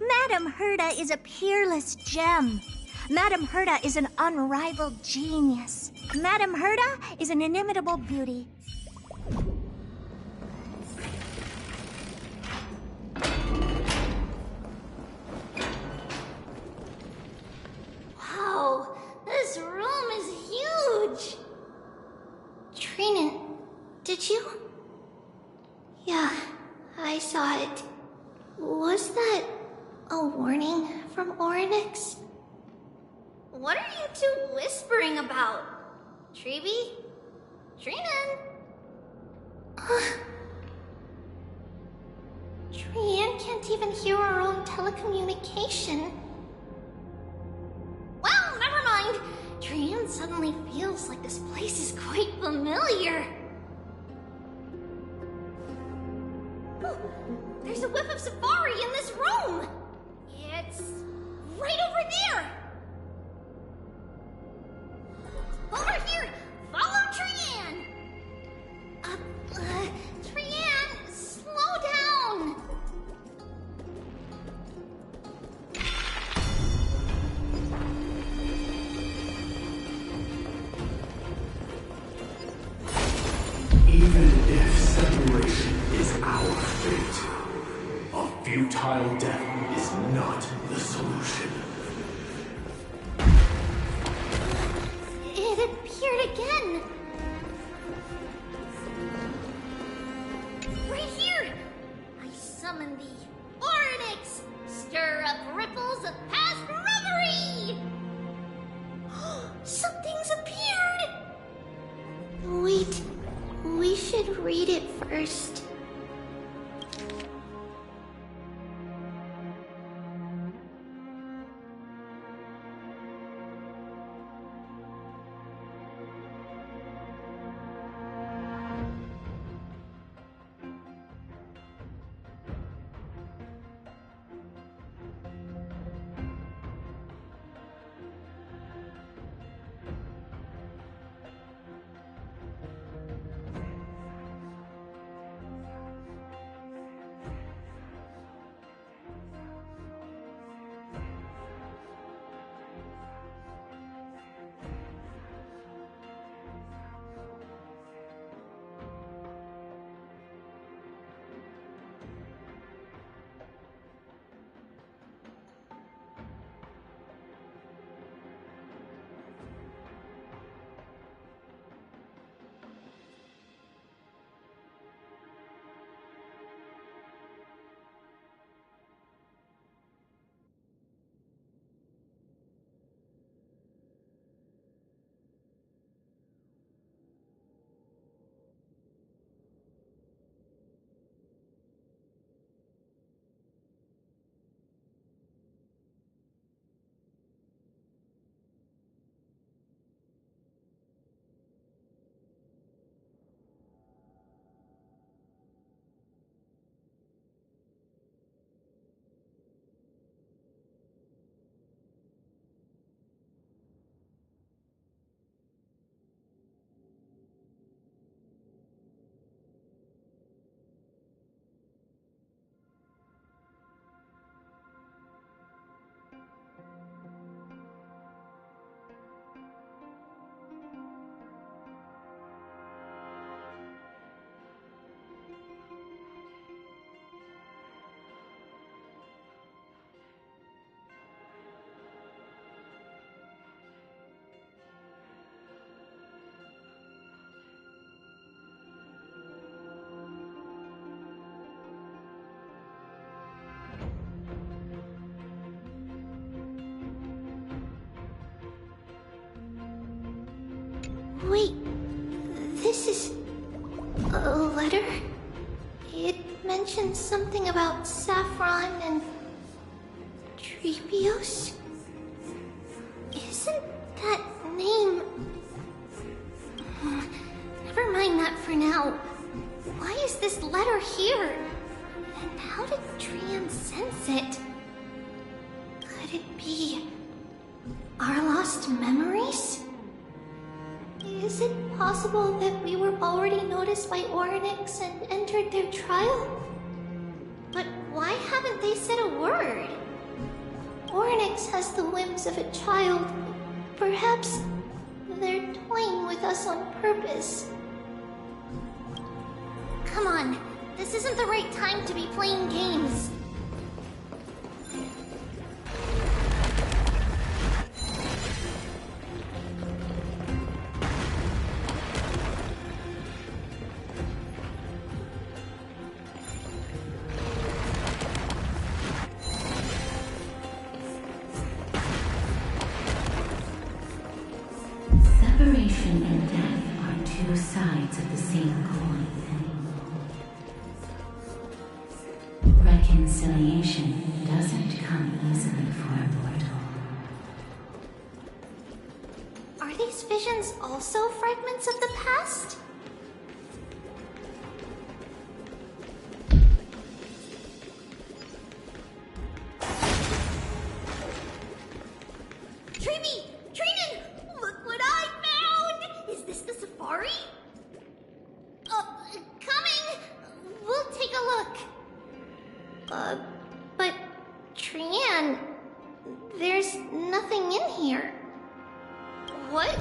Madame Herta is a peerless gem. Madame Herta is an unrivaled genius. Madame Herta is an inimitable beauty. Wow, this room is huge! Trina, did you? Yeah, I saw it. Was that a warning from Oryx? What are you two whispering about? Treevee? Trina? Trian can't even hear our own telecommunication. Well, never mind. Trian suddenly feels like this place is quite familiar. Oh, there's a whiff of safari in this room. It's right over there. Over here! Follow Trian! Trian, slow down! Even if separation is our fate, a futile death is not the solution. It appeared again! Right here! I summon thee, Oryx! Stir up ripples of past reverie! Something's appeared! Wait, we should read it first. Wait, this is a letter? It mentions something about Saffron and Treebios? Isn't that name... Never mind that for now. Why is this letter here? And how did Trian sense it? Could it be our lost memories? Is it possible that we were already noticed by Oryx and entered their trial? But why haven't they said a word? Oryx has the whims of a child. Perhaps they're toying with us on purpose. Come on, this isn't the right time to be playing games. Separation and death are two sides of the same coin. Reconciliation doesn't come easily for a mortal. Are these visions also fragments of the past? Trimi! Trinan! Look what I found! Is this the safari? Coming! We'll take a look. But Trian, there's nothing in here. What?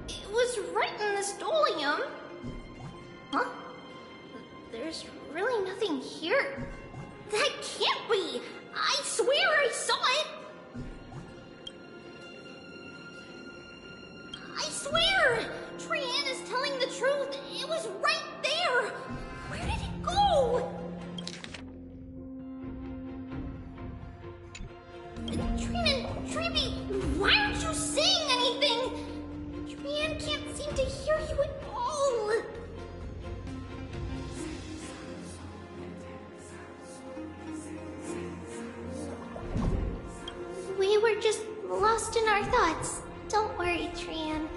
It was right in the stolium. Huh? There's really nothing here. That can't be! I swear I saw it! I swear! Trian is telling the truth. It was right there. Where did it go? Trinan, Triby, why aren't you saying anything? Trian can't seem to hear you at all. We were just lost in our thoughts. Don't worry, Trian.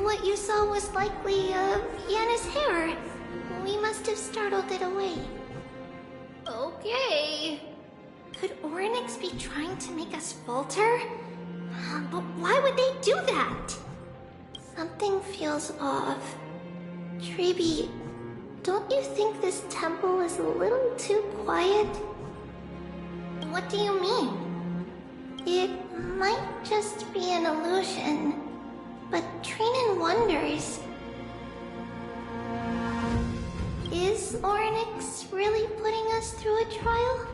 What you saw was likely, Yana's hair. We must have startled it away. Okay. Could Oryx be trying to make us falter? But why would they do that? Something feels off. Treeby, don't you think this temple is a little too quiet? What do you mean? It might just be an illusion, but Trinan wonders. Is Oryx really putting us through a trial?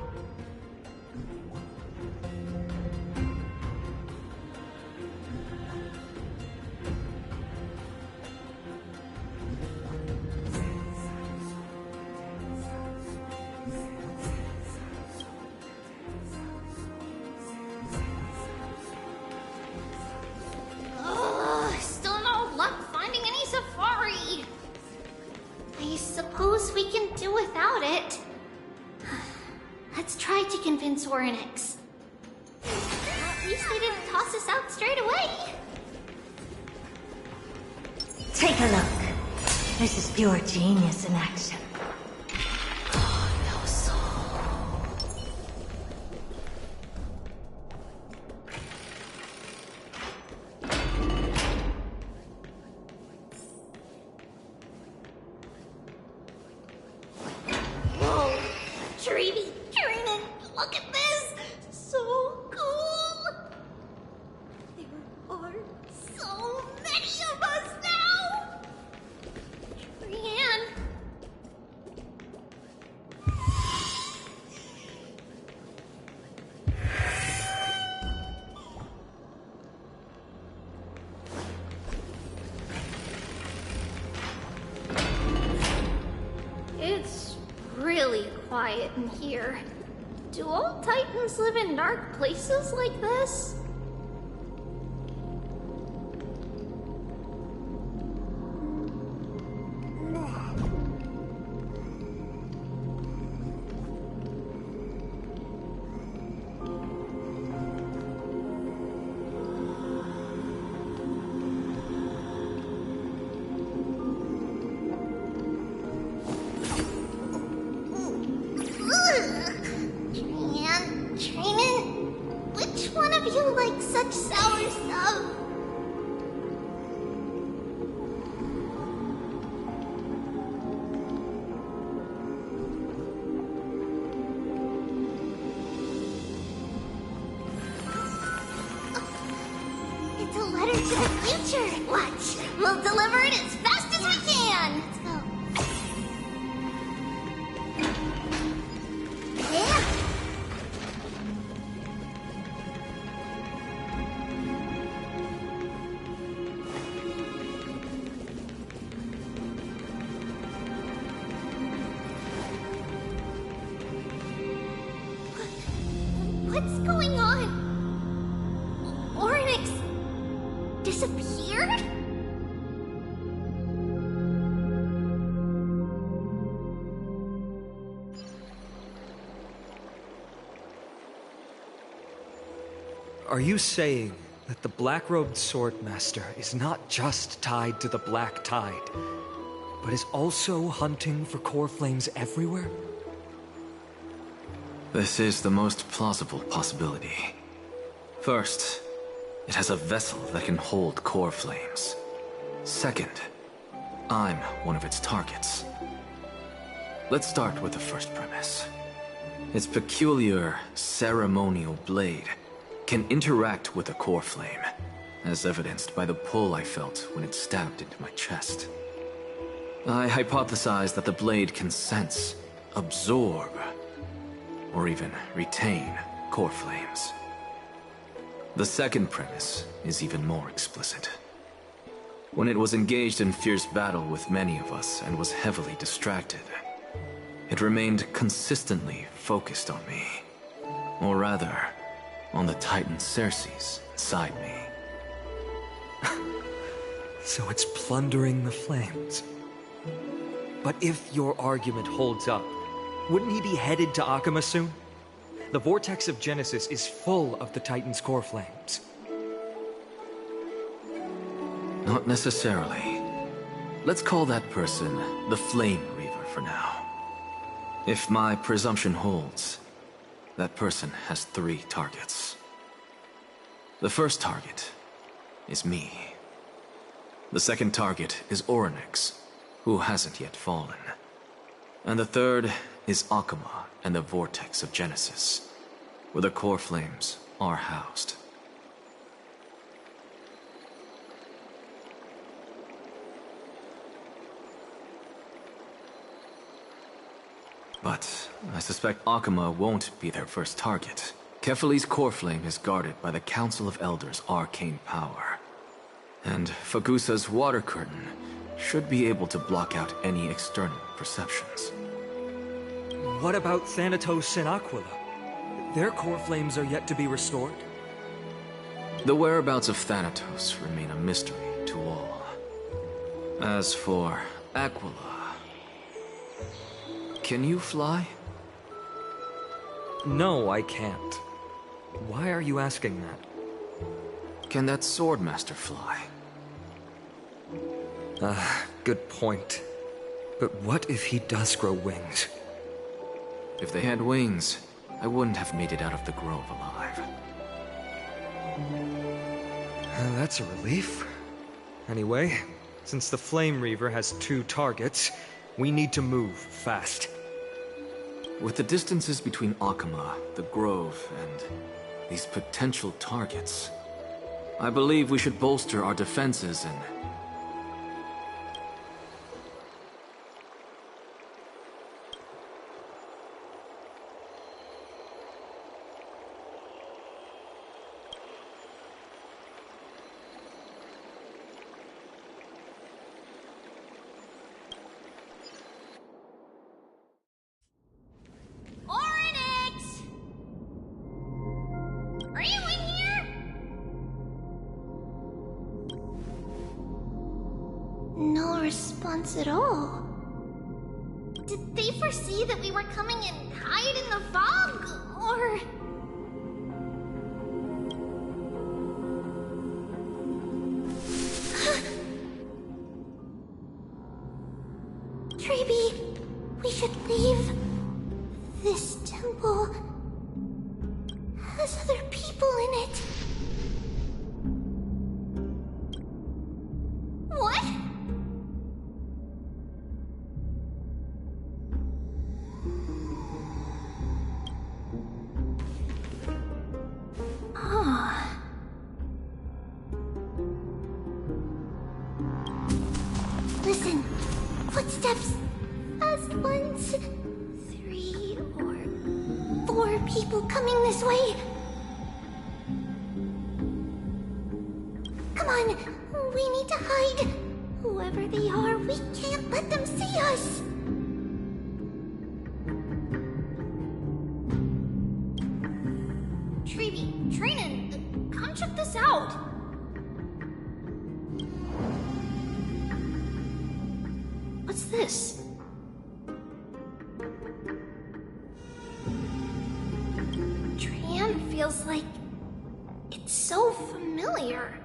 Still no luck finding any safari. I suppose we can do without it. Let's try to convince Oryx. At least they didn't toss us out straight away. Take a look. This is pure genius in action. No soul. Whoa, Treeby, Trinan, look at this! So cool! There are so many of us now! Trian! It's really quiet in here. Do all Titans live in dark places like this? one of you like such sour stuff? It's a letter to the future. Watch. We'll deliver it as fast as we can. Let's go. Yeah. What's going on? Oryx disappeared? Are you saying that the black-robed swordmaster is not just tied to the Black Tide, but is also hunting for core flames everywhere? This is the most plausible possibility. First, it has a vessel that can hold core flames. Second, I'm one of its targets. Let's start with the first premise. Its peculiar ceremonial blade can interact with a core flame, as evidenced by the pull I felt when it stabbed into my chest. I hypothesized that the blade can sense, absorb, or even retain core flames. The second premise is even more explicit. When it was engaged in fierce battle with many of us and was heavily distracted, it remained consistently focused on me. Or rather, on the Titan Cersei's inside me. So it's plundering the flames. But if your argument holds up, wouldn't he be headed to Akama soon? The vortex of Genesis is full of the Titan's core flames. Not necessarily. Let's call that person the Flame Reaver for now. If my presumption holds, that person has 3 targets. The first target is me. The second target is Oryx, who hasn't yet fallen. And the third is Akama and the Vortex of Genesis, where the core flames are housed. But I suspect Akama won't be their first target. Kefali's core flame is guarded by the Council of Elders' arcane power. And Fagusa's water curtain should be able to block out any external perceptions. What about Thanatos and Aquila? Their core flames are yet to be restored. The whereabouts of Thanatos remain a mystery to all. As for Aquila... Can you fly? No, I can't. Why are you asking that? Can that Swordmaster fly? Good point. But what if he does grow wings? If they had wings, I wouldn't have made it out of the grove alive. That's a relief. Anyway, since the Flame Reaver has 2 targets, we need to move fast. With the distances between Akama, the grove, and these potential targets, I believe we should bolster our defenses and... Oryx! Are you in here? No response at all. Did they foresee that we were coming and hide in the fog? Or... Treeby, we should leave. This temple has other people in it. Footsteps. Fast ones. 3 or 4 people coming this way. Come on, we need to hide. Whoever they are, we can't let them see us. Treevy, Trinan, come check this out. What's this? Trian feels like it's so familiar.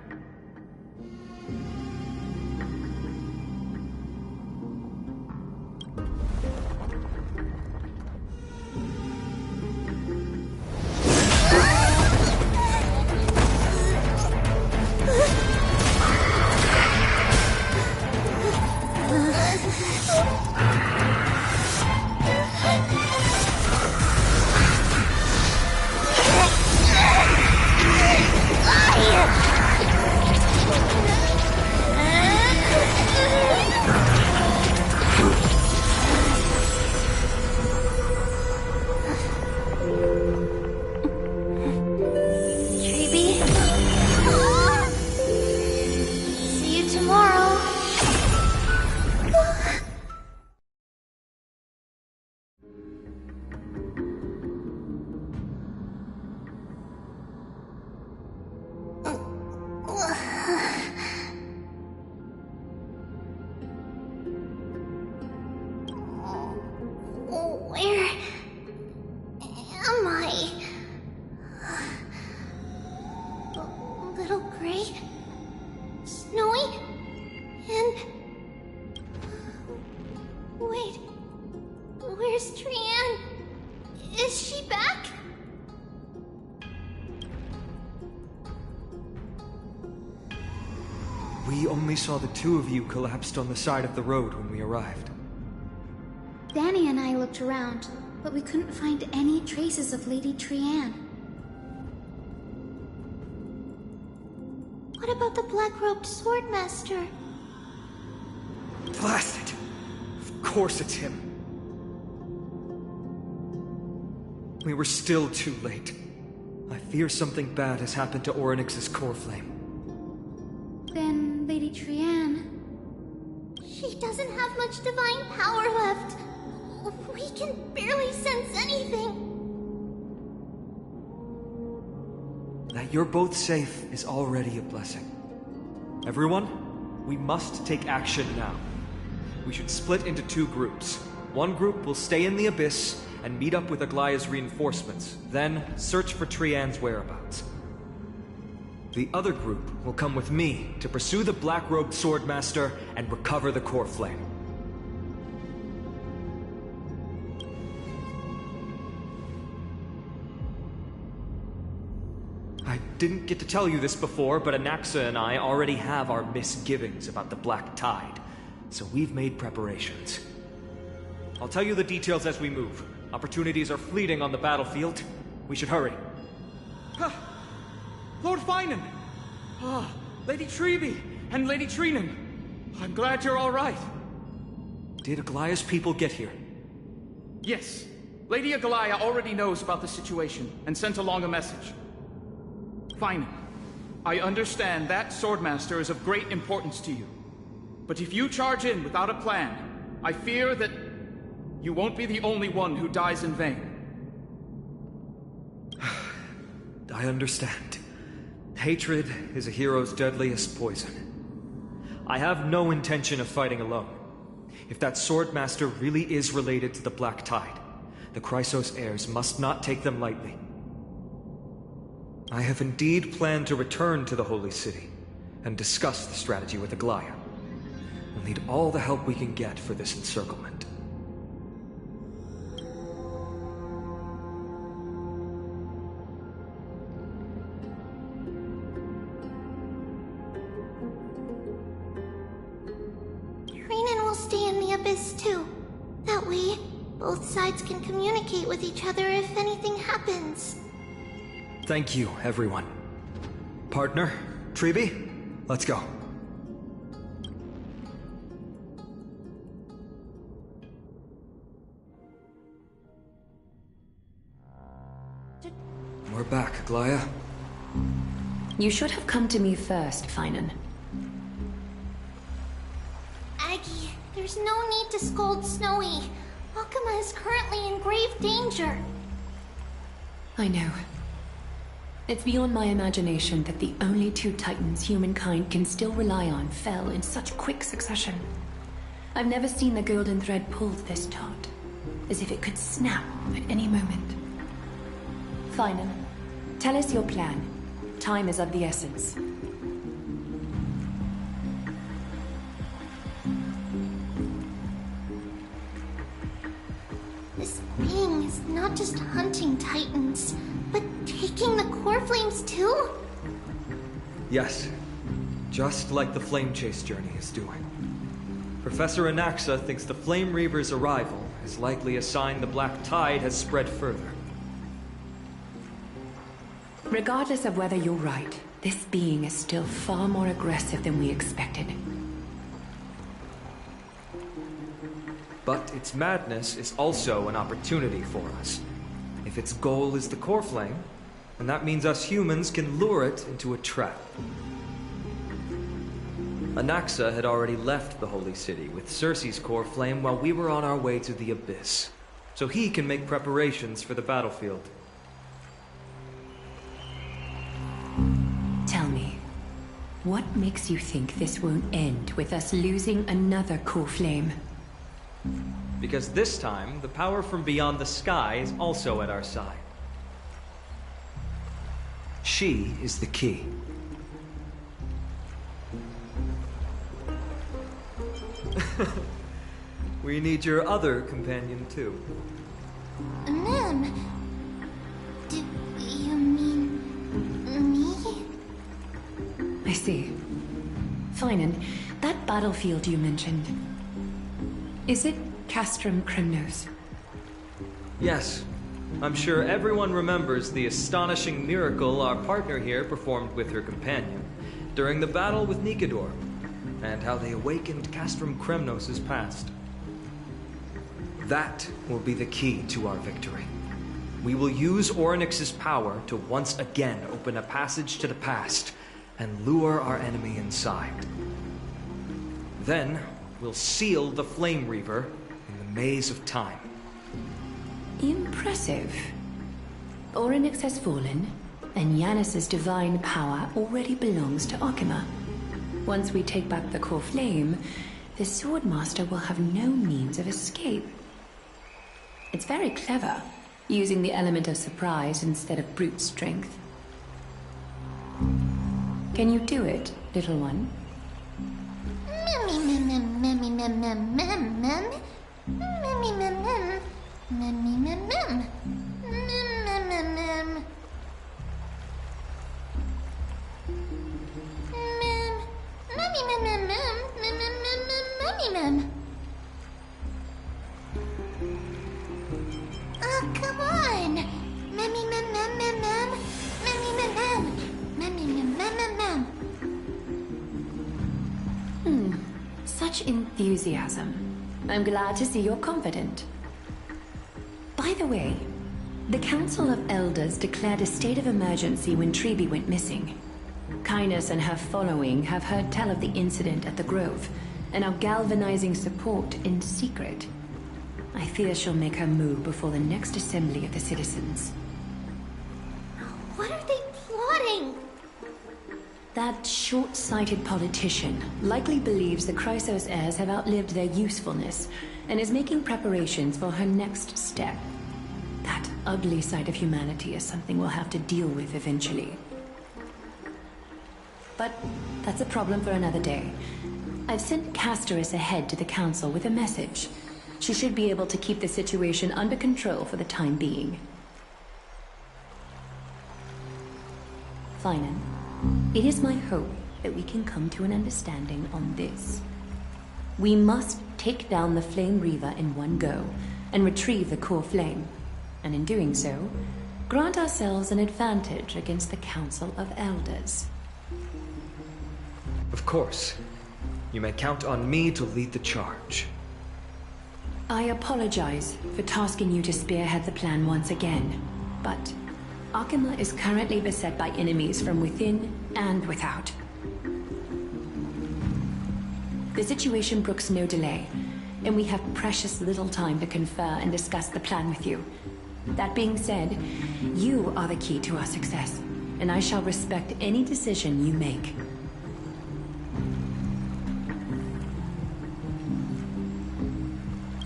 See you tomorrow. Where am I? Little Gray? Snowy? And... Wait... Where's Trian? Is she back? We only saw the two of you collapsed on the side of the road when we arrived. Danny and I looked around, but we couldn't find any traces of Lady Trian. What about the black-robed swordmaster? Blast it! Of course it's him. We were still too late. I fear something bad has happened to Orynyx's core flame. Then Lady Trian... She doesn't have much divine power left. We can barely sense anything. That you're both safe is already a blessing. Everyone, we must take action now. We should split into 2 groups. One group will stay in the Abyss and meet up with Aglaya's reinforcements, then search for Trian's whereabouts. The other group will come with me to pursue the black-robed swordmaster and recover the core flame. I didn't get to tell you this before, but Anaxa and I already have our misgivings about the Black Tide, so we've made preparations. I'll tell you the details as we move. Opportunities are fleeting on the battlefield. We should hurry. Lord Finan! Lady Treevy and Lady Trinan. I'm glad you're all right. Did Aglaya's people get here? Yes. Lady Aglaya already knows about the situation and sent along a message. Finan, I understand that Swordmaster is of great importance to you. But if you charge in without a plan, I fear that you won't be the only one who dies in vain. I understand. Hatred is a hero's deadliest poison. I have no intention of fighting alone. If that Swordmaster really is related to the Black Tide, the Chrysos heirs must not take them lightly. I have indeed planned to return to the Holy City and discuss the strategy with Aglaya. We'll need all the help we can get for this encirclement. Trinan will stay in the Abyss too. That way, both sides can communicate with each other if anything happens. Thank you, everyone. Partner, Treevy, let's go. We're back, Aglaya. You should have come to me first, Finan. Aggie, there's no need to scold Snowy. Akuma is currently in grave danger. I know. It's beyond my imagination that the only two titans humankind can still rely on fell in such quick succession. I've never seen the golden thread pulled this taut, as if it could snap at any moment. Finan, tell us your plan. Time is of the essence. This being is not just hunting titans, but taking the core flames too? Yes. Just like the Flame Chase journey is doing. Professor Anaxa thinks the Flame Reaver's arrival is likely a sign the Black Tide has spread further. Regardless of whether you're right, this being is still far more aggressive than we expected. But its madness is also an opportunity for us. If its goal is the core flame, then that means us humans can lure it into a trap. Anaxa had already left the Holy City with Cersei's core flame while we were on our way to the Abyss, so he can make preparations for the battlefield. Tell me, what makes you think this won't end with us losing another core flame? Because this time, the power from beyond the sky is also at our side. She is the key. We need your other companion, too. Ma'am, do you mean me? I see. Finan, that battlefield you mentioned, is it Castrum Kremnos? Yes. I'm sure everyone remembers the astonishing miracle our partner here performed with her companion during the battle with Nikador, and how they awakened Castrum Kremnos' past. That will be the key to our victory. We will use Orynyx's power to once again open a passage to the past and lure our enemy inside. Then, we'll seal the Flame Reaver in the maze of time. Impressive. Orynyx has fallen, and Yanis's divine power already belongs to Akuma. Once we take back the core flame, the Swordmaster will have no means of escape. It's very clever, using the element of surprise instead of brute strength. Can you do it, little one? Oh, come on! Such enthusiasm. I'm glad to see you're confident. By the way, the Council of Elders declared a state of emergency when Treeby went missing. Kainos and her following have heard tell of the incident at the Grove, and are galvanizing support in secret. I fear she'll make her move before the next assembly of the citizens. What are they plotting? That short-sighted politician likely believes the Chrysos heirs have outlived their usefulness, and is making preparations for her next step. That ugly side of humanity is something we'll have to deal with eventually. But that's a problem for another day. I've sent Castorus ahead to the Council with a message. She should be able to keep the situation under control for the time being. Finan, it is my hope that we can come to an understanding on this. We must take down the Flame Reaver in one go, and retrieve the core flame. And in doing so, grant ourselves an advantage against the Council of Elders. Of course. You may count on me to lead the charge. I apologize for tasking you to spearhead the plan once again, but Akima is currently beset by enemies from within and without. The situation brooks no delay, and we have precious little time to confer and discuss the plan with you. That being said, you are the key to our success, and I shall respect any decision you make.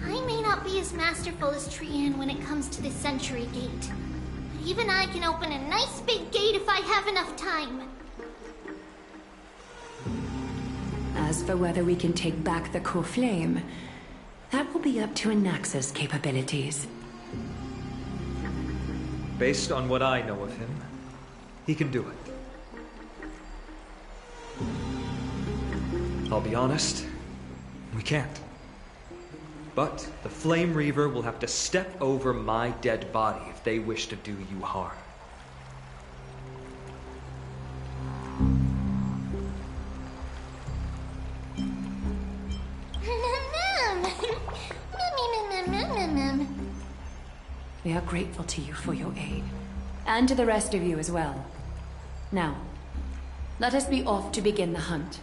I may not be as masterful as Trian when it comes to the Century Gate. But even I can open a nice big gate if I have enough time. As for whether we can take back the core flame, that will be up to Anaxa's capabilities. Based on what I know of him, he can do it. I'll be honest, we can't. But the Flame Reaver will have to step over my dead body if they wish to do you harm. We are grateful to you for your aid, and to the rest of you as well. Now, let us be off to begin the hunt.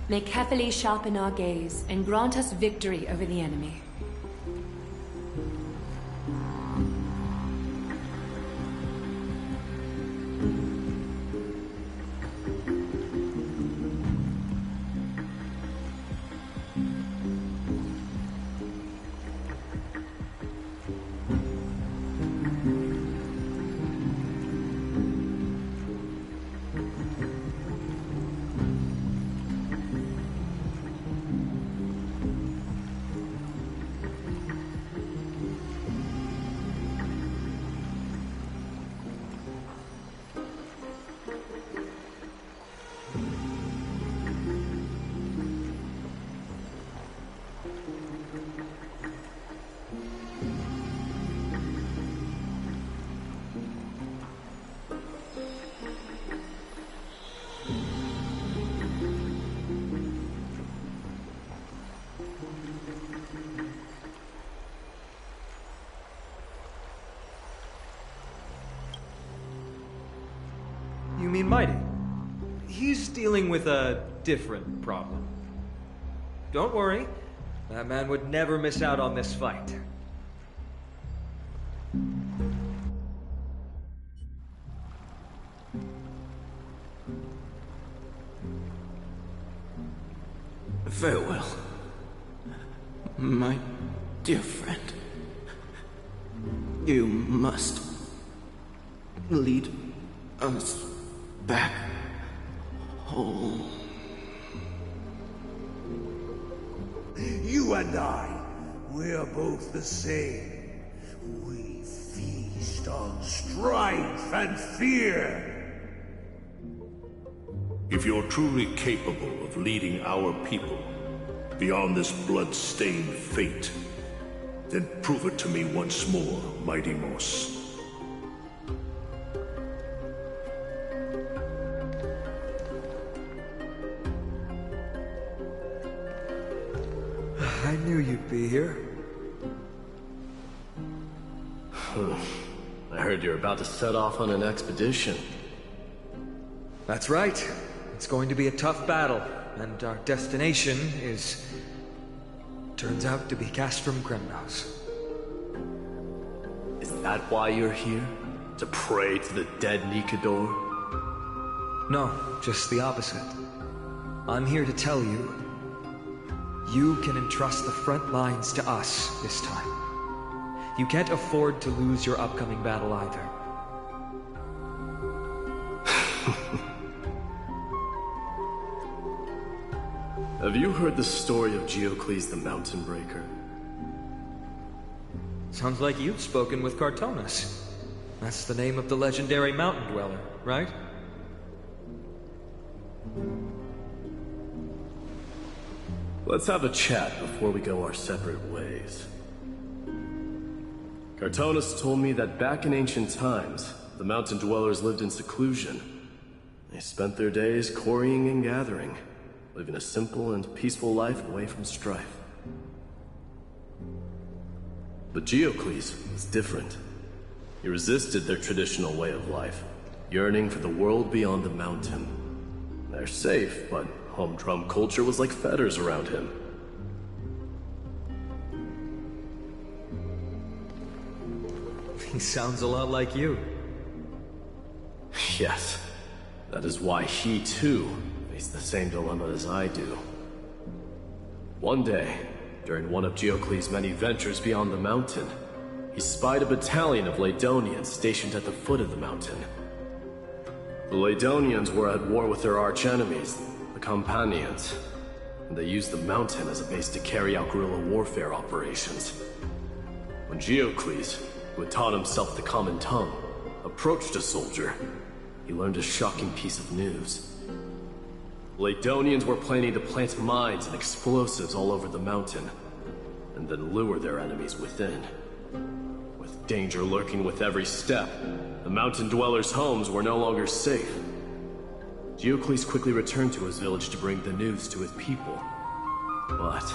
May Kefali sharpen our gaze and grant us victory over the enemy. You mean Mighty? He's dealing with a different problem. Don't worry, that man would never miss out on this fight. Farewell, my dear friend. You must lead us back home. You and I, we're both the same. We feast on strife and fear. If you're truly capable of leading our people beyond this blood-stained fate, then prove it to me once more, Mighty Moss. I knew you'd be here. I heard you're about to set off on an expedition. That's right. It's going to be a tough battle, and our destination is... turns out to be Castrum Kremnos. Is that why you're here? To pray to the dead Nikador? No, just the opposite. I'm here to tell you, you can entrust the front lines to us this time. You can't afford to lose your upcoming battle either. Have you heard the story of Geocles the Mountain Breaker? Sounds like you've spoken with Cartonus. That's the name of the legendary mountain dweller, right? Let's have a chat before we go our separate ways. Cartonus told me that back in ancient times, the mountain dwellers lived in seclusion. They spent their days quarrying and gathering, living a simple and peaceful life away from strife. But Geocles was different. He resisted their traditional way of life, yearning for the world beyond the mountain. They're safe, but humdrum culture was like fetters around him. He sounds a lot like you. Yes. That is why he, too, faced the same dilemma as I do. One day, during one of Geocles' many ventures beyond the mountain, he spied a battalion of Ladonians stationed at the foot of the mountain. The Ladonians were at war with their arch-enemies, the Companions, and they used the mountain as a base to carry out guerrilla warfare operations. When Geocles, who had taught himself the common tongue, approached a soldier, he learned a shocking piece of news. Ladonians were planning to plant mines and explosives all over the mountain, and then lure their enemies within. With danger lurking with every step, the mountain dwellers' homes were no longer safe. Geocles quickly returned to his village to bring the news to his people. But...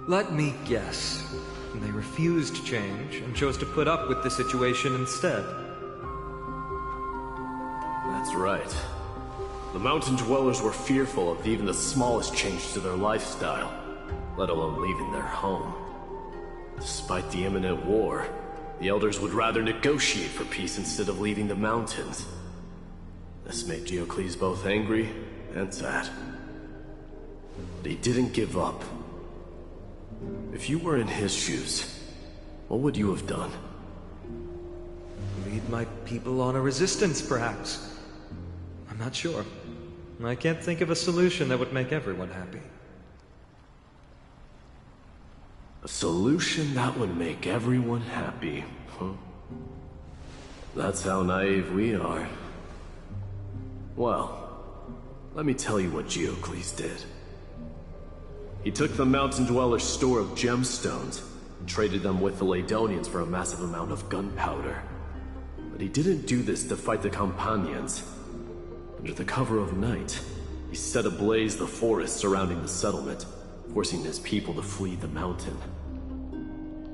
let me guess. They refused change and chose to put up with the situation instead. That's right. The mountain dwellers were fearful of even the smallest change to their lifestyle, let alone leaving their home. Despite the imminent war, the elders would rather negotiate for peace instead of leaving the mountains. This made Geocles both angry and sad. But he didn't give up. If you were in his shoes, what would you have done? Lead my people on a resistance, perhaps. I'm not sure. I can't think of a solution that would make everyone happy. A solution that would make everyone happy, huh? That's how naive we are. Well, let me tell you what Geocles did. He took the mountain dwellers' store of gemstones and traded them with the Ladonians for a massive amount of gunpowder. But he didn't do this to fight the Companions. Under the cover of night, he set ablaze the forest surrounding the settlement, forcing his people to flee the mountain.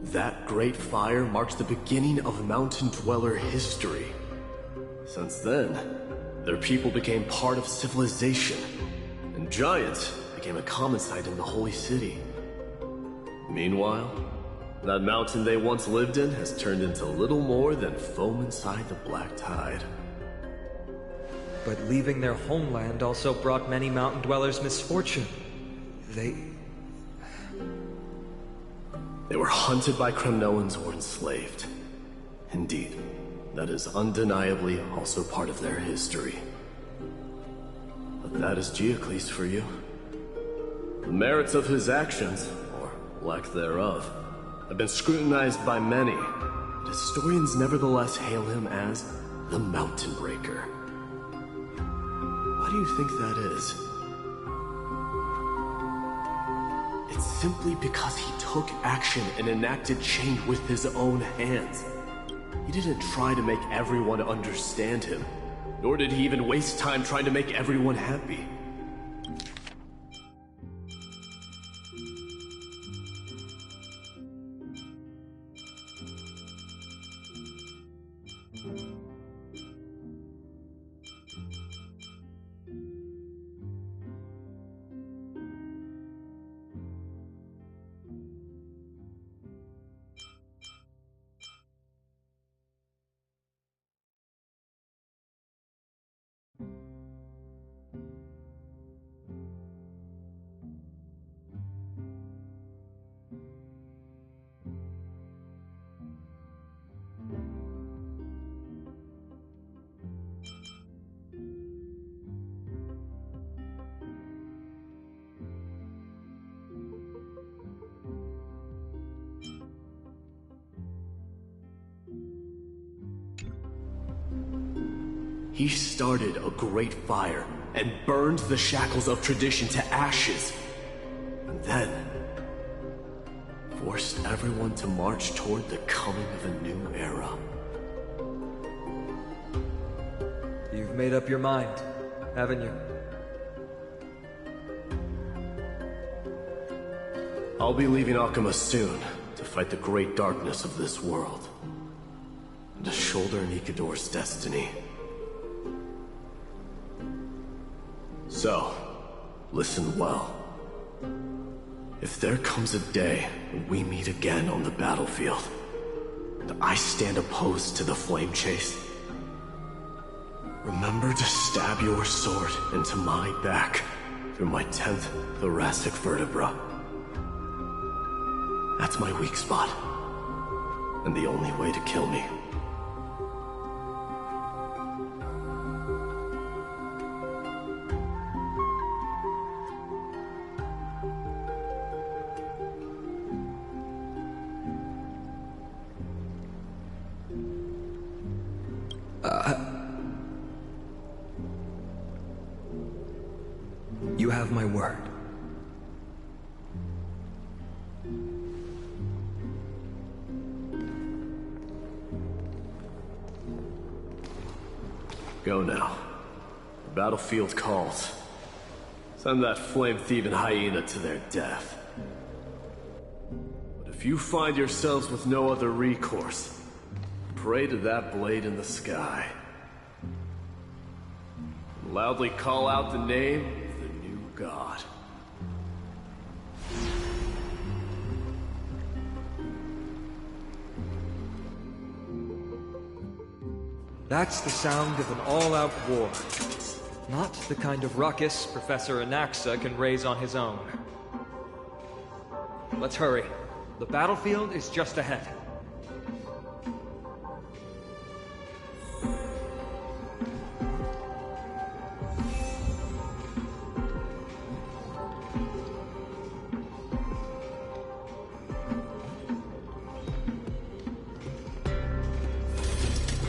That great fire marked the beginning of mountain dweller history. Since then, their people became part of civilization, and giants became a common sight in the Holy City. Meanwhile, that mountain they once lived in has turned into little more than foam inside the black tide. But leaving their homeland also brought many mountain dwellers misfortune. They were hunted by Kremnoans or enslaved. Indeed, that is undeniably also part of their history. But that is Geocles for you. The merits of his actions, or lack thereof, have been scrutinized by many, but historians nevertheless hail him as the Mountain Breaker. Why do you think that is? It's simply because he took action and enacted change with his own hands. He didn't try to make everyone understand him, nor did he even waste time trying to make everyone happy. He started a great fire and burned the shackles of tradition to ashes. And then forced everyone to march toward the coming of a new era. You've made up your mind, haven't you? I'll be leaving Akama soon to fight the great darkness of this world. and to shoulder Nikador's destiny. So, listen well. If there comes a day when we meet again on the battlefield, and I stand opposed to the flame chase, remember to stab your sword into my back through my 10th thoracic vertebra. That's my weak spot, and the only way to kill me. You have my word. Go now. The battlefield calls. Send that flame-thieving hyena to their death. But if you find yourselves with no other recourse, pray to that blade in the sky. And loudly call out the name of the new god. That's the sound of an all-out war. Not the kind of ruckus Professor Anaxa can raise on his own. Let's hurry. The battlefield is just ahead.